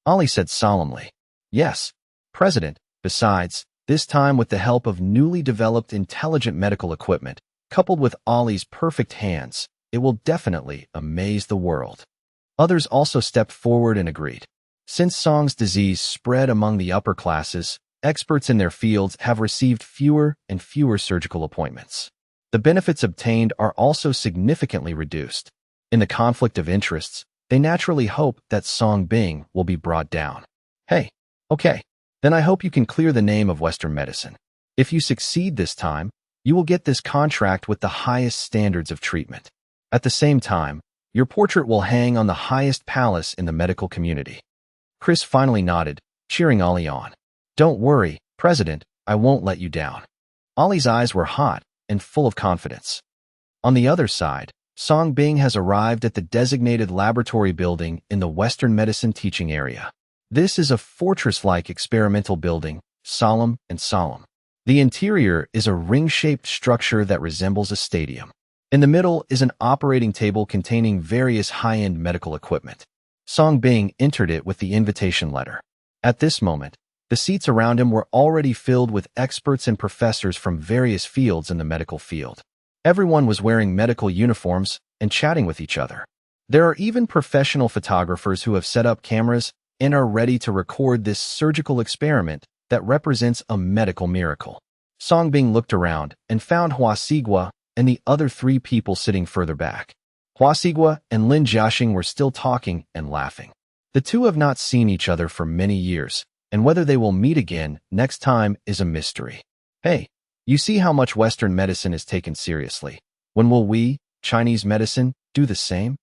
Ali said solemnly, Yes, President. Besides, this time with the help of newly developed intelligent medical equipment, coupled with Ali's perfect hands, it will definitely amaze the world. Others also stepped forward and agreed. Since Song's disease spread among the upper classes, experts in their fields have received fewer and fewer surgical appointments. The benefits obtained are also significantly reduced. In the conflict of interests, they naturally hope that Song Bing will be brought down. Hey, okay, then I hope you can clear the name of Western medicine. If you succeed this time, you will get this contract with the highest standards of treatment. At the same time, your portrait will hang on the highest palace in the medical community. Chris finally nodded, cheering Ali on. Don't worry, President, I won't let you down. Ali's eyes were hot and full of confidence. On the other side, Song Bing has arrived at the designated laboratory building in the Western medicine teaching area. This is a fortress-like experimental building, solemn and solemn. The interior is a ring-shaped structure that resembles a stadium. In the middle is an operating table containing various high-end medical equipment. Song Bing entered it with the invitation letter. At this moment, the seats around him were already filled with experts and professors from various fields in the medical field. Everyone was wearing medical uniforms and chatting with each other. There are even professional photographers who have set up cameras and are ready to record this surgical experiment that represents a medical miracle. Song Bing looked around and found Hua Sigua and the other three people sitting further back. Hua Sigua and Lin Jiaxing were still talking and laughing. The two have not seen each other for many years, and whether they will meet again next time is a mystery. Hey, you see how much Western medicine is taken seriously. When will we, Chinese medicine, do the same?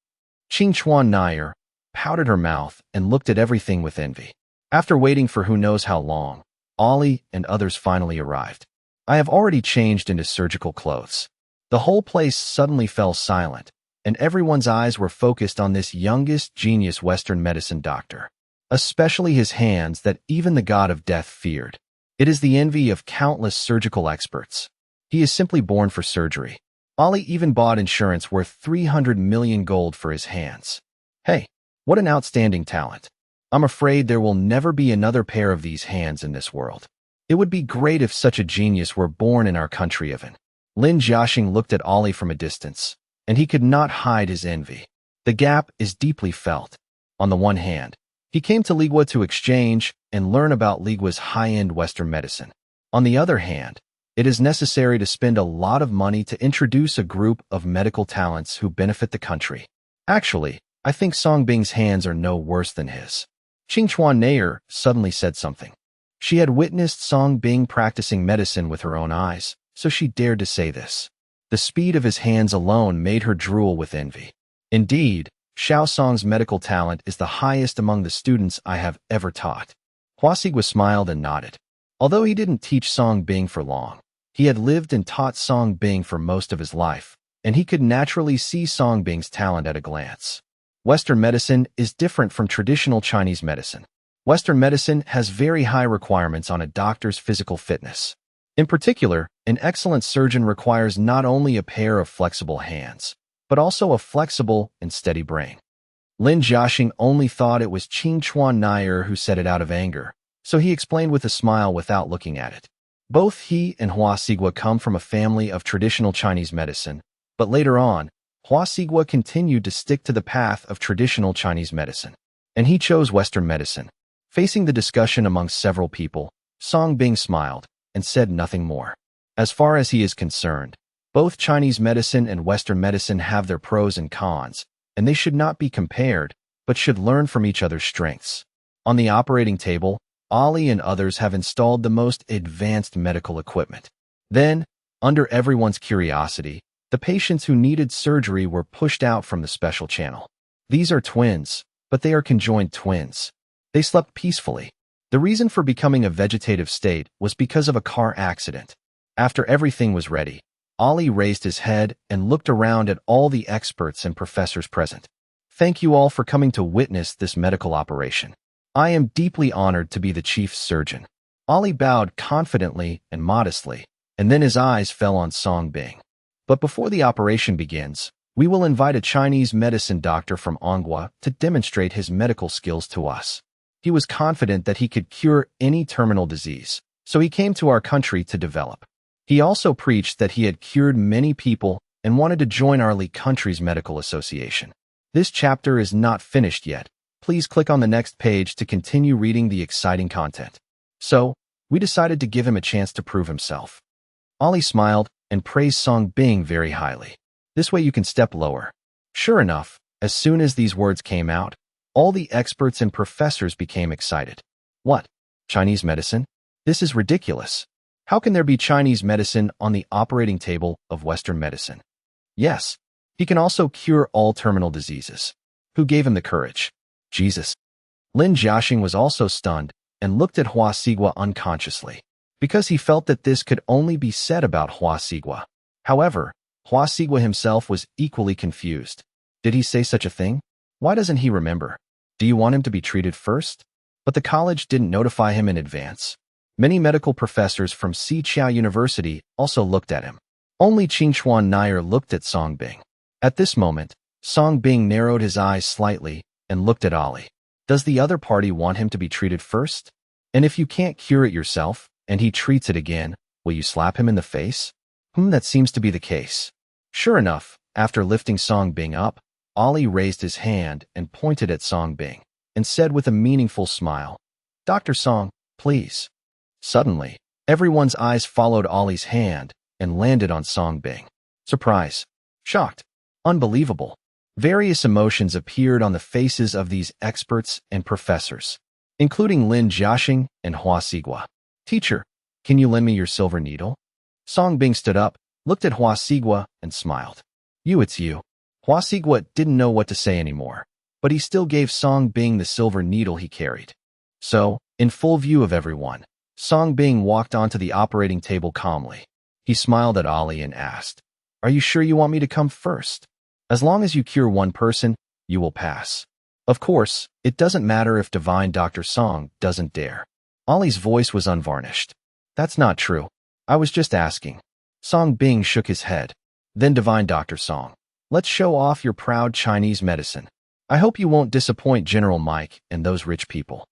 Qing Chuan Nair pouted her mouth and looked at everything with envy. After waiting for who knows how long, Ali and others finally arrived. I have already changed into surgical clothes. The whole place suddenly fell silent, and everyone's eyes were focused on this youngest genius Western medicine doctor, especially his hands that even the god of death feared. It is the envy of countless surgical experts. He is simply born for surgery. Ali even bought insurance worth 300 million gold for his hands. Hey, what an outstanding talent. I'm afraid there will never be another pair of these hands in this world. It would be great if such a genius were born in our country even. Lin Jiaxing looked at Ali from a distance, and he could not hide his envy. The gap is deeply felt. On the one hand, he came to Ligua to exchange and learn about Ligua's high-end Western medicine. On the other hand, it is necessary to spend a lot of money to introduce a group of medical talents who benefit the country. Actually, I think Song Bing's hands are no worse than his. Qingchuan Nair suddenly said something. She had witnessed Song Bing practicing medicine with her own eyes, so she dared to say this. The speed of his hands alone made her drool with envy. Indeed, Xiao Song's medical talent is the highest among the students I have ever taught. Hua Sigua smiled and nodded. Although he didn't teach Song Bing for long, he had lived and taught Song Bing for most of his life, and he could naturally see Song Bing's talent at a glance. Western medicine is different from traditional Chinese medicine. Western medicine has very high requirements on a doctor's physical fitness. In particular, an excellent surgeon requires not only a pair of flexible hands, but also a flexible and steady brain. Lin Jiaxing only thought it was Qingchuan Nair who said it out of anger, so he explained with a smile without looking at it. Both he and Hua Sigua come from a family of traditional Chinese medicine, but later on, Hua Sigua continued to stick to the path of traditional Chinese medicine, and he chose Western medicine. Facing the discussion among several people, Song Bing smiled and said nothing more. As far as he is concerned, both Chinese medicine and Western medicine have their pros and cons, and they should not be compared, but should learn from each other's strengths. On the operating table, Ali and others have installed the most advanced medical equipment. Then, under everyone's curiosity, the patients who needed surgery were pushed out from the special channel. These are twins, but they are conjoined twins. They slept peacefully. The reason for becoming a vegetative state was because of a car accident. After everything was ready, Ali raised his head and looked around at all the experts and professors present. Thank you all for coming to witness this medical operation. I am deeply honored to be the chief surgeon. Ali bowed confidently and modestly, and then his eyes fell on Song Bing. But before the operation begins, we will invite a Chinese medicine doctor from Anghua to demonstrate his medical skills to us. He was confident that he could cure any terminal disease, so he came to our country to develop. He also preached that he had cured many people and wanted to join our country's medical association. This chapter is not finished yet. Please click on the next page to continue reading the exciting content. So, we decided to give him a chance to prove himself. Ali smiled and praised Song Bing very highly. This way you can step lower. Sure enough, as soon as these words came out, all the experts and professors became excited. What? Chinese medicine? This is ridiculous. How can there be Chinese medicine on the operating table of Western medicine? Yes, he can also cure all terminal diseases. Who gave him the courage? Jesus. Lin Jiaxing was also stunned and looked at Hua Sigua unconsciously, because he felt that this could only be said about Hua Sigua. However, Hua Sigua himself was equally confused. Did he say such a thing? Why doesn't he remember? Do you want him to be treated first? But the college didn't notify him in advance. Many medical professors from Xiqiao University also looked at him. Only Qingchuan Nair looked at Song Bing. At this moment, Song Bing narrowed his eyes slightly and looked at Ali. Does the other party want him to be treated first? And if you can't cure it yourself, and he treats it again, will you slap him in the face? That seems to be the case. Sure enough, after lifting Song Bing up, Ali raised his hand and pointed at Song Bing, and said with a meaningful smile, Dr. Song, please. Suddenly, everyone's eyes followed Ali's hand and landed on Song Bing. Surprise, shocked, unbelievable. Various emotions appeared on the faces of these experts and professors, including Lin Jiaxing and Hua Sigua. Teacher, can you lend me your silver needle? Song Bing stood up, looked at Hua Sigua, and smiled. It's you. Hua Sigua didn't know what to say anymore, but he still gave Song Bing the silver needle he carried. So, in full view of everyone, Song Bing walked onto the operating table calmly. He smiled at Ollie and asked, "Are you sure you want me to come first? As long as you cure one person, you will pass. Of course, it doesn't matter if Divine Dr. Song doesn't dare." Ollie's voice was unvarnished. "That's not true. I was just asking." Song Bing shook his head. "Then Divine Dr. Song, let's show off your proud Chinese medicine. I hope you won't disappoint General Mike and those rich people."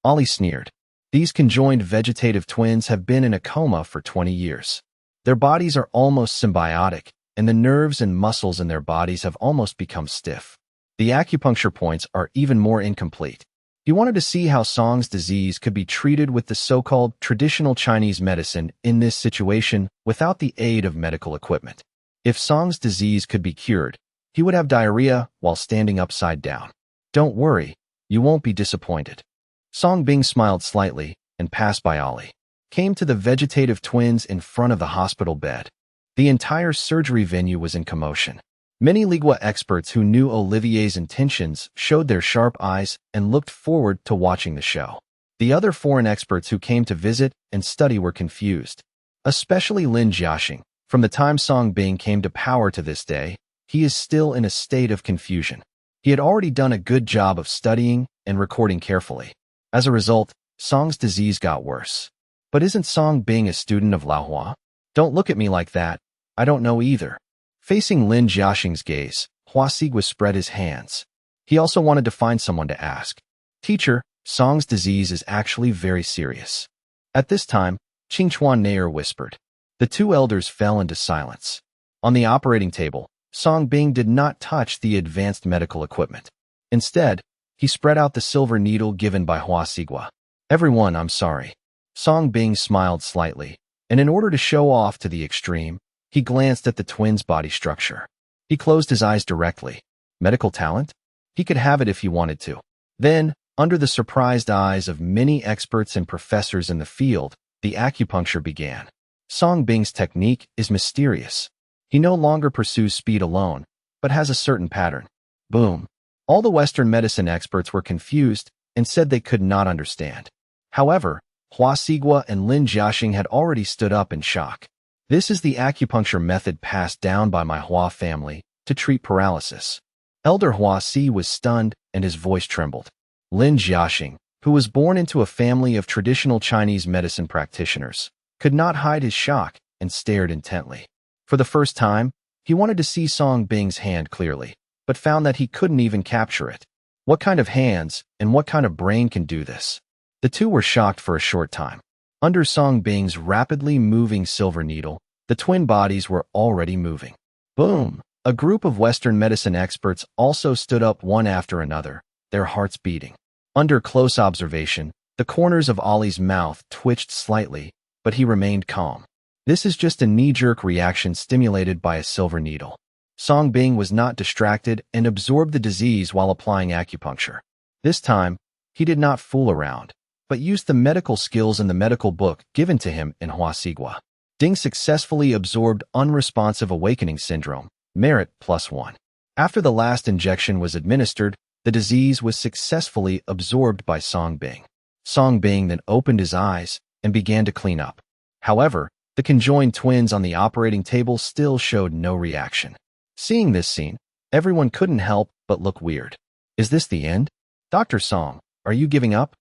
Ollie sneered. These conjoined vegetative twins have been in a coma for 20 years. Their bodies are almost symbiotic, and the nerves and muscles in their bodies have almost become stiff. The acupuncture points are even more incomplete. He wanted to see how Song's disease could be treated with the so-called traditional Chinese medicine in this situation without the aid of medical equipment. If Song's disease could be cured, he would have diarrhea while standing upside down. "Don't worry, you won't be disappointed." Song Bing smiled slightly and passed by Ollie. Came to the vegetative twins in front of the hospital bed. The entire surgery venue was in commotion. Many Ligua experts who knew Olivier's intentions showed their sharp eyes and looked forward to watching the show. The other foreign experts who came to visit and study were confused, especially Lin Jiaxing. From the time Song Bing came to power to this day, he is still in a state of confusion. He had already done a good job of studying and recording carefully. As a result, Song's disease got worse. But isn't Song Bing a student of Manhua? "Don't look at me like that. I don't know either." Facing Lin Jiaxing's gaze, Hua Sigua spread his hands. He also wanted to find someone to ask. "Teacher, Song's disease is actually very serious." At this time, Qingchuan Nair whispered. The two elders fell into silence. On the operating table, Song Bing did not touch the advanced medical equipment. Instead, he spread out the silver needle given by Hua Sigua. "Everyone, I'm sorry." Song Bing smiled slightly, and in order to show off to the extreme, he glanced at the twins' body structure. He closed his eyes directly. Medical talent? He could have it if he wanted to. Then, under the surprised eyes of many experts and professors in the field, the acupuncture began. Song Bing's technique is mysterious. He no longer pursues speed alone, but has a certain pattern. Boom. All the Western medicine experts were confused and said they could not understand. However, Hua Sigua and Lin Jiaxing had already stood up in shock. "This is the acupuncture method passed down by my Hua family to treat paralysis." Elder Hua Si was stunned and his voice trembled. Lin Jiaxing, who was born into a family of traditional Chinese medicine practitioners, could not hide his shock and stared intently. For the first time, he wanted to see Song Bing's hand clearly, but found that he couldn't even capture it. What kind of hands and what kind of brain can do this? The two were shocked for a short time. Under Song Bing's rapidly moving silver needle, the twin bodies were already moving. Boom! A group of Western medicine experts also stood up one after another, their hearts beating. Under close observation, the corners of Ollie's mouth twitched slightly, but he remained calm. This is just a knee-jerk reaction stimulated by a silver needle. Song Bing was not distracted and absorbed the disease while applying acupuncture. This time, he did not fool around, but used the medical skills in the medical book given to him in Hua Sigua. Ding successfully absorbed unresponsive awakening syndrome, merit +1. After the last injection was administered, the disease was successfully absorbed by Song Bing. Song Bing then opened his eyes and began to clean up. However, the conjoined twins on the operating table still showed no reaction. Seeing this scene, everyone couldn't help but look weird. "Is this the end? Dr. Song, are you giving up?"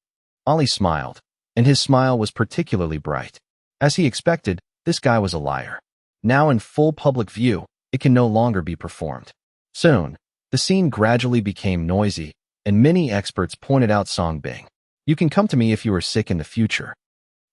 Ollie smiled, and his smile was particularly bright. As he expected, this guy was a liar. Now in full public view, it can no longer be performed. Soon, the scene gradually became noisy, and many experts pointed out Song Bing. "You can come to me if you are sick in the future."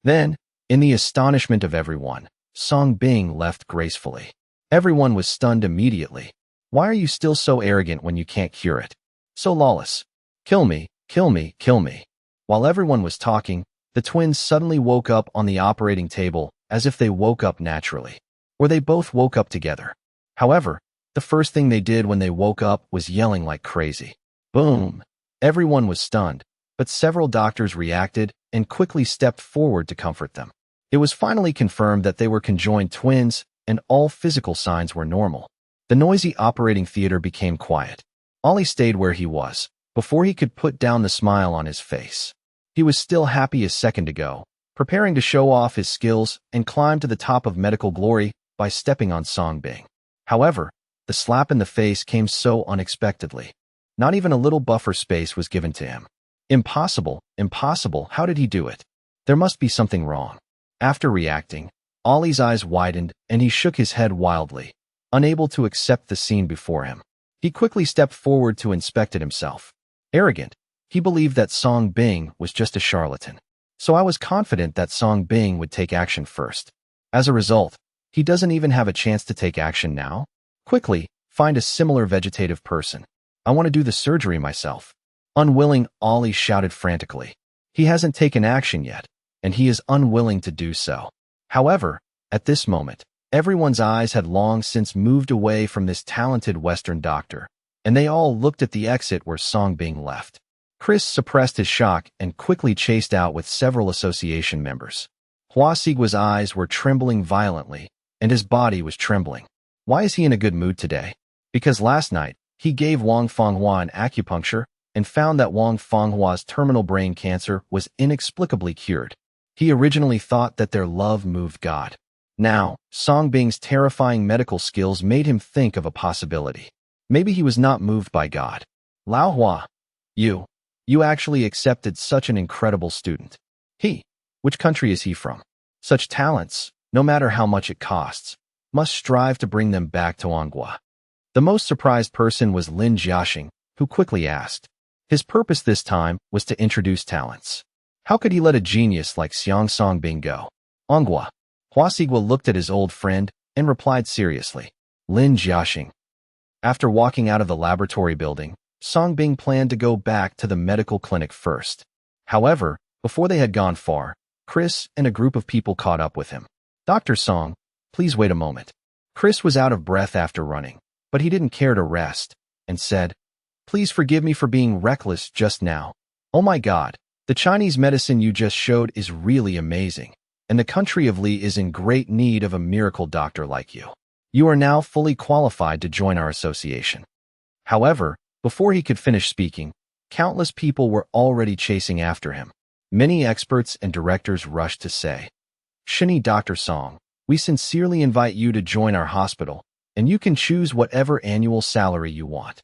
Then, in the astonishment of everyone, Song Bing left gracefully. Everyone was stunned immediately. "Why are you still so arrogant when you can't cure it? So lawless. Kill me, kill me, kill me." While everyone was talking, the twins suddenly woke up on the operating table as if they woke up naturally. Or they both woke up together. However, the first thing they did when they woke up was yelling like crazy. Boom! Everyone was stunned, but several doctors reacted and quickly stepped forward to comfort them. It was finally confirmed that they were conjoined twins and all physical signs were normal. The noisy operating theater became quiet. Ollie stayed where he was, before he could put down the smile on his face. He was still happy a second ago, preparing to show off his skills and climb to the top of medical glory by stepping on Song Bing. However, the slap in the face came so unexpectedly. Not even a little buffer space was given to him. Impossible, impossible, how did he do it? There must be something wrong. After reacting, Ollie's eyes widened and he shook his head wildly, unable to accept the scene before him. He quickly stepped forward to inspect it himself. Arrogant, he believed that Song Bing was just a charlatan. So I was confident that Song Bing would take action first. As a result, he doesn't even have a chance to take action now? Quickly, find a similar vegetative person. I want to do the surgery myself. Unwilling, Ollie shouted frantically. He hasn't taken action yet, and he is unwilling to do so. However, at this moment, everyone's eyes had long since moved away from this talented Western doctor, and they all looked at the exit where Song Bing left. Chris suppressed his shock and quickly chased out with several association members. Hua Xigua's eyes were trembling violently, and his body was trembling. Why is he in a good mood today? Because last night, he gave Wang Fenghua an acupuncture and found that Wang Fenghua's terminal brain cancer was inexplicably cured. He originally thought that their love moved God. Now, Song Bing's terrifying medical skills made him think of a possibility. Maybe he was not moved by God. Lao Hua, you actually accepted such an incredible student. Which country is he from? Such talents, no matter how much it costs, must strive to bring them back to Anghua. The most surprised person was Lin Jiaxing, who quickly asked. His purpose this time was to introduce talents. How could he let a genius like Xiang Song Bing go? Anghua. Hua Xigua looked at his old friend and replied seriously. Lin Jiaxing. After walking out of the laboratory building, Song Bing planned to go back to the medical clinic first. However, before they had gone far, Chris and a group of people caught up with him. Dr. Song, please wait a moment. Chris was out of breath after running, but he didn't care to rest, and said, Please forgive me for being reckless just now. Oh my God, the Chinese medicine you just showed is really amazing, and the country of Li is in great need of a miracle doctor like you. You are now fully qualified to join our association. However, before he could finish speaking, countless people were already chasing after him. Many experts and directors rushed to say, Shini Dr. Song, we sincerely invite you to join our hospital, and you can choose whatever annual salary you want.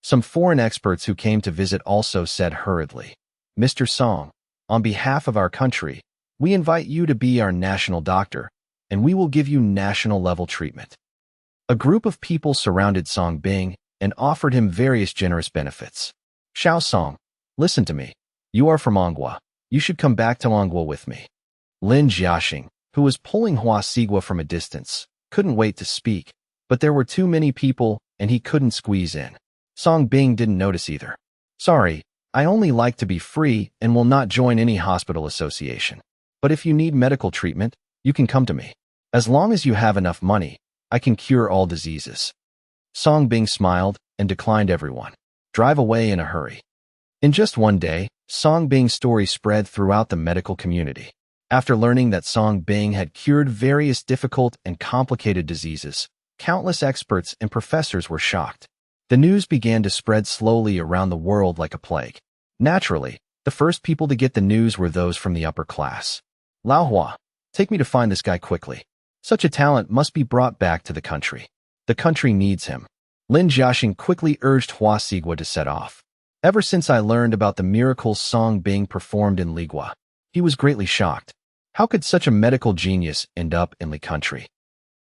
Some foreign experts who came to visit also said hurriedly, Mr. Song, on behalf of our country, we invite you to be our national doctor, and we will give you national-level treatment. A group of people surrounded Song Bing and offered him various generous benefits. Xiao Song, listen to me. You are from Anghua. You should come back to Anghua with me. Lin Jiaxing, who was pulling Hua Xigua from a distance, couldn't wait to speak, but there were too many people and he couldn't squeeze in. Song Bing didn't notice either. Sorry, I only like to be free and will not join any hospital association. But if you need medical treatment, you can come to me. As long as you have enough money, I can cure all diseases. Song Bing smiled and declined everyone. Drive away in a hurry. In just one day, Song Bing's story spread throughout the medical community. After learning that Song Bing had cured various difficult and complicated diseases, countless experts and professors were shocked. The news began to spread slowly around the world like a plague. Naturally, the first people to get the news were those from the upper class. Lao Hua, take me to find this guy quickly. Such a talent must be brought back to the country. The country needs him. Lin Jiaxing quickly urged Hua Xigua to set off. Ever since I learned about the miracles Song Bing performed in Ligua, he was greatly shocked. How could such a medical genius end up in Li country?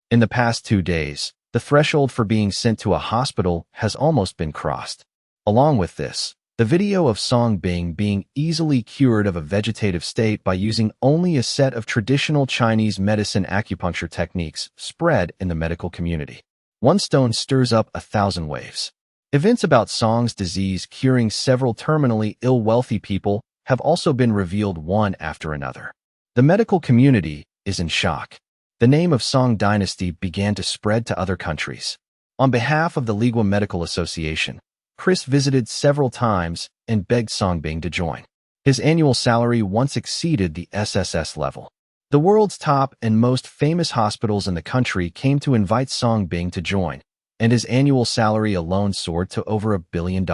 In the past 2 days, the threshold for being sent to a hospital has almost been crossed. Along with this, the video of Song Bing being easily cured of a vegetative state by using only a set of traditional Chinese medicine acupuncture techniques spread in the medical community. One stone stirs up 1,000 waves. Events about Song's disease curing several terminally ill wealthy people have also been revealed one after another. The medical community is in shock. The name of Song Dynasty began to spread to other countries. On behalf of the Ligua Medical Association, Chris visited several times and begged Song Bing to join. His annual salary once exceeded the SSS level. The world's top and most famous hospitals in the country came to invite Song Bing to join, and his annual salary alone soared to over $1 billion.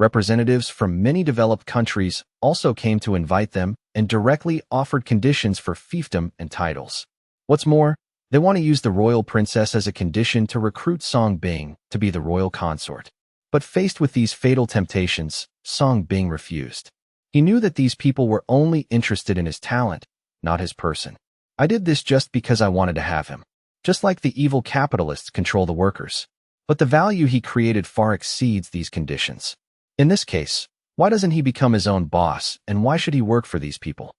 Representatives from many developed countries also came to invite them and directly offered conditions for fiefdom and titles. What's more, they want to use the royal princess as a condition to recruit Song Bing to be the royal consort. But faced with these fatal temptations, Song Bing refused. He knew that these people were only interested in his talent, not his person. I did this just because I wanted to have him. Just like the evil capitalists control the workers. But the value he created far exceeds these conditions. In this case, why doesn't he become his own boss, and why should he work for these people?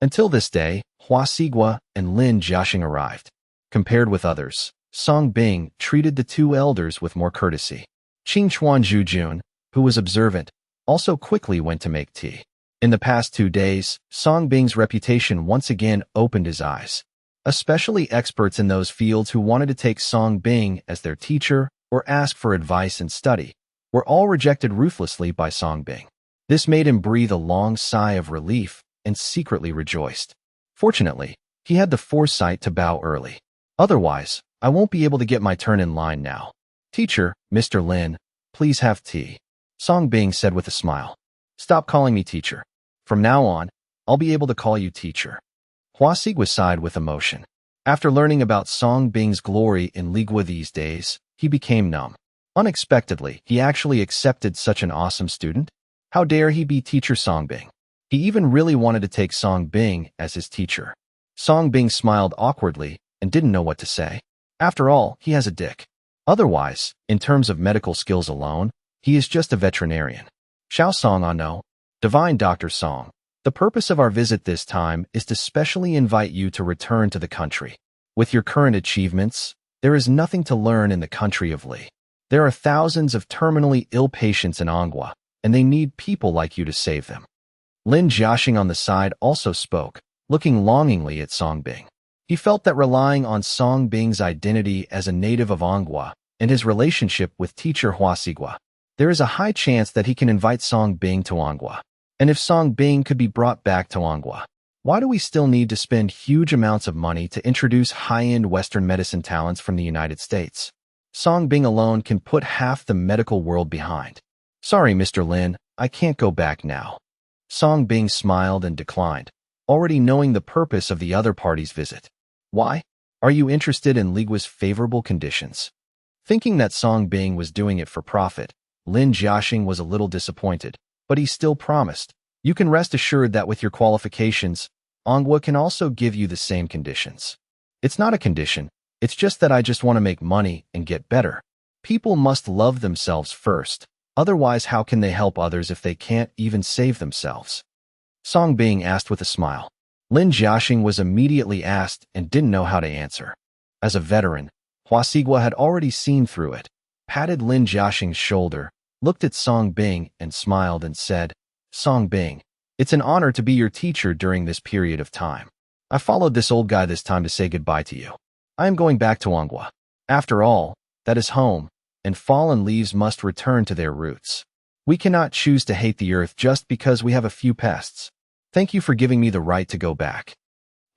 Until this day, Hua Sigua and Lin Jiaxing arrived. Compared with others, Song Bing treated the two elders with more courtesy. Qing Chuan Zhujun, who was observant, also quickly went to make tea. In the past 2 days, Song Bing's reputation once again opened his eyes. Especially experts in those fields who wanted to take Song Bing as their teacher or ask for advice and study were all rejected ruthlessly by Song Bing. This made him breathe a long sigh of relief and secretly rejoiced. Fortunately, he had the foresight to bow early. Otherwise, I won't be able to get my turn in line now. Teacher, Mr. Lin, please have tea, Song Bing said with a smile. Stop calling me teacher. From now on, I'll be able to call you teacher. Hua Sigua sighed with emotion. After learning about Song Bing's glory in Ligua these days, he became numb. Unexpectedly, he actually accepted such an awesome student. How dare he be teacher Song Bing? He even really wanted to take Song Bing as his teacher. Song Bing smiled awkwardly and didn't know what to say. After all, he has a dick. Otherwise, in terms of medical skills alone, he is just a veterinarian. Xiao Song no. Divine Dr. Song. The purpose of our visit this time is to specially invite you to return to the country. With your current achievements, there is nothing to learn in the country of Li. There are thousands of terminally ill patients in Anghua, and they need people like you to save them. Lin Jiaxing on the side also spoke, looking longingly at Song Bing. He felt that relying on Song Bing's identity as a native of Anghua and his relationship with teacher Hua Sigua, there is a high chance that he can invite Song Bing to Anghua. And if Song Bing could be brought back to Anghua, why do we still need to spend huge amounts of money to introduce high-end Western medicine talents from the United States? Song Bing alone can put half the medical world behind. Sorry, Mr. Lin, I can't go back now. Song Bing smiled and declined, already knowing the purpose of the other party's visit. Why? Are you interested in Ligua's favorable conditions? Thinking that Song Bing was doing it for profit, Lin Jiaxing was a little disappointed, but he still promised. You can rest assured that with your qualifications, Anghua can also give you the same conditions. It's not a condition, it's just that I just want to make money and get better. People must love themselves first, otherwise how can they help others if they can't even save themselves? Song Bing asked with a smile. Lin Jiaxing was immediately asked and didn't know how to answer. As a veteran, Hua Sigua had already seen through it, patted Lin Jiaxing's shoulder, looked at Song Bing and smiled and said, Song Bing, it's an honor to be your teacher during this period of time. I followed this old guy this time to say goodbye to you. I am going back to Anghua. After all, that is home, and fallen leaves must return to their roots. We cannot choose to hate the earth just because we have a few pests. Thank you for giving me the right to go back.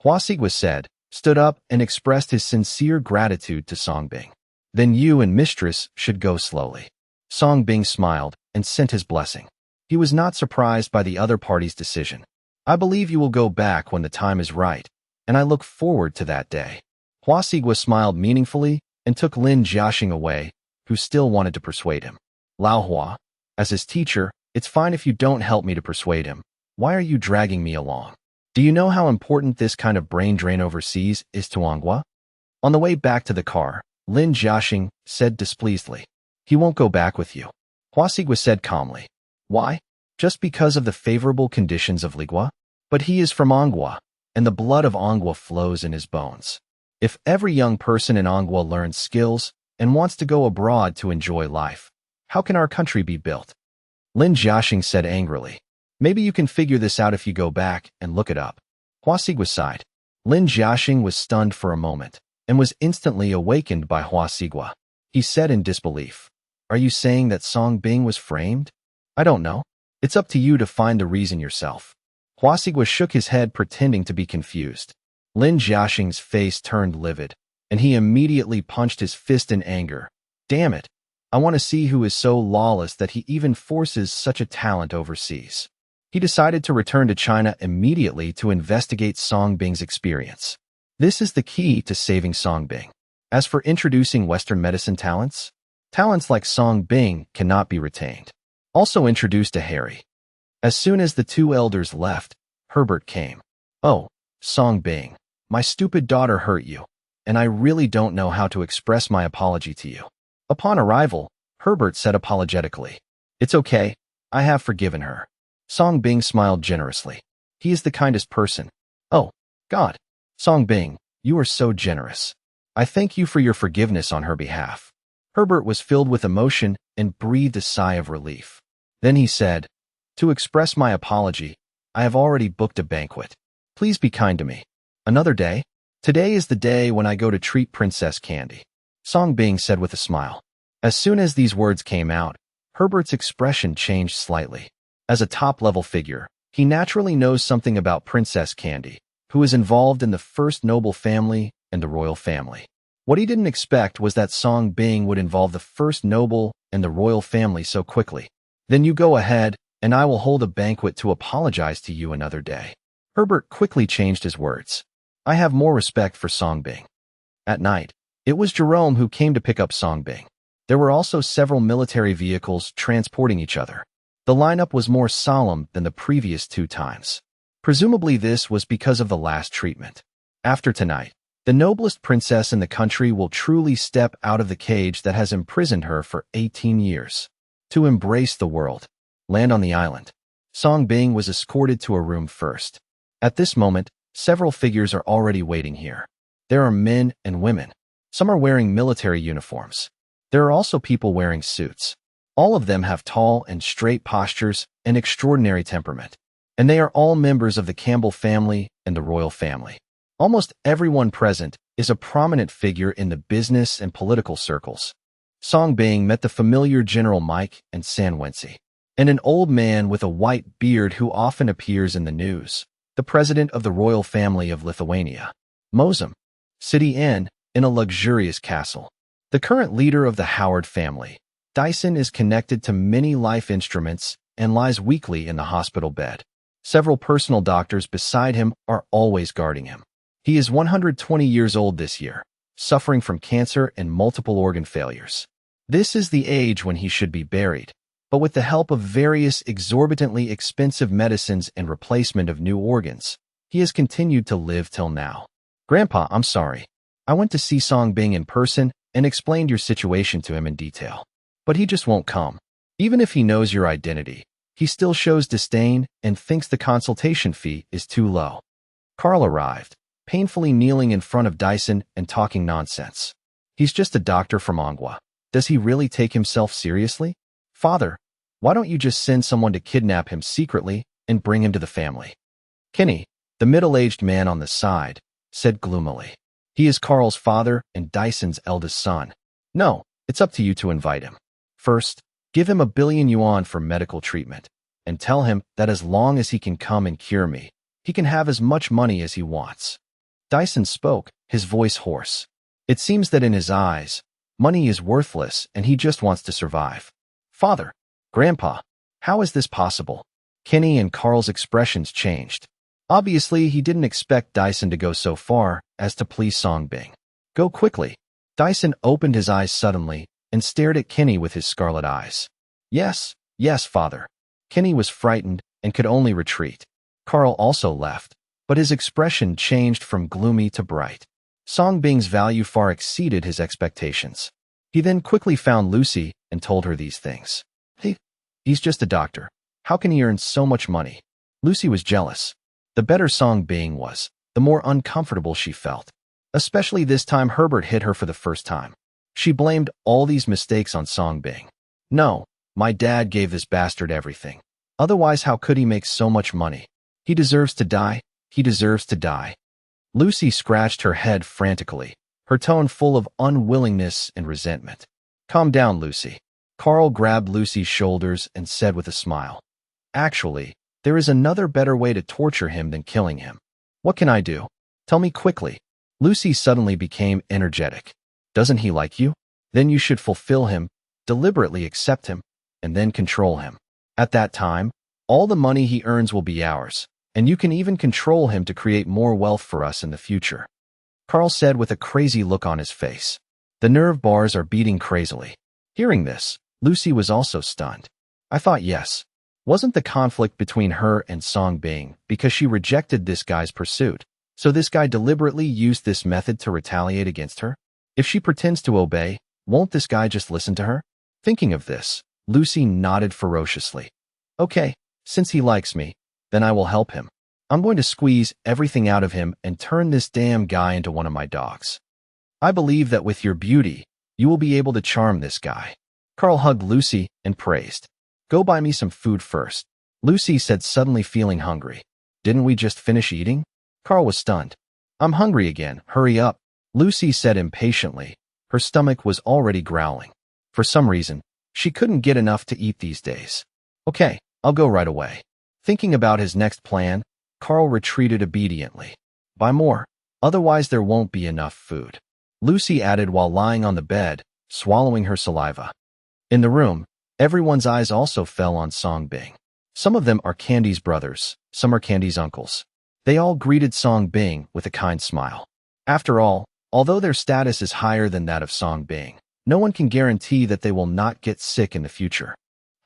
Hua Sigua said, stood up and expressed his sincere gratitude to Song Bing. Then you and mistress should go slowly. Song Bing smiled and sent his blessing. He was not surprised by the other party's decision. I believe you will go back when the time is right, and I look forward to that day. Hua Sigua smiled meaningfully and took Lin Jiaxing away, who still wanted to persuade him. Lao Hua, as his teacher, it's fine if you don't help me to persuade him. Why are you dragging me along? Do you know how important this kind of brain drain overseas is to Anghua? On the way back to the car, Lin Jiaxing said displeasedly, he won't go back with you. Hua Sigua said calmly. Why? Just because of the favorable conditions of Ligua? But he is from Anghua, and the blood of Anghua flows in his bones. If every young person in Anghua learns skills and wants to go abroad to enjoy life, how can our country be built? Lin Jiaxing said angrily. Maybe you can figure this out if you go back and look it up. Hua Sigua sighed. Lin Jiaxing was stunned for a moment and was instantly awakened by Hua Sigua. He said in disbelief, Are you saying that Song Bing was framed? I don't know. It's up to you to find the reason yourself. Hua Sigua shook his head pretending to be confused. Lin Jiaxing's face turned livid, and he immediately punched his fist in anger. Damn it! I want to see who is so lawless that he even forces such a talent overseas. He decided to return to China immediately to investigate Song Bing's experience. This is the key to saving Song Bing. As for introducing Western medicine talents, talents like Song Bing cannot be retained. Also introduced to Harry. As soon as the two elders left, Herbert came. Oh, Song Bing, my stupid daughter hurt you, and I really don't know how to express my apology to you. Upon arrival, Herbert said apologetically, "It's okay, I have forgiven her." Song Bing smiled generously. He is the kindest person. Oh, God. Song Bing, you are so generous. I thank you for your forgiveness on her behalf. Herbert was filled with emotion and breathed a sigh of relief. Then he said, "To express my apology, I have already booked a banquet. Please be kind to me. Another day? Today is the day when I go to treat Princess Candy," Song Bing said with a smile. As soon as these words came out, Herbert's expression changed slightly. As a top-level figure, he naturally knows something about Princess Candy, who is involved in the first noble family and the royal family. What he didn't expect was that Song Bing would involve the first noble and the royal family so quickly. "Then you go ahead, and I will hold a banquet to apologize to you another day." Herbert quickly changed his words. "I have more respect for Song Bing." At night, it was Jerome who came to pick up Song Bing. There were also several military vehicles transporting each other. The lineup was more solemn than the previous 2 times. Presumably this was because of the last treatment. After tonight, the noblest princess in the country will truly step out of the cage that has imprisoned her for 18 years. To embrace the world. Land on the island. Song Bing was escorted to a room first. At this moment, several figures are already waiting here. There are men and women. Some are wearing military uniforms. There are also people wearing suits. All of them have tall and straight postures and extraordinary temperament. And they are all members of the Campbell family and the royal family. Almost everyone present is a prominent figure in the business and political circles. Song Bing met the familiar General Mike and San Wensi, and an old man with a white beard who often appears in the news, the president of the royal family of Lithuania, Wholesome, City Inn, in a luxurious castle. The current leader of the Howard family, Dyson, is connected to many life instruments and lies weakly in the hospital bed. Several personal doctors beside him are always guarding him. He is 120 years old this year, suffering from cancer and multiple organ failures. This is the age when he should be buried, but with the help of various exorbitantly expensive medicines and replacement of new organs, he has continued to live till now. "Grandpa, I'm sorry. I went to see Song Bing in person and explained your situation to him in detail. But he just won't come. Even if he knows your identity, he still shows disdain and thinks the consultation fee is too low." Carl arrived, painfully kneeling in front of Dyson and talking nonsense. "He's just a doctor from Manhua. Does he really take himself seriously? Father, why don't you just send someone to kidnap him secretly and bring him to the family?" Kenny, the middle-aged man on the side, said gloomily. He is Carl's father and Dyson's eldest son. "No, it's up to you to invite him. First, give him 1 billion yuan for medical treatment, and tell him that as long as he can come and cure me, he can have as much money as he wants." Dyson spoke, his voice hoarse. It seems that in his eyes, money is worthless and he just wants to survive. "Father, Grandpa, how is this possible?" Kenny and Carl's expressions changed. Obviously, he didn't expect Dyson to go so far as to please Song Bing. "Go quickly." Dyson opened his eyes suddenly and stared at Kenny with his scarlet eyes. Yes, father." Kenny was frightened and could only retreat. Carl also left, but his expression changed from gloomy to bright. Song Bing's value far exceeded his expectations. He then quickly found Lucy and told her these things. He's just a doctor. How can he earn so much money?" Lucy was jealous. The better Song Bing was, the more uncomfortable she felt. Especially this time Herbert hit her for the first time. She blamed all these mistakes on Song Bing. "No, my dad gave this bastard everything. Otherwise, how could he make so much money? He deserves to die. He deserves to die." Lucy scratched her head frantically, her tone full of unwillingness and resentment. "Calm down, Lucy." Carl grabbed Lucy's shoulders and said with a smile, "Actually, there is another better way to torture him than killing him. What can I do? Tell me quickly." Lucy suddenly became energetic. "Doesn't he like you? Then you should fulfill him, deliberately accept him, and then control him. At that time, all the money he earns will be ours, and you can even control him to create more wealth for us in the future. Carl said with a crazy look on his face. The nerve bars are beating crazily. Hearing this, Lucy was also stunned. I thought yes. Wasn't the conflict between her and Song Bing because she rejected this guy's pursuit, so this guy deliberately used this method to retaliate against her? If she pretends to obey, won't this guy just listen to her? Thinking of this, Lucy nodded ferociously. Okay, since he likes me, then I will help him. I'm going to squeeze everything out of him and turn this damn guy into one of my dogs. I believe that with your beauty, you will be able to charm this guy. Carl hugged Lucy and praised. Go buy me some food first. Lucy said, suddenly feeling hungry. Didn't we just finish eating? Carl was stunned. I'm hungry again, hurry up. Lucy said impatiently. Her stomach was already growling. For some reason, she couldn't get enough to eat these days. Okay, I'll go right away. Thinking about his next plan, Carl retreated obediently. Buy more, otherwise there won't be enough food. Lucy added while lying on the bed, swallowing her saliva. In the room, everyone's eyes also fell on Song Bing. Some of them are Candy's brothers, some are Candy's uncles. They all greeted Song Bing with a kind smile. After all, although their status is higher than that of Song Bing, no one can guarantee that they will not get sick in the future.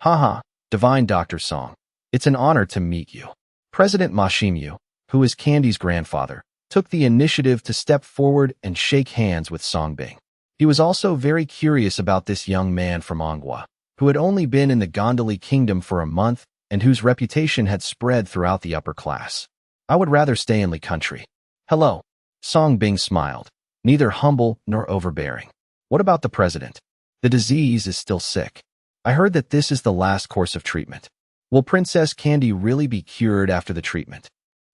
Haha, divine Dr. Song. It's an honor to meet you. President Ma Xianyu, who is Candy's grandfather, took the initiative to step forward and shake hands with Song Bing. He was also very curious about this young man from Manhua, who had only been in the Gondoli kingdom for a month and whose reputation had spread throughout the upper class. I would rather stay in the country. Hello. Song Bing smiled, neither humble nor overbearing. What about the president? The disease is still sick. I heard that this is the last course of treatment. Will Princess Candy really be cured after the treatment?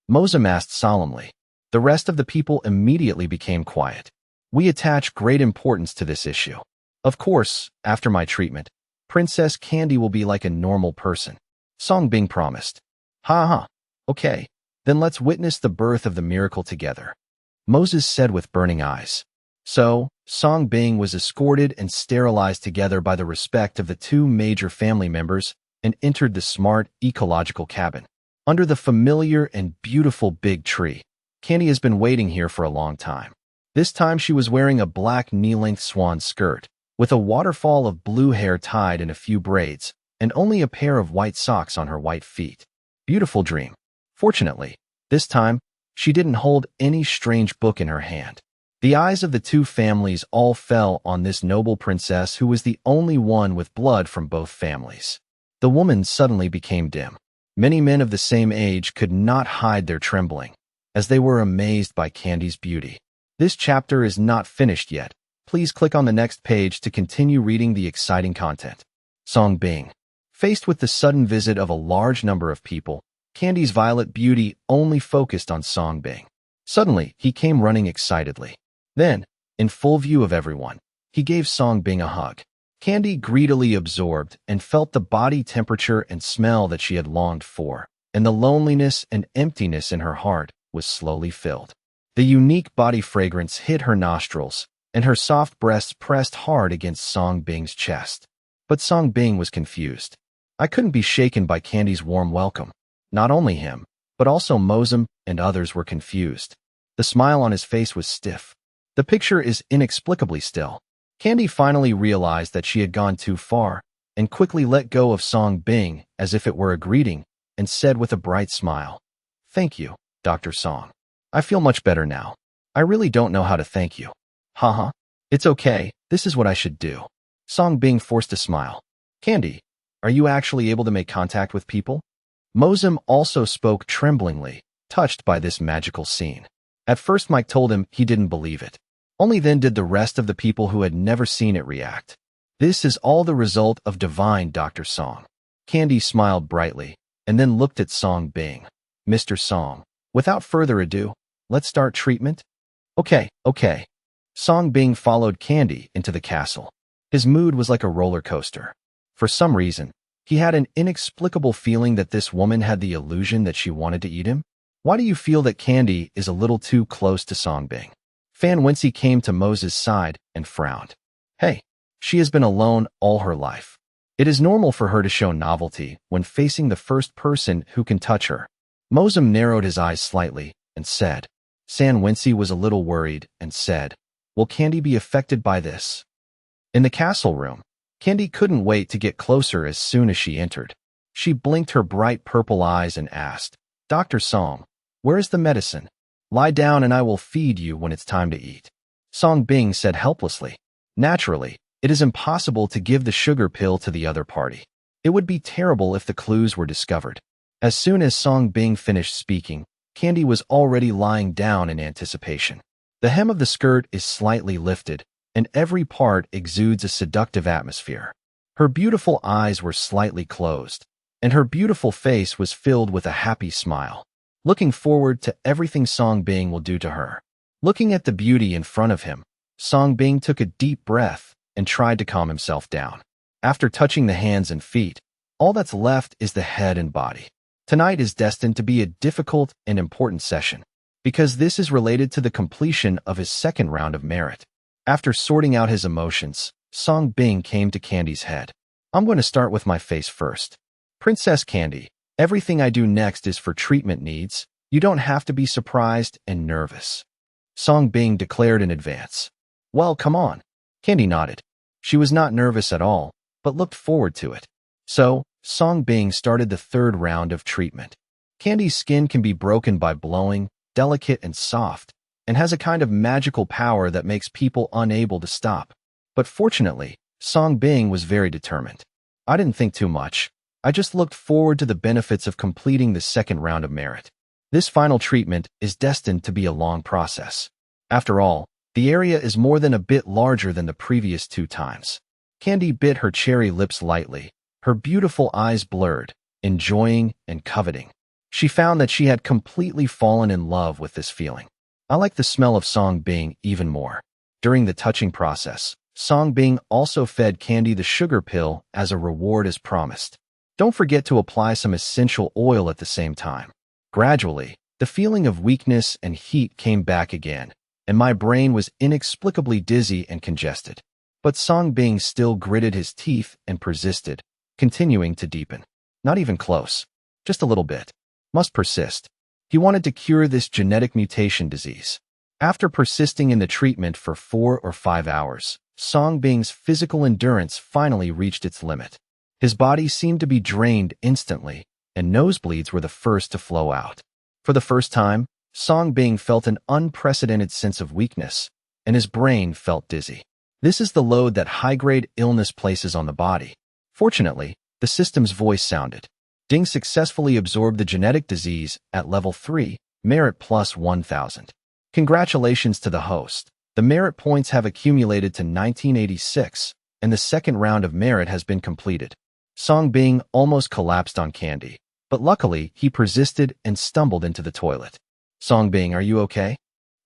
Mosem asked solemnly. The rest of the people immediately became quiet. We attach great importance to this issue. Of course, after my treatment, Princess Candy will be like a normal person. Song Bing promised. Ha ha. Okay, then let's witness the birth of the miracle together. Moses said with burning eyes. So, Song Bing was escorted and sterilized together by the respect of the two major family members and entered the smart, ecological cabin. Under the familiar and beautiful big tree, Candy has been waiting here for a long time. This time she was wearing a black knee-length swan skirt, with a waterfall of blue hair tied in a few braids, and only a pair of white socks on her white feet. Beautiful dream. Fortunately, this time, she didn't hold any strange book in her hand. The eyes of the two families all fell on this noble princess who was the only one with blood from both families. The woman suddenly became dim. Many men of the same age could not hide their trembling, as they were amazed by Candy's beauty. This chapter is not finished yet. Please click on the next page to continue reading the exciting content. Song Bing. Faced with the sudden visit of a large number of people, Candy's violet beauty only focused on Song Bing. Suddenly, he came running excitedly. Then, in full view of everyone, he gave Song Bing a hug. Candy greedily absorbed and felt the body temperature and smell that she had longed for, and the loneliness and emptiness in her heart was slowly filled. The unique body fragrance hit her nostrils, and her soft breasts pressed hard against Song Bing's chest. But Song Bing was confused. I couldn't be shaken by Candy's warm welcome. Not only him, but also Mosem and others were confused. The smile on his face was stiff. The picture is inexplicably still. Candy finally realized that she had gone too far and quickly let go of Song Bing as if it were a greeting and said with a bright smile, "Thank you, Dr. Song. I feel much better now. I really don't know how to thank you." Haha. It's okay, this is what I should do. Song Bing forced a smile. Candy, are you actually able to make contact with people? Mosem also spoke tremblingly, touched by this magical scene. At first Mike told him he didn't believe it. Only then did the rest of the people who had never seen it react. This is all the result of divine Dr. Song. Candy smiled brightly, and then looked at Song Bing. Mr. Song, without further ado, let's start treatment? Okay. Song Bing followed Candy into the castle. His mood was like a roller coaster. For some reason, he had an inexplicable feeling that this woman had the illusion that she wanted to eat him. Why do you feel that Candy is a little too close to Song Bing? Fan Wency came to Moses' side and frowned. Hey, She has been alone all her life. It is normal for her to show novelty when facing the first person who can touch her. Wholesome narrowed his eyes slightly and said. San Wincy was a little worried and said, "Will Candy be affected by this?" In the castle room, Candy couldn't wait to get closer as soon as she entered. She blinked her bright purple eyes and asked, "Dr. Song, where is the medicine? Lie down and I will feed you when it's time to eat." Song Bing said helplessly. Naturally, it is impossible to give the sugar pill to the other party. It would be terrible if the clues were discovered. As soon as Song Bing finished speaking, Candy was already lying down in anticipation. The hem of the skirt is slightly lifted, and every part exudes a seductive atmosphere. Her beautiful eyes were slightly closed, and her beautiful face was filled with a happy smile, looking forward to everything Song Bing will do to her. Looking at the beauty in front of him, Song Bing took a deep breath and tried to calm himself down. After touching the hands and feet, all that's left is the head and body. Tonight is destined to be a difficult and important session, because this is related to the completion of his second round of merit. After sorting out his emotions, Song Bing came to Candy's head. "I'm going to start with my face first. Princess Candy, everything I do next is for treatment needs. You don't have to be surprised and nervous," Song Bing declared in advance. "Well, come on." Candy nodded. She was not nervous at all, but looked forward to it. So, Song Bing started the third round of treatment. Candy's skin can be broken by blowing, delicate and soft, and has a kind of magical power that makes people unable to stop. But fortunately, Song Bing was very determined. "I didn't think too much. I just looked forward to the benefits of completing the second round of merit. This final treatment is destined to be a long process. After all, the area is more than a bit larger than the previous 2 times." Candy bit her cherry lips lightly, her beautiful eyes blurred, enjoying and coveting. She found that she had completely fallen in love with this feeling. I like the smell of Song Bing even more. During the touching process, Song Bing also fed Candy the sugar pill as a reward as promised. Don't forget to apply some essential oil at the same time. Gradually, the feeling of weakness and heat came back again, and my brain was inexplicably dizzy and congested. But Song Bing still gritted his teeth and persisted, continuing to deepen. Not even close. Just a little bit. Must persist. He wanted to cure this genetic mutation disease. After persisting in the treatment for 4 or 5 hours, Song Bing's physical endurance finally reached its limit. His body seemed to be drained instantly, and nosebleeds were the first to flow out. For the first time, Song Bing felt an unprecedented sense of weakness, and his brain felt dizzy. This is the load that high-grade illness places on the body. Fortunately, the system's voice sounded. Ding successfully absorbed the genetic disease at level 3, merit plus 1,000. Congratulations to the host. The merit points have accumulated to 1986, and the second round of merit has been completed. Song Bing almost collapsed on Candy, but luckily he persisted and stumbled into the toilet. "Song Bing, are you okay?"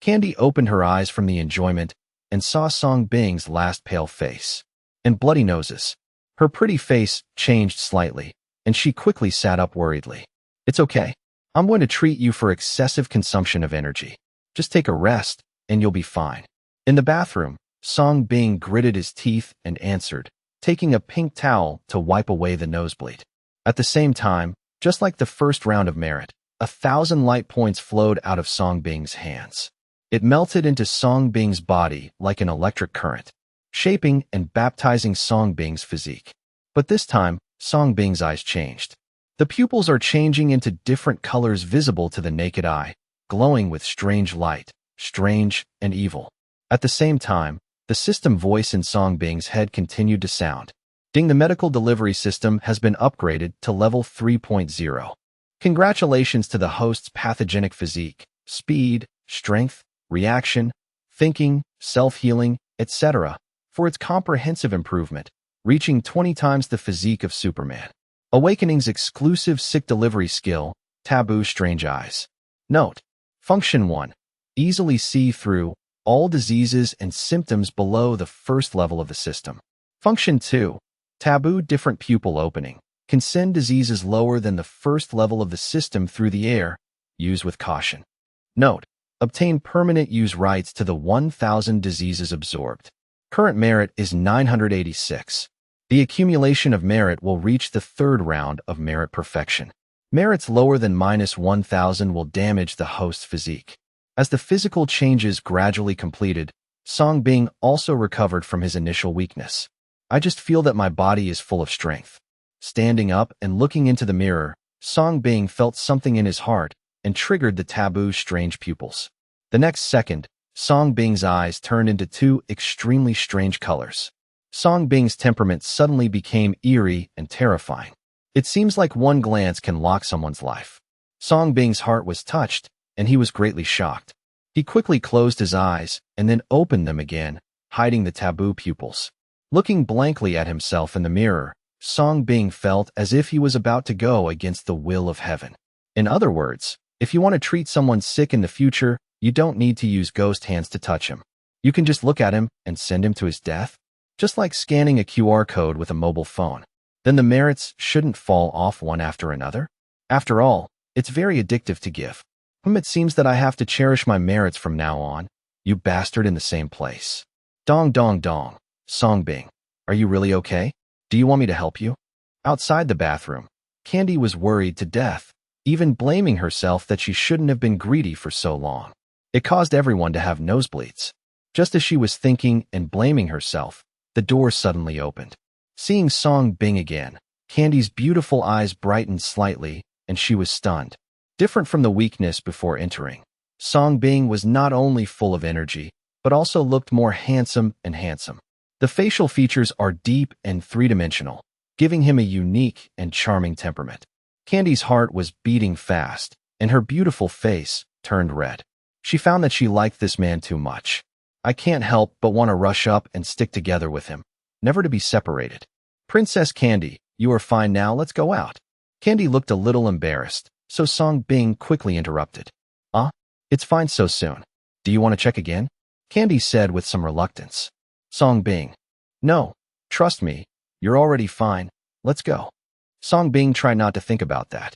Candy opened her eyes from the enjoyment and saw Song Bing's last pale face and bloody noses. Her pretty face changed slightly, and she quickly sat up worriedly. "It's okay. I'm going to treat you for excessive consumption of energy. Just take a rest, and you'll be fine." In the bathroom, Song Bing gritted his teeth and answered, taking a pink towel to wipe away the nosebleed. At the same time, just like the first round of merit, 1,000 light points flowed out of Song Bing's hands. It melted into Song Bing's body like an electric current, shaping and baptizing Song Bing's physique. But this time, Song Bing's eyes changed. The pupils are changing into different colors visible to the naked eye, glowing with strange light, strange and evil. At the same time, the system voice in Song Bing's head continued to sound. "Ding, the medical delivery system has been upgraded to level 3.0. Congratulations to the host's pathogenic physique, speed, strength, reaction, thinking, self-healing, etc., for its comprehensive improvement, reaching 20 times the physique of Superman. Awakening's exclusive sick delivery skill, Taboo Strange Eyes. Note: Function 1. Easily see through all diseases and symptoms below the first level of the system. Function 2. Taboo Different Pupil Opening. Can send diseases lower than the first level of the system through the air. Use with caution. Note: Obtain permanent use rights to the 1,000 diseases absorbed. Current merit is 986. The accumulation of merit will reach the third round of merit perfection. Merits lower than -1000 will damage the host's physique. As the physical changes gradually completed, Song Bing also recovered from his initial weakness. I just feel that my body is full of strength. Standing up and looking into the mirror, Song Bing felt something in his heart and triggered the taboo's strange pupils. The next second, Song Bing's eyes turned into two extremely strange colors. Song Bing's temperament suddenly became eerie and terrifying. It seems like one glance can lock someone's life. Song Bing's heart was touched, and he was greatly shocked. He quickly closed his eyes and then opened them again, hiding the taboo pupils. Looking blankly at himself in the mirror, Song Bing felt as if he was about to go against the will of heaven. In other words, if you want to treat someone sick in the future, you don't need to use ghost hands to touch him. You can just look at him and send him to his death, just like scanning a QR code with a mobile phone. Then the merits shouldn't fall off one after another. After all, it's very addictive to give. It seems that I have to cherish my merits from now on. You bastard in the same place. Dong dong dong. Song Bing, are you really okay? Do you want me to help you? Outside the bathroom, Candy was worried to death, even blaming herself that she shouldn't have been greedy for so long. It caused everyone to have nosebleeds. Just as she was thinking and blaming herself, the door suddenly opened. Seeing Song Bing again, Candy's beautiful eyes brightened slightly, and she was stunned. Different from the weakness before entering, Song Bing was not only full of energy, but also looked more handsome and handsome. The facial features are deep and three-dimensional, giving him a unique and charming temperament. Candy's heart was beating fast, and her beautiful face turned red. She found that she liked this man too much. I can't help but want to rush up and stick together with him, never to be separated. Princess Candy, you are fine now, let's go out. Candy looked a little embarrassed, so Song Bing quickly interrupted. It's fine so soon. Do you want to check again? Candy said with some reluctance. Song Bing, no, trust me, you're already fine, let's go. Song Bing tried not to think about that.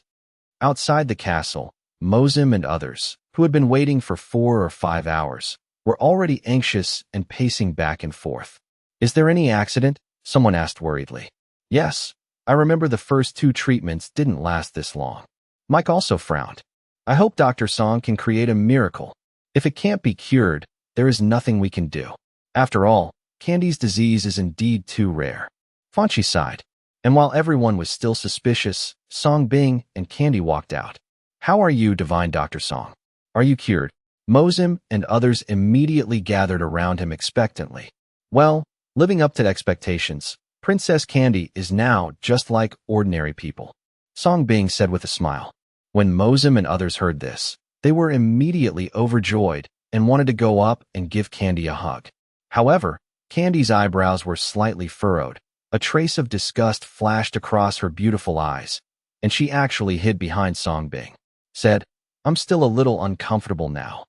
Outside the castle, Mozim and others, who had been waiting for 4 or 5 hours, were already anxious and pacing back and forth. Is there any accident? Someone asked worriedly. Yes, I remember the first 2 treatments didn't last this long. Mike also frowned. I hope Dr. Song can create a miracle. If it can't be cured, there is nothing we can do. After all, Candy's disease is indeed too rare. Fanchi sighed. And while everyone was still suspicious, Song Bing and Candy walked out. How are you, divine Dr. Song? Are you cured? Mozim and others immediately gathered around him expectantly. Well, living up to expectations, Princess Candy is now just like ordinary people, Song Bing said with a smile. When Mozim and others heard this, they were immediately overjoyed and wanted to go up and give Candy a hug. However, Candy's eyebrows were slightly furrowed. A trace of disgust flashed across her beautiful eyes, and she actually hid behind Song Bing. Said, I'm still a little uncomfortable now.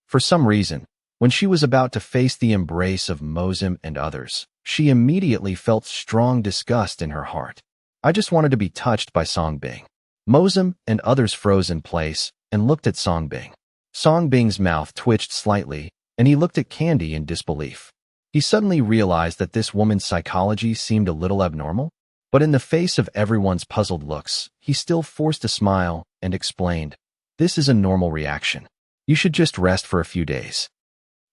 For some reason, when she was about to face the embrace of Mozim and others, she immediately felt strong disgust in her heart. I just wanted to be touched by Song Bing. Mozim and others froze in place and looked at Song Bing. Song Bing's mouth twitched slightly, and he looked at Candy in disbelief. He suddenly realized that this woman's psychology seemed a little abnormal, but in the face of everyone's puzzled looks, he still forced a smile and explained, this is a normal reaction. You should just rest for a few days.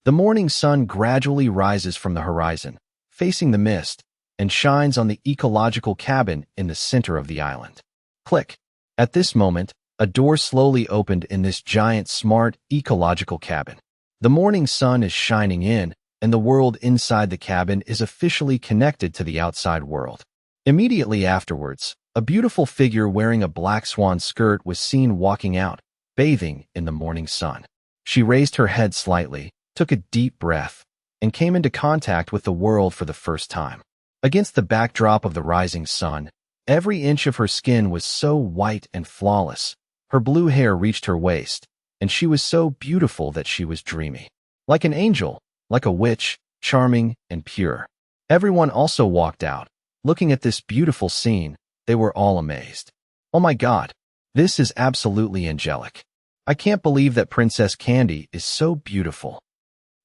The morning sun gradually rises from the horizon, facing the mist, and shines on the ecological cabin in the center of the island. Click. At this moment, a door slowly opened in this giant, smart, ecological cabin. The morning sun is shining in, and the world inside the cabin is officially connected to the outside world. Immediately afterwards, a beautiful figure wearing a black swan skirt was seen walking out, bathing in the morning sun. She raised her head slightly, took a deep breath, and came into contact with the world for the first time. Against the backdrop of the rising sun, every inch of her skin was so white and flawless. Her blue hair reached her waist, and she was so beautiful that she was dreamy. Like an angel, like a witch, charming and pure. Everyone also walked out. Looking at this beautiful scene, they were all amazed. Oh my God, this is absolutely angelic. I can't believe that Princess Candy is so beautiful.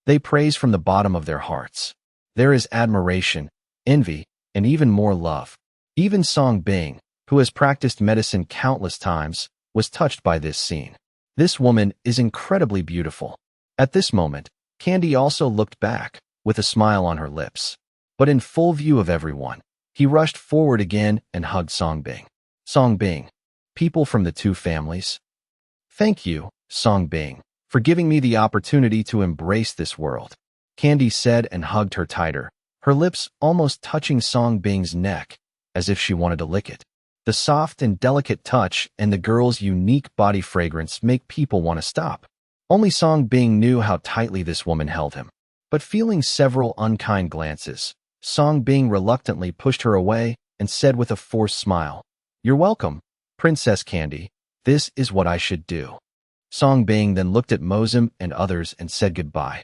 They praised from the bottom of their hearts. There is admiration, envy, and even more love. Even Song Bing, who has practiced medicine countless times, was touched by this scene. This woman is incredibly beautiful. At this moment, Candy also looked back, with a smile on her lips. But in full view of everyone, he rushed forward again and hugged Song Bing. Song Bing, people from the two families. Thank you, Song Bing, for giving me the opportunity to embrace this world. Candy said and hugged her tighter, her lips almost touching Song Bing's neck, as if she wanted to lick it. The soft and delicate touch and the girl's unique body fragrance make people want to stop. Only Song Bing knew how tightly this woman held him. But feeling several unkind glances, Song Bing reluctantly pushed her away and said with a forced smile, "You're welcome, Princess Candy. This is what I should do." Song Bing then looked at Mosem and others and said goodbye.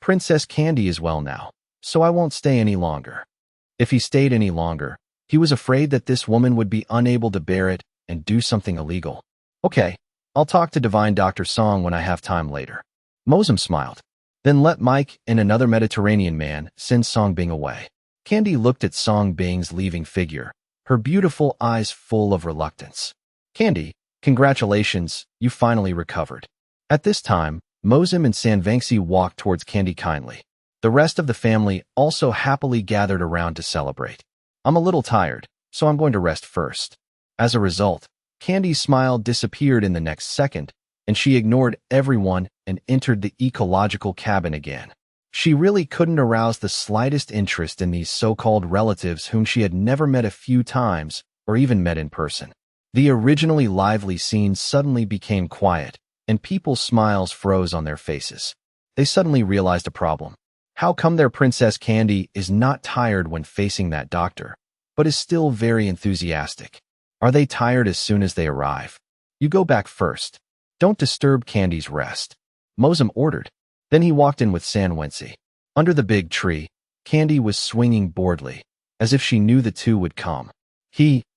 Princess Candy is well now, so I won't stay any longer. If he stayed any longer, he was afraid that this woman would be unable to bear it and do something illegal. Okay, I'll talk to Divine Dr. Song when I have time later. Mosem smiled. Then let Mike and another Mediterranean man send Song Bing away. Candy looked at Song Bing's leaving figure, her beautiful eyes full of reluctance. Candy, congratulations, you finally recovered. At this time, Mosem and Sanvangsi walked towards Candy kindly. The rest of the family also happily gathered around to celebrate. I'm a little tired, so I'm going to rest first. As a result, Candy's smile disappeared in the next second, and she ignored everyone and entered the ecological cabin again. She really couldn't arouse the slightest interest in these so-called relatives whom she had never met a few times or even met in person. The originally lively scene suddenly became quiet, and people's smiles froze on their faces. They suddenly realized a problem. How come their Princess Candy is not tired when facing that doctor, but is still very enthusiastic? Are they tired as soon as they arrive? You go back first. Don't disturb Candy's rest, Mosem ordered. Then he walked in with Sanwensi. Under the big tree, Candy was swinging boredly, as if she knew the two would come.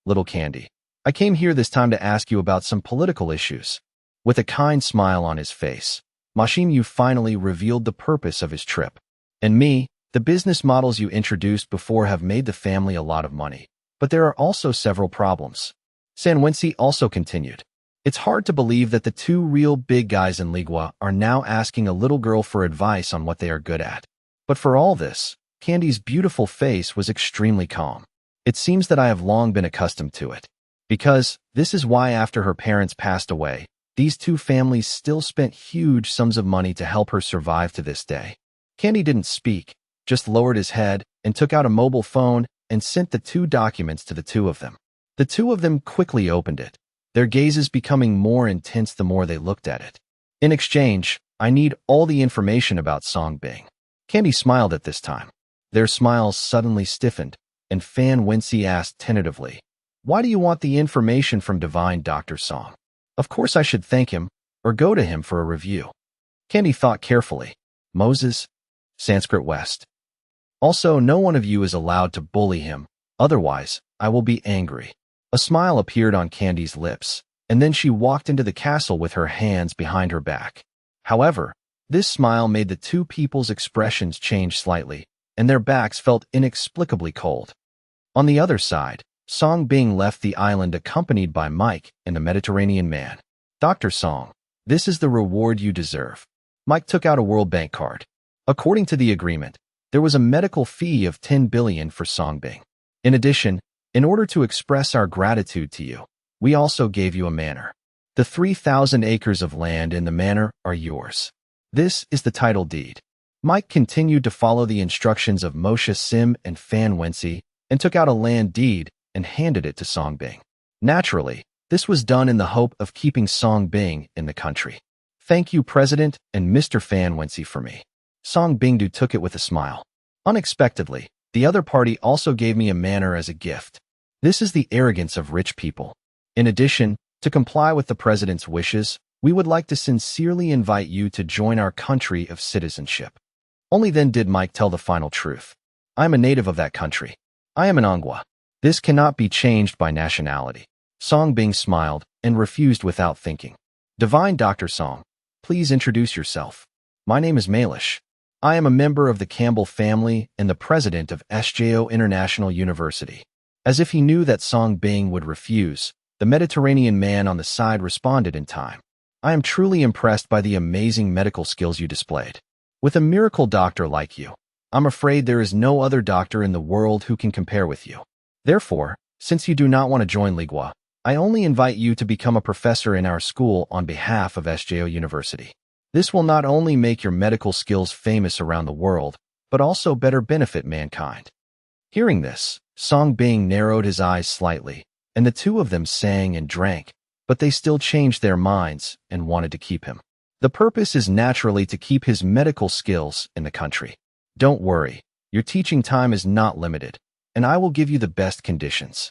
Little Candy, I came here this time to ask you about some political issues. With a kind smile on his face, Mashimu finally revealed the purpose of his trip. And the business models you introduced before have made the family a lot of money. But there are also several problems. Sanwensi also continued. It's hard to believe that the two real big guys in Ligua are now asking a little girl for advice on what they are good at. But for all this, Candy's beautiful face was extremely calm. It seems that I have long been accustomed to it. Because this is why after her parents passed away, these two families still spent huge sums of money to help her survive to this day. Candy didn't speak, just lowered his head and took out a mobile phone and sent the two documents to the two of them. The two of them quickly opened it, their gazes becoming more intense the more they looked at it. In exchange, I need all the information about Song Bing. Candy smiled at this time. Their smiles suddenly stiffened, and Fan Wensi asked tentatively, "Why do you want the information from Divine Dr. Song? Of course I should thank him, or go to him for a review." Candy thought carefully. Moses, Sanskrit West. Also, no one of you is allowed to bully him, otherwise, I will be angry. A smile appeared on Candy's lips, and then she walked into the castle with her hands behind her back. However, this smile made the two people's expressions change slightly, and their backs felt inexplicably cold. On the other side, Song Bing left the island accompanied by Mike and the Mediterranean man. "Dr. Song, this is the reward you deserve." Mike took out a World Bank card. According to the agreement, there was a medical fee of 10 billion for Song Bing. In addition, in order to express our gratitude to you, we also gave you a manor. The 3,000 acres of land in the manor are yours. This is the title deed. Mike continued to follow the instructions of Moshe Sim and Fan Wensi and took out a land deed and handed it to Song Bing. Naturally, this was done in the hope of keeping Song Bing in the country. "Thank you, President and Mr. Fan Wensi, for me." Song Bingdu took it with a smile. Unexpectedly, the other party also gave me a manor as a gift. This is the arrogance of rich people. In addition, to comply with the president's wishes, we would like to sincerely invite you to join our country of citizenship. Only then did Mike tell the final truth. I am a native of that country. I am an Angwa. This cannot be changed by nationality. Song Bing smiled and refused without thinking. "Divine Dr. Song, please introduce yourself." "My name is Malish." I am a member of the Campbell family and the president of SJO International University. As if he knew that Song Bing would refuse, the Mediterranean man on the side responded in time. I am truly impressed by the amazing medical skills you displayed. With a miracle doctor like you, I'm afraid there is no other doctor in the world who can compare with you. Therefore, since you do not want to join Ligua, I only invite you to become a professor in our school on behalf of SJO University. This will not only make your medical skills famous around the world, but also better benefit mankind. Hearing this, Song Bing narrowed his eyes slightly, and the two of them sang and drank, but they still changed their minds and wanted to keep him. The purpose is naturally to keep his medical skills in the country. Don't worry, your teaching time is not limited, and I will give you the best conditions.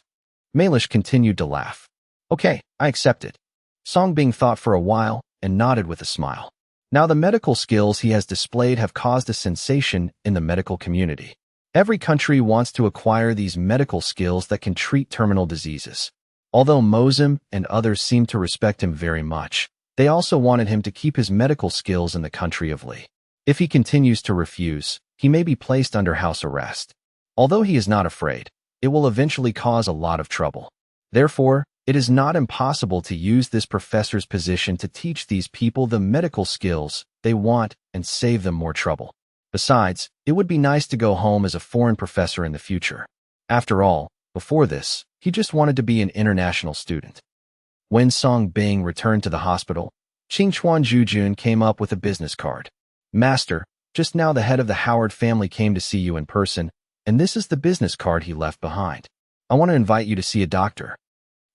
Malish continued to laugh. Okay, I accept it. Song Bing thought for a while and nodded with a smile. Now the medical skills he has displayed have caused a sensation in the medical community. Every country wants to acquire these medical skills that can treat terminal diseases. Although Wholesome and others seem to respect him very much, they also wanted him to keep his medical skills in the country of Li. If he continues to refuse, he may be placed under house arrest. Although he is not afraid, it will eventually cause a lot of trouble. Therefore, it is not impossible to use this professor's position to teach these people the medical skills they want and save them more trouble. Besides, it would be nice to go home as a foreign professor in the future. After all, before this, he just wanted to be an international student. When Song Bing returned to the hospital, Qingchuan Zhujun came up with a business card. Master, just now the head of the Howard family came to see you in person, and this is the business card he left behind. I want to invite you to see a doctor.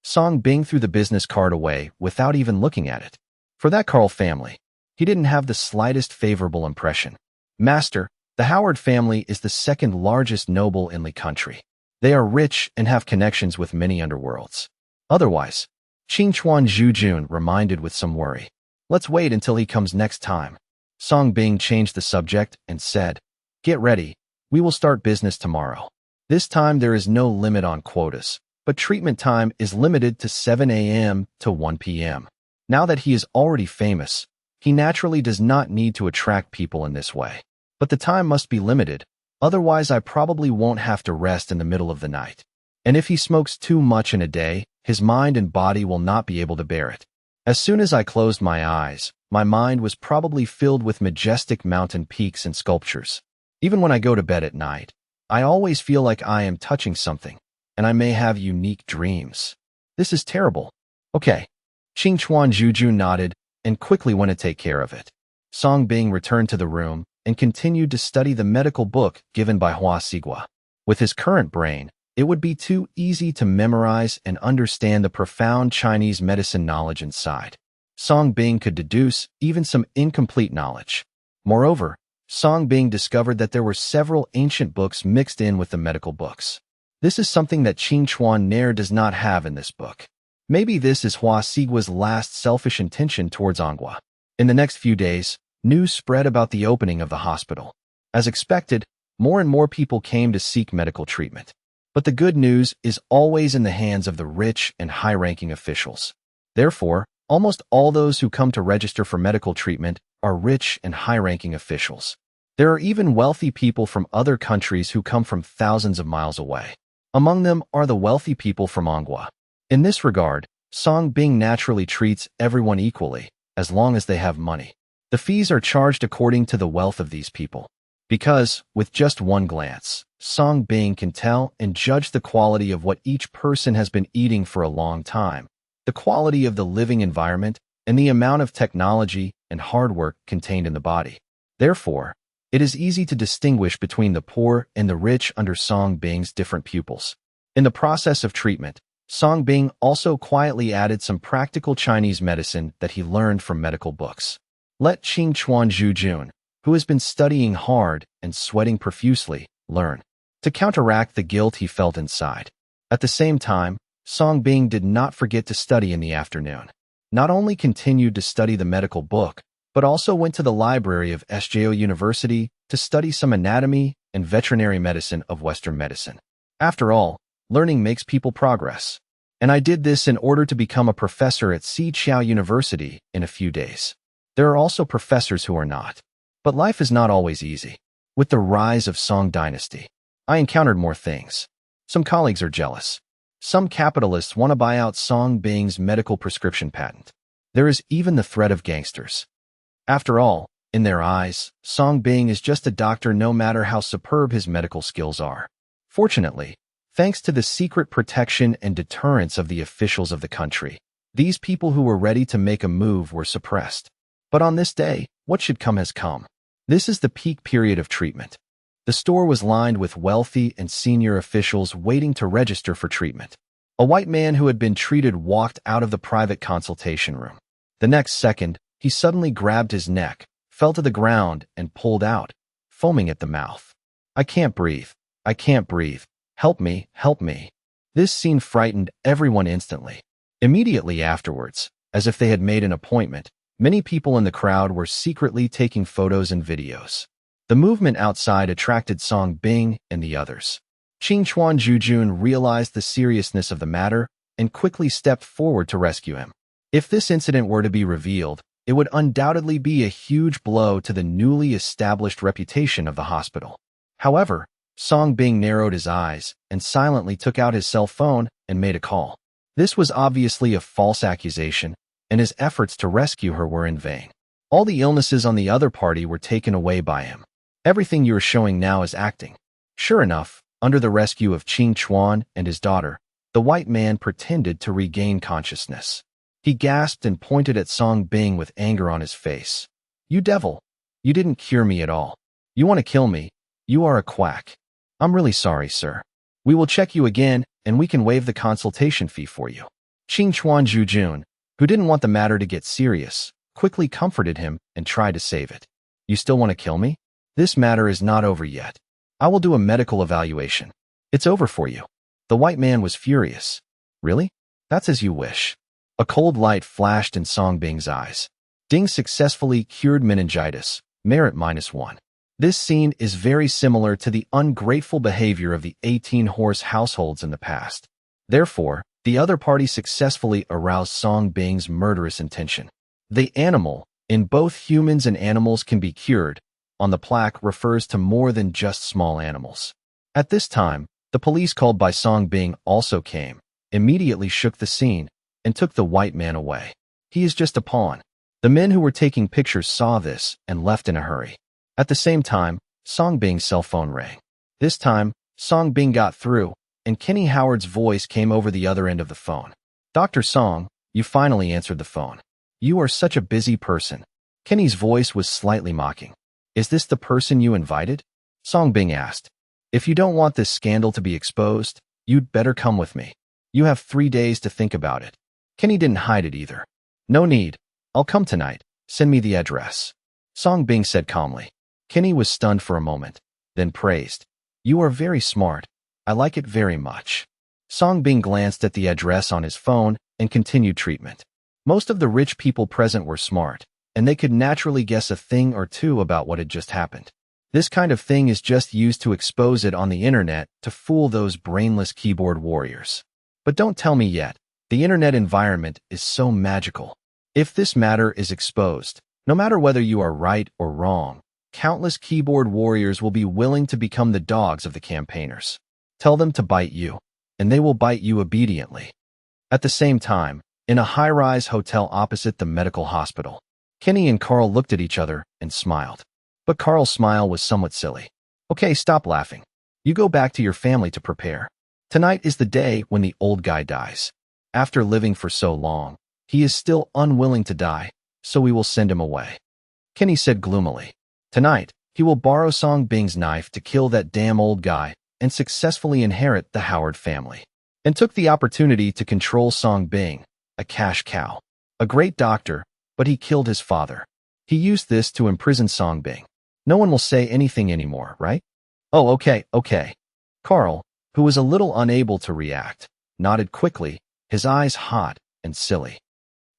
Song Bing threw the business card away without even looking at it. For that Carl family, he didn't have the slightest favorable impression. Master, the Howard family is the second largest noble in the country. They are rich and have connections with many underworlds. Otherwise, Qingchuan Zhujun reminded with some worry. Let's wait until he comes next time. Song Bing changed the subject and said, Get ready, we will start business tomorrow. This time there is no limit on quotas, but treatment time is limited to 7 a.m. to 1 p.m. Now that he is already famous, he naturally does not need to attract people in this way. But the time must be limited, otherwise I probably won't have to rest in the middle of the night. And if he smokes too much in a day, his mind and body will not be able to bear it. As soon as I closed my eyes, my mind was probably filled with majestic mountain peaks and sculptures. Even when I go to bed at night, I always feel like I am touching something, and I may have unique dreams. This is terrible. Okay. Qingchuan Zhujun nodded and quickly went to take care of it. Song Bing returned to the room and continued to study the medical book given by Hua Sigua. With his current brain, it would be too easy to memorize and understand the profound Chinese medicine knowledge inside. Song Bing could deduce even some incomplete knowledge. Moreover, Song Bing discovered that there were several ancient books mixed in with the medical books. This is something that Qingchuan Nair does not have in this book. Maybe this is Hua Sigua's last selfish intention towards Anghua. In the next few days, news spread about the opening of the hospital. As expected, more and more people came to seek medical treatment. But the good news is always in the hands of the rich and high-ranking officials. Therefore, almost all those who come to register for medical treatment are rich and high-ranking officials. There are even wealthy people from other countries who come from thousands of miles away. Among them are the wealthy people from Anghua. In this regard, Song Bing naturally treats everyone equally, as long as they have money. The fees are charged according to the wealth of these people. Because, with just one glance, Song Bing can tell and judge the quality of what each person has been eating for a long time, the quality of the living environment, and the amount of technology and hard work contained in the body. Therefore, it is easy to distinguish between the poor and the rich under Song Bing's different pupils. In the process of treatment, Song Bing also quietly added some practical Chinese medicine that he learned from medical books. Let Qingchuan Zhujun, who has been studying hard and sweating profusely, learn to counteract the guilt he felt inside. At the same time, Song Bing did not forget to study in the afternoon. Not only continued to study the medical book, but also went to the library of SJO University to study some anatomy and veterinary medicine of Western medicine. After all, learning makes people progress. And I did this in order to become a professor at Xiqiao University in a few days. There are also professors who are not. But life is not always easy. With the rise of Song Dynasty, I encountered more things. Some colleagues are jealous. Some capitalists want to buy out Song Bing's medical prescription patent. There is even the threat of gangsters. After all, in their eyes, Song Bing is just a doctor no matter how superb his medical skills are. Fortunately, thanks to the secret protection and deterrence of the officials of the country, these people who were ready to make a move were suppressed. But on this day, what should come has come. This is the peak period of treatment. The store was lined with wealthy and senior officials waiting to register for treatment. A white man who had been treated walked out of the private consultation room. The next second, he suddenly grabbed his neck, fell to the ground, and pulled out, foaming at the mouth. "I can't breathe. I can't breathe. Help me, help me." This scene frightened everyone instantly. Immediately afterwards, as if they had made an appointment, many people in the crowd were secretly taking photos and videos. The movement outside attracted Song Bing and the others. Qingchuan Zhujun realized the seriousness of the matter and quickly stepped forward to rescue him. If this incident were to be revealed, it would undoubtedly be a huge blow to the newly established reputation of the hospital. However, Song Bing narrowed his eyes and silently took out his cell phone and made a call. This was obviously a false accusation, and his efforts to rescue her were in vain. All the illnesses on the other party were taken away by him. "Everything you are showing now is acting." Sure enough, under the rescue of Qing Chuan and his daughter, the white man pretended to regain consciousness. He gasped and pointed at Song Bing with anger on his face. "You devil! You didn't cure me at all. You want to kill me. You are a quack." "I'm really sorry, sir. We will check you again, and we can waive the consultation fee for you." Qing Chuan Zhujun, who didn't want the matter to get serious, quickly comforted him and tried to save it. "You still want to kill me? This matter is not over yet. I will do a medical evaluation. It's over for you." The white man was furious. "Really? That's as you wish." A cold light flashed in Song Bing's eyes. Ding successfully cured meningitis, merit -1. This scene is very similar to the ungrateful behavior of the 18-horse households in the past. Therefore, the other party successfully aroused Song Bing's murderous intention. The animal, in both humans and animals, can be cured, on the plaque refers to more than just small animals. At this time, the police called by Song Bing also came, immediately shook the scene, and took the white man away. He is just a pawn. The men who were taking pictures saw this and left in a hurry. At the same time, Song Bing's cell phone rang. This time, Song Bing got through, and Kenny Howard's voice came over the other end of the phone. "Dr. Song, you finally answered the phone. You are such a busy person." Kenny's voice was slightly mocking. "Is this the person you invited?" Song Bing asked. "If you don't want this scandal to be exposed, you'd better come with me. You have 3 days to think about it." Kenny didn't hide it either. "No need. I'll come tonight. Send me the address." Song Bing said calmly. Kenny was stunned for a moment, then praised. "You are very smart. I like it very much." Song Bing glanced at the address on his phone and continued treatment. Most of the rich people present were smart, and they could naturally guess a thing or two about what had just happened. This kind of thing is just used to expose it on the internet to fool those brainless keyboard warriors. But don't tell me yet. The internet environment is so magical. If this matter is exposed, no matter whether you are right or wrong, countless keyboard warriors will be willing to become the dogs of the campaigners. Tell them to bite you, and they will bite you obediently. At the same time, in a high-rise hotel opposite the medical hospital, Kenny and Carl looked at each other and smiled. But Carl's smile was somewhat silly. "Okay, stop laughing. You go back to your family to prepare. Tonight is the day when the old guy dies. After living for so long, he is still unwilling to die, so we will send him away." Kenny said gloomily. "Tonight, he will borrow Song Bing's knife to kill that damn old guy and successfully inherit the Howard family." And took the opportunity to control Song Bing, a cash cow. A great doctor, but he killed his father. He used this to imprison Song Bing. No one will say anything anymore, right? "Oh, okay. Carl, who was a little unable to react, nodded quickly, his eyes hot and silly.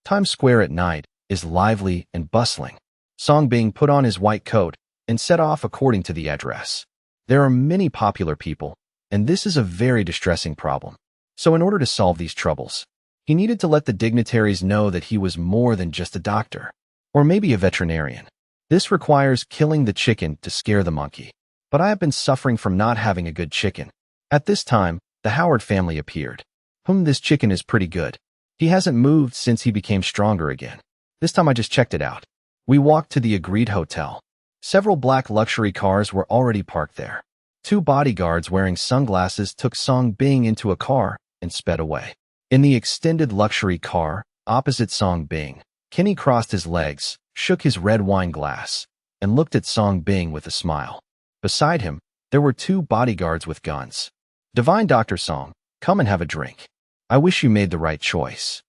Times Square at night is lively and bustling. Song Bing put on his white coat and set off according to the address. There are many popular people, and this is a very distressing problem. So in order to solve these troubles, he needed to let the dignitaries know that he was more than just a doctor, or maybe a veterinarian. This requires killing the chicken to scare the monkey. But I have been suffering from not having a good chicken. At this time, the Howard family appeared. This chicken is pretty good. He hasn't moved since he became stronger again. This time I just checked it out. We walked to the agreed hotel. Several black luxury cars were already parked there. 2 bodyguards wearing sunglasses took Song Bing into a car and sped away. In the extended luxury car, opposite Song Bing, Kenny crossed his legs, shook his red wine glass, and looked at Song Bing with a smile. Beside him, there were 2 bodyguards with guns. Divine Dr. Song, come and have a drink. I wish you made the right choice.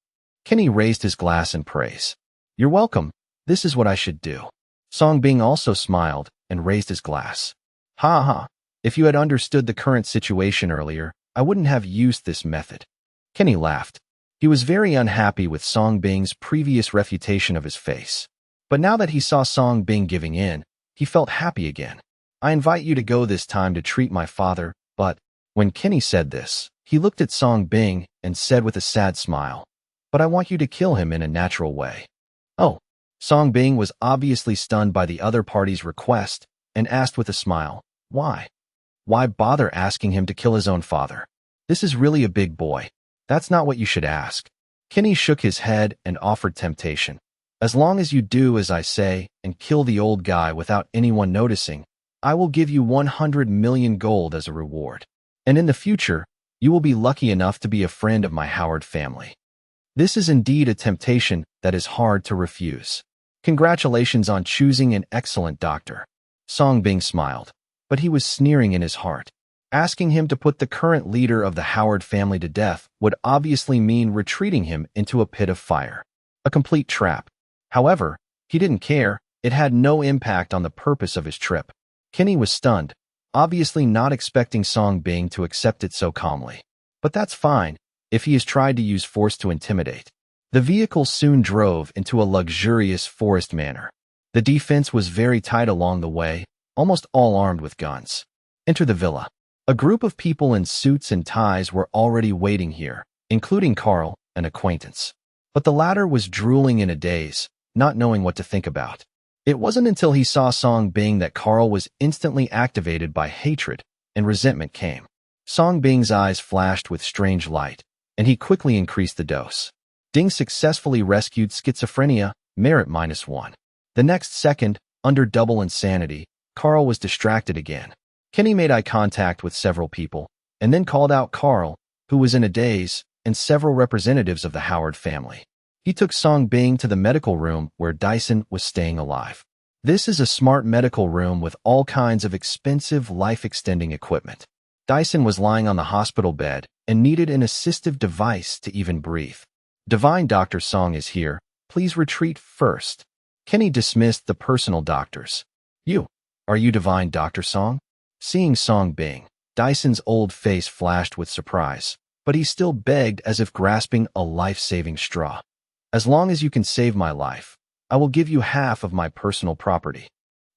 Kenny raised his glass in praise. You're welcome. This is what I should do. Song Bing also smiled and raised his glass. Ha ha. If you had understood the current situation earlier, I wouldn't have used this method. Kenny laughed. He was very unhappy with Song Bing's previous refutation of his face. But now that he saw Song Bing giving in, he felt happy again. I invite you to go this time to treat my father, but when Kenny said this, he looked at Song Bing and said with a sad smile, but I want you to kill him in a natural way. Oh. Song Bing was obviously stunned by the other party's request and asked with a smile, why? Why bother asking him to kill his own father? This is really a big boy. That's not what you should ask. Kenny shook his head and offered temptation. As long as you do as I say and kill the old guy without anyone noticing, I will give you 100 million gold as a reward. And in the future, you will be lucky enough to be a friend of my Howard family. This is indeed a temptation that is hard to refuse. Congratulations on choosing an excellent doctor. Song Bing smiled, but he was sneering in his heart. Asking him to put the current leader of the Howard family to death would obviously mean retreating him into a pit of fire. A complete trap. However, he didn't care. It had no impact on the purpose of his trip. Kenny was stunned, obviously not expecting Song Bing to accept it so calmly. But that's fine, if he has tried to use force to intimidate. The vehicle soon drove into a luxurious forest manor. The defense was very tight along the way, almost all armed with guns. Enter the villa. A group of people in suits and ties were already waiting here, including Carl, an acquaintance. But the latter was drooling in a daze, not knowing what to think about. It wasn't until he saw Song Bing that Carl was instantly activated by hatred, and resentment came. Song Bing's eyes flashed with strange light, and he quickly increased the dose. Ding successfully rescued schizophrenia, merit -1. The next second, under double insanity, Carl was distracted again. Kenny made eye contact with several people, and then called out Carl, who was in a daze, and several representatives of the Howard family. He took Song Bing to the medical room where Dyson was staying alive. This is a smart medical room with all kinds of expensive life-extending equipment. Dyson was lying on the hospital bed and needed an assistive device to even breathe. Divine Dr. Song is here. Please retreat first. Kenny dismissed the personal doctors. Are you Divine Dr. Song? Seeing Song Bing, Dyson's old face flashed with surprise, but he still begged as if grasping a life-saving straw. As long as you can save my life, I will give you half of my personal property.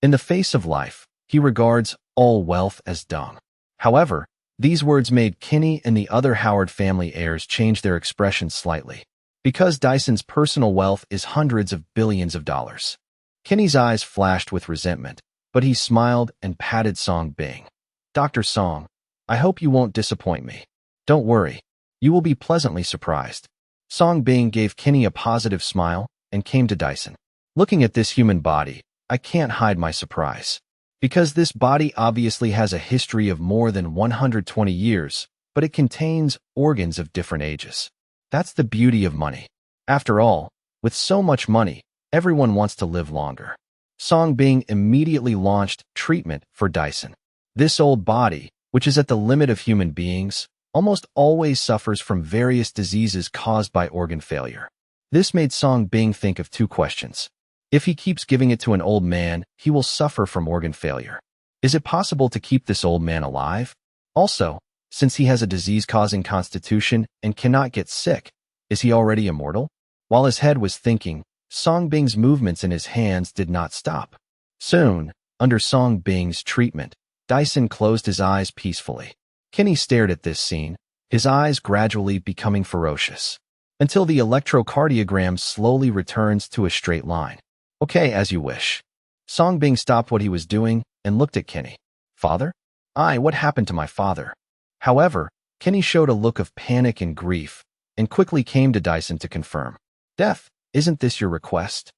In the face of life, he regards all wealth as dung. However, these words made Kenny and the other Howard family heirs change their expressions slightly. Because Dyson's personal wealth is hundreds of billions of dollars. Kenny's eyes flashed with resentment, but he smiled and patted Song Bing. Dr. Song, I hope you won't disappoint me. Don't worry, you will be pleasantly surprised. Song Bing gave Kenny a positive smile and came to Dyson. Looking at this human body, I can't hide my surprise. Because this body obviously has a history of more than 120 years, but it contains organs of different ages. That's the beauty of money. After all, with so much money, everyone wants to live longer. Song Bing immediately launched treatment for Dyson. This old body, which is at the limit of human beings, almost always suffers from various diseases caused by organ failure. This made Song Bing think of 2 questions. If he keeps giving it to an old man, he will suffer from organ failure. Is it possible to keep this old man alive? Also, since he has a disease-causing constitution and cannot get sick, is he already immortal? While his head was thinking, Song Bing's movements in his hands did not stop. Soon, under Song Bing's treatment, Dyson closed his eyes peacefully. Kenny stared at this scene, his eyes gradually becoming ferocious, until the electrocardiogram slowly returns to a straight line. Okay, as you wish. Song Bing stopped what he was doing and looked at Kenny. Father? What happened to my father? However, Kenny showed a look of panic and grief and quickly came to Dyson to confirm. Death, isn't this your request?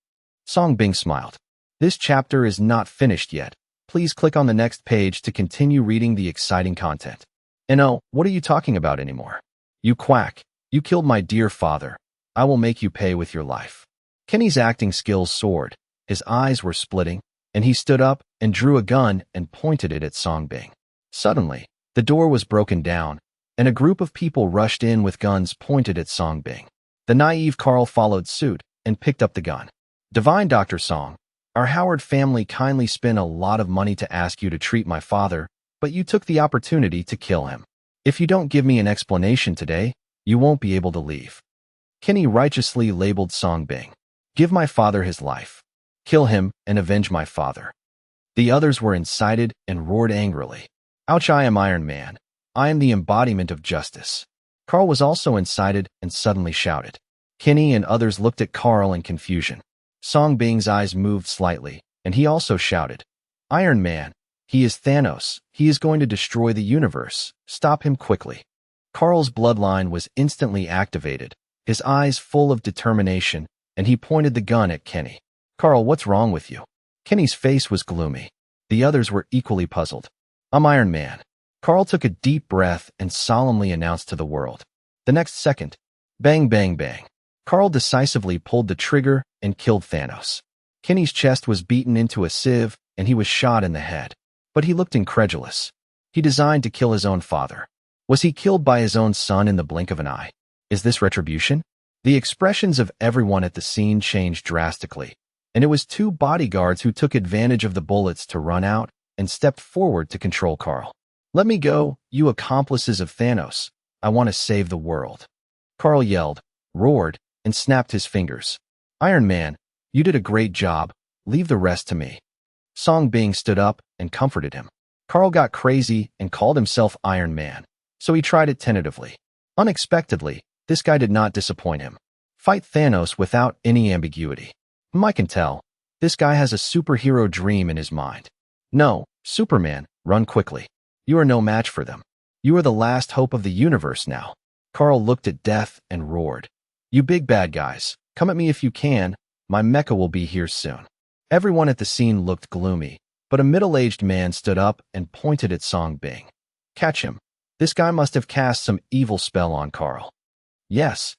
Song Bing smiled. This chapter is not finished yet. Please click on the next page to continue reading the exciting content. And oh, what are you talking about anymore? You quack. You killed my dear father. I will make you pay with your life. Kenny's acting skills soared. His eyes were splitting, and he stood up and drew a gun and pointed it at Song Bing. Suddenly, the door was broken down, and a group of people rushed in with guns pointed at Song Bing. The naive Carl followed suit and picked up the gun. Divine Dr. Song, our Howard family kindly spent a lot of money to ask you to treat my father, but you took the opportunity to kill him. If you don't give me an explanation today, you won't be able to leave. Kenny righteously labeled Song Bing. Give my father his life. Kill him and avenge my father. The others were incited and roared angrily. Ouch, I am Iron Man. I am the embodiment of justice. Carl was also incited and suddenly shouted. Kenny and others looked at Carl in confusion. Song Bing's eyes moved slightly, and he also shouted. Iron Man. He is Thanos. He is going to destroy the universe. Stop him quickly. Carl's bloodline was instantly activated, his eyes full of determination, and he pointed the gun at Kenny. Carl, what's wrong with you? Kenny's face was gloomy. The others were equally puzzled. I'm Iron Man. Carl took a deep breath and solemnly announced to the world. The next second, bang, bang, bang. Carl decisively pulled the trigger and killed Thanos. Kenny's chest was beaten into a sieve and he was shot in the head. But he looked incredulous. He designed to kill his own father. Was he killed by his own son in the blink of an eye? Is this retribution? The expressions of everyone at the scene changed drastically, and it was two bodyguards who took advantage of the bullets to run out and stepped forward to control Carl. Let me go, you accomplices of Thanos. I want to save the world. Carl yelled, roared, and snapped his fingers. Iron Man, you did a great job. Leave the rest to me. Song Bing stood up and comforted him. Carl got crazy and called himself Iron Man, so he tried it tentatively. Unexpectedly, this guy did not disappoint him. Fight Thanos without any ambiguity. I can tell. This guy has a superhero dream in his mind. No, Superman, run quickly. You are no match for them. You are the last hope of the universe now. Carl looked at Death and roared. You big bad guys, come at me if you can. My mecha will be here soon. Everyone at the scene looked gloomy, but a middle-aged man stood up and pointed at Song Bing. Catch him. This guy must have cast some evil spell on Carl. Yes.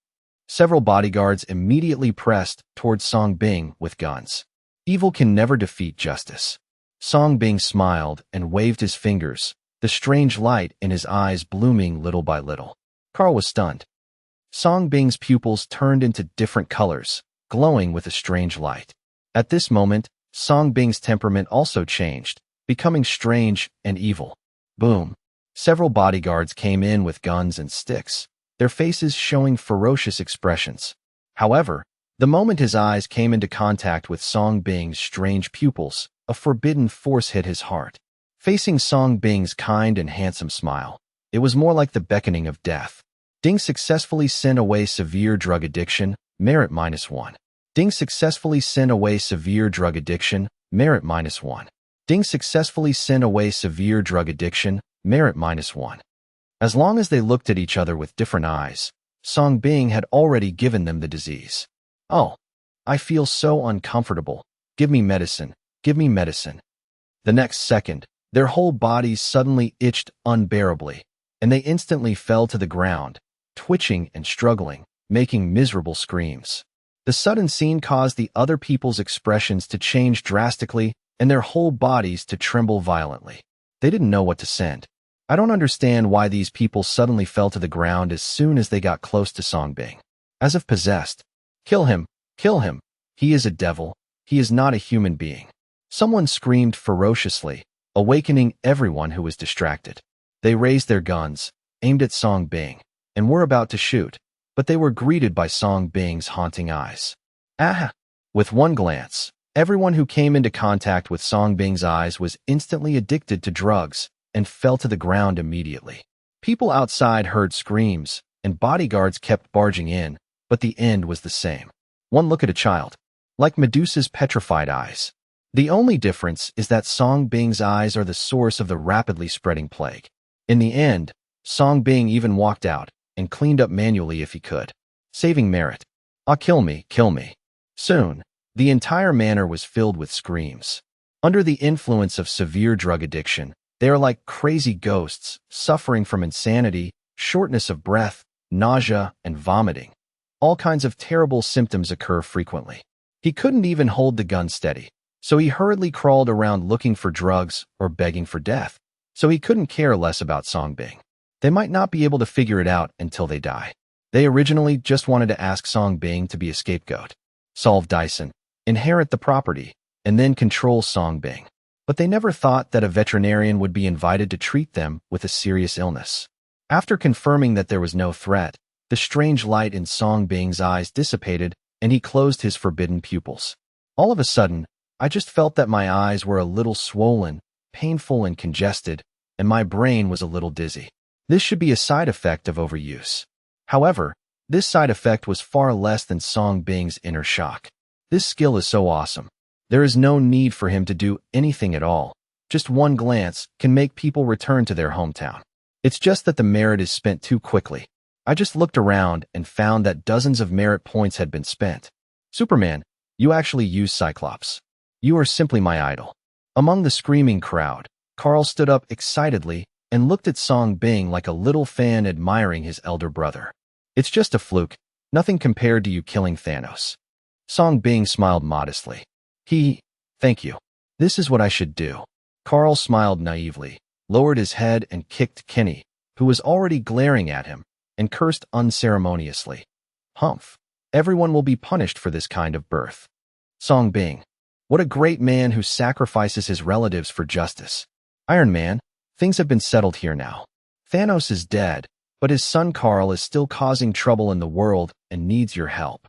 Several bodyguards immediately pressed towards Song Bing with guns. Evil can never defeat justice. Song Bing smiled and waved his fingers, the strange light in his eyes blooming little by little. Carl was stunned. Song Bing's pupils turned into different colors, glowing with a strange light. At this moment, Song Bing's temperament also changed, becoming strange and evil. Boom. Several bodyguards came in with guns and sticks, their faces showing ferocious expressions. However, the moment his eyes came into contact with Song Bing's strange pupils, a forbidden force hit his heart. Facing Song Bing's kind and handsome smile, it was more like the beckoning of death. Ding successfully sent away severe drug addiction, merit -1. Ding successfully sent away severe drug addiction, merit -1. Ding successfully sent away severe drug addiction, merit -1. As long as they looked at each other with different eyes, Song Bing had already given them the disease. Oh, I feel so uncomfortable. Give me medicine. Give me medicine. The next second, their whole bodies suddenly itched unbearably, and they instantly fell to the ground, twitching and struggling, making miserable screams. The sudden scene caused the other people's expressions to change drastically and their whole bodies to tremble violently. They didn't know what to send. I don't understand why these people suddenly fell to the ground as soon as they got close to Song Bing. As if possessed. Kill him! Kill him! He is a devil. He is not a human being. Someone screamed ferociously, awakening everyone who was distracted. They raised their guns, aimed at Song Bing, and were about to shoot, but they were greeted by Song Bing's haunting eyes. Ah! With one glance, everyone who came into contact with Song Bing's eyes was instantly addicted to drugs and fell to the ground immediately. People outside heard screams, and bodyguards kept barging in, but the end was the same. One look at a child. Like Medusa's petrified eyes. The only difference is that Song Bing's eyes are the source of the rapidly spreading plague. In the end, Song Bing even walked out and cleaned up manually if he could, saving Merit. "Ah, kill me, kill me." Soon, the entire manor was filled with screams. Under the influence of severe drug addiction, they are like crazy ghosts, suffering from insanity, shortness of breath, nausea, and vomiting. All kinds of terrible symptoms occur frequently. He couldn't even hold the gun steady, so he hurriedly crawled around looking for drugs or begging for death, so he couldn't care less about Song Bing. They might not be able to figure it out until they die. They originally just wanted to ask Song Bing to be a scapegoat, solve Dyson, inherit the property, and then control Song Bing. But they never thought that a veterinarian would be invited to treat them with a serious illness. After confirming that there was no threat, the strange light in Song Bing's eyes dissipated and he closed his forbidden pupils. All of a sudden, I just felt that my eyes were a little swollen, painful and congested, and my brain was a little dizzy. This should be a side effect of overuse. However, this side effect was far less than Song Bing's inner shock. This skill is so awesome. There is no need for him to do anything at all. Just one glance can make people return to their hometown. It's just that the merit is spent too quickly. I just looked around and found that dozens of merit points had been spent. Superman, you actually use Cyclops. You are simply my idol. Among the screaming crowd, Carl stood up excitedly and looked at Song Bing like a little fan admiring his elder brother. "It's just a fluke, nothing compared to you killing Thanos." Song Bing smiled modestly. Thank you. This is what I should do." Carl smiled naively, lowered his head and kicked Kenny, who was already glaring at him, and cursed unceremoniously. "Humph. Everyone will be punished for this kind of birth." Song Bing. What a great man who sacrifices his relatives for justice. Iron Man, things have been settled here now. Thanos is dead, but his son Carl is still causing trouble in the world and needs your help.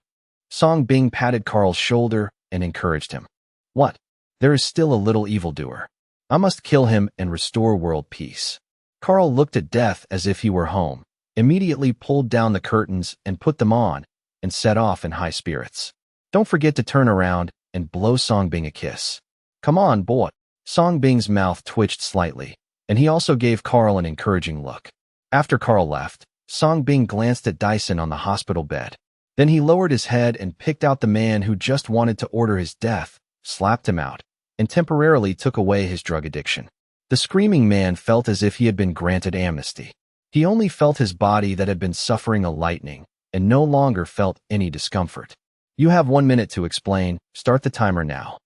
Song Bing patted Carl's shoulder and encouraged him. "What? There is still a little evildoer. I must kill him and restore world peace." Carl looked at death as if he were home, immediately pulled down the curtains and put them on, and set off in high spirits. "Don't forget to turn around and blow Song Bing a kiss." "Come on, boy." Song Bing's mouth twitched slightly, and he also gave Carl an encouraging look. After Carl left, Song Bing glanced at Dyson on the hospital bed. Then he lowered his head and picked out the man who just wanted to order his death, slapped him out, and temporarily took away his drug addiction. The screaming man felt as if he had been granted amnesty. He only felt his body that had been suffering a lightning, and no longer felt any discomfort. "You have 1 minute to explain. Start the timer now."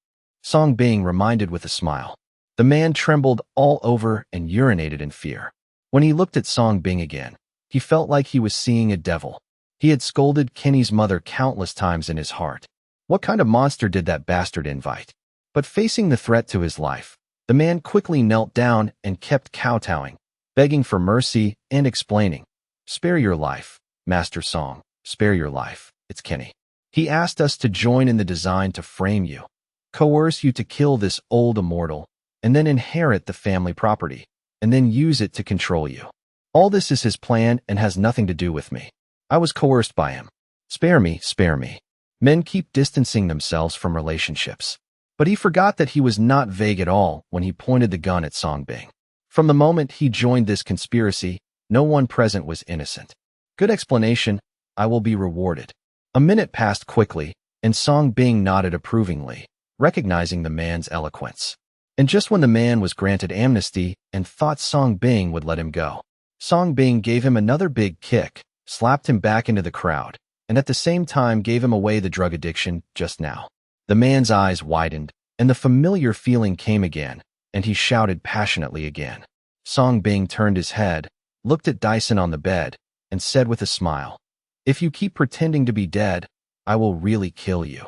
Song Bing reminded with a smile. The man trembled all over and urinated in fear. When he looked at Song Bing again, he felt like he was seeing a devil. He had scolded Kenny's mother countless times in his heart. What kind of monster did that bastard invite? But facing the threat to his life, the man quickly knelt down and kept kowtowing, begging for mercy and explaining. "Spare your life, Master Song, spare your life. It's Kenny. He asked us to join in the design to frame you, coerce you to kill this old immortal, and then inherit the family property, and then use it to control you. All this is his plan and has nothing to do with me. I was coerced by him. Spare me, spare me." Men keep distancing themselves from relationships. But he forgot that he was not vague at all when he pointed the gun at Song Bing. From the moment he joined this conspiracy, no one present was innocent. "Good explanation. I will be rewarded." A minute passed quickly, and Song Bing nodded approvingly, recognizing the man's eloquence. And just when the man was granted amnesty and thought Song Bing would let him go, Song Bing gave him another big kick, slapped him back into the crowd, and at the same time gave him away the drug addiction just now. The man's eyes widened, and the familiar feeling came again, and he shouted passionately again. Song Bing turned his head, looked at Dyson on the bed, and said with a smile, "If you keep pretending to be dead, I will really kill you."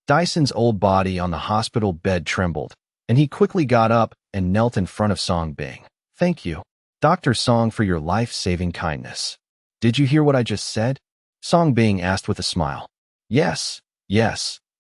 Dyson's old body on the hospital bed trembled, and he quickly got up and knelt in front of Song Bing. "Thank you, Dr. Song, for your life-saving kindness." "Did you hear what I just said?" Song Bing asked with a smile. Yes.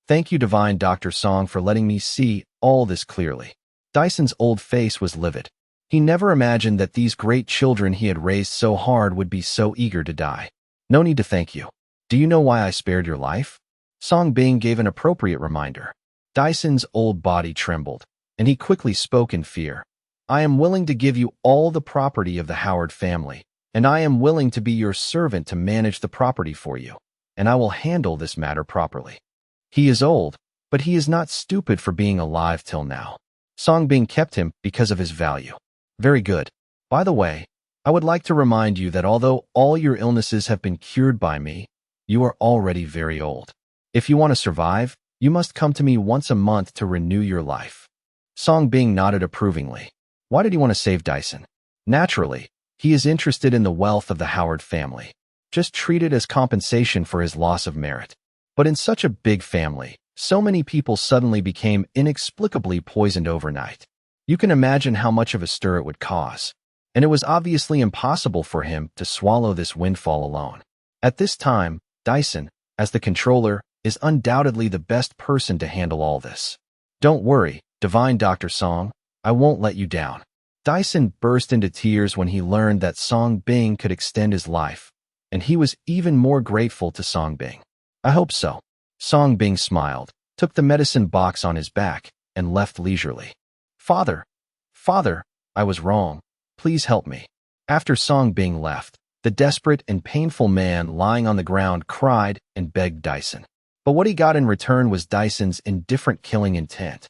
Thank you, Divine Dr. Song, for letting me see all this clearly." Dyson's old face was livid. He never imagined that these great children he had raised so hard would be so eager to die. "No need to thank you. Do you know why I spared your life?" Song Bing gave an appropriate reminder. Dyson's old body trembled, and he quickly spoke in fear. I am willing to give you all the property of the Howard family, and I am willing to be your servant to manage the property for you, and I will handle this matter properly. He is old, but he is not stupid for being alive till now. Songbing kept him because of his value. Very good. By the way, I would like to remind you that although all your illnesses have been cured by me, you are already very old. If you want to survive, you must come to me once a month to renew your life. Songbing nodded approvingly. Why did he want to save Dyson? Naturally, he is interested in the wealth of the Howard family. Just treat it as compensation for his loss of merit. But in such a big family, so many people suddenly became inexplicably poisoned overnight. You can imagine how much of a stir it would cause. And it was obviously impossible for him to swallow this windfall alone. At this time, Dyson, as the controller, is undoubtedly the best person to handle all this. Don't worry, Divine Dr. Song, I won't let you down. Dyson burst into tears when he learned that Songbing could extend his life, and he was even more grateful to Songbing. I hope so. Songbing smiled, took the medicine box on his back, and left leisurely. Father, I was wrong. Please help me. After Songbing left, the desperate and painful man lying on the ground cried and begged Dyson. But what he got in return was Dyson's indifferent killing intent.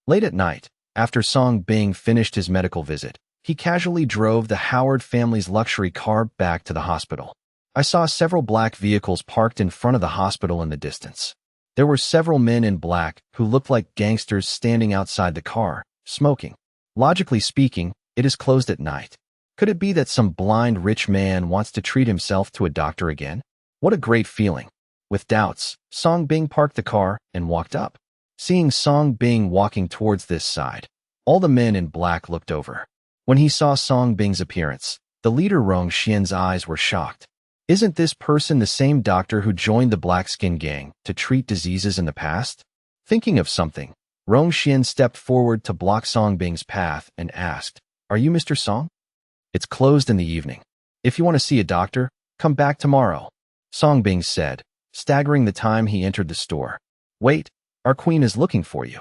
Late at night, after Songbing finished his medical visit, he casually drove the Howard family's luxury car back to the hospital. I saw several black vehicles parked in front of the hospital in the distance. There were several men in black who looked like gangsters standing outside the car, smoking. Logically speaking, it is closed at night. Could it be that some blind rich man wants to treat himself to a doctor again? What a great feeling. With doubts, Songbing parked the car and walked up. Seeing Songbing walking towards this side, all the men in black looked over. When he saw Songbing's appearance, the leader Rongxian's eyes were shocked. Isn't this person the same doctor who joined the Black Skin Gang to treat diseases in the past? Thinking of something, Rongxian stepped forward to block Songbing's path and asked, Are you Mr. Song? It's closed in the evening. If you want to see a doctor, come back tomorrow, Songbing said, staggering the time he entered the store. Wait, our queen is looking for you.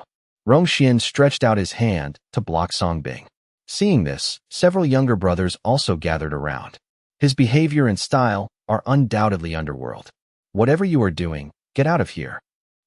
Rongxian stretched out his hand to block Songbing. Seeing this, several younger brothers also gathered around. His behavior and style are undoubtedly underworld. Whatever you are doing, get out of here.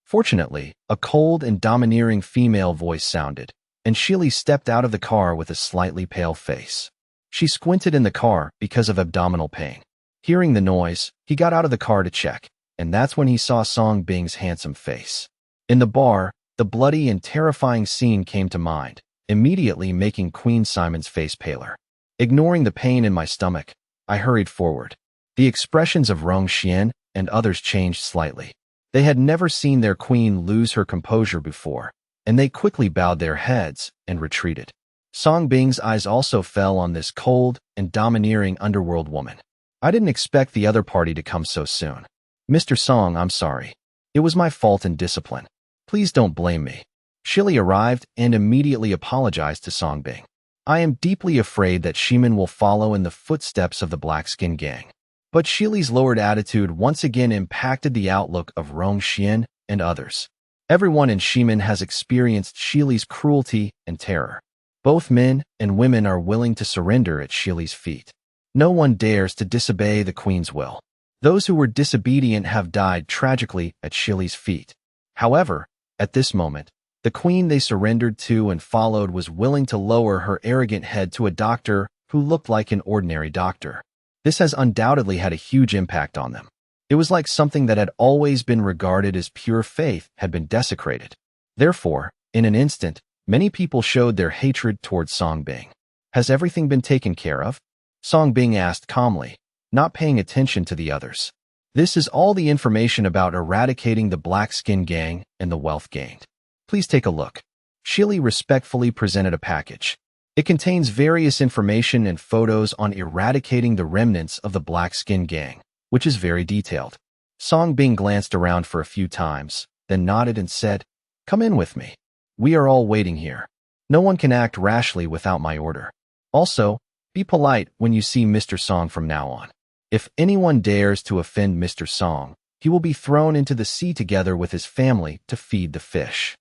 Fortunately, a cold and domineering female voice sounded, and Shili stepped out of the car with a slightly pale face. She squinted in the car because of abdominal pain. Hearing the noise, he got out of the car to check, and that's when he saw Songbing's handsome face. In the bar, the bloody and terrifying scene came to mind, immediately making Queen Simon's face paler. Ignoring the pain in my stomach, I hurried forward. The expressions of Rongxian and others changed slightly. They had never seen their queen lose her composure before, and they quickly bowed their heads and retreated. Songbing's eyes also fell on this cold and domineering underworld woman. I didn't expect the other party to come so soon. Mr. Song, I'm sorry. It was my fault and discipline. Please don't blame me. Shili arrived and immediately apologized to Songbing. I am deeply afraid that Shimin will follow in the footsteps of the Black Skin Gang. But Shili's lowered attitude once again impacted the outlook of Rongxian and others. Everyone in Shimin has experienced Shili's cruelty and terror. Both men and women are willing to surrender at Shili's feet. No one dares to disobey the queen's will. Those who were disobedient have died tragically at Shili's feet. However, at this moment, the queen they surrendered to and followed was willing to lower her arrogant head to a doctor who looked like an ordinary doctor. This has undoubtedly had a huge impact on them. It was like something that had always been regarded as pure faith had been desecrated. Therefore, in an instant, many people showed their hatred towards Songbing. Has everything been taken care of? Songbing asked calmly, not paying attention to the others. This is all the information about eradicating the Black Skin Gang and the wealth gained. Please take a look. Shili respectfully presented a package. It contains various information and photos on eradicating the remnants of the Black Skin Gang, which is very detailed. Songbing glanced around for a few times, then nodded and said, Come in with me. We are all waiting here. No one can act rashly without my order. Also, be polite when you see Mr. Song from now on. If anyone dares to offend Mr. Song, he will be thrown into the sea together with his family to feed the fish.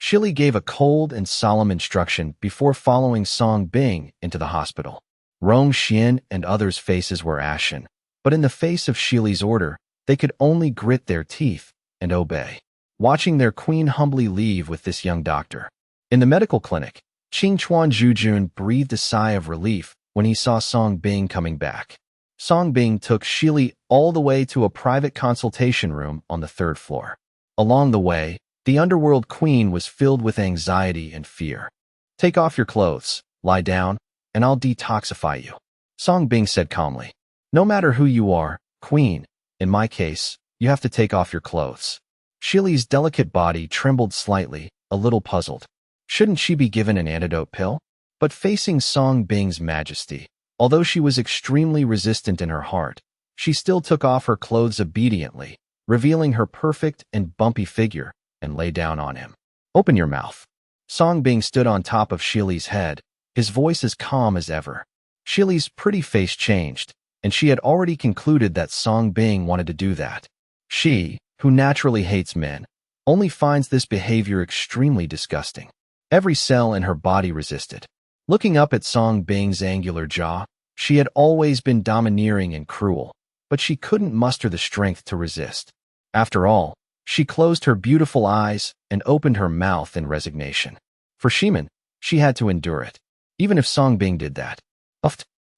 Shili gave a cold and solemn instruction before following Song Bing into the hospital. Rong Xian and others' faces were ashen, but in the face of Shili's order, they could only grit their teeth and obey, watching their queen humbly leave with this young doctor. In the medical clinic, Qingchuan Zhujun breathed a sigh of relief when he saw Song Bing coming back. Song Bing took Shili all the way to a private consultation room on the 3rd floor. Along the way, the underworld queen was filled with anxiety and fear. "Take off your clothes, lie down, and I'll detoxify you," Song Bing said calmly. "No matter who you are, queen, in my case, you have to take off your clothes." Shili's delicate body trembled slightly, a little puzzled. Shouldn't she be given an antidote pill? But facing Song Bing's majesty, although she was extremely resistant in her heart, she still took off her clothes obediently, revealing her perfect and bumpy figure, and lay down on him. "Open your mouth." Song Bing stood on top of Shili's head, his voice as calm as ever. Shili's pretty face changed, and she had already concluded that Song Bing wanted to do that. She, who naturally hates men, only finds this behavior extremely disgusting. Every cell in her body resisted. Looking up at Song Bing's angular jaw, she had always been domineering and cruel, but she couldn't muster the strength to resist. After all, she closed her beautiful eyes and opened her mouth in resignation. For Shiman, she had to endure it, even if Song Bing did that.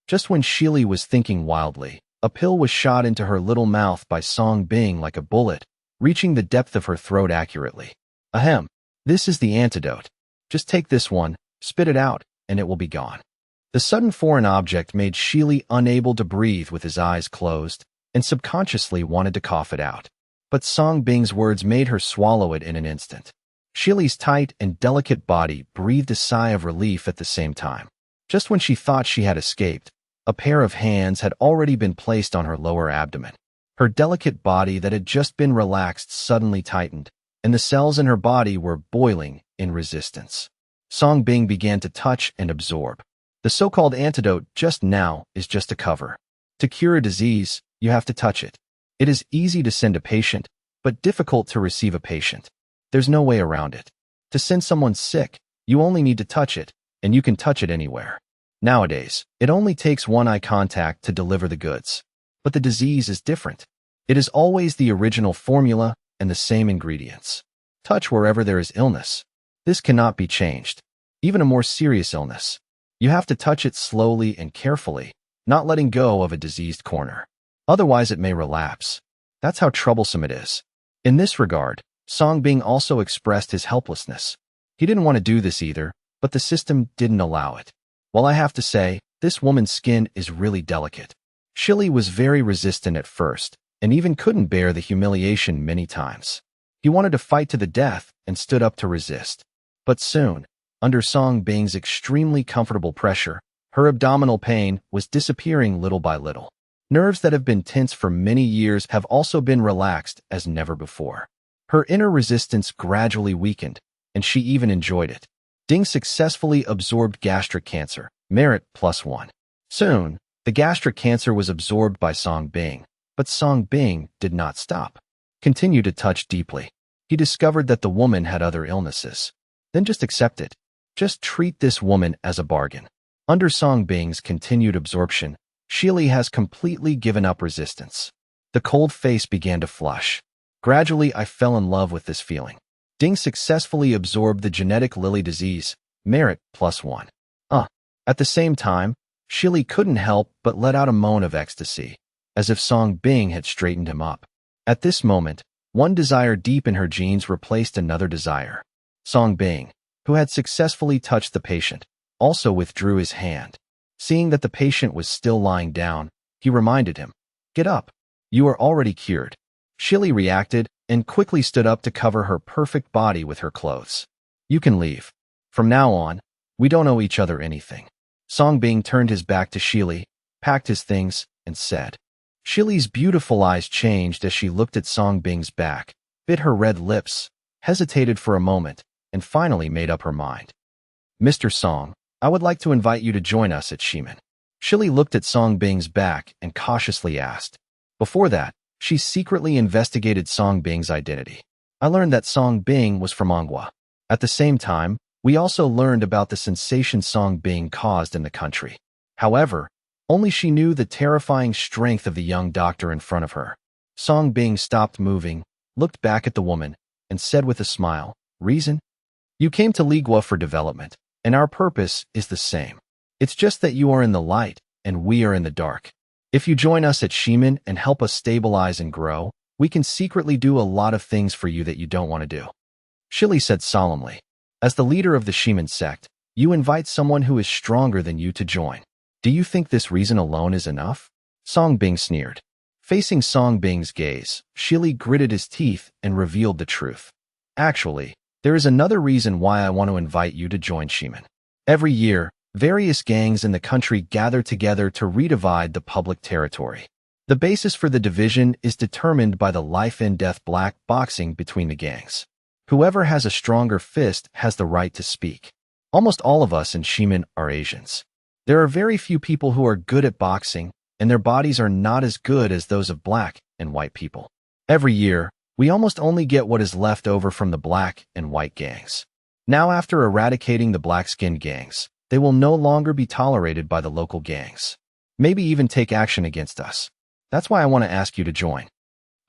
Just when Shili was thinking wildly, a pill was shot into her little mouth by Song Bing like a bullet, reaching the depth of her throat accurately. "Ahem, this is the antidote. Just take this one, spit it out, and it will be gone." The sudden foreign object made Shili unable to breathe with his eyes closed, and subconsciously wanted to cough it out. But Song Bing's words made her swallow it in an instant. Shili's tight and delicate body breathed a sigh of relief at the same time. Just when she thought she had escaped, a pair of hands had already been placed on her lower abdomen. Her delicate body that had just been relaxed suddenly tightened, and the cells in her body were boiling in resistance. Song Bing began to touch and absorb. The so-called antidote just now is just a cover. To cure a disease, you have to touch it. It is easy to send a patient, but difficult to receive a patient. There's no way around it. To send someone sick, you only need to touch it, and you can touch it anywhere. Nowadays, it only takes one eye contact to deliver the goods. But the disease is different. It is always the original formula and the same ingredients. Touch wherever there is illness. This cannot be changed. Even a more serious illness. You have to touch it slowly and carefully, not letting go of a diseased corner. Otherwise it may relapse. That's how troublesome it is. In this regard, Song Bing also expressed his helplessness. He didn't want to do this either, but the system didn't allow it. Well, I have to say, this woman's skin is really delicate. Shili was very resistant at first, and even couldn't bear the humiliation many times. He wanted to fight to the death and stood up to resist. But soon, under Song Bing's extremely comfortable pressure, her abdominal pain was disappearing little by little. Nerves that have been tense for many years have also been relaxed as never before. Her inner resistance gradually weakened, and she even enjoyed it. Ding successfully absorbed gastric cancer, merit +1. Soon, the gastric cancer was absorbed by Song Bing, but Song Bing did not stop. Continue to touch deeply. He discovered that the woman had other illnesses. Then just accept it. Just treat this woman as a bargain. Under Song Bing's continued absorption, Shili has completely given up resistance. The cold face began to flush. Gradually, I fell in love with this feeling. Ding successfully absorbed the genetic lily disease, merit +1. At the same time, Shili couldn't help but let out a moan of ecstasy, as if Song Bing had straightened him up. At this moment, one desire deep in her genes replaced another desire. Song Bing, who had successfully touched the patient, also withdrew his hand. Seeing that the patient was still lying down, he reminded him, "Get up. You are already cured." Shili reacted and quickly stood up to cover her perfect body with her clothes. "You can leave. From now on, we don't owe each other anything." Song Bing turned his back to Shili, packed his things, and said. Shili's beautiful eyes changed as she looked at Song Bing's back, bit her red lips, hesitated for a moment, and finally made up her mind. "Mr. Song, I would like to invite you to join us at Shiman." Shili looked at Song Bing's back and cautiously asked. Before that, she secretly investigated Song Bing's identity. I learned that Song Bing was from Manhua. At the same time, we also learned about the sensation Song being caused in the country. However, only she knew the terrifying strength of the young doctor in front of her. Song Bing stopped moving, looked back at the woman, and said with a smile, "Reason? You came to Ligua for development, and our purpose is the same. It's just that you are in the light, and we are in the dark. If you join us at Shimin and help us stabilize and grow, we can secretly do a lot of things for you that you don't want to do." Shili said solemnly, "As the leader of the Shimin sect, you invite someone who is stronger than you to join. Do you think this reason alone is enough?" Song Bing sneered. Facing Song Bing's gaze, Shili gritted his teeth and revealed the truth. "Actually, there is another reason why I want to invite you to join Shimin. Every year, various gangs in the country gather together to redivide the public territory. The basis for the division is determined by the life-and-death black boxing between the gangs. Whoever has a stronger fist has the right to speak. Almost all of us in Shimin are Asians. There are very few people who are good at boxing, and their bodies are not as good as those of black and white people. Every year, we almost only get what is left over from the black and white gangs. Now, after eradicating the black-skinned gangs, they will no longer be tolerated by the local gangs. Maybe even take action against us. That's why I want to ask you to join."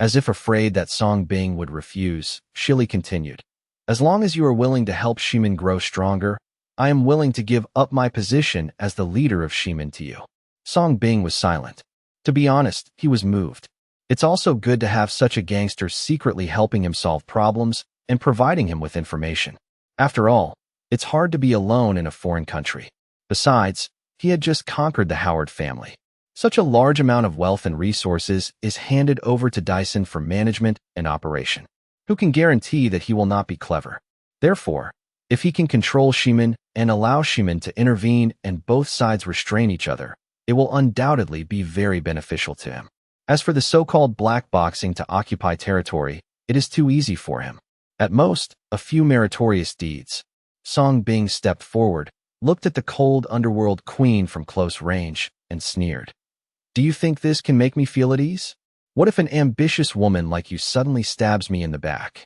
As if afraid that Song Bing would refuse, Shili continued, "As long as you are willing to help Shimin grow stronger, I am willing to give up my position as the leader of Shimin to you." Song Bing was silent. To be honest, he was moved. It's also good to have such a gangster secretly helping him solve problems and providing him with information. After all, it's hard to be alone in a foreign country. Besides, he had just conquered the Howard family. Such a large amount of wealth and resources is handed over to Dyson for management and operation. Who can guarantee that he will not be clever? Therefore, if he can control Shimin and allow Shimin to intervene and both sides restrain each other, it will undoubtedly be very beneficial to him. As for the so-called black boxing to occupy territory, it is too easy for him. At most, a few meritorious deeds. Song Bing stepped forward, looked at the cold underworld queen from close range, and sneered. "Do you think this can make me feel at ease? What if an ambitious woman like you suddenly stabs me in the back?"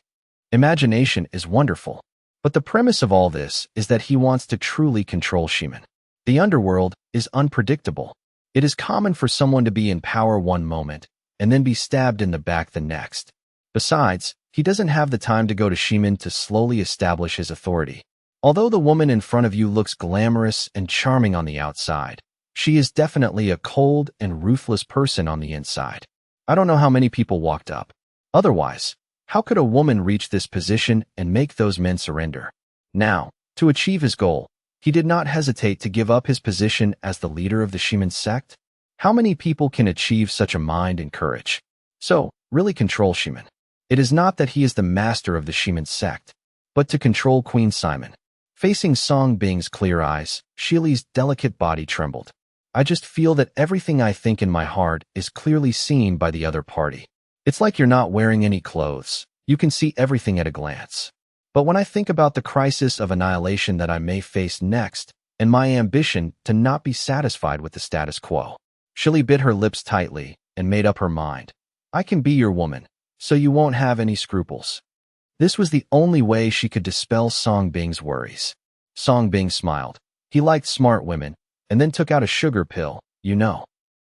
Imagination is wonderful, but the premise of all this is that he wants to truly control Shimin. The underworld is unpredictable. It is common for someone to be in power one moment and then be stabbed in the back the next. Besides, he doesn't have the time to go to Shimin to slowly establish his authority. Although the woman in front of you looks glamorous and charming on the outside, she is definitely a cold and ruthless person on the inside. I don't know how many people walked up. Otherwise, how could a woman reach this position and make those men surrender? Now, to achieve his goal, he did not hesitate to give up his position as the leader of the Shimin sect. How many people can achieve such a mind and courage? So, really control Shimin. It is not that he is the master of the Shimin sect, but to control Queen Simon. Facing Song Bing's clear eyes, Shili's delicate body trembled. "I just feel that everything I think in my heart is clearly seen by the other party. It's like you're not wearing any clothes. You can see everything at a glance. But when I think about the crisis of annihilation that I may face next, and my ambition to not be satisfied with the status quo." Shili bit her lips tightly and made up her mind. "I can be your woman, so you won't have any scruples." This was the only way she could dispel Song Bing's worries. Song Bing smiled. He liked smart women, and then took out a sugar pill, you know.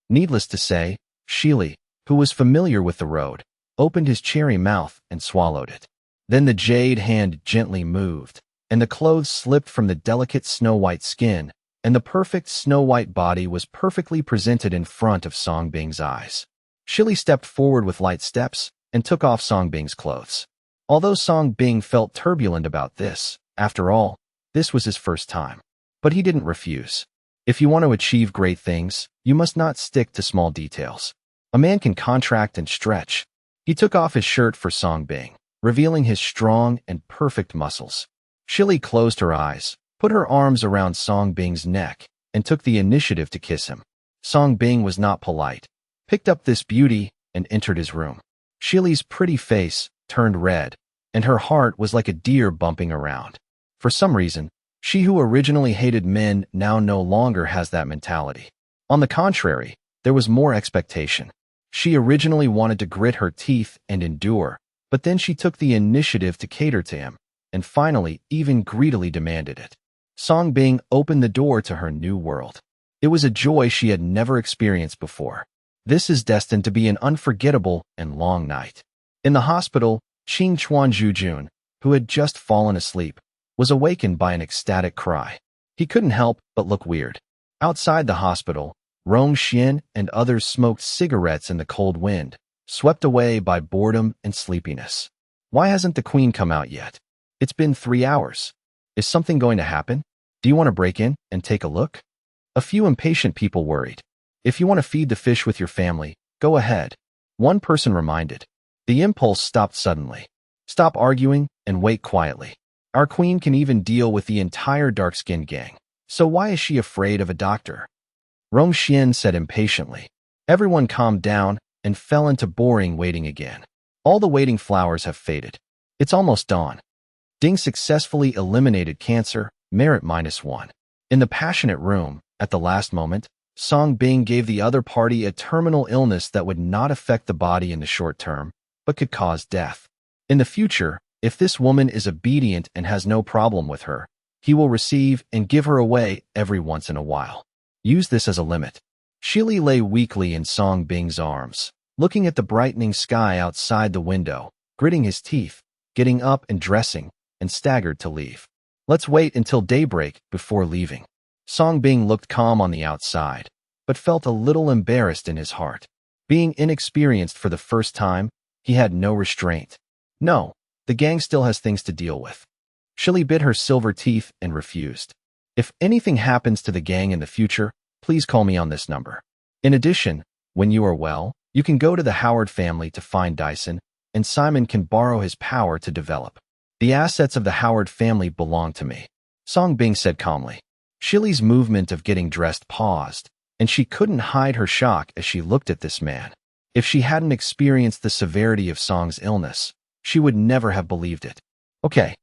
Needless to say, Shili, who was familiar with the road, opened his cherry mouth and swallowed it. Then the jade hand gently moved, and the clothes slipped from the delicate snow-white skin, and the perfect snow-white body was perfectly presented in front of Song Bing's eyes. Shili stepped forward with light steps and took off Song Bing's clothes. Although Song Bing felt turbulent about this, after all, this was his first time. But he didn't refuse. If you want to achieve great things, you must not stick to small details. A man can contract and stretch. He took off his shirt for Song Bing, revealing his strong and perfect muscles. Shili closed her eyes, put her arms around Song Bing's neck, and took the initiative to kiss him. Song Bing was not polite, picked up this beauty, and entered his room. Shili's pretty face turned red, and her heart was like a deer bumping around. For some reason, she who originally hated men now no longer has that mentality. On the contrary, there was more expectation. She originally wanted to grit her teeth and endure, but then she took the initiative to cater to him, and finally even greedily demanded it. Song Bing opened the door to her new world. It was a joy she had never experienced before. This is destined to be an unforgettable and long night. In the hospital, Qing Chuan Zhujun, who had just fallen asleep, was awakened by an ecstatic cry. He couldn't help but look weird. Outside the hospital, Rong Xian and others smoked cigarettes in the cold wind, swept away by boredom and sleepiness. Why hasn't the queen come out yet? It's been 3 hours. Is something going to happen? Do you want to break in and take a look? A few impatient people worried. If you want to feed the fish with your family, go ahead. One person reminded. The impulse stopped suddenly. Stop arguing and wait quietly. Our queen can even deal with the entire dark-skinned gang. So why is she afraid of a doctor? Rong Xian said impatiently. Everyone calmed down and fell into boring waiting again. All the waiting flowers have faded. It's almost dawn. Ding successfully eliminated cancer, merit -1. In the passionate room, at the last moment, Song Bing gave the other party a terminal illness that would not affect the body in the short term, but could cause death. In the future, if this woman is obedient and has no problem with her, he will receive and give her away every once in a while. Use this as a limit. Shili lay weakly in Song Bing's arms, looking at the brightening sky outside the window, gritting his teeth, getting up and dressing, and staggered to leave. Let's wait until daybreak before leaving. Song Bing looked calm on the outside, but felt a little embarrassed in his heart. Being inexperienced for the first time, he had no restraint. No, the gang still has things to deal with. Shili bit her silver teeth and refused. If anything happens to the gang in the future, please call me on this number. In addition, when you are well, you can go to the Howard family to find Dyson, and Simon can borrow his power to develop. The assets of the Howard family belong to me, Song Bing said calmly. Shili's movement of getting dressed paused, and she couldn't hide her shock as she looked at this man. If she hadn't experienced the severity of Song's illness, she would never have believed it. Okay.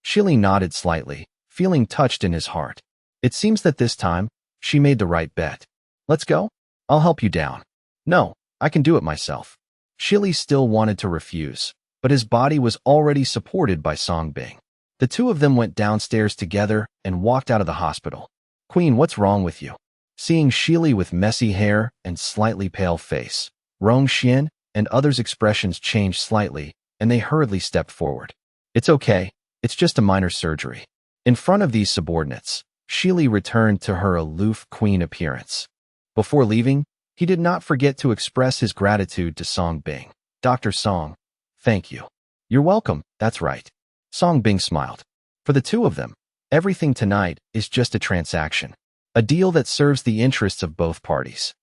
Shili nodded slightly, feeling touched in his heart. It seems that this time, she made the right bet. Let's go? I'll help you down. No, I can do it myself. Shili still wanted to refuse, but his body was already supported by Song Bing. The two of them went downstairs together and walked out of the hospital. Queen, what's wrong with you? Seeing Shili with messy hair and slightly pale face, Rong Xian and others' expressions changed slightly, and they hurriedly stepped forward. It's okay. It's just a minor surgery. In front of these subordinates, Shili returned to her aloof queen appearance. Before leaving, he did not forget to express his gratitude to Song Bing. Dr. Song, thank you. You're welcome, that's right. Song Bing smiled. For the two of them, everything tonight is just a transaction, a deal that serves the interests of both parties.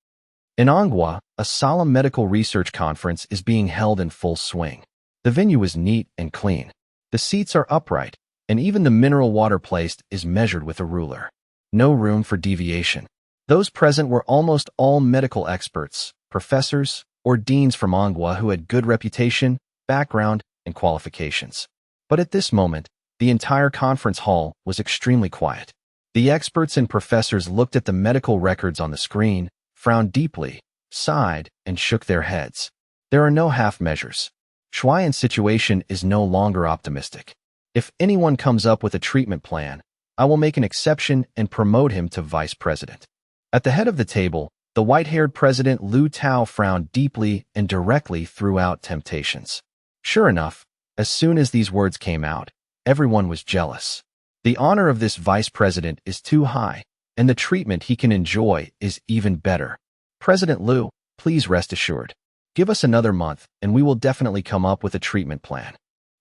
In Manhua, a solemn medical research conference is being held in full swing. The venue is neat and clean. The seats are upright, and even the mineral water placed is measured with a ruler. No room for deviation. Those present were almost all medical experts, professors, or deans from Manhua who had good reputation, background, and qualifications. But at this moment, the entire conference hall was extremely quiet. The experts and professors looked at the medical records on the screen, frowned deeply, sighed, and shook their heads. There are no half measures. Shuaiyan's situation is no longer optimistic. If anyone comes up with a treatment plan, I will make an exception and promote him to vice president. At the head of the table, the white-haired president Lu Tao frowned deeply and directly threw out temptations. Sure enough, as soon as these words came out, everyone was jealous. The honor of this vice president is too high, and the treatment he can enjoy is even better. President Lu, please rest assured. Give us another month, and we will definitely come up with a treatment plan.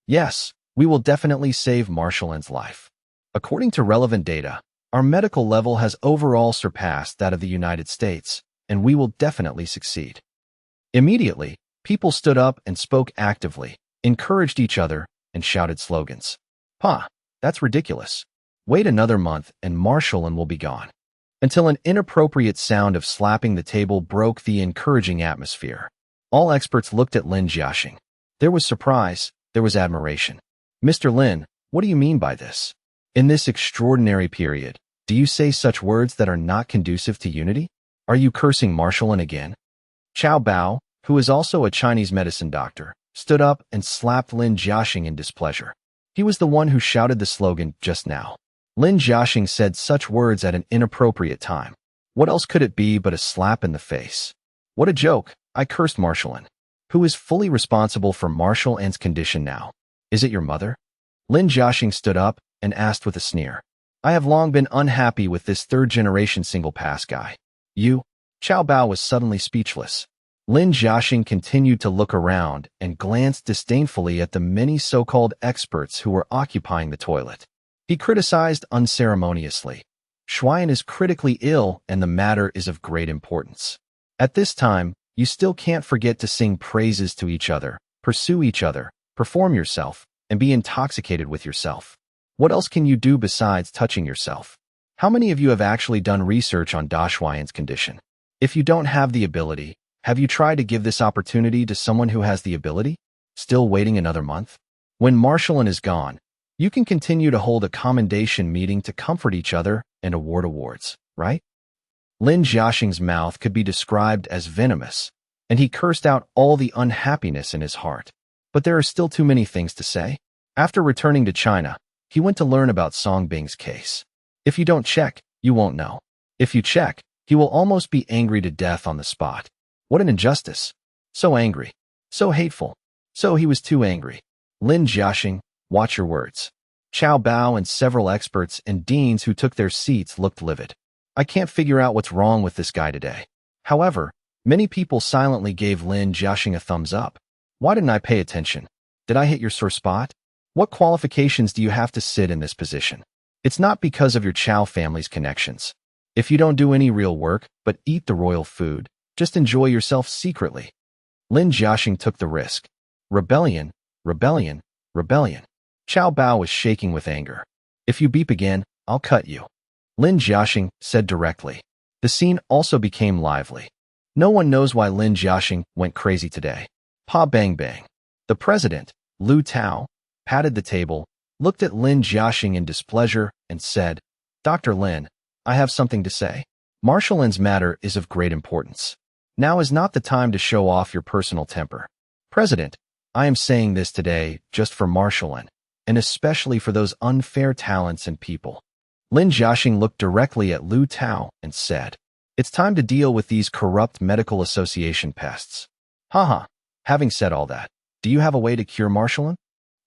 Yes, we will definitely save Marshall's life. According to relevant data, our medical level has overall surpassed that of the United States, and we will definitely succeed. Immediately, people stood up and spoke actively, encouraged each other, and shouted slogans. Pa, that's ridiculous. Wait another month and Marshall will be gone. Until an inappropriate sound of slapping the table broke the encouraging atmosphere. All experts looked at Lin Jiaxing. There was surprise, there was admiration. Mr. Lin, what do you mean by this? In this extraordinary period, do you say such words that are not conducive to unity? Are you cursing Marshall again? Chao Bao, who is also a Chinese medicine doctor, stood up and slapped Lin Jiaxing in displeasure. He was the one who shouted the slogan just now. Lin Jiaxing said such words at an inappropriate time. What else could it be but a slap in the face? What a joke, I cursed Marshall N. Who is fully responsible for Marshall N's condition now? Is it your mother? Lin Jiaxing stood up and asked with a sneer. I have long been unhappy with this third-generation single-pass guy. You? Qiao Bao was suddenly speechless. Lin Jiaxing continued to look around and glanced disdainfully at the many so-called experts who were occupying the toilet. He criticized unceremoniously. Shuayan is critically ill and the matter is of great importance. At this time, you still can't forget to sing praises to each other, pursue each other, perform yourself, and be intoxicated with yourself. What else can you do besides touching yourself? How many of you have actually done research on Da Shuayan's condition? If you don't have the ability, have you tried to give this opportunity to someone who has the ability? Still waiting another month? When Marshall N is gone, you can continue to hold a commendation meeting to comfort each other and award awards, right? Lin Jiaxing's mouth could be described as venomous, and he cursed out all the unhappiness in his heart. But there are still too many things to say. After returning to China, he went to learn about Song Bing's case. If you don't check, you won't know. If you check, he will almost be angry to death on the spot. What an injustice. So angry. So hateful. So he was too angry. Lin Jiaxing, watch your words. Qiao Bao and several experts and deans who took their seats looked livid. I can't figure out what's wrong with this guy today. However, many people silently gave Lin Jiaxing a thumbs up. Why didn't I pay attention? Did I hit your sore spot? What qualifications do you have to sit in this position? It's not because of your Chow family's connections. If you don't do any real work, but eat the royal food, just enjoy yourself secretly. Lin Jiaxing took the risk. Rebellion, rebellion, rebellion. Qiao Bao was shaking with anger. If you beep again, I'll cut you. Lin Jiaxing said directly. The scene also became lively. No one knows why Lin Jiaxing went crazy today. Pa bang bang. The president, Lu Tao, patted the table, looked at Lin Jiaxing in displeasure, and said, Dr. Lin, I have something to say. Marshall N's matter is of great importance. Now is not the time to show off your personal temper. President, I am saying this today just for Marshall N, and especially for those unfair talents and people. Lin Jiaxing looked directly at Lu Tao and said, It's time to deal with these corrupt medical association pests. Haha. Having said all that, do you have a way to cure Marshall N?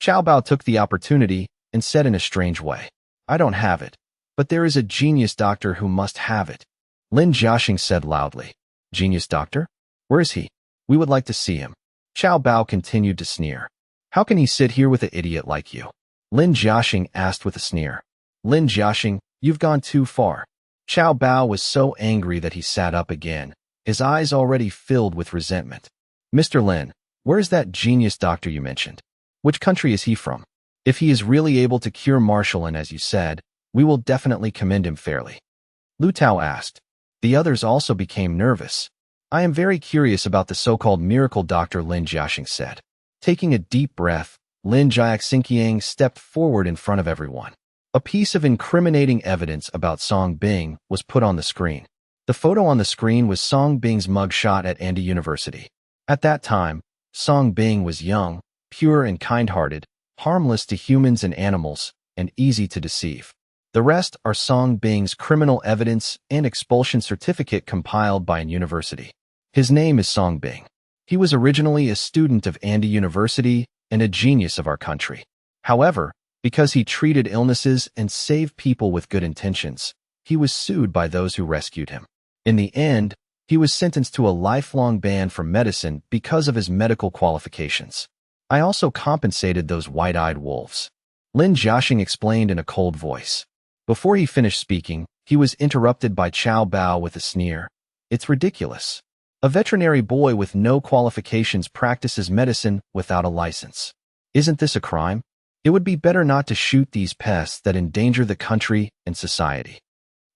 Qiao Bao took the opportunity and said in a strange way, I don't have it, but there is a genius doctor who must have it. Lin Jiaxing said loudly, Genius doctor? Where is he? We would like to see him. Qiao Bao continued to sneer. How can he sit here with an idiot like you? Lin Jiaxing asked with a sneer. Lin Jiaxing, you've gone too far. Qiao Bao was so angry that he sat up again, his eyes already filled with resentment. Mr. Lin, where is that genius doctor you mentioned? Which country is he from? If he is really able to cure Marshall N as you said, we will definitely commend him fairly. Lu Tao asked. The others also became nervous. I am very curious about the so-called miracle doctor, Lin Jiaxing said. Taking a deep breath, Lin Jiaxing stepped forward in front of everyone. A piece of incriminating evidence about Song Bing was put on the screen. The photo on the screen was Song Bing's mugshot at Andy University. At that time, Song Bing was young, pure and kind-hearted, harmless to humans and animals, and easy to deceive. The rest are Song Bing's criminal evidence and expulsion certificate compiled by an university. His name is Song Bing. He was originally a student of Andy University and a genius of our country. However, because he treated illnesses and saved people with good intentions, he was sued by those who rescued him. In the end, he was sentenced to a lifelong ban from medicine because of his medical qualifications. I also compensated those white-eyed wolves. Lin Jiaxing explained in a cold voice. Before he finished speaking, he was interrupted by Qiao Bao with a sneer. It's ridiculous. A veterinary boy with no qualifications practices medicine without a license. Isn't this a crime? It would be better not to shoot these pests that endanger the country and society.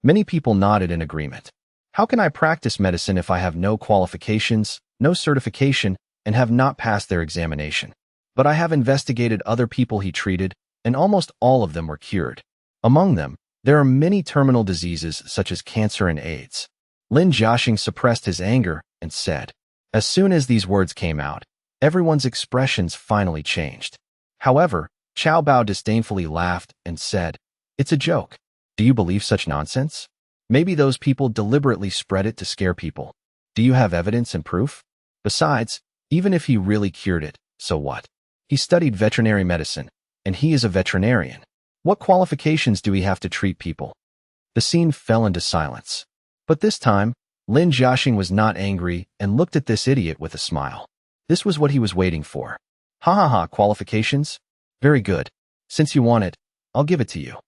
Many people nodded in agreement. How can I practice medicine if I have no qualifications, no certification, and have not passed their examination? But I have investigated other people he treated, and almost all of them were cured. Among them, there are many terminal diseases such as cancer and AIDS. Lin Jiaxing suppressed his anger and said. As soon as these words came out, everyone's expressions finally changed. However, Qiao Bao disdainfully laughed and said, "It's a joke. Do you believe such nonsense? Maybe those people deliberately spread it to scare people. Do you have evidence and proof? Besides, even if he really cured it, so what? He studied veterinary medicine, and he is a veterinarian. What qualifications do we have to treat people?" The scene fell into silence. But this time, Lin Jiaxing was not angry and looked at this idiot with a smile. This was what he was waiting for. "Ha ha ha, qualifications? Very good. Since you want it, I'll give it to you."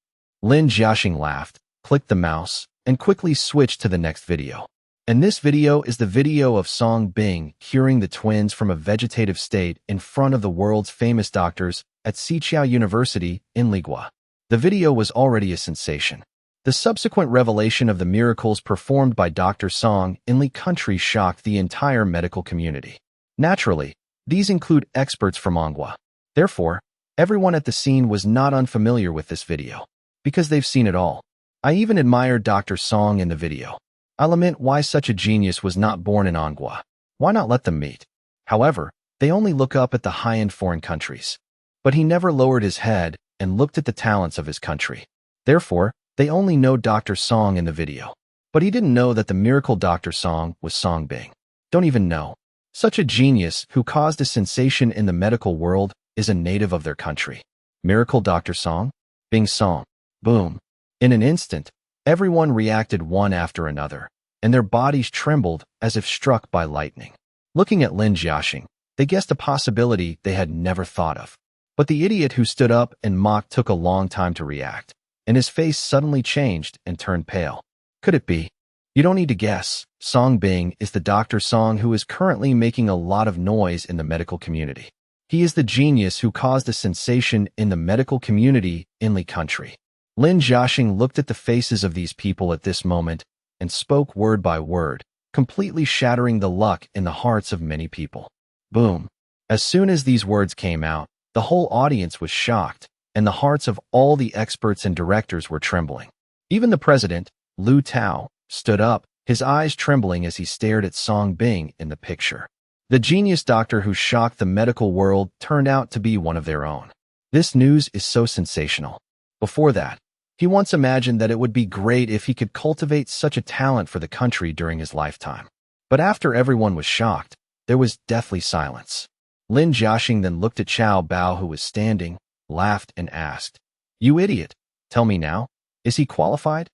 Lin Jiaxing laughed, clicked the mouse, and quickly switched to the next video. And this video is the video of Song Bing curing the twins from a vegetative state in front of the world's famous doctors at Xiqiao University in Ligua. The video was already a sensation. The subsequent revelation of the miracles performed by Dr. Song in Li country shocked the entire medical community. Naturally, these include experts from Manhua. Therefore, everyone at the scene was not unfamiliar with this video, because they've seen it all. I even admired Dr. Song in the video. I lament why such a genius was not born in Manhua. Why not let them meet? However, they only look up at the high-end foreign countries. But he never lowered his head and looked at the talents of his country. Therefore, they only know Dr. Song in the video. But he didn't know that the miracle Dr. Song was Song Bing. Don't even know. Such a genius who caused a sensation in the medical world is a native of their country. Miracle Dr. Song? Bing Song. Boom. In an instant, everyone reacted one after another, and their bodies trembled as if struck by lightning. Looking at Lin Jiaxing, they guessed a possibility they had never thought of. But the idiot who stood up and mocked took a long time to react, and his face suddenly changed and turned pale. Could it be? You don't need to guess. Song Bing is the Dr. Song who is currently making a lot of noise in the medical community. He is the genius who caused a sensation in the medical community in Li country. Lin Jiaxing looked at the faces of these people at this moment and spoke word by word, completely shattering the luck in the hearts of many people. Boom. As soon as these words came out, the whole audience was shocked, and the hearts of all the experts and directors were trembling. Even the president, Lu Tao, stood up, his eyes trembling as he stared at Song Bing in the picture. The genius doctor who shocked the medical world turned out to be one of their own. This news is so sensational. Before that, he once imagined that it would be great if he could cultivate such a talent for the country during his lifetime. But after everyone was shocked, there was deathly silence. Lin Jiaxing then looked at Qiao Bao, who was standing, laughed, and asked, "You idiot, tell me now, is he qualified?"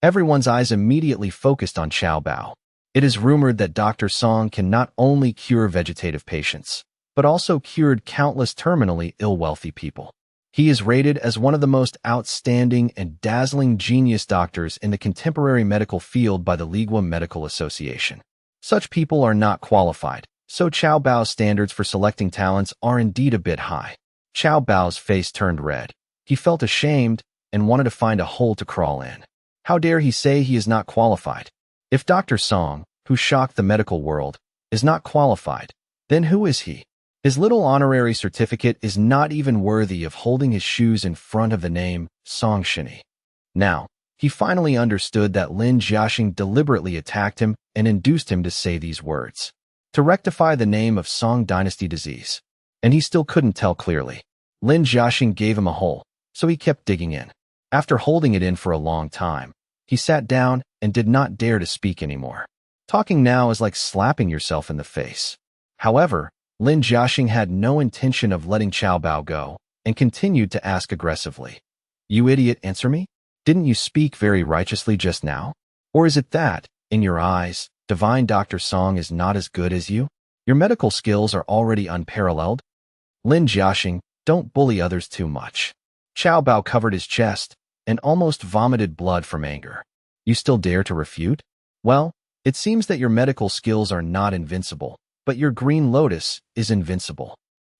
Everyone's eyes immediately focused on Qiao Bao. It is rumored that Dr. Song can not only cure vegetative patients, but also cured countless terminally ill wealthy people. He is rated as one of the most outstanding and dazzling genius doctors in the contemporary medical field by the Ligua Medical Association. Such people are not qualified, so Qiao Bao's standards for selecting talents are indeed a bit high. Qiao Bao's face turned red. He felt ashamed and wanted to find a hole to crawl in. How dare he say he is not qualified? If Dr. Song, who shocked the medical world, is not qualified, then who is he? His little honorary certificate is not even worthy of holding his shoes in front of the name Song Shini. Now, he finally understood that Lin Jiaxing deliberately attacked him and induced him to say these words, to rectify the name of Song Dynasty disease. And he still couldn't tell clearly. Lin Jiaxing gave him a hole, so he kept digging in. After holding it in for a long time, he sat down and did not dare to speak anymore. Talking now is like slapping yourself in the face. However, Lin Jiaxing had no intention of letting Qiao Bao go and continued to ask aggressively, "You idiot, answer me? Didn't you speak very righteously just now? Or is it that, in your eyes, divine Dr. Song is not as good as you? Your medical skills are already unparalleled?" Lin Jiaxing, don't bully others too much. Qiao Bao covered his chest and almost vomited blood from anger. You still dare to refute? Well, it seems that your medical skills are not invincible, but your green lotus is invincible.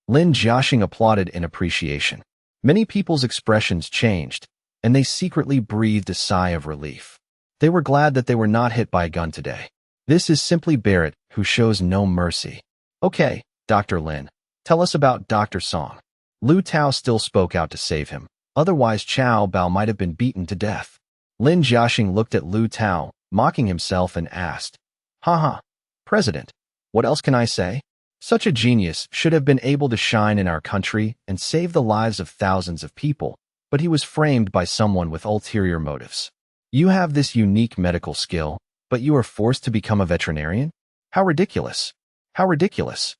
Lin Jiaxing applauded in appreciation. Many people's expressions changed, and they secretly breathed a sigh of relief. They were glad that they were not hit by a gun today. This is simply Barrett, who shows no mercy. Okay, Dr. Lin, tell us about Dr. Song. Lu Tao still spoke out to save him. Otherwise, Qiao Bao might have been beaten to death. Lin Jiaxing looked at Lu Tao, mocking himself, and asked, "Haha, President, what else can I say? Such a genius should have been able to shine in our country and save the lives of thousands of people, but he was framed by someone with ulterior motives. You have this unique medical skill, but you are forced to become a veterinarian? How ridiculous! How ridiculous!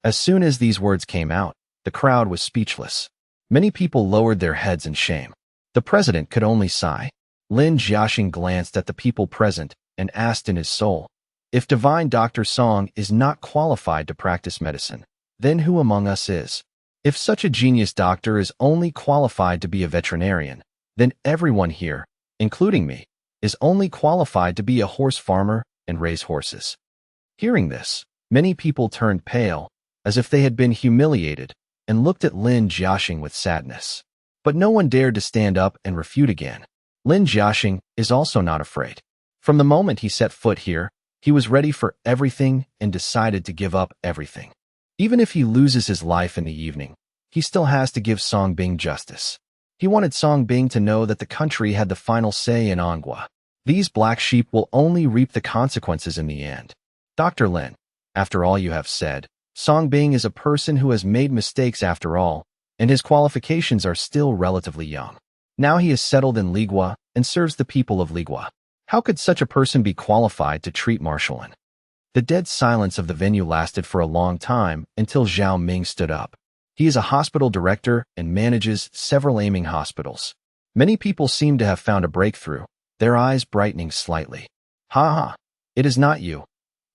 As soon as these words came out, the crowd was speechless. Many people lowered their heads in shame. The president could only sigh. Lin Jiaxing glanced at the people present and asked in his soul, if divine Dr. Song is not qualified to practice medicine, then who among us is? If such a genius doctor is only qualified to be a veterinarian, then everyone here, including me, is only qualified to be a horse farmer and raise horses. Hearing this, many people turned pale, as if they had been humiliated, and looked at Lin Jiaxing with sadness. But no one dared to stand up and refute again. Lin Jiaxing is also not afraid. From the moment he set foot here, he was ready for everything and decided to give up everything. Even if he loses his life in the evening, he still has to give Song Bing justice. He wanted Song Bing to know that the country had the final say in Anghua. These black sheep will only reap the consequences in the end. Dr. Lin, after all you have said, Song Bing is a person who has made mistakes after all, and his qualifications are still relatively young. Now he is settled in Ligua and serves the people of Ligua. How could such a person be qualified to treat Marshallin? The dead silence of the venue lasted for a long time until Zhao Ming stood up. He is a hospital director and manages several aiming hospitals. Many people seem to have found a breakthrough, their eyes brightening slightly. Ha ha, it is not you,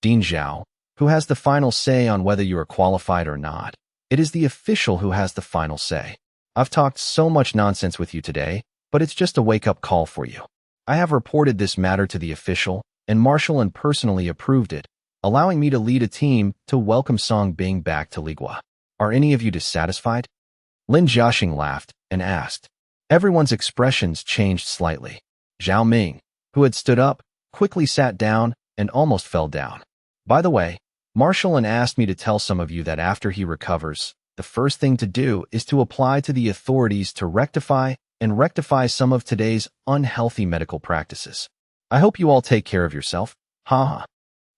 Dean Zhao, who has the final say on whether you are qualified or not. It is the official who has the final say. I've talked so much nonsense with you today, but it's just a wake-up call for you. I have reported this matter to the official, and Marshallin personally approved it, allowing me to lead a team to welcome Song Bing back to Ligua. Are any of you dissatisfied? Lin Jiaxing laughed and asked. Everyone's expressions changed slightly. Zhao Ming, who had stood up, quickly sat down and almost fell down. By the way, Marshallin asked me to tell some of you that after he recovers, the first thing to do is to apply to the authorities to rectify some of today's unhealthy medical practices. I hope you all take care of yourself. Ha ha.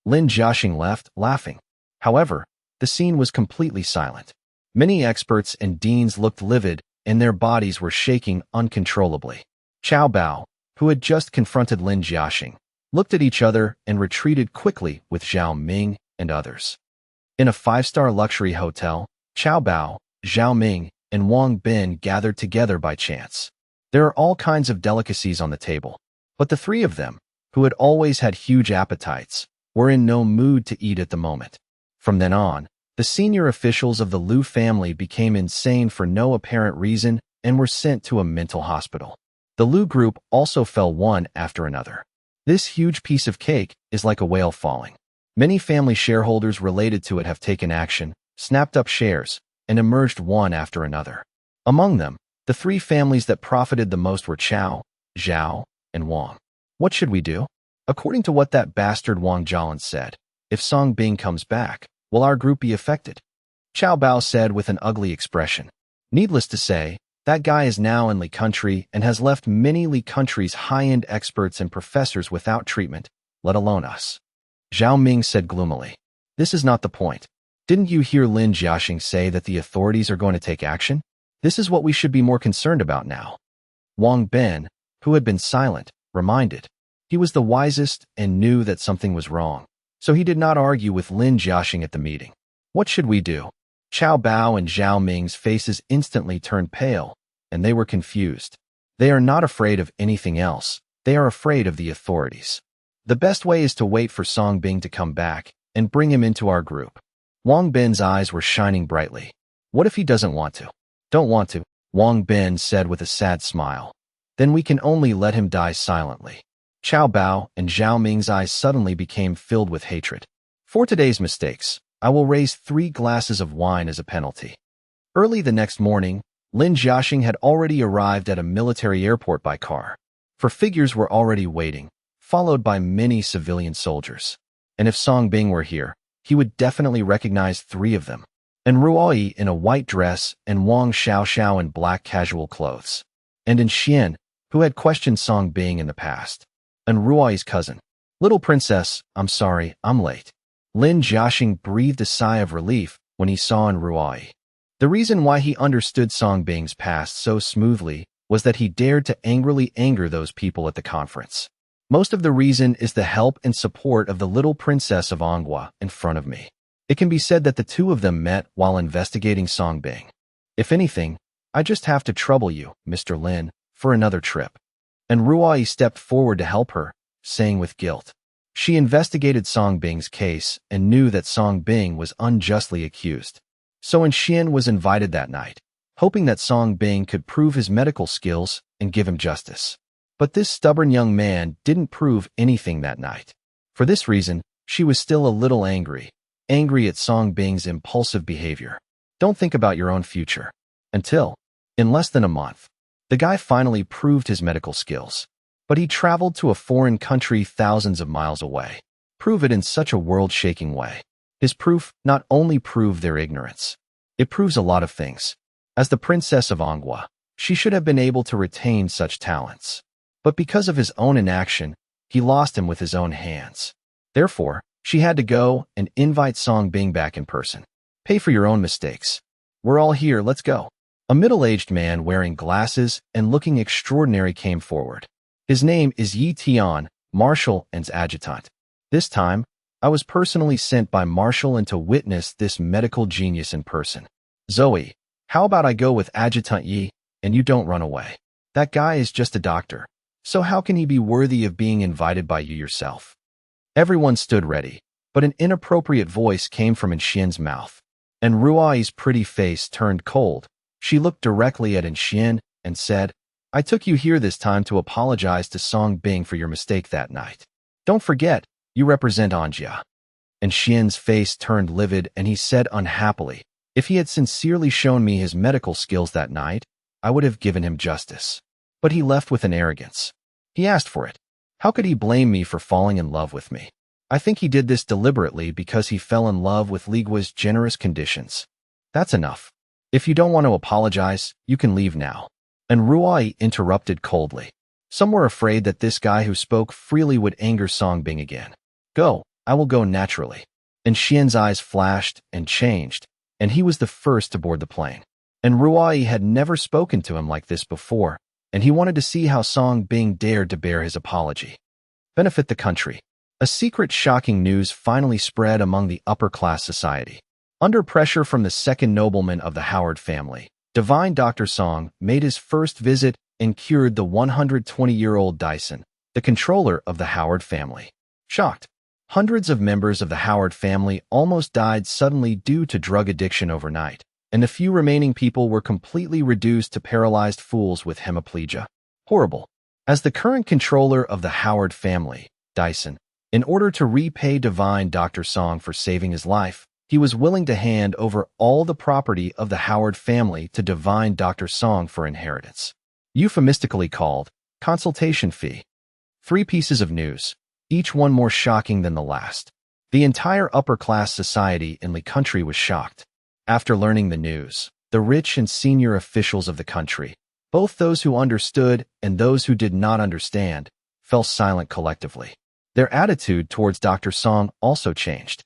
Lin Jiaxing left, laughing. However, the scene was completely silent. Many experts and deans looked livid, and their bodies were shaking uncontrollably. Chao Bao, who had just confronted Lin Jiaxing, looked at each other and retreated quickly with Zhao Ming and others. In a 5-star luxury hotel, Chao Bao, Zhao Ming, and Wang Bin gathered together by chance. There are all kinds of delicacies on the table, but the three of them, who had always had huge appetites, were in no mood to eat at the moment. From then on, the senior officials of the Liu family became insane for no apparent reason and were sent to a mental hospital. The Liu group also fell one after another. This huge piece of cake is like a whale falling. Many family shareholders related to it have taken action, snapped up shares, and emerged one after another. Among them, the three families that profited the most were Chao, Zhao, and Wang. What should we do? According to what that bastard Wang Jialin said, if Song Bing comes back, will our group be affected? Chao Bao said with an ugly expression. Needless to say, that guy is now in Li country and has left many Li country's high-end experts and professors without treatment, let alone us. Zhao Ming said gloomily. This is not the point. Didn't you hear Lin Jiaxing say that the authorities are going to take action? This is what we should be more concerned about now. Wang Bin, who had been silent, reminded. He was the wisest and knew that something was wrong, so he did not argue with Lin Jiaxing at the meeting. What should we do? Chao Bao and Zhao Ming's faces instantly turned pale, and they were confused. They are not afraid of anything else. They are afraid of the authorities. The best way is to wait for Song Bing to come back and bring him into our group. Wang Bin's eyes were shining brightly. What if he doesn't want to? Don't want to, Wang Bin said with a sad smile. Then we can only let him die silently. Chao Bao and Zhao Ming's eyes suddenly became filled with hatred. For today's mistakes, I will raise 3 glasses of wine as a penalty. Early the next morning, Lin Jiaxing had already arrived at a military airport by car. For figures were already waiting, followed by many civilian soldiers. And if Song Bing were here, he would definitely recognize 3 of them. And Ruoyi in a white dress and Wang Xiaoxiao in black casual clothes. And in Xian, who had questioned Song Bing in the past. And Ruoyi's cousin. Little princess, I'm sorry, I'm late. Lin Jiaxing breathed a sigh of relief when he saw Ruai. The reason why he understood Song Bing's past so smoothly was that he dared to angrily anger those people at the conference. Most of the reason is the help and support of the little princess of Anghua in front of me. It can be said that the two of them met while investigating Song Bing. If anything, I just have to trouble you, Mr. Lin, for another trip. And Ruai stepped forward to help her, saying with guilt. She investigated Song Bing's case and knew that Song Bing was unjustly accused. So Xian was invited that night, hoping that Song Bing could prove his medical skills and give him justice. But this stubborn young man didn't prove anything that night. For this reason, she was still a little angry at Song Bing's impulsive behavior. Don't think about your own future. Until, in less than a month, the guy finally proved his medical skills. But he traveled to a foreign country thousands of miles away. Prove it in such a world-shaking way. His proof not only proved their ignorance, it proves a lot of things. As the princess of Anghua, she should have been able to retain such talents. But because of his own inaction, he lost him with his own hands. Therefore, she had to go and invite Song Bing back in person. Pay for your own mistakes. We're all here, let's go. A middle-aged man wearing glasses and looking extraordinary came forward. His name is Yi Tian, Marshal and's adjutant. This time, I was personally sent by Marshal and to witness this medical genius in person. Zoe, how about I go with Adjutant Yi, and you don't run away? That guy is just a doctor. So how can he be worthy of being invited by you yourself? Everyone stood ready, but an inappropriate voice came from Xian's mouth. And Ruai's pretty face turned cold. She looked directly at Xian and said, I took you here this time to apologize to Song Bing for your mistake that night. Don't forget, you represent Anjia. And Xian's face turned livid and he said unhappily, if he had sincerely shown me his medical skills that night, I would have given him justice. But he left with an arrogance. He asked for it. How could he blame me for falling in love with me? I think he did this deliberately because he fell in love with Ligua's generous conditions. That's enough. If you don't want to apologize, you can leave now. And Ruai interrupted coldly. Some were afraid that this guy who spoke freely would anger Song Bing again. Go, I will go naturally. And Xian's eyes flashed and changed, and he was the first to board the plane. And Ruai had never spoken to him like this before, and he wanted to see how Song Bing dared to bear his apology. Benefit the country. A secret shocking news finally spread among the upper-class society. Under pressure from the second nobleman of the Howard family, Divine Dr. Song made his first visit and cured the 120-year-old Dyson, the controller of the Howard family. Shocked, hundreds of members of the Howard family almost died suddenly due to drug addiction overnight, and the few remaining people were completely reduced to paralyzed fools with hemiplegia. Horrible. As the current controller of the Howard family, Dyson, in order to repay Divine Dr. Song for saving his life, he was willing to hand over all the property of the Howard family to Divine Dr. Song for inheritance. Euphemistically called consultation fee. 3 pieces of news, each one more shocking than the last. The entire upper-class society in the country was shocked. After learning the news, the rich and senior officials of the country, both those who understood and those who did not understand, fell silent collectively. Their attitude towards Dr. Song also changed.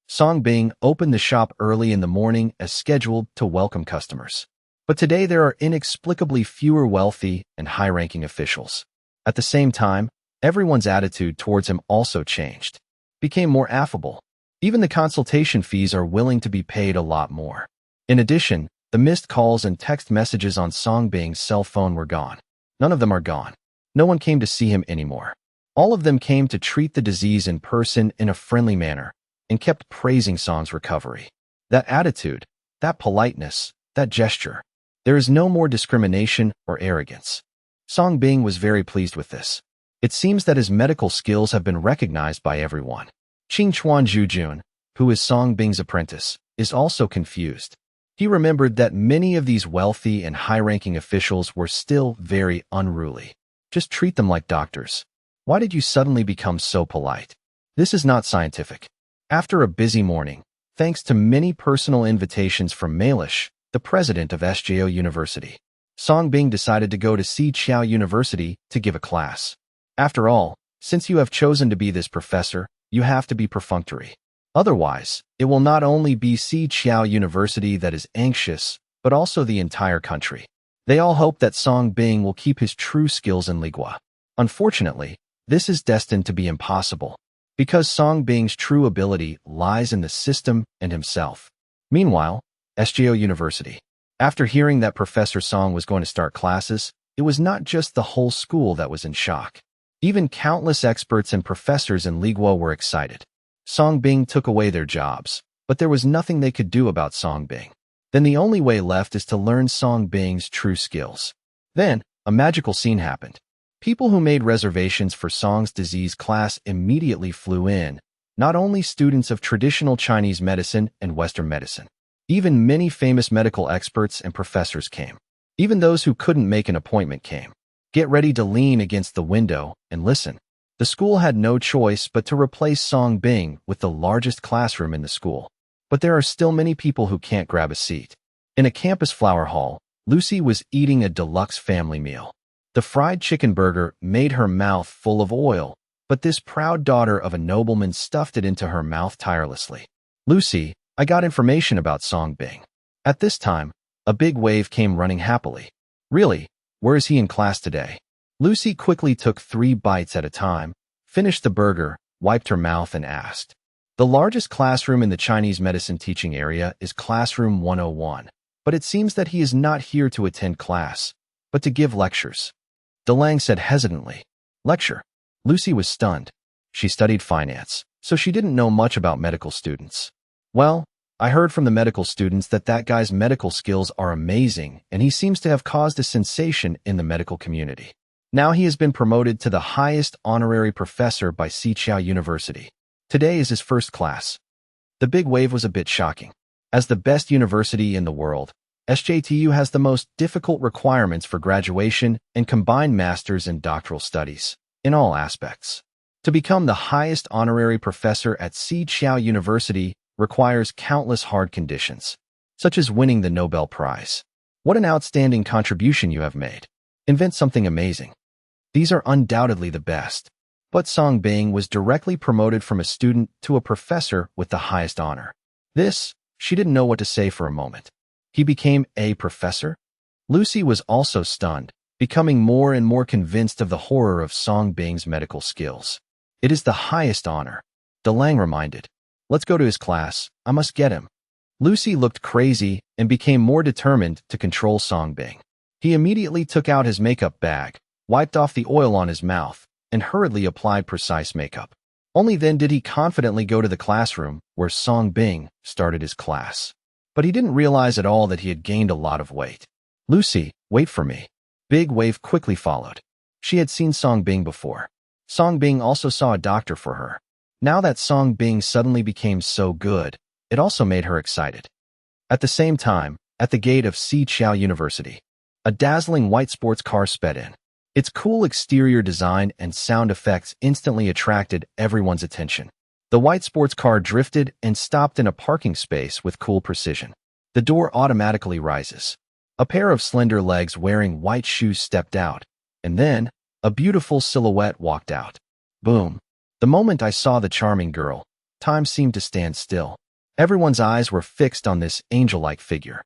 Song Bing opened the shop early in the morning as scheduled to welcome customers. But today there are inexplicably fewer wealthy and high-ranking officials. At the same time, everyone's attitude towards him also changed, became more affable. Even the consultation fees are willing to be paid a lot more. In addition, the missed calls and text messages on Song Bing's cell phone were gone. None of them are gone. No one came to see him anymore. All of them came to treat the disease in person in a friendly manner and kept praising Song's recovery. That attitude, that politeness, that gesture. There is no more discrimination or arrogance. Song Bing was very pleased with this. It seems that his medical skills have been recognized by everyone. Qing Chuan Zhujun, who is Song Bing's apprentice, is also confused. He remembered that many of these wealthy and high-ranking officials were still very unruly. Just treat them like doctors. Why did you suddenly become so polite? This is not scientific. After a busy morning, thanks to many personal invitations from Malish, the president of SJO University, Song Bing decided to go to Xichao University to give a class. After all, since you have chosen to be this professor, you have to be perfunctory. Otherwise, it will not only be Xiqiao University that is anxious, but also the entire country. They all hope that Song Bing will keep his true skills in Ligua. Unfortunately, this is destined to be impossible, because Song Bing's true ability lies in the system and himself. Meanwhile, SJO University. After hearing that Professor Song was going to start classes, it was not just the whole school that was in shock. Even countless experts and professors in Ligua were excited. Song Bing took away their jobs, but there was nothing they could do about Song Bing. Then the only way left is to learn Song Bing's true skills. Then, a magical scene happened. People who made reservations for Song's disease class immediately flew in, not only students of traditional Chinese medicine and Western medicine. Even many famous medical experts and professors came. Even those who couldn't make an appointment came. Get ready to lean against the window and listen. The school had no choice but to replace Song Bing with the largest classroom in the school. But there are still many people who can't grab a seat. In a campus flower hall, Lucy was eating a deluxe family meal. The fried chicken burger made her mouth full of oil, but this proud daughter of a nobleman stuffed it into her mouth tirelessly. "Lucy, I got information about Song Bing." At this time, a big wave came running happily. "Really? Where is he in class today?" Lucy quickly took 3 bites at a time, finished the burger, wiped her mouth, and asked. The largest classroom in the Chinese medicine teaching area is Classroom 101, but it seems that he is not here to attend class, but to give lectures. DeLang said hesitantly. "Lecture?" Lucy was stunned. She studied finance, so she didn't know much about medical students. "Well, I heard from the medical students that guy's medical skills are amazing, and he seems to have caused a sensation in the medical community. Now he has been promoted to the highest honorary professor by Xiqiao University. Today is his first class." The big wave was a bit shocking. As the best university in the world, SJTU has the most difficult requirements for graduation and combined master's and doctoral studies, in all aspects. To become the highest honorary professor at Xiqiao University requires countless hard conditions, such as winning the Nobel Prize. What an outstanding contribution you have made. Invent something amazing. These are undoubtedly the best. But Song Bing was directly promoted from a student to a professor with the highest honor. This, she didn't know what to say for a moment. He became a professor? Lucy was also stunned, becoming more and more convinced of the horror of Song Bing's medical skills. "It is the highest honor," DeLang reminded. "Let's go to his class. I must get him." Lucy looked crazy and became more determined to control Song Bing. He immediately took out his makeup bag, wiped off the oil on his mouth, and hurriedly applied precise makeup. Only then did he confidently go to the classroom where Song Bing started his class. But he didn't realize at all that he had gained a lot of weight. "Lucy, wait for me." Big wave quickly followed. She had seen Song Bing before. Song Bing also saw a doctor for her. Now that Song Bing suddenly became so good, it also made her excited. At the same time, at the gate of Xiqiao University, a dazzling white sports car sped in. Its cool exterior design and sound effects instantly attracted everyone's attention. The white sports car drifted and stopped in a parking space with cool precision. The door automatically rises. A pair of slender legs wearing white shoes stepped out, and then a beautiful silhouette walked out. Boom. The moment I saw the charming girl, time seemed to stand still. Everyone's eyes were fixed on this angel-like figure.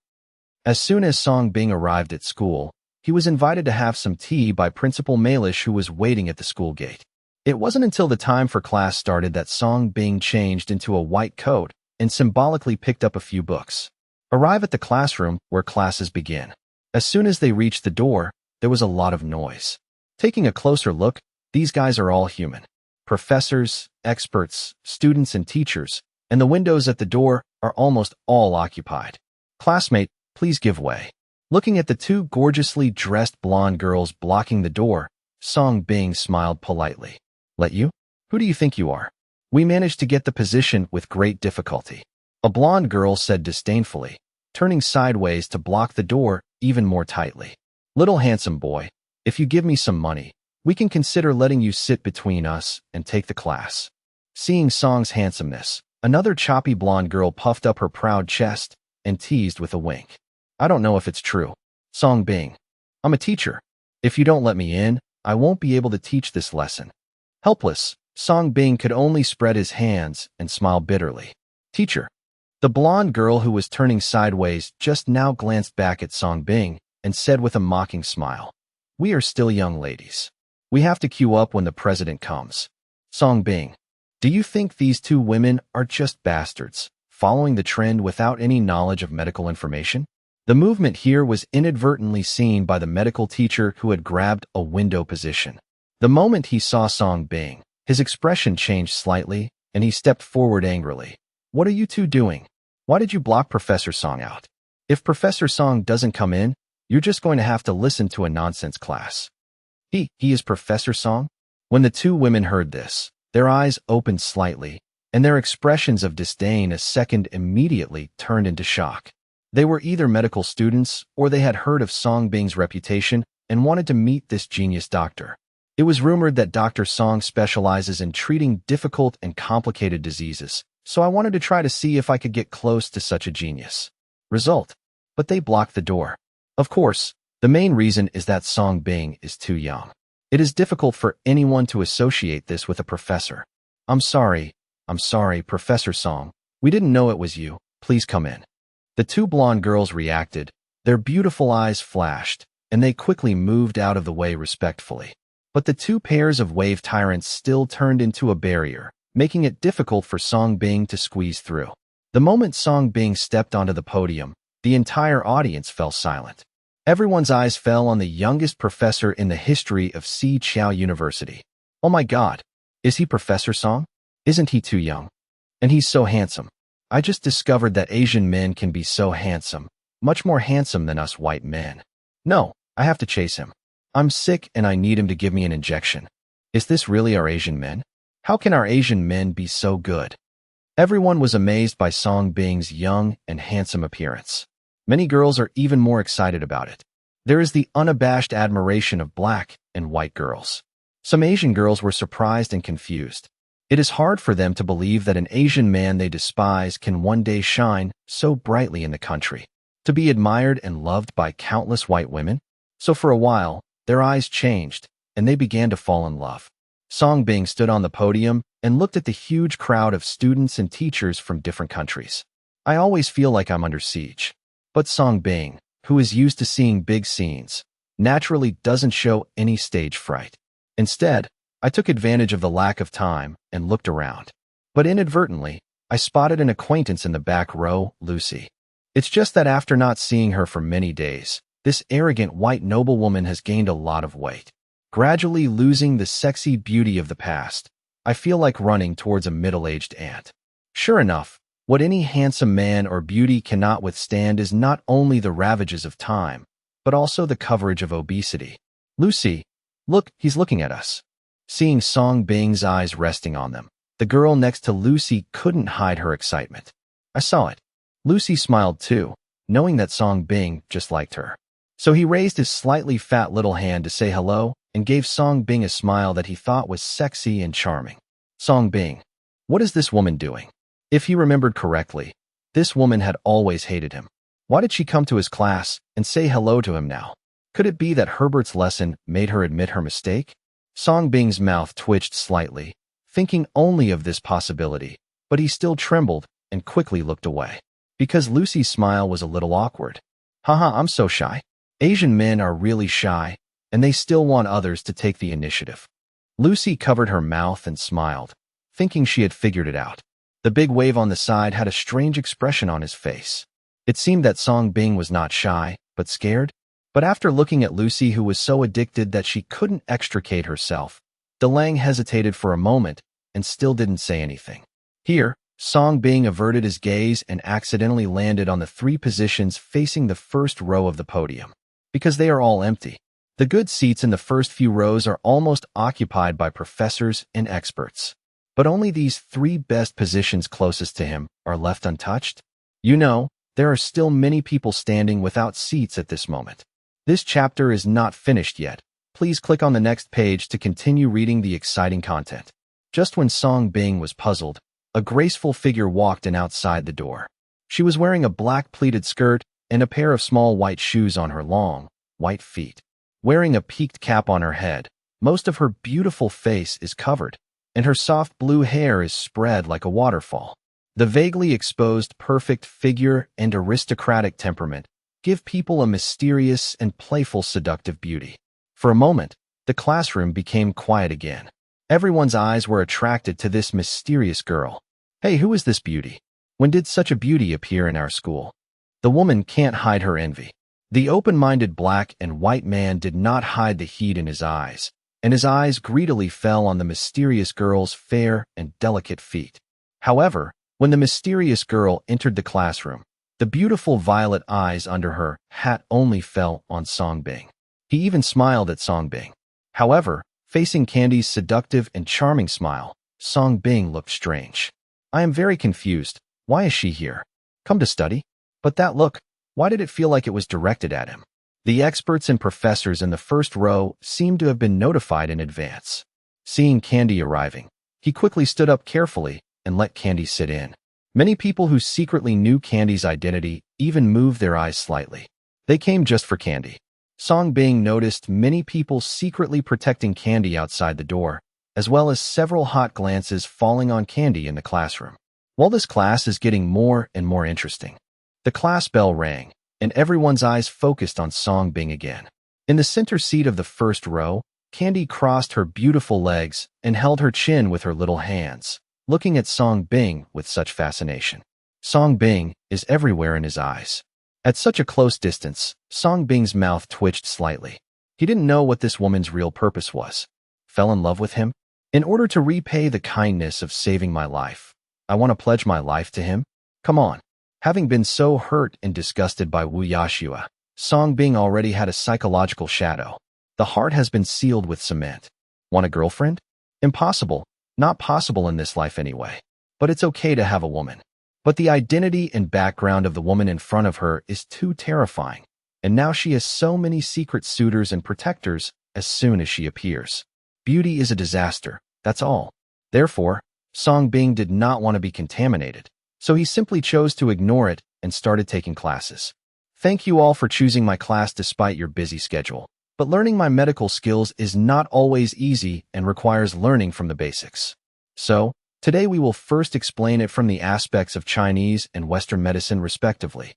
As soon as Song Bing arrived at school, he was invited to have some tea by Principal Malish, who was waiting at the school gate. It wasn't until the time for class started that Song Bing changed into a white coat and symbolically picked up a few books. Arrive at the classroom where classes begin. As soon as they reached the door, there was a lot of noise. Taking a closer look, these guys are all human. Professors, experts, students, and teachers, and the windows at the door are almost all occupied. "Classmate, please give way." Looking at the 2 gorgeously dressed blonde girls blocking the door, Song Bing smiled politely. "Let you? Who do you think you are?" "We managed to get the position with great difficulty," a blonde girl said disdainfully, turning sideways to block the door even more tightly. "Little handsome boy, if you give me some money, we can consider letting you sit between us and take the class." Seeing Song's handsomeness, another choppy blonde girl puffed up her proud chest and teased with a wink. "I don't know if it's true. Song Bing, I'm a teacher. If you don't let me in, I won't be able to teach this lesson." Helpless, Song Bing could only spread his hands and smile bitterly. Teacher. The blonde girl who was turning sideways just now glanced back at Song Bing and said with a mocking smile, "We are still young ladies. We have to queue up when the president comes." Song Bing. Do you think these two women are just bastards, following the trend without any knowledge of medical information? The movement here was inadvertently seen by the medical teacher who had grabbed a window position. The moment he saw Song Bing, his expression changed slightly, and he stepped forward angrily. "What are you two doing? Why did you block Professor Song out? If Professor Song doesn't come in, you're just going to have to listen to a nonsense class." He is Professor Song? When the two women heard this, their eyes opened slightly, and their expressions of disdain a second immediately turned into shock. They were either medical students or they had heard of Song Bing's reputation and wanted to meet this genius doctor. It was rumored that Dr. Song specializes in treating difficult and complicated diseases, so I wanted to try to see if I could get close to such a genius. Result. But they blocked the door. Of course, the main reason is that Song Bing is too young. It is difficult for anyone to associate this with a professor. I'm sorry, Professor Song. We didn't know it was you. Please come in." The two blonde girls reacted, their beautiful eyes flashed, and they quickly moved out of the way respectfully. But the two pairs of wave tyrants still turned into a barrier, making it difficult for Song Bing to squeeze through. The moment Song Bing stepped onto the podium, the entire audience fell silent. Everyone's eyes fell on the youngest professor in the history of Xichao University. Oh my God, is he Professor Song? Isn't he too young? And he's so handsome. I just discovered that Asian men can be so handsome, much more handsome than us white men. No, I have to chase him. I'm sick and I need him to give me an injection. Is this really our Asian men? How can our Asian men be so good? Everyone was amazed by Song Bing's young and handsome appearance. Many girls are even more excited about it. There is the unabashed admiration of black and white girls. Some Asian girls were surprised and confused. It is hard for them to believe that an Asian man they despise can one day shine so brightly in the country, to be admired and loved by countless white women. So for a while, their eyes changed, and they began to fall in love. Song Bing stood on the podium and looked at the huge crowd of students and teachers from different countries. I always feel like I'm under siege. But Song Bing, who is used to seeing big scenes, naturally doesn't show any stage fright. Instead, I took advantage of the lack of time and looked around. But inadvertently, I spotted an acquaintance in the back row, Lucy. It's just that after not seeing her for many days, this arrogant white noblewoman has gained a lot of weight. Gradually losing the sexy beauty of the past, I feel like running towards a middle-aged aunt. Sure enough, what any handsome man or beauty cannot withstand is not only the ravages of time, but also the coverage of obesity. Lucy, look, he's looking at us. Seeing Song Bing's eyes resting on them, the girl next to Lucy couldn't hide her excitement. I saw it. Lucy smiled too, knowing that Song Bing just liked her. So he raised his slightly fat little hand to say hello and gave Song Bing a smile that he thought was sexy and charming. Song Bing, what is this woman doing? If he remembered correctly, this woman had always hated him. Why did she come to his class and say hello to him now? Could it be that Herbert's lesson made her admit her mistake? Song Bing's mouth twitched slightly, thinking only of this possibility, but he still trembled and quickly looked away. Because Lucy's smile was a little awkward. Haha, I'm so shy. Asian men are really shy, and they still want others to take the initiative. Lucy covered her mouth and smiled, thinking she had figured it out. The big wave on the side had a strange expression on his face. It seemed that Song Bing was not shy, but scared. But after looking at Lucy, who was so addicted that she couldn't extricate herself, DeLang hesitated for a moment and still didn't say anything. Here, Song Bing averted his gaze and accidentally landed on the three positions facing the first row of the podium. Because they are all empty. The good seats in the first few rows are almost occupied by professors and experts. But only these three best positions closest to him are left untouched. You know, there are still many people standing without seats at this moment. This chapter is not finished yet. Please click on the next page to continue reading the exciting content. Just when Song Bing was puzzled, a graceful figure walked in outside the door. She was wearing a black pleated skirt and a pair of small white shoes on her long, white feet. Wearing a peaked cap on her head, most of her beautiful face is covered, and her soft blue hair is spread like a waterfall. The vaguely exposed perfect figure and aristocratic temperament give people a mysterious and playful seductive beauty. For a moment, the classroom became quiet again. Everyone's eyes were attracted to this mysterious girl. Hey, who is this beauty? When did such a beauty appear in our school? The woman can't hide her envy. The open-minded black and white man did not hide the heat in his eyes, and his eyes greedily fell on the mysterious girl's fair and delicate feet. However, when the mysterious girl entered the classroom, the beautiful violet eyes under her hat only fell on Songbing. He even smiled at Songbing. However, facing Candy's seductive and charming smile, Songbing looked strange. I am very confused. Why is she here? Come to study? But that look, why did it feel like it was directed at him? The experts and professors in the first row seemed to have been notified in advance. Seeing Candy arriving, he quickly stood up carefully and let Candy sit in. Many people who secretly knew Candy's identity even moved their eyes slightly. They came just for Candy. Songbing noticed many people secretly protecting Candy outside the door, as well as several hot glances falling on Candy in the classroom. While this class is getting more and more interesting, the class bell rang, and everyone's eyes focused on Songbing again. In the center seat of the first row, Candy crossed her beautiful legs and held her chin with her little hands, looking at Songbing with such fascination. Songbing is everywhere in his eyes. At such a close distance, Songbing's mouth twitched slightly. He didn't know what this woman's real purpose was. Fell in love with him? In order to repay the kindness of saving my life, I want to pledge my life to him? Come on. Having been so hurt and disgusted by Wu Yashua, Songbing already had a psychological shadow. The heart has been sealed with cement. Want a girlfriend? Impossible. Not possible in this life anyway. But it's okay to have a woman. But the identity and background of the woman in front of her is too terrifying, and now she has so many secret suitors and protectors as soon as she appears. Beauty is a disaster, that's all. Therefore, Songbing did not want to be contaminated, so he simply chose to ignore it and started taking classes. Thank you all for choosing my class despite your busy schedule, but learning my medical skills is not always easy and requires learning from the basics. So, today we will first explain it from the aspects of Chinese and Western medicine respectively.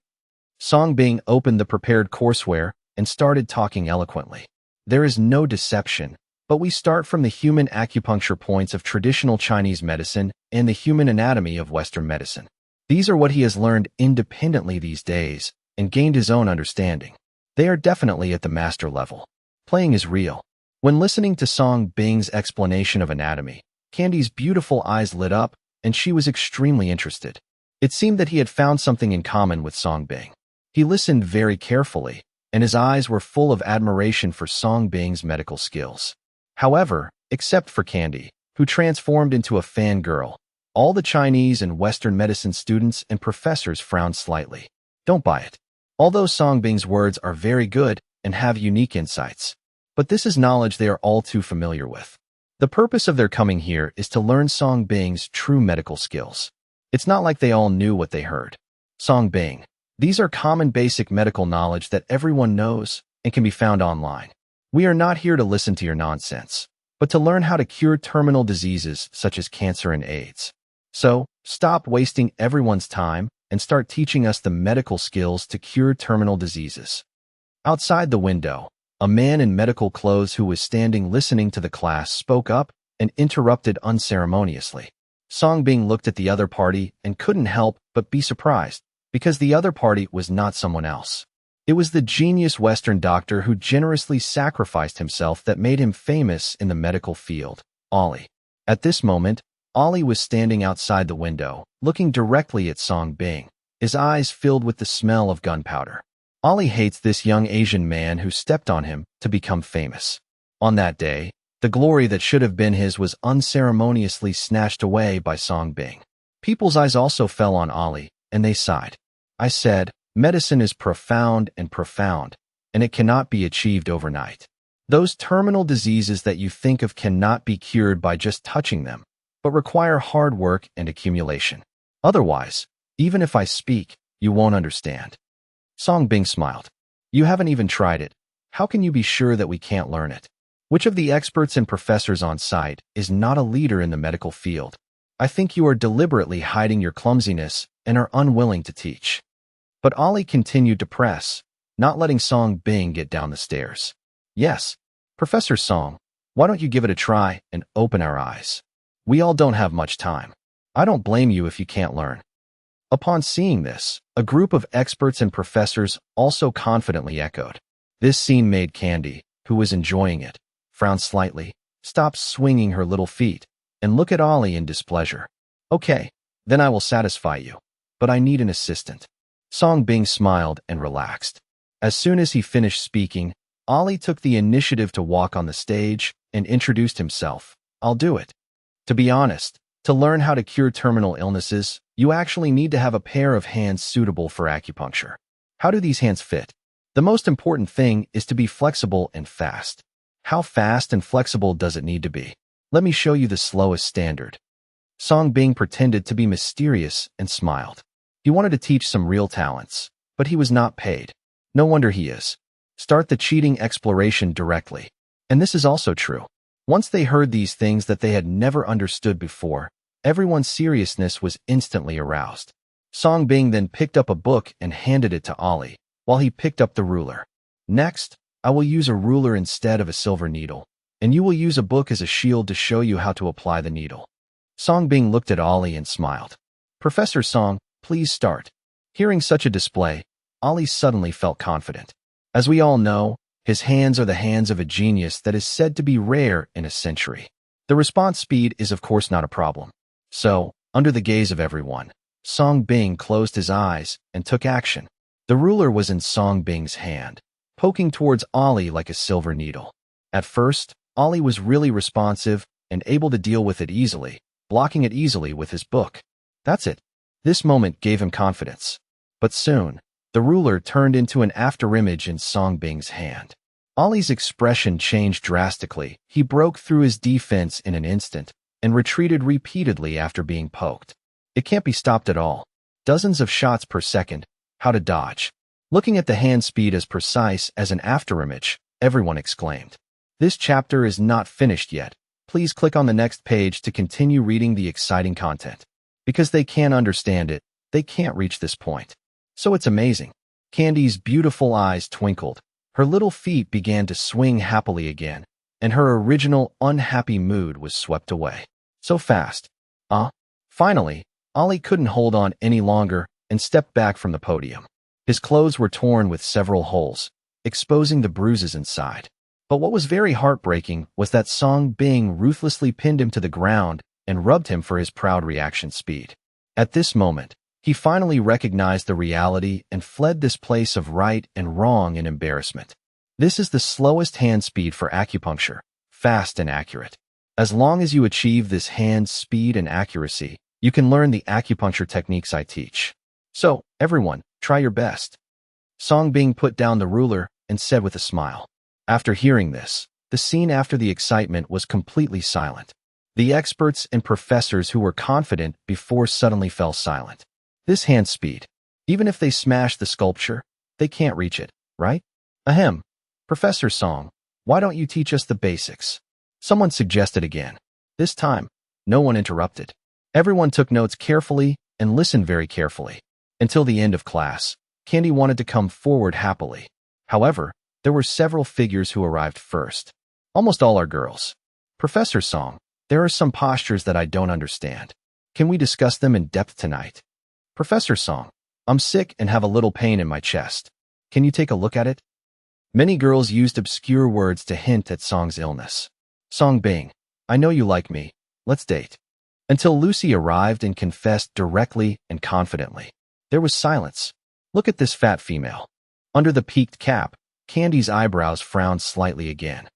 Songbing opened the prepared courseware and started talking eloquently. There is no deception, but we start from the human acupuncture points of traditional Chinese medicine and the human anatomy of Western medicine. These are what he has learned independently these days and gained his own understanding. They are definitely at the master level. Playing is real. When listening to Songbing's explanation of anatomy, Candy's beautiful eyes lit up, and she was extremely interested. It seemed that he had found something in common with Songbing. He listened very carefully, and his eyes were full of admiration for Songbing's medical skills. However, except for Candy, who transformed into a fangirl, all the Chinese and Western medicine students and professors frowned slightly. Don't buy it. Although Songbing's words are very good and have unique insights, but this is knowledge they are all too familiar with. The purpose of their coming here is to learn Songbing's true medical skills. It's not like they all knew what they heard. Songbing, these are common basic medical knowledge that everyone knows and can be found online. We are not here to listen to your nonsense, but to learn how to cure terminal diseases such as cancer and AIDS. So, stop wasting everyone's time and start teaching us the medical skills to cure terminal diseases. Outside the window, a man in medical clothes who was standing listening to the class spoke up and interrupted unceremoniously. Songbing looked at the other party and couldn't help but be surprised, because the other party was not someone else. It was the genius Western doctor who generously sacrificed himself that made him famous in the medical field, Ollie. At this moment, Ollie was standing outside the window, looking directly at Songbing, his eyes filled with the smell of gunpowder. Ollie hates this young Asian man who stepped on him to become famous. On that day, the glory that should have been his was unceremoniously snatched away by Songbing. People's eyes also fell on Ollie, and they sighed. I said, medicine is profound, and it cannot be achieved overnight. Those terminal diseases that you think of cannot be cured by just touching them, but require hard work and accumulation. Otherwise, even if I speak, you won't understand. Songbing smiled. You haven't even tried it. How can you be sure that we can't learn it? Which of the experts and professors on site is not a leader in the medical field? I think you are deliberately hiding your clumsiness and are unwilling to teach. But Ollie continued to press, not letting Song Bing get down the stairs. Yes, Professor Song, why don't you give it a try and open our eyes? We all don't have much time. I don't blame you if you can't learn. Upon seeing this, a group of experts and professors also confidently echoed. This scene made Candy, who was enjoying it, frown slightly, stop swinging her little feet, and look at Ollie in displeasure. Okay, then I will satisfy you. But I need an assistant. Song Bing smiled and relaxed. As soon as he finished speaking, Ollie took the initiative to walk on the stage and introduced himself. I'll do it. To be honest, to learn how to cure terminal illnesses, you actually need to have a pair of hands suitable for acupuncture. How do these hands fit? The most important thing is to be flexible and fast. How fast and flexible does it need to be? Let me show you the slowest standard. Song Bing pretended to be mysterious and smiled. He wanted to teach some real talents, but he was not paid. No wonder he is. Start the cheating exploration directly. And this is also true. Once they heard these things that they had never understood before, everyone's seriousness was instantly aroused. Song Bing then picked up a book and handed it to Ollie, while he picked up the ruler. Next, I will use a ruler instead of a silver needle, and you will use a book as a shield to show you how to apply the needle. Song Bing looked at Ollie and smiled. Professor Song, please start. Hearing such a display, Ollie suddenly felt confident. As we all know, his hands are the hands of a genius that is said to be rare in a century. The response speed is of course not a problem. So, under the gaze of everyone, Song Bing closed his eyes and took action. The ruler was in Song Bing's hand, poking towards Ollie like a silver needle. At first, Ollie was really responsive and able to deal with it easily, blocking it easily with his book. That's it. This moment gave him confidence. But soon, the ruler turned into an afterimage in Song Bing's hand. Ollie's expression changed drastically. He broke through his defense in an instant and retreated repeatedly after being poked. It can't be stopped at all. Dozens of shots per second. How to dodge. Looking at the hand speed as precise as an afterimage, everyone exclaimed. This chapter is not finished yet. Please click on the next page to continue reading the exciting content. Because they can't understand it, they can't reach this point. So it's amazing. Candy's beautiful eyes twinkled. Her little feet began to swing happily again, and her original unhappy mood was swept away. So fast. Finally, Ollie couldn't hold on any longer and stepped back from the podium. His clothes were torn with several holes, exposing the bruises inside. But what was very heartbreaking was that Song Bing ruthlessly pinned him to the ground and rubbed him for his proud reaction speed. At this moment, he finally recognized the reality and fled this place of right and wrong in embarrassment. This is the slowest hand speed for acupuncture, fast and accurate. As long as you achieve this hand speed and accuracy, you can learn the acupuncture techniques I teach. So, everyone, try your best. Song Bing put down the ruler and said with a smile. After hearing this, the scene after the excitement was completely silent. The experts and professors who were confident before suddenly fell silent. This hand speed. Even if they smash the sculpture, they can't reach it, right? Ahem. Professor Song, why don't you teach us the basics? Someone suggested again. This time, no one interrupted. Everyone took notes carefully and listened very carefully. Until the end of class, Candy wanted to come forward happily. However, there were several figures who arrived first. Almost all are girls. Professor Song, there are some postures that I don't understand. Can we discuss them in depth tonight? Professor Song, I'm sick and have a little pain in my chest. Can you take a look at it? Many girls used obscure words to hint at Song's illness. Song Bing, I know you like me. Let's date. Until Lucy arrived and confessed directly and confidently. There was silence. Look at this fat female. Under the peaked cap, Candy's eyebrows frowned slightly again.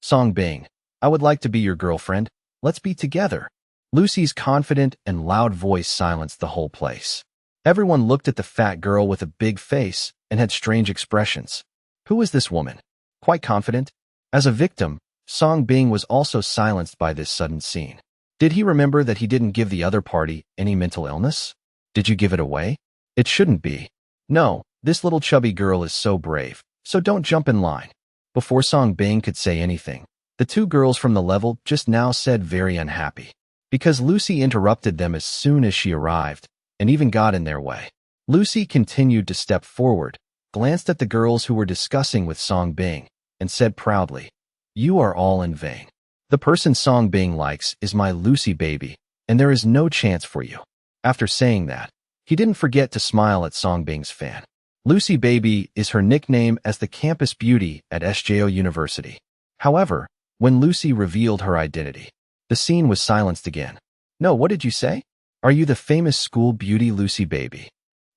Song Bing, I would like to be your girlfriend. Let's be together. Lucy's confident and loud voice silenced the whole place. Everyone looked at the fat girl with a big face and had strange expressions. Who is this woman? Quite confident? As a victim, Song Bing was also silenced by this sudden scene. Did he remember that he didn't give the other party any mental illness? Did you give it away? It shouldn't be. No, this little chubby girl is so brave, so don't jump in line. Before Song Bing could say anything, the two girls from the level just now said very unhappy. because Lucy interrupted them as soon as she arrived, and even got in their way. Lucy continued to step forward, glanced at the girls who were discussing with Song Bing, and said proudly, "You are all in vain. The person Song Bing likes is my Lucy baby, and there is no chance for you." After saying that, he didn't forget to smile at Song Bing's fan. Lucy Baby is her nickname as the campus beauty at SJO University. However, when Lucy revealed her identity, the scene was silenced again. "No, what did you say? Are you the famous school beauty Lucy Baby?"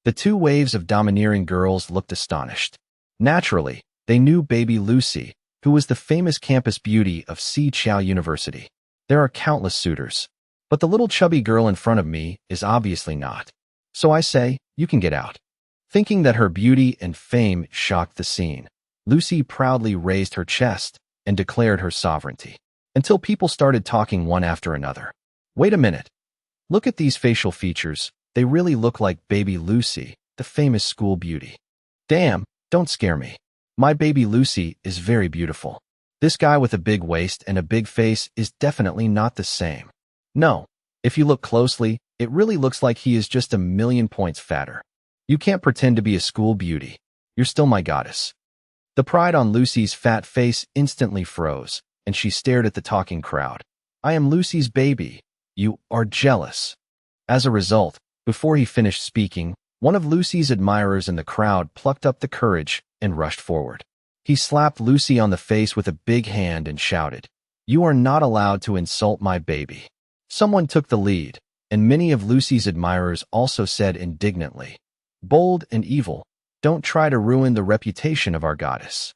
The two waves of domineering girls looked astonished. Naturally, they knew baby Lucy, who was the famous campus beauty of Xichao University. There are countless suitors, but the little chubby girl in front of me is obviously not. So I say, you can get out. Thinking that her beauty and fame shocked the scene, Lucy proudly raised her chest and declared her sovereignty, until people started talking one after another. "Wait a minute. Look at these facial features. They really look like baby Lucy, the famous school beauty. Damn, don't scare me. My baby Lucy is very beautiful. This guy with a big waist and a big face is definitely not the same. No, if you look closely, it really looks like he is just a million points fatter. You can't pretend to be a school beauty. You're still my goddess." The pride on Lucy's fat face instantly froze, and she stared at the talking crowd. "I am Lucy's baby. You are jealous." As a result, before he finished speaking, one of Lucy's admirers in the crowd plucked up the courage and rushed forward. He slapped Lucy on the face with a big hand and shouted, "You are not allowed to insult my baby." Someone took the lead, and many of Lucy's admirers also said indignantly, "Bold and evil, don't try to ruin the reputation of our goddess."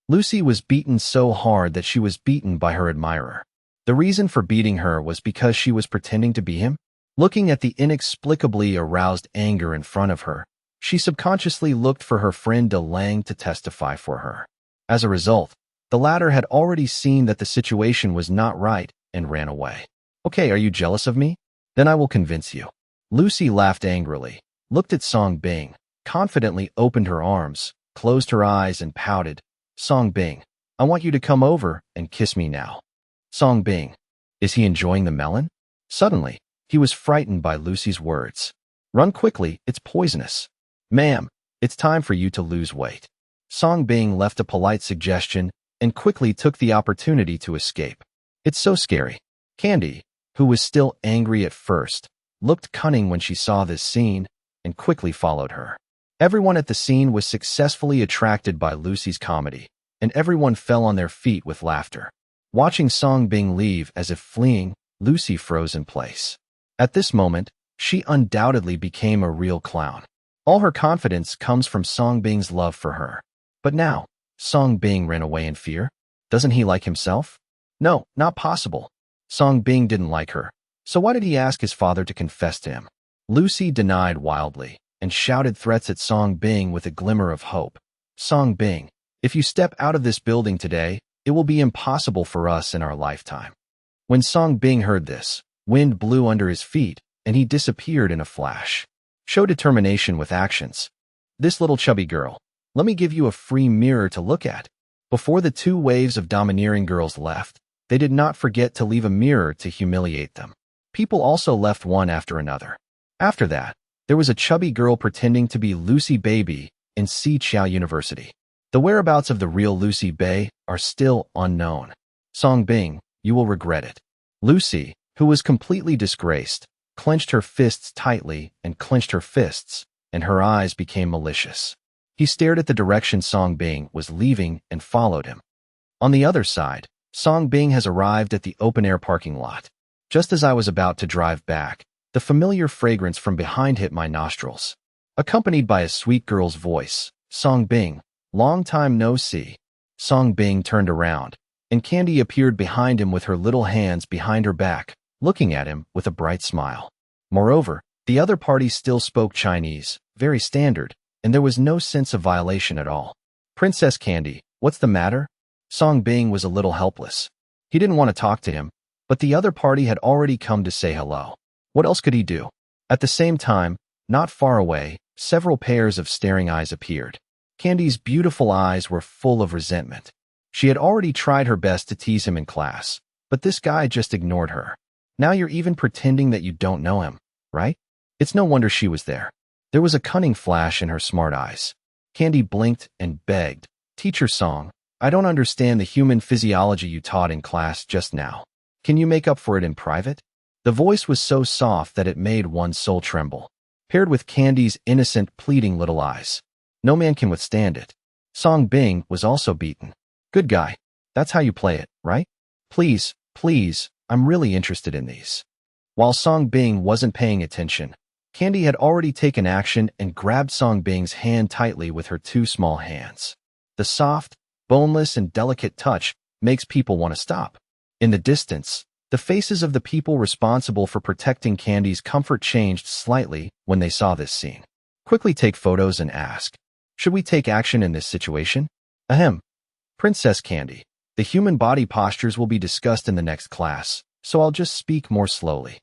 Lucy was beaten so hard that she was beaten by her admirer. The reason for beating her was because she was pretending to be him. Looking at the inexplicably aroused anger in front of her, she subconsciously looked for her friend De Lang to testify for her. As a result, the latter had already seen that the situation was not right and ran away. "Okay, are you jealous of me? Then I will convince you." Lucy laughed angrily, looked at Song Bing, confidently opened her arms, closed her eyes, and pouted, "Song Bing, I want you to come over and kiss me now." Song Bing, is he enjoying the melon? Suddenly, he was frightened by Lucy's words. "Run quickly, it's poisonous." "Ma'am, it's time for you to lose weight." Song Bing left a polite suggestion and quickly took the opportunity to escape. "It's so scary." Candy, who was still angry at first, looked cunning when she saw this scene and quickly followed her. Everyone at the scene was successfully attracted by Lucy's comedy, and everyone fell on their feet with laughter. Watching Song Bing leave as if fleeing, Lucy froze in place. At this moment, she undoubtedly became a real clown. All her confidence comes from Song Bing's love for her. But now, Song Bing ran away in fear? Doesn't he like himself? No, not possible. Song Bing didn't like her, so why did he ask his father to confess to him? Lucy denied wildly and shouted threats at Song Bing with a glimmer of hope. "Song Bing, if you step out of this building today, it will be impossible for us in our lifetime." When Song Bing heard this, wind blew under his feet and he disappeared in a flash. Show determination with actions. "This little chubby girl, let me give you a free mirror to look at." Before the two waves of domineering girls left, they did not forget to leave a mirror to humiliate them. People also left one after another. After that, there was a chubby girl pretending to be Lucy Baby in Xichao University. The whereabouts of the real Lucy Bay are still unknown. Song Bing, you will regret it. Lucy, who was completely disgraced, clenched her fists tightly and clenched her fists, and her eyes became malicious. He stared at the direction Song Bing was leaving and followed him. On the other side, Song Bing has arrived at the open-air parking lot. Just as I was about to drive back, the familiar fragrance from behind hit my nostrils. Accompanied by a sweet girl's voice, "Song Bing, long time no see." Song Bing turned around, and Candy appeared behind him with her little hands behind her back, looking at him with a bright smile. Moreover, the other party still spoke Chinese, very standard, and there was no sense of violation at all. "Princess Candy, what's the matter?" Song Bing was a little helpless. He didn't want to talk to him, but the other party had already come to say hello. What else could he do? At the same time, not far away, several pairs of staring eyes appeared. Candy's beautiful eyes were full of resentment. She had already tried her best to tease him in class, but this guy just ignored her. Now you're even pretending that you don't know him, right? It's no wonder she was there. There was a cunning flash in her smart eyes. Candy blinked and begged, "Teacher Song, I don't understand the human physiology you taught in class just now. Can you make up for it in private?" The voice was so soft that it made one's soul tremble, paired with Candy's innocent, pleading little eyes. No man can withstand it. Song Bing was also beaten. "Good guy. That's how you play it, right? Please, please, I'm really interested in these." While Song Bing wasn't paying attention, Candy had already taken action and grabbed Song Bing's hand tightly with her two small hands. The soft, boneless, and delicate touch makes people want to stop. In the distance, the faces of the people responsible for protecting Candy's comfort changed slightly when they saw this scene. Quickly take photos and ask, "Should we take action in this situation?" Ahem. Princess Candy, the human body postures will be discussed in the next class, so I'll just speak more slowly.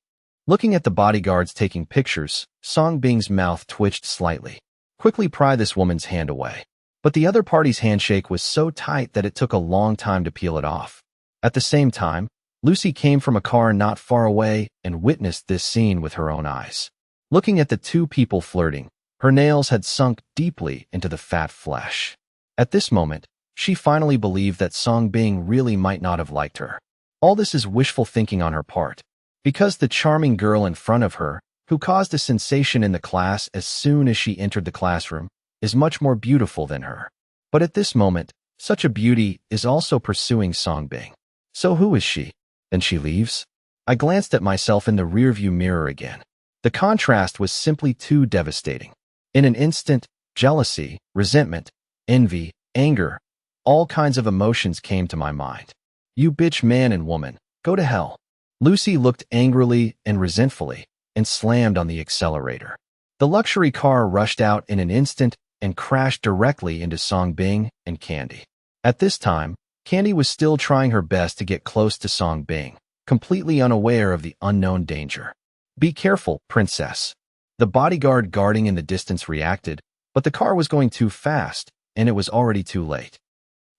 Looking at the bodyguards taking pictures, Song Bing's mouth twitched slightly. Quickly pry this woman's hand away. But the other party's handshake was so tight that it took a long time to peel it off. At the same time, Lucy came from a car not far away and witnessed this scene with her own eyes. Looking at the two people flirting, her nails had sunk deeply into the fat flesh. At this moment, she finally believed that Song Bing really might not have liked her. All this is wishful thinking on her part, because the charming girl in front of her, who caused a sensation in the class as soon as she entered the classroom, is much more beautiful than her. But at this moment, such a beauty is also pursuing Song Bing. So who is she? Then she leaves? I glanced at myself in the rearview mirror again. The contrast was simply too devastating. In an instant, jealousy, resentment, envy, anger, all kinds of emotions came to my mind. You bitch man and woman, go to hell. Lucy looked angrily and resentfully and slammed on the accelerator. The luxury car rushed out in an instant and crashed directly into Song Bing and Candy. At this time, Candy was still trying her best to get close to Song Bing, completely unaware of the unknown danger. "Be careful, princess." The bodyguard guarding in the distance reacted, but the car was going too fast, and it was already too late.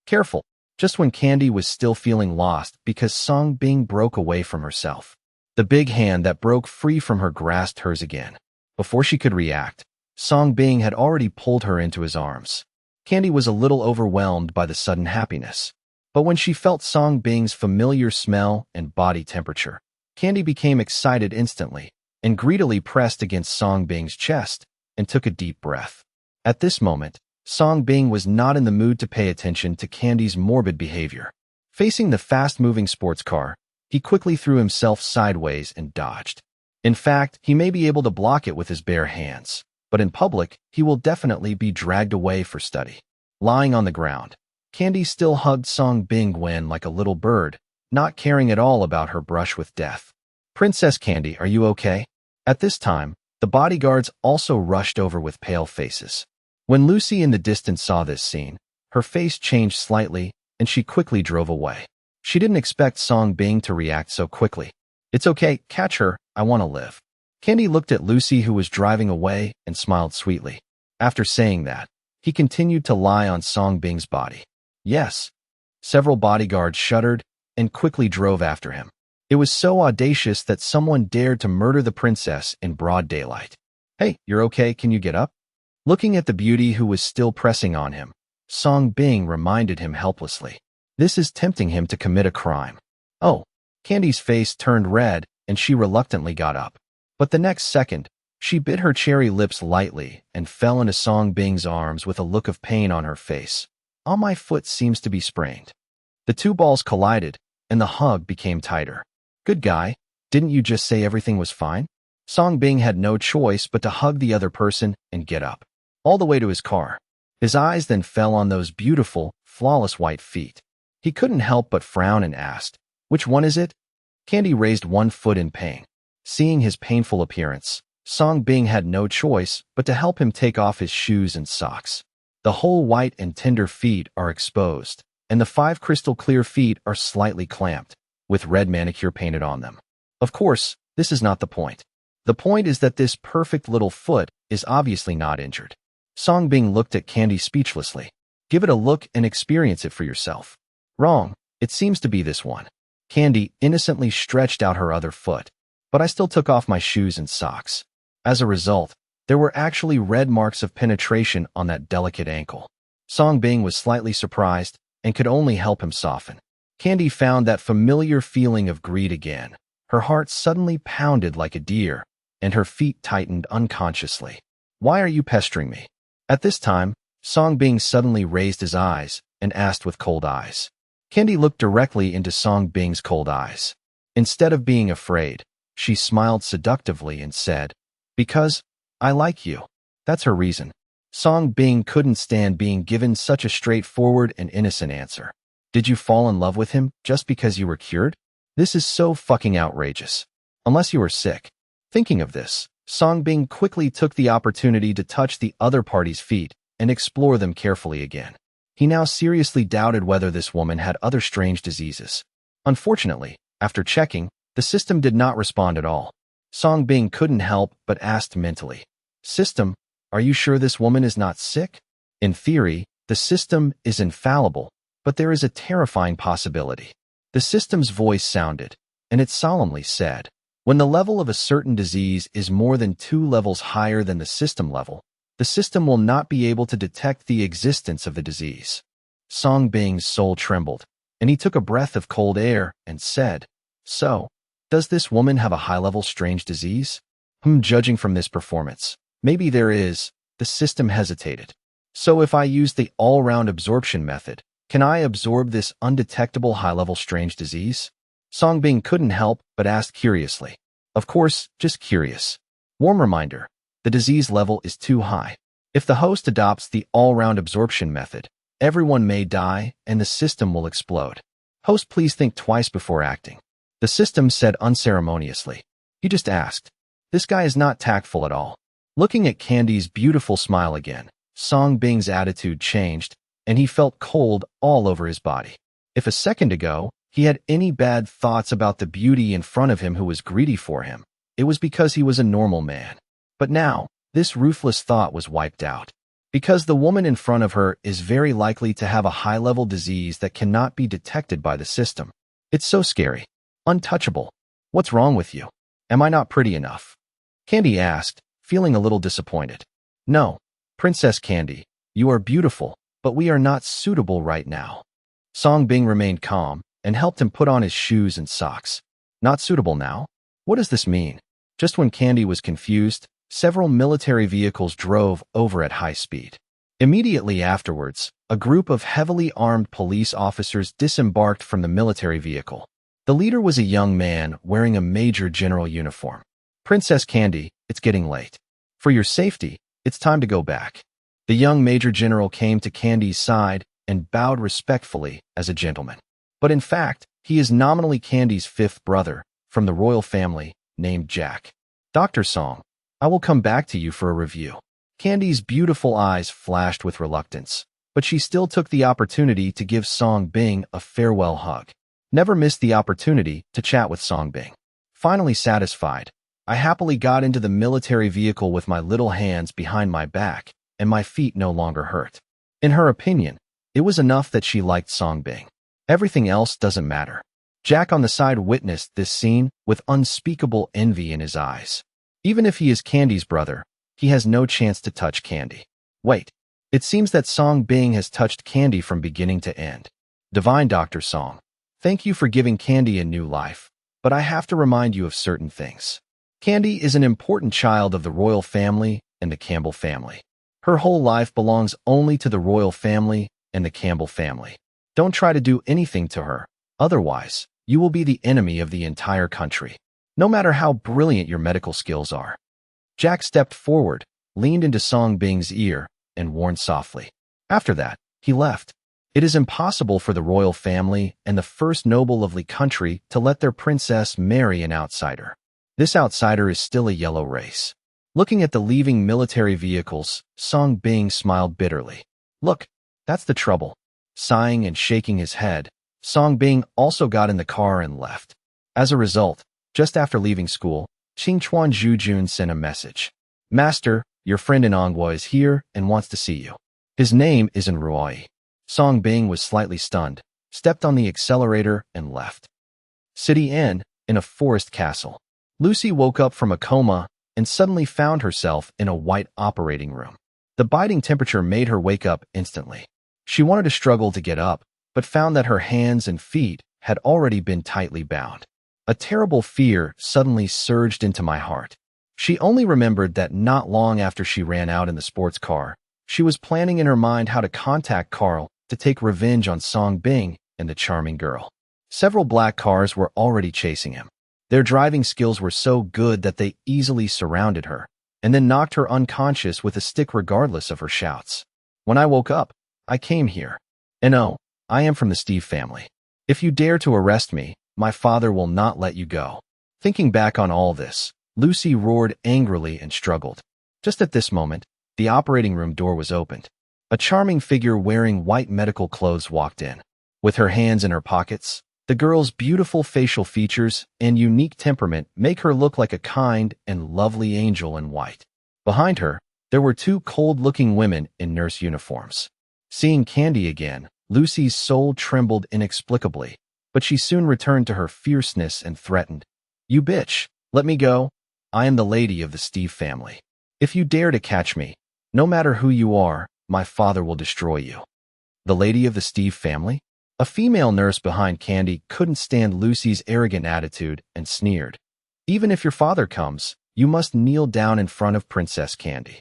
"Careful," just when Candy was still feeling lost because Song Bing broke away from herself. The big hand that broke free from her grasped hers again. Before she could react, Song Bing had already pulled her into his arms. Candy was a little overwhelmed by the sudden happiness. But when she felt Song Bing's familiar smell and body temperature, Candy became excited instantly and greedily pressed against Song Bing's chest and took a deep breath. At this moment, Song Bing was not in the mood to pay attention to Candy's morbid behavior. Facing the fast-moving sports car, he quickly threw himself sideways and dodged. In fact, he may be able to block it with his bare hands, but in public, he will definitely be dragged away for study. Lying on the ground, Candy still hugged Song Bing Gwen like a little bird, not caring at all about her brush with death. "Princess Candy, are you okay?" At this time, the bodyguards also rushed over with pale faces. When Lucy in the distance saw this scene, her face changed slightly, and she quickly drove away. She didn't expect Song Bing to react so quickly. "It's okay, catch her, I want to live." Candy looked at Lucy, who was driving away, and smiled sweetly. After saying that, he continued to lie on Song Bing's body. "Yes." Several bodyguards shuddered and quickly drove after him. It was so audacious that someone dared to murder the princess in broad daylight. "Hey, you're okay, can you get up?" Looking at the beauty who was still pressing on him, Song Bing reminded him helplessly. This is tempting him to commit a crime. "Oh." Candy's face turned red and she reluctantly got up. But the next second, she bit her cherry lips lightly and fell into Song Bing's arms with a look of pain on her face. "Oh, my foot seems to be sprained." The two balls collided and the hug became tighter. "Good guy, didn't you just say everything was fine?" Song Bing had no choice but to hug the other person and get up, all the way to his car. His eyes then fell on those beautiful, flawless white feet. He couldn't help but frown and asked, "Which one is it?" Candy raised one foot in pain. Seeing his painful appearance, Song Bing had no choice but to help him take off his shoes and socks. The whole white and tender feet are exposed, and the 5 crystal clear feet are slightly clamped, with red manicure painted on them. Of course, this is not the point. The point is that this perfect little foot is obviously not injured. Song Bing looked at Candy speechlessly. "Give it a look and experience it for yourself." "Wrong. It seems to be this one." Candy innocently stretched out her other foot, but I still took off my shoes and socks. As a result, there were actually red marks of penetration on that delicate ankle. Songbing was slightly surprised and could only help him soften. Candy found that familiar feeling of greed again. Her heart suddenly pounded like a deer, and her feet tightened unconsciously. "Why are you pestering me?" At this time, Songbing suddenly raised his eyes and asked with cold eyes. Candy looked directly into Songbing's cold eyes. Instead of being afraid, she smiled seductively and said, "Because I like you." That's her reason. Songbing couldn't stand being given such a straightforward and innocent answer. Did you fall in love with him just because you were cured? This is so fucking outrageous. Unless you were sick. Thinking of this, Songbing quickly took the opportunity to touch the other party's feet and explore them carefully again. He now seriously doubted whether this woman had other strange diseases. Unfortunately, after checking, the system did not respond at all. Songbing couldn't help but asked mentally, "System, are you sure this woman is not sick?" In theory, the system is infallible, but there is a terrifying possibility. The system's voice sounded, and it solemnly said, "When the level of a certain disease is more than 2 levels higher than the system level, the system will not be able to detect the existence of the disease." Songbing's soul trembled, and he took a breath of cold air and said, "So, does this woman have a high-level strange disease?" Judging from this performance, maybe there is." The system hesitated. "So if I use the all-round absorption method, can I absorb this undetectable high-level strange disease?" Songbing couldn't help but asked curiously. Of course, just curious. Warm reminder, the disease level is too high. If the host adopts the all-round absorption method, everyone may die and the system will explode. Host, please think twice before acting. The system said unceremoniously. He just asked. This guy is not tactful at all. Looking at Candy's beautiful smile again, Songbing's attitude changed, and he felt cold all over his body. If a second ago, he had any bad thoughts about the beauty in front of him who was greedy for him, it was because he was a normal man. But now, this ruthless thought was wiped out. Because the woman in front of her is very likely to have a high-level disease that cannot be detected by the system. It's so scary. Untouchable. What's wrong with you? Am I not pretty enough? Candy asked, feeling a little disappointed. No, Princess Candy, you are beautiful, but we are not suitable right now. Songbing remained calm and helped him put on his shoes and socks. Not suitable now? What does this mean? Just when Candy was confused, several military vehicles drove over at high speed. Immediately afterwards, a group of heavily armed police officers disembarked from the military vehicle. The leader was a young man wearing a major general uniform. Princess Candy, it's getting late. For your safety, it's time to go back. The young major general came to Candy's side and bowed respectfully as a gentleman. But in fact, he is nominally Candy's fifth brother from the royal family named Jack. Dr. Song, I will come back to you for a review. Candy's beautiful eyes flashed with reluctance, but she still took the opportunity to give Songbing a farewell hug. Never missed the opportunity to chat with Songbing. Finally satisfied, I happily got into the military vehicle with my little hands behind my back, and my feet no longer hurt. In her opinion, it was enough that she liked Songbing. Everything else doesn't matter. Jack on the side witnessed this scene with unspeakable envy in his eyes. Even if he is Candy's brother, he has no chance to touch Candy. Wait, it seems that Songbing has touched Candy from beginning to end. Divine Dr. Song, thank you for giving Candy a new life, but I have to remind you of certain things. Candy is an important child of the royal family and the Campbell family. Her whole life belongs only to the royal family and the Campbell family. Don't try to do anything to her, otherwise, you will be the enemy of the entire country, no matter how brilliant your medical skills are. Jack stepped forward, leaned into Songbing's ear, and warned softly. After that, he left. It is impossible for the royal family and the first noble of the country to let their princess marry an outsider. This outsider is still a yellow race. Looking at the leaving military vehicles, Songbing smiled bitterly. Look, that's the trouble. Sighing and shaking his head, Songbing also got in the car and left. As a result, just after leaving school, Qingchuan Zhujun sent a message. Master, your friend in Anghua is here and wants to see you. His name is Ruoi. Songbing was slightly stunned, stepped on the accelerator, and left. City Inn, in a forest castle. Lucy woke up from a coma and suddenly found herself in a white operating room. The biting temperature made her wake up instantly. She wanted to struggle to get up, but found that her hands and feet had already been tightly bound. A terrible fear suddenly surged into my heart. She only remembered that not long after she ran out in the sports car, she was planning in her mind how to contact Carl to take revenge on Song Bing and the charming girl. Several black cars were already chasing him. Their driving skills were so good that they easily surrounded her, and then knocked her unconscious with a stick regardless of her shouts. When I woke up, I came here. And oh, I am from the Steve family. If you dare to arrest me, my father will not let you go. Thinking back on all this, Lucy roared angrily and struggled. Just at this moment, the operating room door was opened. A charming figure wearing white medical clothes walked in. With her hands in her pockets, the girl's beautiful facial features and unique temperament make her look like a kind and lovely angel in white. Behind her, there were two cold-looking women in nurse uniforms. Seeing Candy again, Lucy's soul trembled inexplicably, but she soon returned to her fierceness and threatened, "You bitch, let me go. I am the lady of the Steve family. If you dare to catch me, no matter who you are, my father will destroy you." The lady of the Steve family? A female nurse behind Candy couldn't stand Lucy's arrogant attitude and sneered. "Even if your father comes, you must kneel down in front of Princess Candy."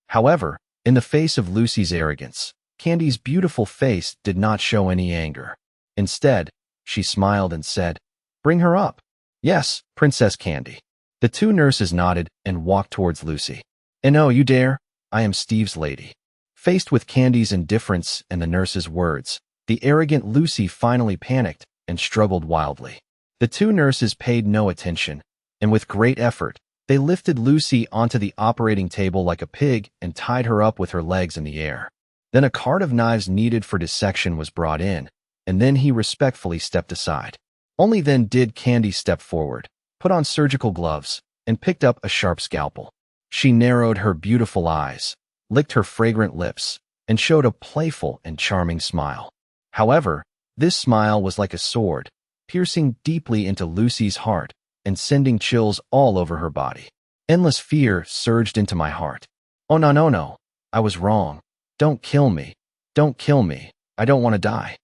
However, in the face of Lucy's arrogance, Candy's beautiful face did not show any anger. Instead, she smiled and said, "Bring her up." "Yes, Princess Candy." The two nurses nodded and walked towards Lucy. "And oh, you dare? I am Steve's lady." Faced with Candy's indifference and the nurse's words, the arrogant Lucy finally panicked and struggled wildly. The two nurses paid no attention, and with great effort, they lifted Lucy onto the operating table like a pig and tied her up with her legs in the air. Then a cart of knives needed for dissection was brought in, and then he respectfully stepped aside. Only then did Candy step forward, put on surgical gloves, and picked up a sharp scalpel. She narrowed her beautiful eyes, licked her fragrant lips, and showed a playful and charming smile. However, this smile was like a sword, piercing deeply into Lucy's heart and sending chills all over her body. Endless fear surged into my heart. "Oh no, no, no. I was wrong. Don't kill me. Don't kill me. I don't want to die."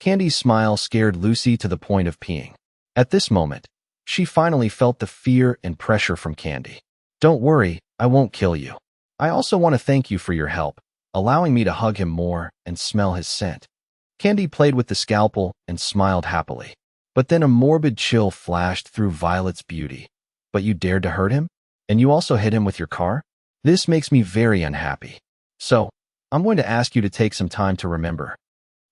Candy's smile scared Lucy to the point of peeing. At this moment, she finally felt the fear and pressure from Candy. "Don't worry, I won't kill you. I also want to thank you for your help, allowing me to hug him more and smell his scent." Candy played with the scalpel and smiled happily. But then a morbid chill flashed through Violet's beauty. "But you dared to hurt him? And you also hit him with your car? This makes me very unhappy. So, I'm going to ask you to take some time to remember."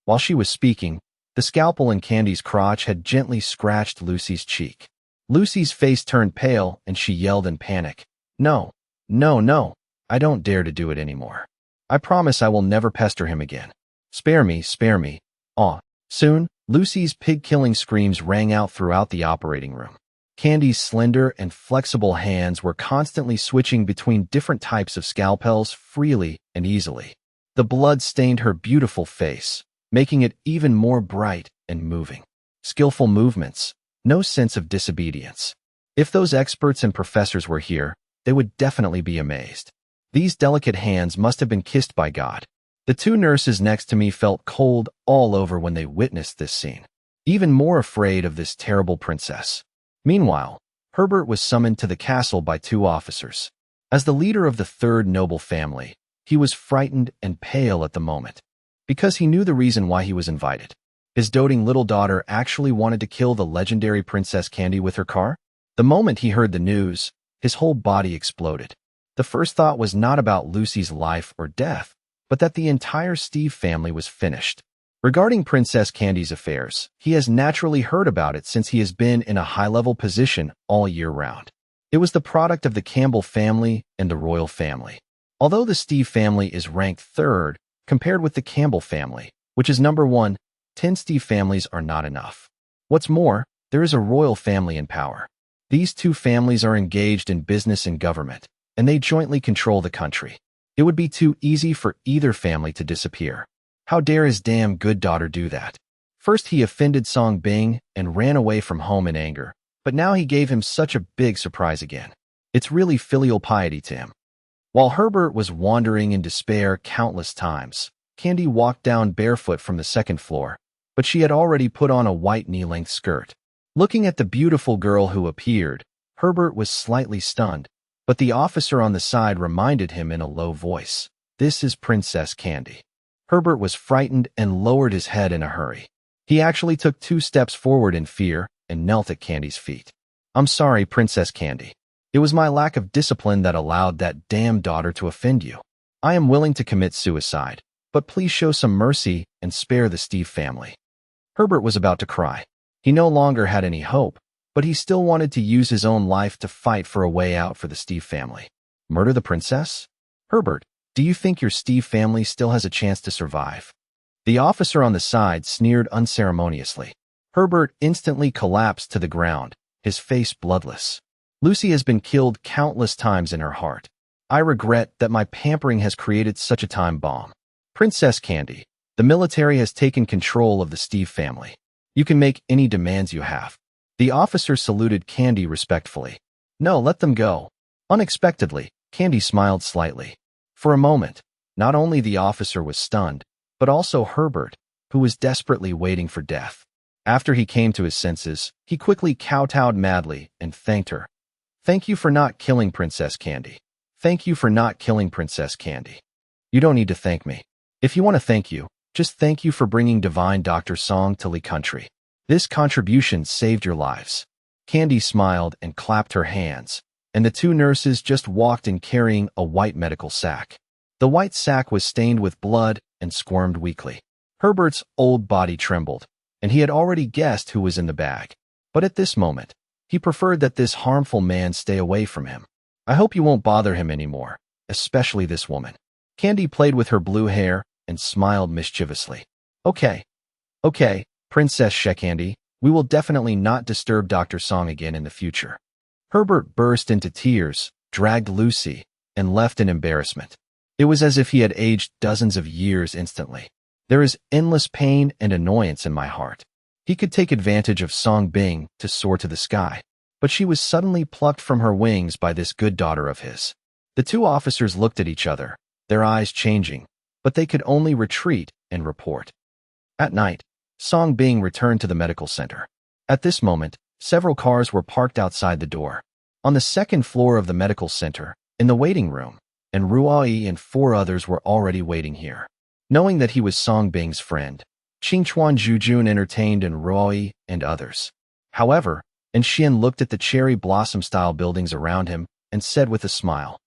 While she was speaking, the scalpel in Candy's crotch had gently scratched Lucy's cheek. Lucy's face turned pale and she yelled in panic, "No, no, no, I don't dare to do it anymore. I promise I will never pester him again. Spare me, spare me." Aw. Soon, Lucy's pig-killing screams rang out throughout the operating room. Candy's slender and flexible hands were constantly switching between different types of scalpels freely and easily. The blood stained her beautiful face, making it even more bright and moving. Skillful movements, no sense of disobedience. If those experts and professors were here, they would definitely be amazed. These delicate hands must have been kissed by God. The two nurses next to me felt cold all over when they witnessed this scene, even more afraid of this terrible princess. Meanwhile, Herbert was summoned to the castle by two officers. As the leader of the third noble family, he was frightened and pale at the moment, because he knew the reason why he was invited. His doting little daughter actually wanted to kill the legendary Princess Candy with her car. The moment he heard the news, his whole body exploded. The first thought was not about Lucy's life or death, but that the entire Steve family was finished. Regarding Princess Candy's affairs, he has naturally heard about it since he has been in a high-level position all year round. It was the product of the Campbell family and the royal family. Although the Steve family is ranked third, compared with the Campbell family, which is number 1, 10 Steve families are not enough. What's more, there is a royal family in power. These two families are engaged in business and government, and they jointly control the country. It would be too easy for either family to disappear. How dare his damn good daughter do that? First he offended Song Bing and ran away from home in anger, but now he gave him such a big surprise again. It's really filial piety to him. While Herbert was wandering in despair countless times, Candy walked down barefoot from the second floor, but she had already put on a white knee-length skirt. Looking at the beautiful girl who appeared, Herbert was slightly stunned, but the officer on the side reminded him in a low voice, "This is Princess Candy." Herbert was frightened and lowered his head in a hurry. He actually took 2 steps forward in fear and knelt at Candy's feet. "I'm sorry, Princess Candy. It was my lack of discipline that allowed that damn daughter to offend you. I am willing to commit suicide, but please show some mercy and spare the Steve family." Herbert was about to cry. He no longer had any hope, but he still wanted to use his own life to fight for a way out for the Steve family. Murder the princess? Herbert, do you think your Steve family still has a chance to survive? The officer on the side sneered unceremoniously. Herbert instantly collapsed to the ground, his face bloodless. "Lucy has been killed countless times in her heart. I regret that my pampering has created such a time bomb. Princess Candy, the military has taken control of the Steve family. You can make any demands you have." The officer saluted Candy respectfully. "No, let them go." Unexpectedly, Candy smiled slightly. For a moment, not only the officer was stunned, but also Herbert, who was desperately waiting for death. After he came to his senses, he quickly kowtowed madly and thanked her. "Thank you for not killing Princess Candy. Thank you for not killing Princess Candy. You don't need to thank me. If you want to thank you, just thank you for bringing divine Dr. Song to Lee Country. This contribution saved your lives." Candy smiled and clapped her hands, and the 2 nurses just walked in carrying a white medical sack. The white sack was stained with blood and squirmed weakly. Herbert's old body trembled, and he had already guessed who was in the bag. But at this moment, he preferred that this harmful man stay away from him. "I hope you won't bother him anymore, especially this woman." Candy played with her blue hair and smiled mischievously. Okay, Princess Shekandy, we will definitely not disturb Dr. Song again in the future." Herbert burst into tears, dragged Lucy, and left in embarrassment. It was as if he had aged dozens of years instantly. "There is endless pain and annoyance in my heart." He could take advantage of Song Bing to soar to the sky, but she was suddenly plucked from her wings by this good daughter of his. The 2 officers looked at each other, their eyes changing, but they could only retreat and report. At night, Song Bing returned to the medical center. At this moment, several cars were parked outside the door. On the second floor of the medical center, in the waiting room, and Ruai and 4 others were already waiting here. Knowing that he was Song Bing's friend, Qingchuan Zhujun entertained in Ruai and others. However, Xian looked at the cherry blossom-style buildings around him and said with a smile,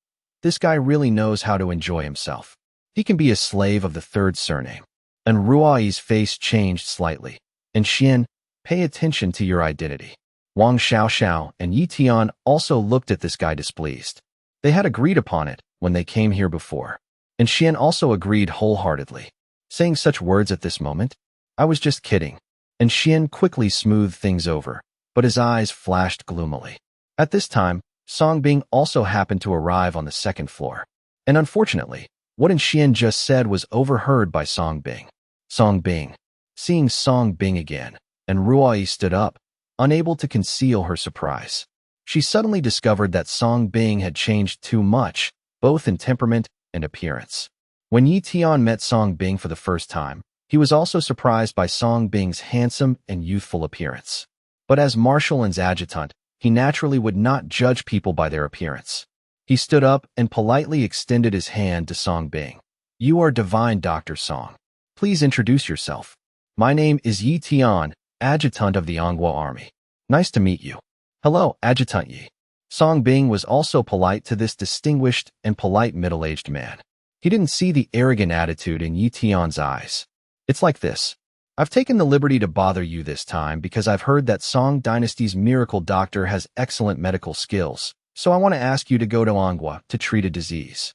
"This guy really knows how to enjoy himself. He can be a slave of the 3rd surname." And Ruai's face changed slightly. "And Xian, pay attention to your identity." Wang Xiaoxiao and Yi Tian also looked at this guy displeased. They had agreed upon it when they came here before. And Xian also agreed wholeheartedly, saying such words at this moment. "I was just kidding." And Xian quickly smoothed things over, but his eyes flashed gloomily. At this time, Song Bing also happened to arrive on the 2nd floor. And unfortunately, what Xian just said was overheard by Song Bing. Song Bing. Seeing Song Bing again, and Ruai stood up, unable to conceal her surprise. She suddenly discovered that Song Bing had changed too much, both in temperament and appearance. When Yi Tian met Song Bing for the first time, he was also surprised by Song Bing's handsome and youthful appearance. But as Marshal and's adjutant, he naturally would not judge people by their appearance. He stood up and politely extended his hand to Song Bing. "You are divine Dr. Song. Please introduce yourself." "My name is Yi Tian, adjutant of the Anghua army. Nice to meet you." "Hello, Adjutant Yi." Song Bing was also polite to this distinguished and polite middle-aged man. He didn't see the arrogant attitude in Yi Tian's eyes. "It's like this. I've taken the liberty to bother you this time because I've heard that Song Dynasty's miracle doctor has excellent medical skills, so I want to ask you to go to Anghua to treat a disease."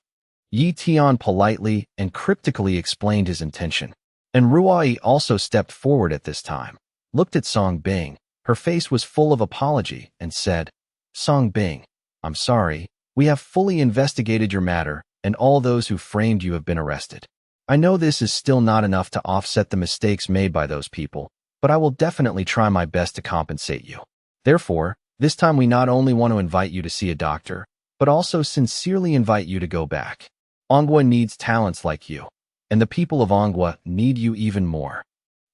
Yi Tian politely and cryptically explained his intention. And Ruai also stepped forward at this time, looked at Song Bing. Her face was full of apology and said, "Song Bing, I'm sorry. We have fully investigated your matter, and all those who framed you have been arrested. I know this is still not enough to offset the mistakes made by those people, but I will definitely try my best to compensate you. Therefore, this time we not only want to invite you to see a doctor, but also sincerely invite you to go back. Ongwa needs talents like you, and the people of Ongwa need you even more.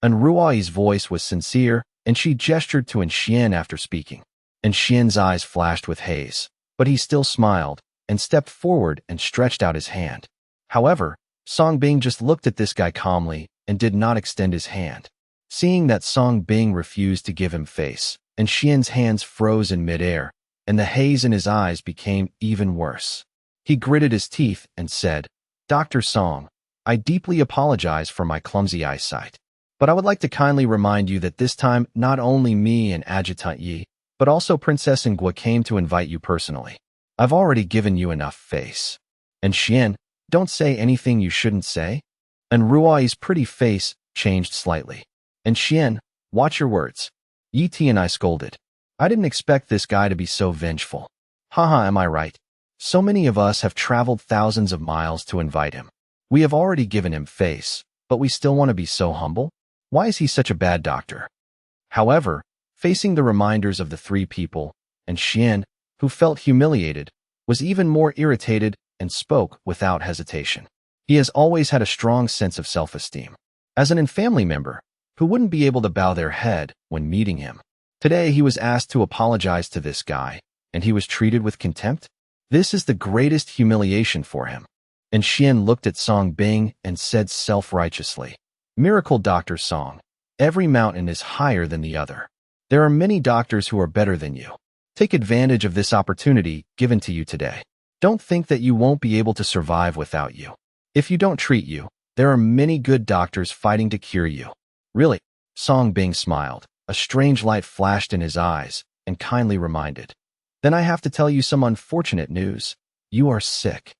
And Ruai's voice was sincere, and she gestured to Xian after speaking. And Xian's eyes flashed with haze, but he still smiled and stepped forward and stretched out his hand. However, Song Bing just looked at this guy calmly and did not extend his hand. Seeing that Song Bing refused to give him face, and Xian's hands froze in midair, and the haze in his eyes became even worse. He gritted his teeth and said, "Dr. Song, I deeply apologize for my clumsy eyesight. But I would like to kindly remind you that this time not only me and Adjutant Yi, but also Princess Ngwa came to invite you personally. I've already given you enough face. And Xian, don't say anything you shouldn't say." And Ruai's pretty face changed slightly. "And Xian, watch your words." Yi Ti and I scolded. "I didn't expect this guy to be so vengeful. Haha, am I right? So many of us have traveled thousands of miles to invite him. We have already given him face, but we still want to be so humble? Why is he such a bad doctor?" However, facing the reminders of the three people, and Xian, who felt humiliated, was even more irritated and spoke without hesitation. He has always had a strong sense of self-esteem. As an family member, who wouldn't be able to bow their head when meeting him? Today he was asked to apologize to this guy, and he was treated with contempt? This is the greatest humiliation for him. And Xian looked at Song Bing and said self-righteously, "Miracle Dr. Song, every mountain is higher than the other. There are many doctors who are better than you. Take advantage of this opportunity given to you today. Don't think that you won't be able to survive without you. If you don't treat you, there are many good doctors fighting to cure you." "Really?" Song Bing smiled. A strange light flashed in his eyes and kindly reminded, "Then I have to tell you some unfortunate news. You are sick."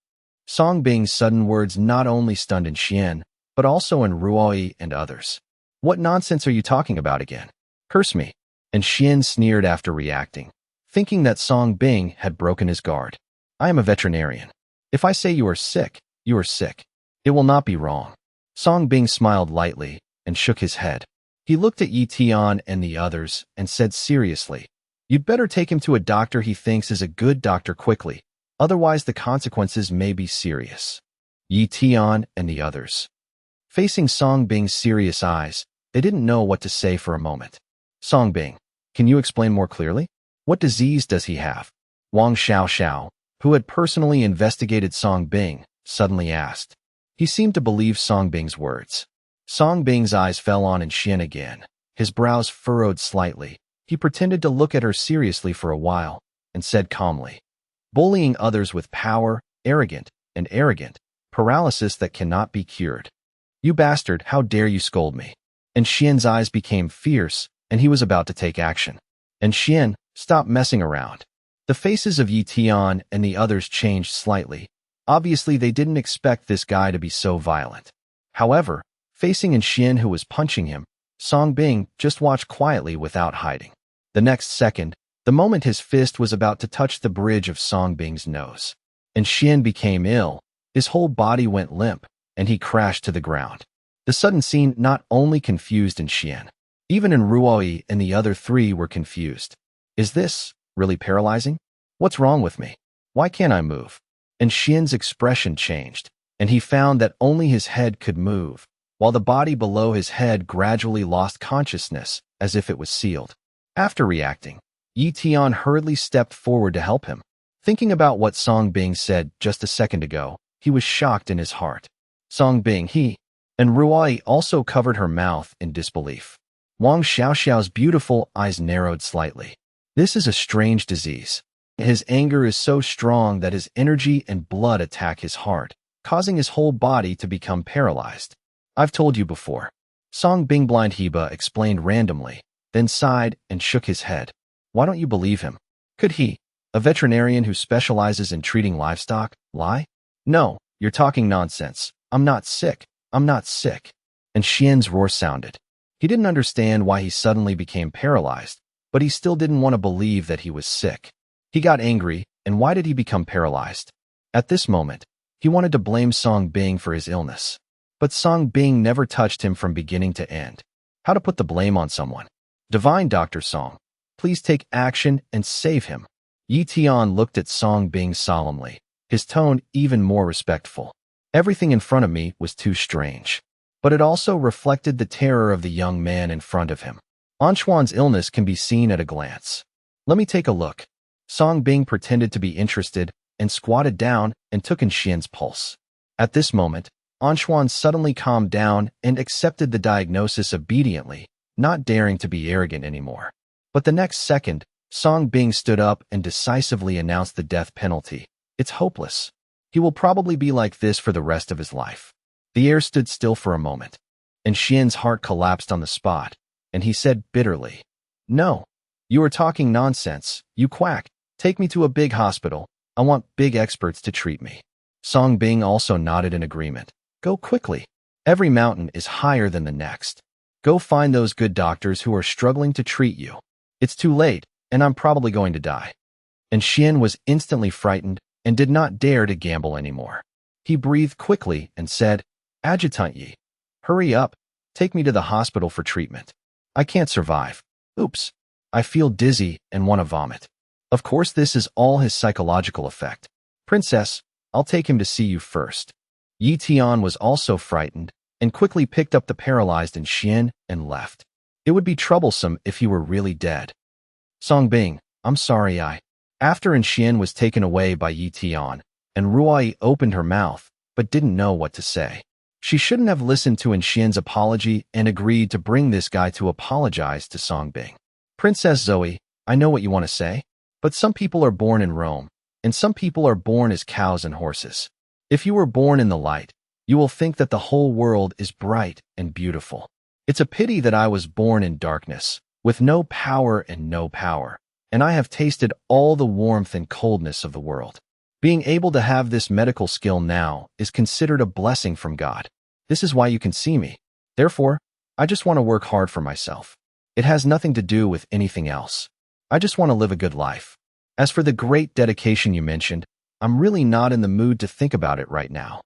Song Bing's sudden words not only stunned in Xian, but also in Ruai and others. "What nonsense are you talking about again? Curse me." And Xian sneered after reacting, thinking that Song Bing had broken his guard. "I am a veterinarian. If I say you are sick, you are sick. It will not be wrong." Song Bing smiled lightly and shook his head. He looked at Yi Tian and the others and said seriously, "You'd better take him to a doctor he thinks is a good doctor quickly, otherwise the consequences may be serious." Yi Tian and the others. Facing Song Bing's serious eyes, they didn't know what to say for a moment. "Song Bing, can you explain more clearly? What disease does he have?" Wang Xiao, who had personally investigated Song Bing, suddenly asked. He seemed to believe Song Bing's words. Song Bing's eyes fell on Xian again. His brows furrowed slightly. He pretended to look at her seriously for a while and said calmly, "Bullying others with power, arrogant, paralysis that cannot be cured. You bastard, how dare you scold me?" And Xian's eyes became fierce, and he was about to take action. "And Xian, stop messing around." The faces of Yi Tian and the others changed slightly. Obviously, they didn't expect this guy to be so violent. However, facing Xian, who was punching him, Song Bing just watched quietly without hiding. The next second, the moment his fist was about to touch the bridge of Song Bing's nose, and Xian became ill, his whole body went limp, and he crashed to the ground. The sudden scene not only confused Xian, even in Ruai and the other three were confused. Is this really paralyzing? What's wrong with me? Why can't I move? And Xian's expression changed, and he found that only his head could move, while the body below his head gradually lost consciousness as if it was sealed. After reacting, Yi Tian hurriedly stepped forward to help him. Thinking about what Song Bing said just a second ago, he was shocked in his heart. Song Bing, and Ruai also covered her mouth in disbelief. Wang Xiaoxiao's beautiful eyes narrowed slightly. This is a strange disease. His anger is so strong that his energy and blood attack his heart, causing his whole body to become paralyzed. I've told you before. Song Bing Blind Heba explained randomly, then sighed and shook his head. Why don't you believe him? Could he, a veterinarian who specializes in treating livestock, lie? No, you're talking nonsense. I'm not sick. I'm not sick. And Xian's roar sounded. He didn't understand why he suddenly became paralyzed, but he still didn't want to believe that he was sick. He got angry, and why did he become paralyzed? At this moment, he wanted to blame Song Bing for his illness. But Song Bing never touched him from beginning to end. how to put the blame on someone. Divine Dr. Song, please take action and save him. Yi Tian looked at Song Bing solemnly, his tone even more respectful. Everything in front of me was too strange, but it also reflected the terror of the young man in front of him. Anquan's illness can be seen at a glance. Let me take a look. Song Bing pretended to be interested and squatted down and took in Xian's pulse. At this moment, Anquan suddenly calmed down and accepted the diagnosis obediently, not daring to be arrogant anymore. But the next second, Song Bing stood up and decisively announced the death penalty. It's hopeless. He will probably be like this for the rest of his life. The air stood still for a moment, and Xian's heart collapsed on the spot, and he said bitterly, "No, you are talking nonsense, you quack. Take me to a big hospital. I want big experts to treat me." Song Bing also nodded in agreement. "Go quickly. Every mountain is higher than the next. Go find those good doctors who are struggling to treat you. It's too late, and I'm probably going to die." And Xian was instantly frightened and did not dare to gamble anymore. He breathed quickly and said, "Adjutant Yi, hurry up. Take me to the hospital for treatment. I can't survive. Oops. I feel dizzy and want to vomit." Of course, this is all his psychological effect. "Princess, I'll take him to see you first." Yi Tian was also frightened and quickly picked up the paralyzed and Xian and left. It would be troublesome if he were really dead. "Song Bing, I'm sorry After Xian was taken away by Yi Tian, and Ruai opened her mouth, but didn't know what to say. She shouldn't have listened to Xian's apology and agreed to bring this guy to apologize to Song Bing. "Princess Zoe, I know what you want to say, but some people are born in Rome, and some people are born as cows and horses. If you were born in the light, you will think that the whole world is bright and beautiful. It's a pity that I was born in darkness, with no power, and I have tasted all the warmth and coldness of the world. Being able to have this medical skill now is considered a blessing from God. This is why you can see me. Therefore, I just want to work hard for myself. It has nothing to do with anything else. I just want to live a good life. As for the great dedication you mentioned, I'm really not in the mood to think about it right now."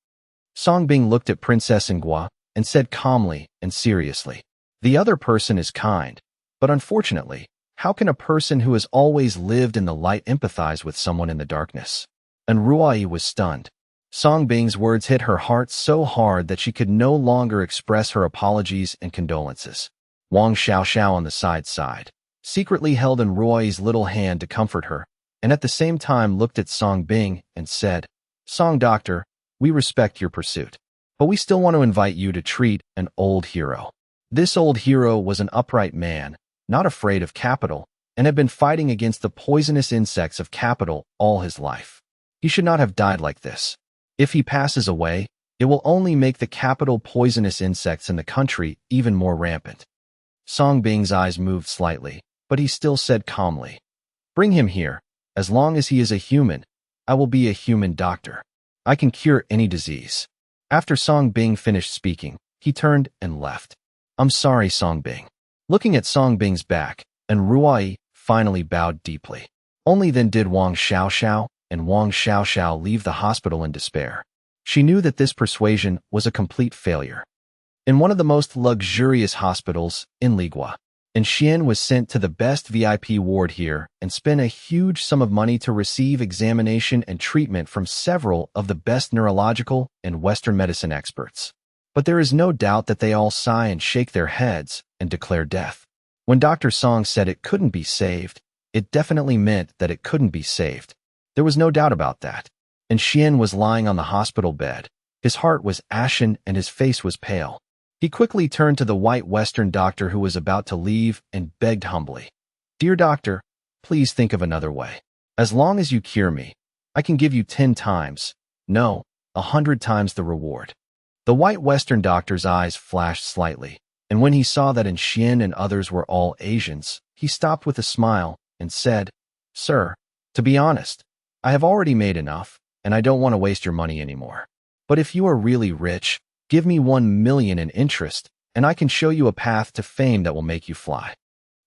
Song Bing looked at Princess Ingua and said calmly and seriously, "The other person is kind, but unfortunately, how can a person who has always lived in the light empathize with someone in the darkness?" And Ruai was stunned. Song Bing's words hit her heart so hard that she could no longer express her apologies and condolences. Wang Xiaoxiao on the side secretly held in Ruai's little hand to comfort her, and at the same time looked at Song Bing and said, "Song Doctor, we respect your pursuit, but we still want to invite you to treat an old hero. This old hero was an upright man, not afraid of capital, and had been fighting against the poisonous insects of capital all his life. He should not have died like this. If he passes away, it will only make the capital poisonous insects in the country even more rampant." Song Bing's eyes moved slightly, but he still said calmly, "Bring him here. As long as he is a human, I will be a human doctor. I can cure any disease." After Song Bing finished speaking, he turned and left. "I'm sorry, Song Bing." Looking at Song Bing's back, and Ruai finally bowed deeply. Only then did Wang Xiaoxiao and Wang Xiaoxiao leave the hospital in despair. She knew that this persuasion was a complete failure. In one of the most luxurious hospitals in Ligua, and Xian was sent to the best VIP ward here and spent a huge sum of money to receive examination and treatment from several of the best neurological and Western medicine experts. But there is no doubt that they all sigh and shake their heads and declare death. When Dr. Song said it couldn't be saved, it definitely meant that it couldn't be saved. There was no doubt about that. And Xian was lying on the hospital bed. His heart was ashen and his face was pale. He quickly turned to the white Western doctor who was about to leave and begged humbly, "Dear doctor, please think of another way. As long as you cure me, I can give you 10 times, no, 100 times the reward." The white Western doctor's eyes flashed slightly, and when he saw that Xian and others were all Asians, he stopped with a smile and said, "Sir, to be honest, I have already made enough, and I don't want to waste your money anymore. But if you are really rich, give me 1 million in interest, and I can show you a path to fame that will make you fly."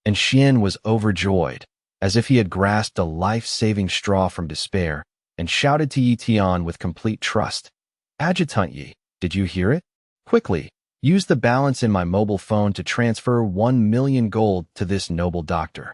And Xian was overjoyed, as if he had grasped a life-saving straw from despair, and shouted to Yi Tian with complete trust, "Adjutant Yi, did you hear it? Quickly, Use the balance in my mobile phone to transfer 1 million gold to this noble doctor.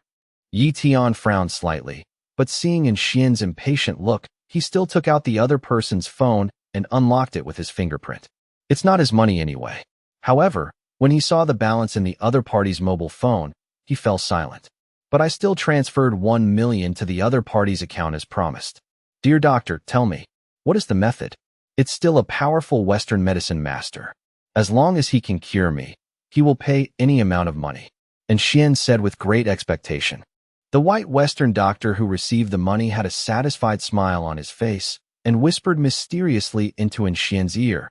Yi Tian frowned slightly, but seeing in Xian's impatient look, he still took out the other person's phone and unlocked it with his fingerprint. It's not his money anyway. However, when he saw the balance in the other party's mobile phone, he fell silent. But I still transferred 1 million to the other party's account as promised. Dear doctor, tell me, what is the method? It's still a powerful Western medicine master. As long as he can cure me, he will pay any amount of money. And Xian said with great expectation. The white Western doctor who received the money had a satisfied smile on his face and whispered mysteriously into Xian's ear.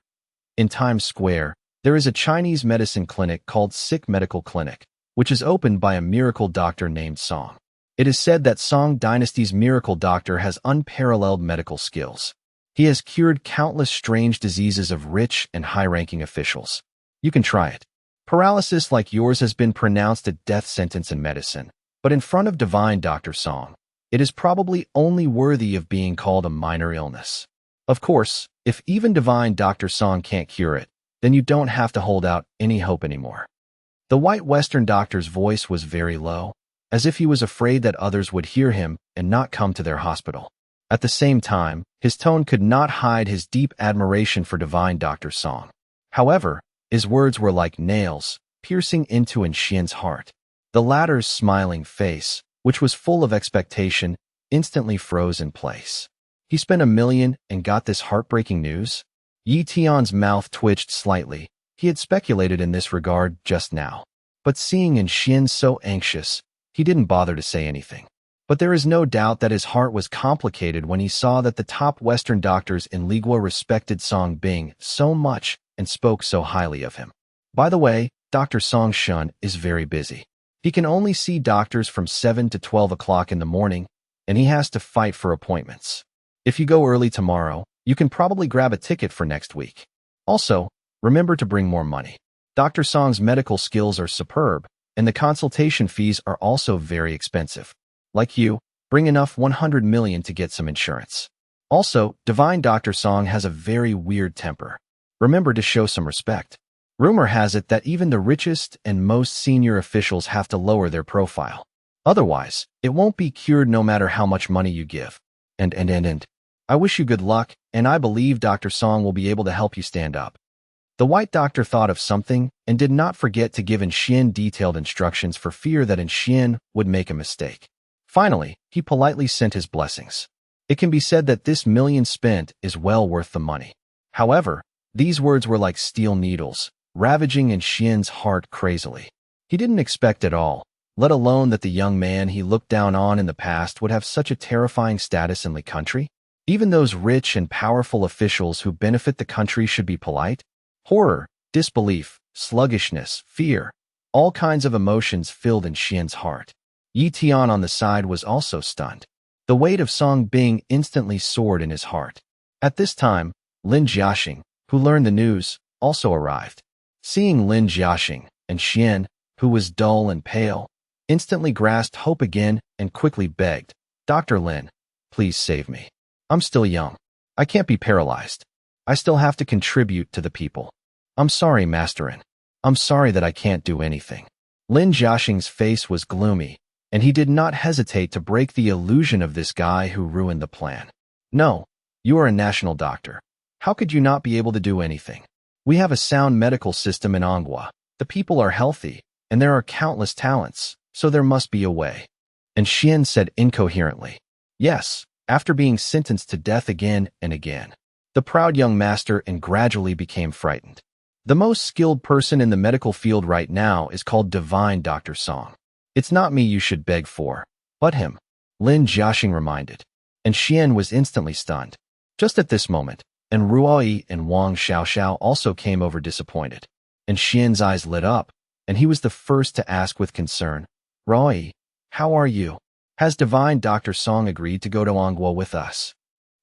In Times Square, there is a Chinese medicine clinic called Sick Medical Clinic, which is opened by a miracle doctor named Song. It is said that Song Dynasty's miracle doctor has unparalleled medical skills. He has cured countless strange diseases of rich and high-ranking officials. You can try it. Paralysis like yours has been pronounced a death sentence in medicine, but in front of divine Dr. Song, it is probably only worthy of being called a minor illness. Of course, if even divine Dr. Song can't cure it, then you don't have to hold out any hope anymore. The white Western doctor's voice was very low, as if he was afraid that others would hear him and not come to their hospital. At the same time, his tone could not hide his deep admiration for divine Dr. Song. However, his words were like nails, piercing into Xian's heart. The latter's smiling face, which was full of expectation, instantly froze in place. He spent 1 million and got this heartbreaking news? Yi Tian's mouth twitched slightly. He had speculated in this regard just now. But seeing Xian so anxious, he didn't bother to say anything. But there is no doubt that his heart was complicated when he saw that the top Western doctors in Ligua respected Song Bing so much and spoke so highly of him. By the way, Dr. Song Shun is very busy. He can only see doctors from 7 to 12 o'clock in the morning, and he has to fight for appointments. If you go early tomorrow, you can probably grab a ticket for next week. Also, remember to bring more money. Dr. Song's medical skills are superb, and the consultation fees are also very expensive. Like you, bring enough 100 million to get some insurance. Also, divine Dr. Song has a very weird temper. Remember to show some respect. Rumor has it that even the richest and most senior officials have to lower their profile. Otherwise, it won't be cured no matter how much money you give. And. I wish you good luck, and I believe Dr. Song will be able to help you stand up. The white doctor thought of something and did not forget to give Xian detailed instructions for fear that Xian would make a mistake. Finally, he politely sent his blessings. It can be said that this million spent is well worth the money. However, these words were like steel needles, ravaging Xian's heart crazily. He didn't expect at all, let alone that the young man he looked down on in the past would have such a terrifying status in the country. Even those rich and powerful officials who benefit the country should be polite. Horror, disbelief, sluggishness, fear, all kinds of emotions filled Xian's heart. Yi Tian on the side was also stunned. The weight of Song Bing instantly soared in his heart. At this time, Lin Jiaxing, who learned the news, also arrived. Seeing Lin Jiaxing and Xian, who was dull and pale, instantly grasped hope again and quickly begged, Dr. Lin, please save me. I'm still young. I can't be paralyzed. I still have to contribute to the people. I'm sorry, Masterin. I'm sorry that I can't do anything. Lin Jiaxing's face was gloomy, and he did not hesitate to break the illusion of this guy who ruined the plan. No, you are a national doctor. How could you not be able to do anything? We have a sound medical system in Anghua. The people are healthy, and there are countless talents, so there must be a way. And Xian said incoherently, yes, after being sentenced to death again and again. The proud young master and gradually became frightened. The most skilled person in the medical field right now is called Divine Dr. Song. It's not me you should beg for, but him, Lin Jiaxing reminded. And Xian was instantly stunned. Just at this moment, and Ruoyi and Wang Xiaoxiao also came over disappointed. And Xian's eyes lit up, and he was the first to ask with concern, Ruoyi, how are you? Has Divine Dr. Song agreed to go to Anghua with us?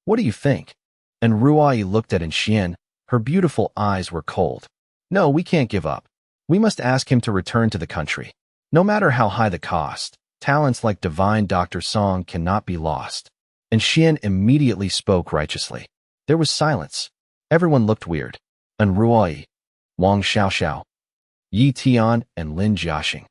What do you think? And Ruoyi looked at Xian. Her beautiful eyes were cold. No, we can't give up. We must ask him to return to the country. No matter how high the cost, talents like Divine Dr. Song cannot be lost. And Xian immediately spoke righteously. There was silence. Everyone looked weird. And Ruoyi, Wang Xiaoxiao, Yi Tian, and Lin Jiaxing.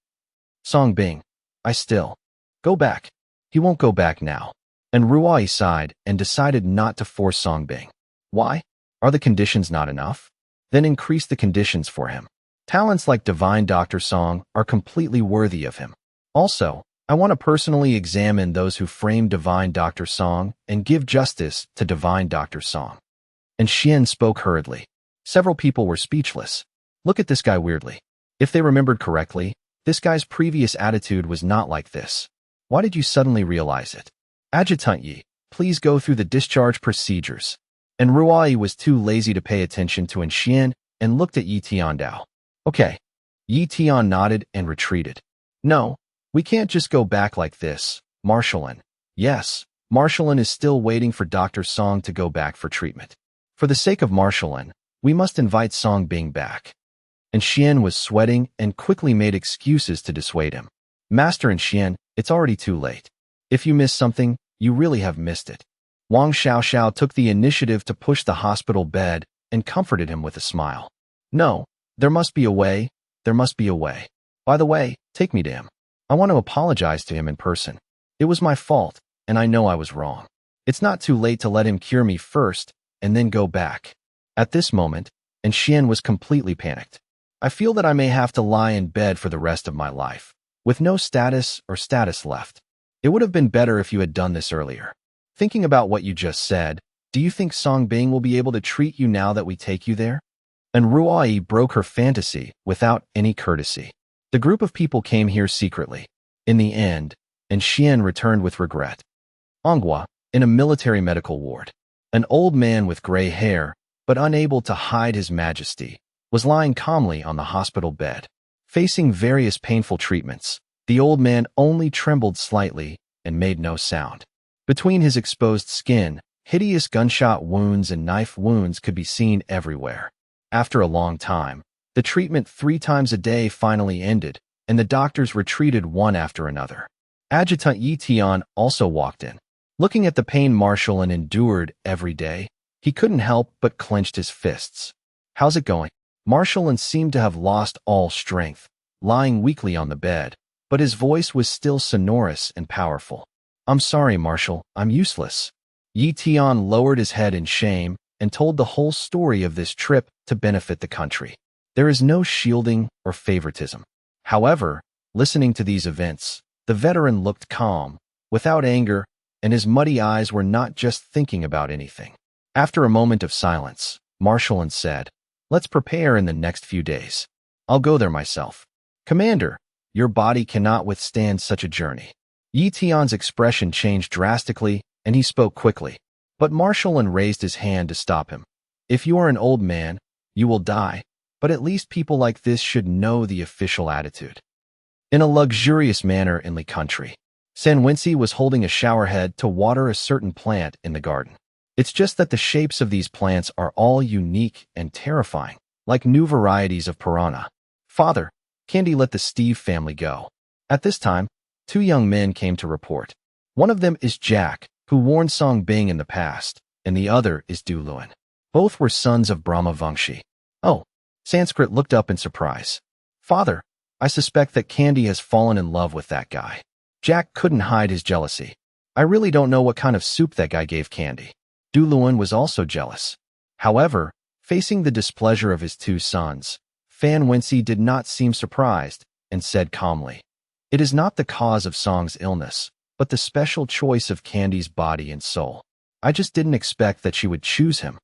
Song Bing, I still. Go back. He won't go back now. And Ruai sighed and decided not to force Song Bing. Why? Are the conditions not enough? Then increase the conditions for him. Talents like Divine Dr. Song are completely worthy of him. Also, I want to personally examine those who frame Divine Dr. Song and give justice to Divine Dr. Song. And Xian spoke hurriedly. Several people were speechless. Look at this guy weirdly. If they remembered correctly, this guy's previous attitude was not like this. Why did you suddenly realize it? Adjutant Yi, please go through the discharge procedures. And Ruai was too lazy to pay attention to Xian and looked at Yi Tiandao. Okay. Yi Tian nodded and retreated. No, we can't just go back like this, Marshallin. Yes, Marshallin is still waiting for Dr. Song to go back for treatment. For the sake of Marshallin, we must invite Song Bing back. And Xian was sweating and quickly made excuses to dissuade him. Master and Xian, it's already too late. If you miss something, you really have missed it. Wang Xiaoxiao took the initiative to push the hospital bed and comforted him with a smile. No, there must be a way. There must be a way. By the way, take me to him. I want to apologize to him in person. It was my fault, and I know I was wrong. It's not too late to let him cure me first and then go back. At this moment, and Xian was completely panicked. I feel that I may have to lie in bed for the rest of my life, with no status or status left. It would have been better if you had done this earlier. Thinking about what you just said, do you think Song Bing will be able to treat you now that we take you there? And Ruai broke her fantasy without any courtesy. The group of people came here secretly. In the end, and Xian returned with regret. Anghua, in a military medical ward. An old man with gray hair, but unable to hide his majesty, was lying calmly on the hospital bed. Facing various painful treatments, the old man only trembled slightly and made no sound. Between his exposed skin, hideous gunshot wounds and knife wounds could be seen everywhere. After a long time, the treatment 3 times a day finally ended, and the doctors retreated one after another. Adjutant Yi Tian also walked in. Looking at the pain Marshallin endured every day, he couldn't help but clenched his fists. How's it going? Marshallin seemed to have lost all strength, lying weakly on the bed, but his voice was still sonorous and powerful. I'm sorry, Marshall, I'm useless. Yi Tian lowered his head in shame and told the whole story of this trip to benefit the country. There is no shielding or favoritism. However, listening to these events, the veteran looked calm, without anger, and his muddy eyes were not just thinking about anything. After a moment of silence, Marshallin said, Let's prepare in the next few days. I'll go there myself. Commander, your body cannot withstand such a journey. Yi Tian's expression changed drastically, and he spoke quickly. But Marshallin raised his hand to stop him. If you are an old man, you will die, but at least people like this should know the official attitude. In a luxurious manner in the country, San Wenci was holding a showerhead to water a certain plant in the garden. It's just that the shapes of these plants are all unique and terrifying, like new varieties of piranha. Father, Candy let the Steve family go. At this time, 2 young men came to report. One of them is Jack, who warned Song Bing in the past, and the other is Du Luan. Both were sons of Brahma Vangshi. Oh, Sanskrit looked up in surprise. Father, I suspect that Candy has fallen in love with that guy. Jack couldn't hide his jealousy. I really don't know what kind of soup that guy gave Candy. Du Luan was also jealous. However, facing the displeasure of his 2 sons, Fan Wenci did not seem surprised and said calmly, It is not the cause of Song's illness, but the special choice of Candy's body and soul. I just didn't expect that she would choose him.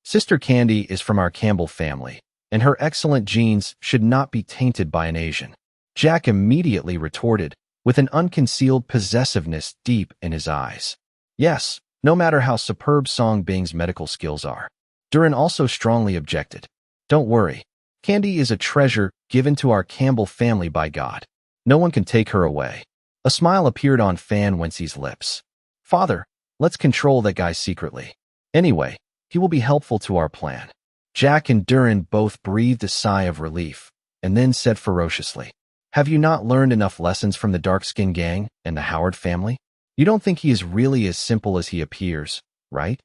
Sister Candy is from our Campbell family, and her excellent genes should not be tainted by an Asian. Jack immediately retorted, with an unconcealed possessiveness deep in his eyes. Yes, no matter how superb Song Bing's medical skills are. Duran also strongly objected. Don't worry. Candy is a treasure given to our Campbell family by God. No one can take her away. A smile appeared on Fan Wenci's lips. Father, let's control that guy secretly. Anyway, he will be helpful to our plan. Jack and Duran both breathed a sigh of relief, and then said ferociously, Have you not learned enough lessons from the dark-skinned gang and the Howard family? You don't think he is really as simple as he appears, right?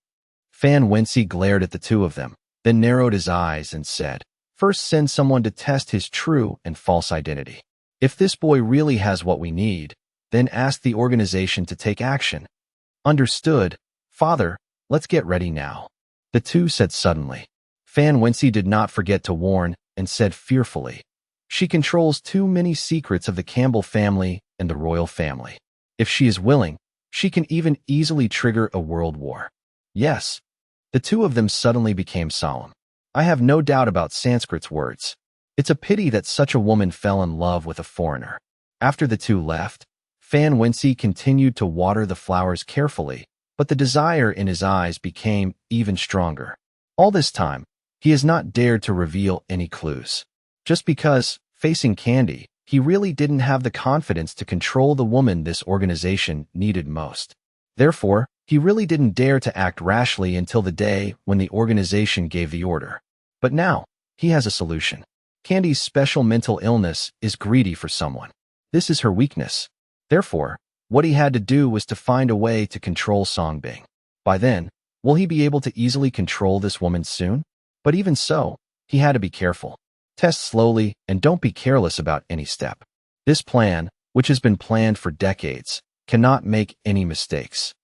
Fan Wenci glared at the 2 of them, then narrowed his eyes and said, First, send someone to test his true and false identity. If this boy really has what we need, then ask the organization to take action. Understood. Father, let's get ready now. The two said suddenly. Fan Wency did not forget to warn and said fearfully, she controls too many secrets of the Campbell family and the royal family. If she is willing, she can even easily trigger a world war. Yes. The two of them suddenly became solemn. I have no doubt about Sanskrit's words. It's a pity that such a woman fell in love with a foreigner. After the two left, Fan Wency continued to water the flowers carefully, but the desire in his eyes became even stronger. All this time, he has not dared to reveal any clues. Just because, facing Candy, he really didn't have the confidence to control the woman this organization needed most. Therefore, he really didn't dare to act rashly until the day when the organization gave the order. But now, he has a solution. Candy's special mental illness is greedy for someone. This is her weakness. Therefore, what he had to do was to find a way to control Songbing. By then, will he be able to easily control this woman soon? But even so, he had to be careful. Test slowly and don't be careless about any step. This plan, which has been planned for decades, cannot make any mistakes.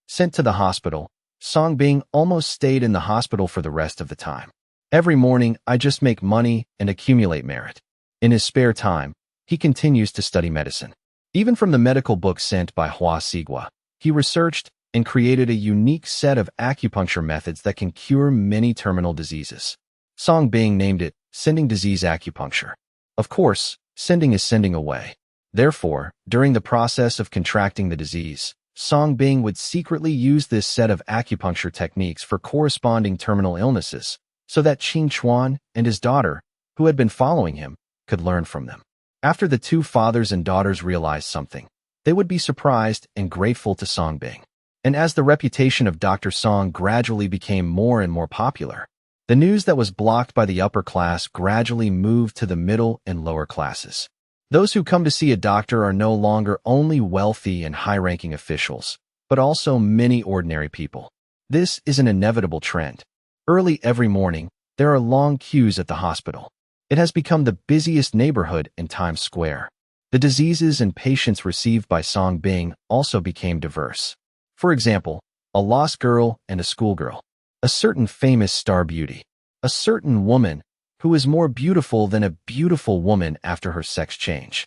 Sent to the hospital, Songbing almost stayed in the hospital for the rest of the time. Every morning, I just make money and accumulate merit. In his spare time, he continues to study medicine. Even from the medical book sent by Hua Sigua, he researched and created a unique set of acupuncture methods that can cure many terminal diseases. Songbing named it sending disease acupuncture. Of course, sending is sending away. Therefore, during the process of contracting the disease, Songbing would secretly use this set of acupuncture techniques for corresponding terminal illnesses, so that Qing Chuan and his daughter, who had been following him, could learn from them. After the two fathers and daughters realized something, they would be surprised and grateful to Songbing. And as the reputation of Dr. Song gradually became more and more popular, the news that was blocked by the upper class gradually moved to the middle and lower classes. Those who come to see a doctor are no longer only wealthy and high-ranking officials, but also many ordinary people. This is an inevitable trend. Early every morning, there are long queues at the hospital. It has become the busiest neighborhood in Times Square. The diseases and patients received by Songbing also became diverse. For example, a lost girl and a schoolgirl, a certain famous star beauty, a certain woman who is more beautiful than a beautiful woman after her sex change.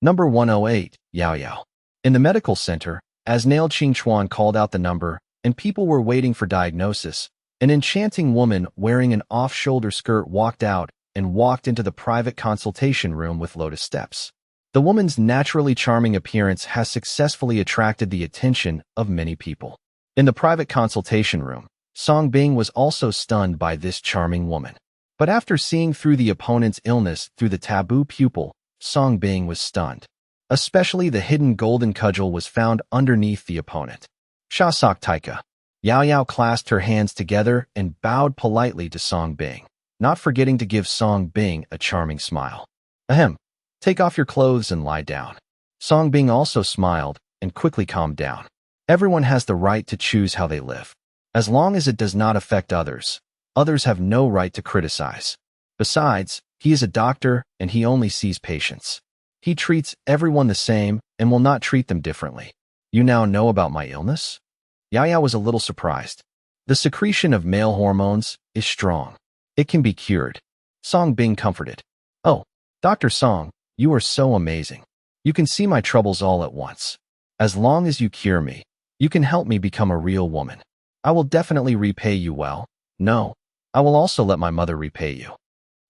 Number 108, Yao Yao. In the medical center, as Nail Qing Chuan called out the number and people were waiting for diagnosis, an enchanting woman wearing an off-shoulder skirt walked out and walked into the private consultation room with lotus steps. The woman's naturally charming appearance has successfully attracted the attention of many people. In the private consultation room, Songbing was also stunned by this charming woman. But after seeing through the opponent's illness through the taboo pupil, Songbing was stunned. Especially the hidden golden cudgel was found underneath the opponent. Sha Sok Taika. Yao Yao clasped her hands together and bowed politely to Songbing, not forgetting to give Songbing a charming smile. Ahem. Take off your clothes and lie down. Songbing also smiled and quickly calmed down. Everyone has the right to choose how they live. As long as it does not affect others, others have no right to criticize. Besides, he is a doctor and he only sees patients. He treats everyone the same and will not treat them differently. You now know about my illness? Yao Yao was a little surprised. The secretion of male hormones is strong. It can be cured. Songbing comforted. Oh, Dr. Song, you are so amazing. You can see my troubles all at once. As long as you cure me, you can help me become a real woman. I will definitely repay you well. No, I will also let my mother repay you.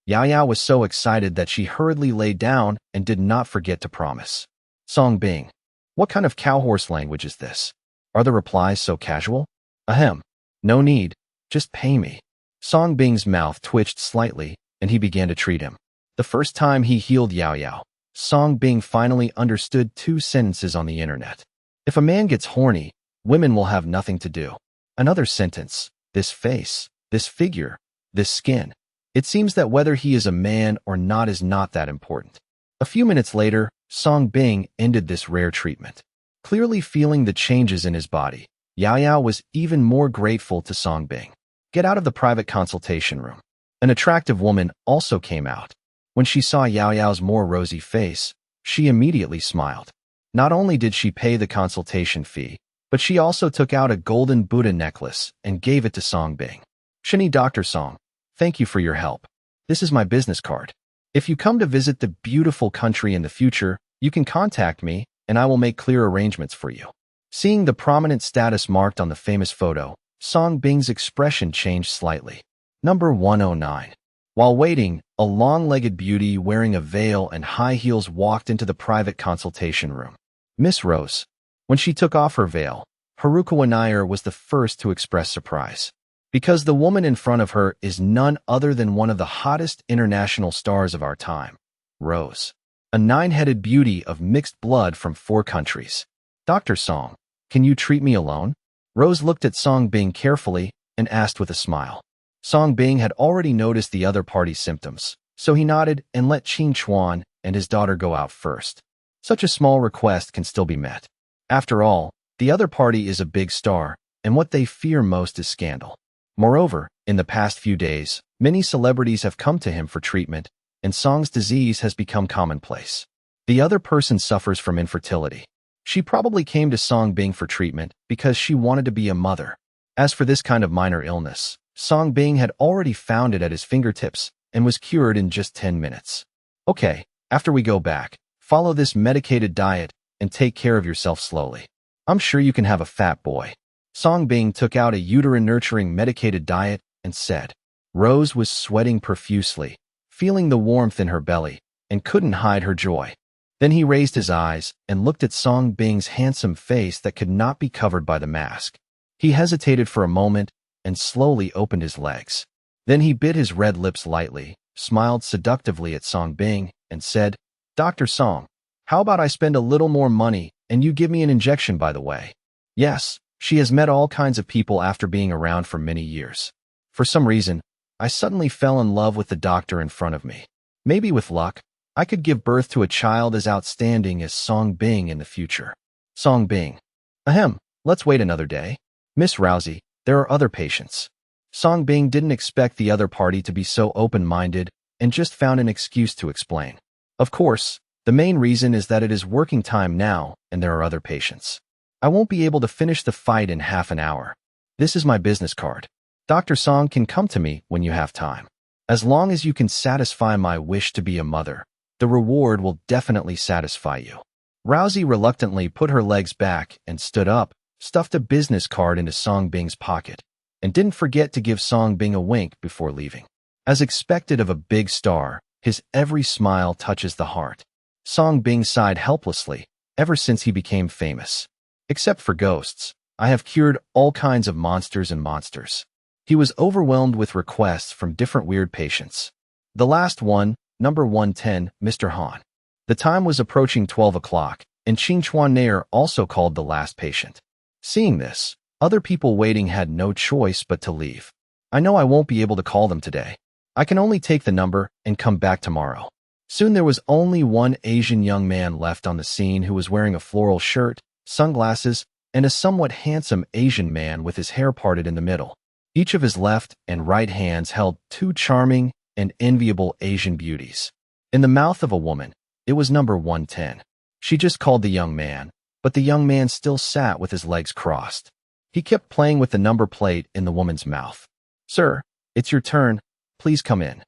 Yao Yao was so excited that she hurriedly lay down and did not forget to promise. Songbing, what kind of cowhorse language is this? Are the replies so casual? Ahem. No need. Just pay me. Songbing's mouth twitched slightly, and he began to treat him. The first time he healed Yao Yao, Songbing finally understood two sentences on the internet. If a man gets horny, women will have nothing to do. Another sentence, this face, this figure, this skin. It seems that whether he is a man or not is not that important. A few minutes later, Songbing ended this rare treatment. Clearly feeling the changes in his body, Yao Yao was even more grateful to Songbing. Get out of the private consultation room. An attractive woman also came out. When she saw Yao Yao's more rosy face, she immediately smiled. Not only did she pay the consultation fee, but she also took out a golden Buddha necklace and gave it to Song Bing. "Shini Dr. Song, thank you for your help. This is my business card. If you come to visit the beautiful country in the future, you can contact me, and I will make clear arrangements for you." Seeing the prominent status marked on the famous photo, Song Bing's expression changed slightly. Number 109. While waiting, a long-legged beauty wearing a veil and high heels walked into the private consultation room. Miss Rose. When she took off her veil, Harukawa Nair was the first to express surprise. Because the woman in front of her is none other than one of the hottest international stars of our time, Rose. A nine-headed beauty of mixed blood from 4 countries. "Dr. Song, can you treat me alone?" Rose looked at Song Bing carefully and asked with a smile. Song Bing had already noticed the other party's symptoms, so he nodded and let Qing Chuan and his daughter go out first. Such a small request can still be met. After all, the other party is a big star, and what they fear most is scandal. Moreover, in the past few days, many celebrities have come to him for treatment, and Song's disease has become commonplace. The other person suffers from infertility. She probably came to Song Bing for treatment because she wanted to be a mother. As for this kind of minor illness, Song Bing had already found it at his fingertips and was cured in just 10 minutes. "Okay, after we go back, follow this medicated diet and take care of yourself slowly. I'm sure you can have a fat boy." Song Bing took out a uterine-nurturing medicated diet and said. Rose was sweating profusely, feeling the warmth in her belly, and couldn't hide her joy. Then he raised his eyes and looked at Song Bing's handsome face that could not be covered by the mask. He hesitated for a moment and slowly opened his legs. Then he bit his red lips lightly, smiled seductively at Song Bing, and said, "Dr. Song, how about I spend a little more money and you give me an injection, by the way?" Yes, she has met all kinds of people after being around for many years. For some reason, I suddenly fell in love with the doctor in front of me. Maybe with luck, I could give birth to a child as outstanding as Song Bing in the future. Song Bing. Ahem, let's wait another day. Miss Rousey, there are other patients. Song Bing didn't expect the other party to be so open-minded and just found an excuse to explain. Of course, the main reason is that it is working time now and there are other patients. I won't be able to finish the fight in half an hour. This is my business card. Dr. Song can come to me when you have time. As long as you can satisfy my wish to be a mother, the reward will definitely satisfy you. Rousey reluctantly put her legs back and stood up, stuffed a business card into Song Bing's pocket, and didn't forget to give Song Bing a wink before leaving. As expected of a big star, his every smile touches the heart. Song Bing sighed helplessly, ever since he became famous. Except for ghosts, I have cured all kinds of monsters and monsters. He was overwhelmed with requests from different weird patients. The last one, number 110, Mr. Han. The time was approaching 12 o'clock, and Qing Chuan Nair also called the last patient. Seeing this, other people waiting had no choice but to leave. I know I won't be able to call them today. I can only take the number and come back tomorrow. Soon there was only one Asian young man left on the scene who was wearing a floral shirt, sunglasses, and a somewhat handsome Asian man with his hair parted in the middle. Each of his left and right hands held 2 charming and enviable Asian beauties. In the mouth of a woman, it was number 110. She just called the young man, but the young man still sat with his legs crossed. He kept playing with the number plate in the woman's mouth. "Sir, it's your turn. Please come in."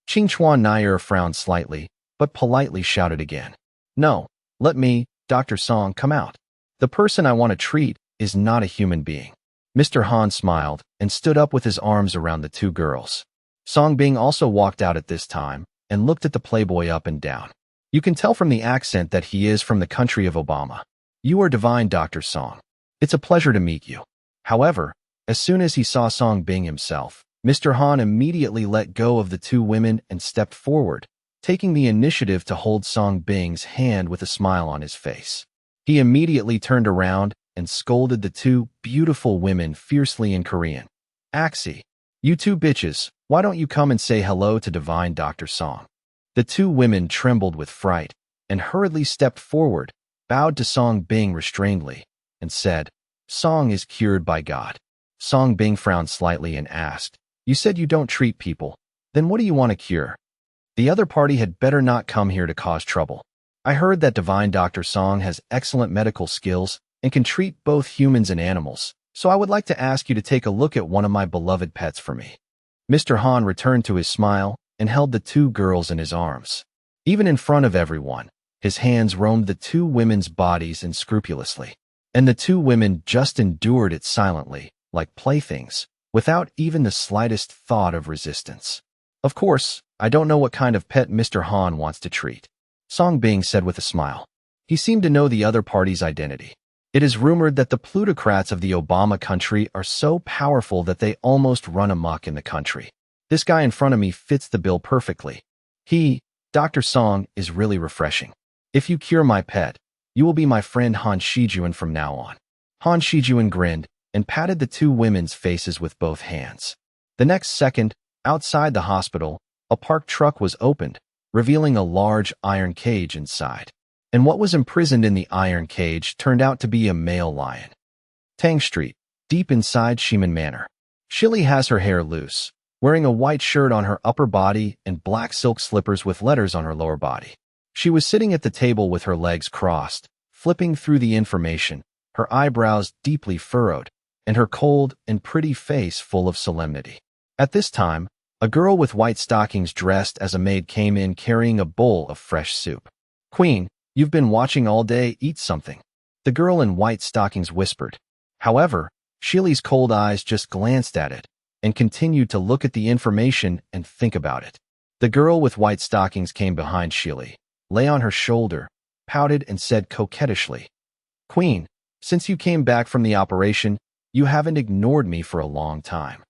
Qing Chuan Nair frowned slightly, but politely shouted again. "No, let me, Dr. Song, come out. The person I want to treat is not a human being." Mr. Han smiled and stood up with his arms around the 2 girls. Song Bing also walked out at this time and looked at the playboy up and down. You can tell from the accent that he is from the country of Obama. "You are divine, Dr. Song. It's a pleasure to meet you." However, as soon as he saw Song Bing himself, Mr. Han immediately let go of the 2 women and stepped forward, taking the initiative to hold Song Bing's hand with a smile on his face. He immediately turned around and scolded the 2 beautiful women fiercely in Korean. "Axie, you 2 bitches, why don't you come and say hello to divine Dr. Song?" The 2 women trembled with fright and hurriedly stepped forward, bowed to Song Bing restrainedly, and said, "Song is cured by God." Song Bing frowned slightly and asked, "You said you don't treat people. Then what do you want to cure? The other party had better not come here to cause trouble. I heard that Divine Dr. Song has excellent medical skills and can treat both humans and animals, so I would like to ask you to take a look at one of my beloved pets for me. Mr. Han returned to his smile and held the two girls in his arms. Even in front of everyone, his hands roamed the two women's bodies unscrupulously, and the two women just endured it silently, like playthings, without even the slightest thought of resistance. Of course, I don't know what kind of pet Mr. Han wants to treat, Song Bing said with a smile. He seemed to know the other party's identity. It is rumored that the plutocrats of the Obama country are so powerful that they almost run amok in the country. This guy in front of me fits the bill perfectly. He, Dr. Song, is really refreshing. If you cure my pet, you will be my friend Han Shijuan from now on. Han Shijuan grinned and patted the two women's faces with both hands. The next second, outside the hospital, a parked truck was opened, revealing a large iron cage inside. And what was imprisoned in the iron cage turned out to be a male lion. Tang Street, deep inside Shiman Manor. Shili has her hair loose, wearing a white shirt on her upper body and black silk slippers with letters on her lower body. She was sitting at the table with her legs crossed, flipping through the information, her eyebrows deeply furrowed, and her cold and pretty face full of solemnity. At this time, a girl with white stockings dressed as a maid came in carrying a bowl of fresh soup. "Queen, you've been watching all day, eat something," the girl in white stockings whispered. However, Shili's cold eyes just glanced at it and continued to look at the information and think about it. The girl with white stockings came behind Shili, lay on her shoulder, pouted and said coquettishly, "Queen, since you came back from the operation, you haven't ignored me for a long time."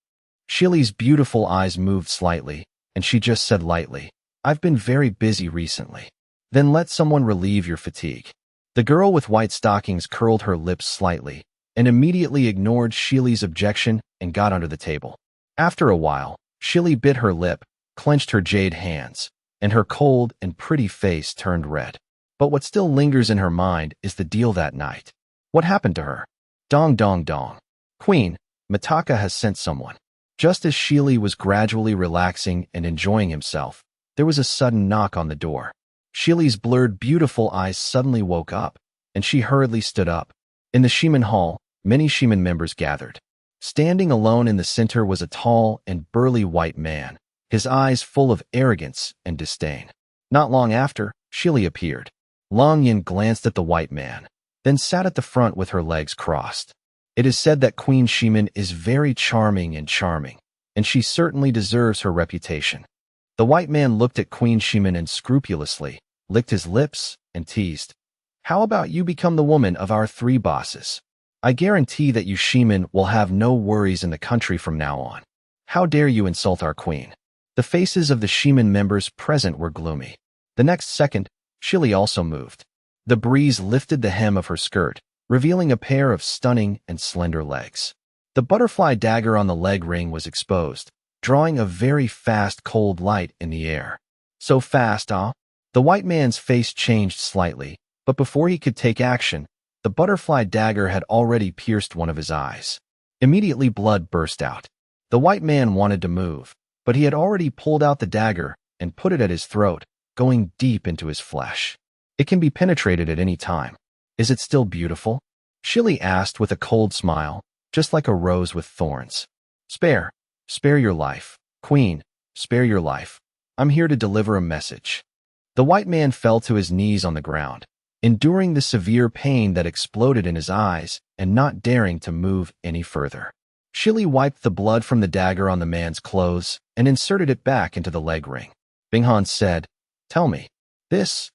Shili's beautiful eyes moved slightly, and she just said lightly, "I've been very busy recently." "Then let someone relieve your fatigue." The girl with white stockings curled her lips slightly and immediately ignored Shili's objection and got under the table. After a while, Shili bit her lip, clenched her jade hands, and her cold and pretty face turned red. But what still lingers in her mind is the deal that night. What happened to her? Dong dong dong. "Queen, Mitaka has sent someone." Just as Shili was gradually relaxing and enjoying himself, there was a sudden knock on the door. Shili's blurred, beautiful eyes suddenly woke up, and she hurriedly stood up. In the Shiman Hall, many Shiman members gathered. Standing alone in the center was a tall and burly white man, his eyes full of arrogance and disdain. Not long after, Shili appeared. Long Yin glanced at the white man, then sat at the front with her legs crossed. It is said that Queen Shiman is very charming, and she certainly deserves her reputation. The white man looked at Queen Shiman unscrupulously, licked his lips, and teased, "How about you become the woman of our three bosses? I guarantee that you Shiman will have no worries in the country from now on. How dare you insult our queen?" The faces of the Shiman members present were gloomy. The next second, Shili also moved. The breeze lifted the hem of her skirt, revealing a pair of stunning and slender legs. The butterfly dagger on the leg ring was exposed, drawing a very fast cold light in the air. "So fast, ah?" The white man's face changed slightly, but before he could take action, the butterfly dagger had already pierced one of his eyes. Immediately blood burst out. The white man wanted to move, but he had already pulled out the dagger and put it at his throat, going deep into his flesh. "It can be penetrated at any time. Is it still beautiful?" Shili asked with a cold smile, just like a rose with thorns. Spare your life. Queen, spare your life. I'm here to deliver a message." The white man fell to his knees on the ground, enduring the severe pain that exploded in his eyes and not daring to move any further. Shili wiped the blood from the dagger on the man's clothes and inserted it back into the leg ring. Binghan said, "Tell me, this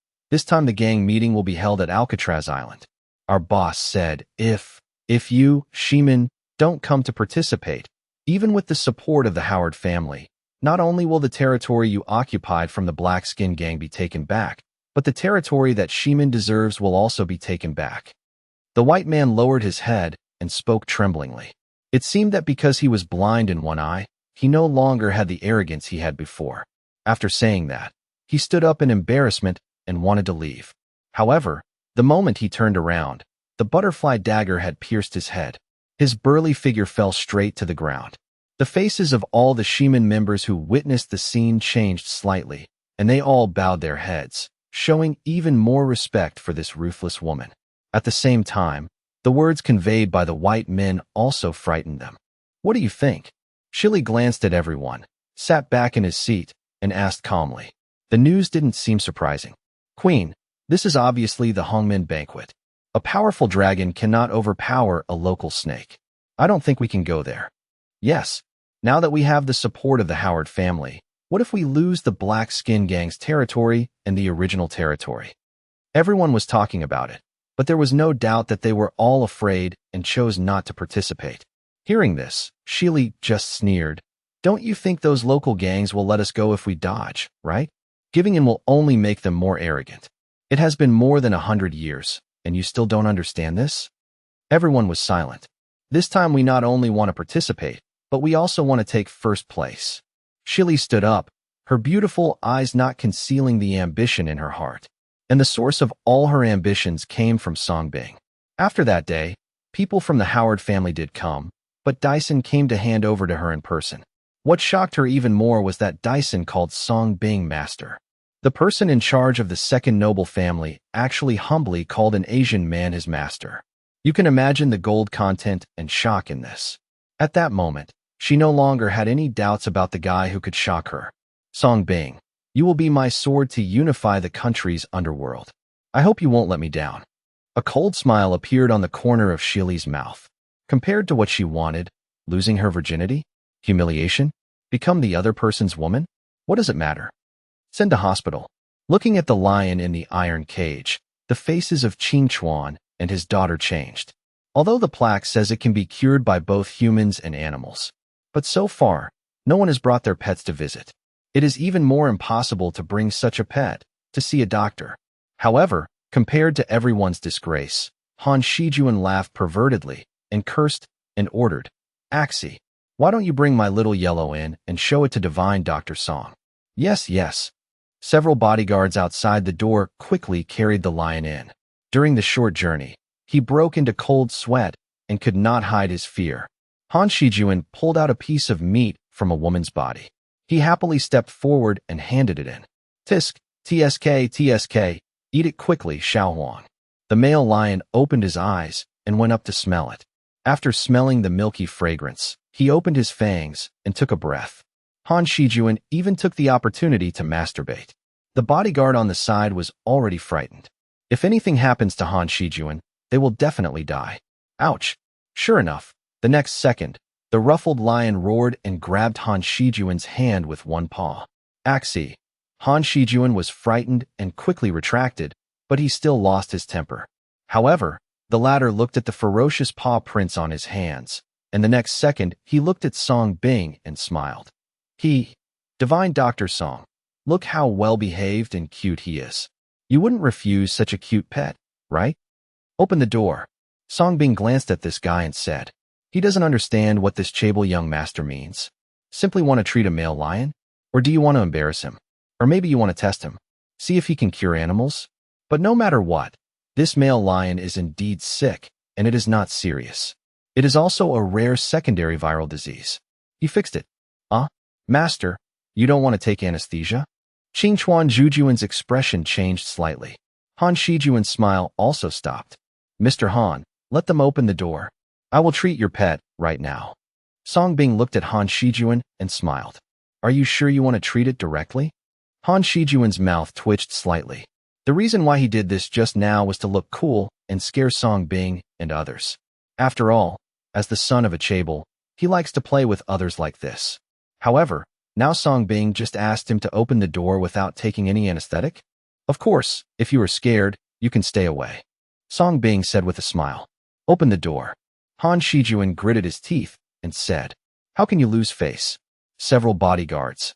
time the gang meeting will be held at Alcatraz Island." Our boss said, if you, Shiman, don't come to participate, even with the support of the Howard family, not only will the territory you occupied from the Black Skin Gang be taken back, but the territory that Shiman deserves will also be taken back. The white man lowered his head and spoke tremblingly. It seemed that because he was blind in one eye, he no longer had the arrogance he had before. After saying that, he stood up in embarrassment and wanted to leave. However, the moment he turned around, the butterfly dagger had pierced his head. His burly figure fell straight to the ground. The faces of all the Shiman members who witnessed the scene changed slightly, and they all bowed their heads, showing even more respect for this ruthless woman. At the same time, the words conveyed by the white men also frightened them. "What do you think?" Shili glanced at everyone, sat back in his seat, and asked calmly. The news didn't seem surprising. "Queen, this is obviously the Hongmen banquet. A powerful dragon cannot overpower a local snake. I don't think we can go there. Yes, now that we have the support of the Howard family, what if we lose the Black Skin Gang's territory and the original territory?" Everyone was talking about it, but there was no doubt that they were all afraid and chose not to participate. Hearing this, Shili just sneered. "Don't you think those local gangs will let us go if we dodge, right? Giving in will only make them more arrogant. It has been more than 100 years, and you still don't understand this?" Everyone was silent. "This time we not only want to participate, but we also want to take first place." Shili stood up, her beautiful eyes not concealing the ambition in her heart. And the source of all her ambitions came from Songbing. After that day, people from the Howard family did come, but Dyson came to hand over to her in person. What shocked her even more was that Dyson called Songbing master. The person in charge of the second noble family actually humbly called an Asian man his master. You can imagine the gold content and shock in this. At that moment, she no longer had any doubts about the guy who could shock her. "Songbing, you will be my sword to unify the country's underworld. I hope you won't let me down." A cold smile appeared on the corner of Shili's mouth. Compared to what she wanted, losing her virginity, humiliation, become the other person's woman, what does it matter? Send to hospital. Looking at the lion in the iron cage, the faces of Qing Chuan and his daughter changed. Although the plaque says it can be cured by both humans and animals. But so far, no one has brought their pets to visit. It is even more impossible to bring such a pet to see a doctor. However, compared to everyone's disgrace, Han Shijuan laughed pervertedly and cursed and ordered, "Axie, why don't you bring my little yellow in and show it to divine Dr. Song?" "Yes, yes." Several bodyguards outside the door quickly carried the lion in. During the short journey, he broke into cold sweat and could not hide his fear. Han Shijuan pulled out a piece of meat from a woman's body. He happily stepped forward and handed it in. "Tisk, tsk, tsk, eat it quickly, Xiao Huang." The male lion opened his eyes and went up to smell it. After smelling the milky fragrance, he opened his fangs and took a breath. Han Shijuan even took the opportunity to masturbate. The bodyguard on the side was already frightened. If anything happens to Han Shijuan, they will definitely die. Ouch! Sure enough, the next second, the ruffled lion roared and grabbed Han Shijuan's hand with one paw. "Axie." Han Shijuan was frightened and quickly retracted, but he still lost his temper. However, the latter looked at the ferocious paw prints on his hands, and the next second he looked at Song Bing and smiled. Divine Dr. Song, look how well-behaved and cute he is. You wouldn't refuse such a cute pet, right? Open the door." Song Bing glanced at this guy and said, "He doesn't understand what this Chable young master means. Simply want to treat a male lion? Or do you want to embarrass him? Or maybe you want to test him, see if he can cure animals? But no matter what, this male lion is indeed sick, and it is not serious. It is also a rare secondary viral disease. He fixed it. Master, you don't want to take anesthesia?" Qing Chuan Zhujuan's expression changed slightly. Han Shijuan's smile also stopped. "Mr. Han, let them open the door. I will treat your pet right now." Song Bing looked at Han Shijuan and smiled. "Are you sure you want to treat it directly?" Han Shijuan's mouth twitched slightly. The reason why he did this just now was to look cool and scare Song Bing and others. After all, as the son of a Chable, he likes to play with others like this. However, now Song Bing just asked him to open the door without taking any anesthetic. "Of course, if you are scared, you can stay away," Song Bing said with a smile. "Open the door." Han Shijuan gritted his teeth and said, "How can you lose face?" Several bodyguards,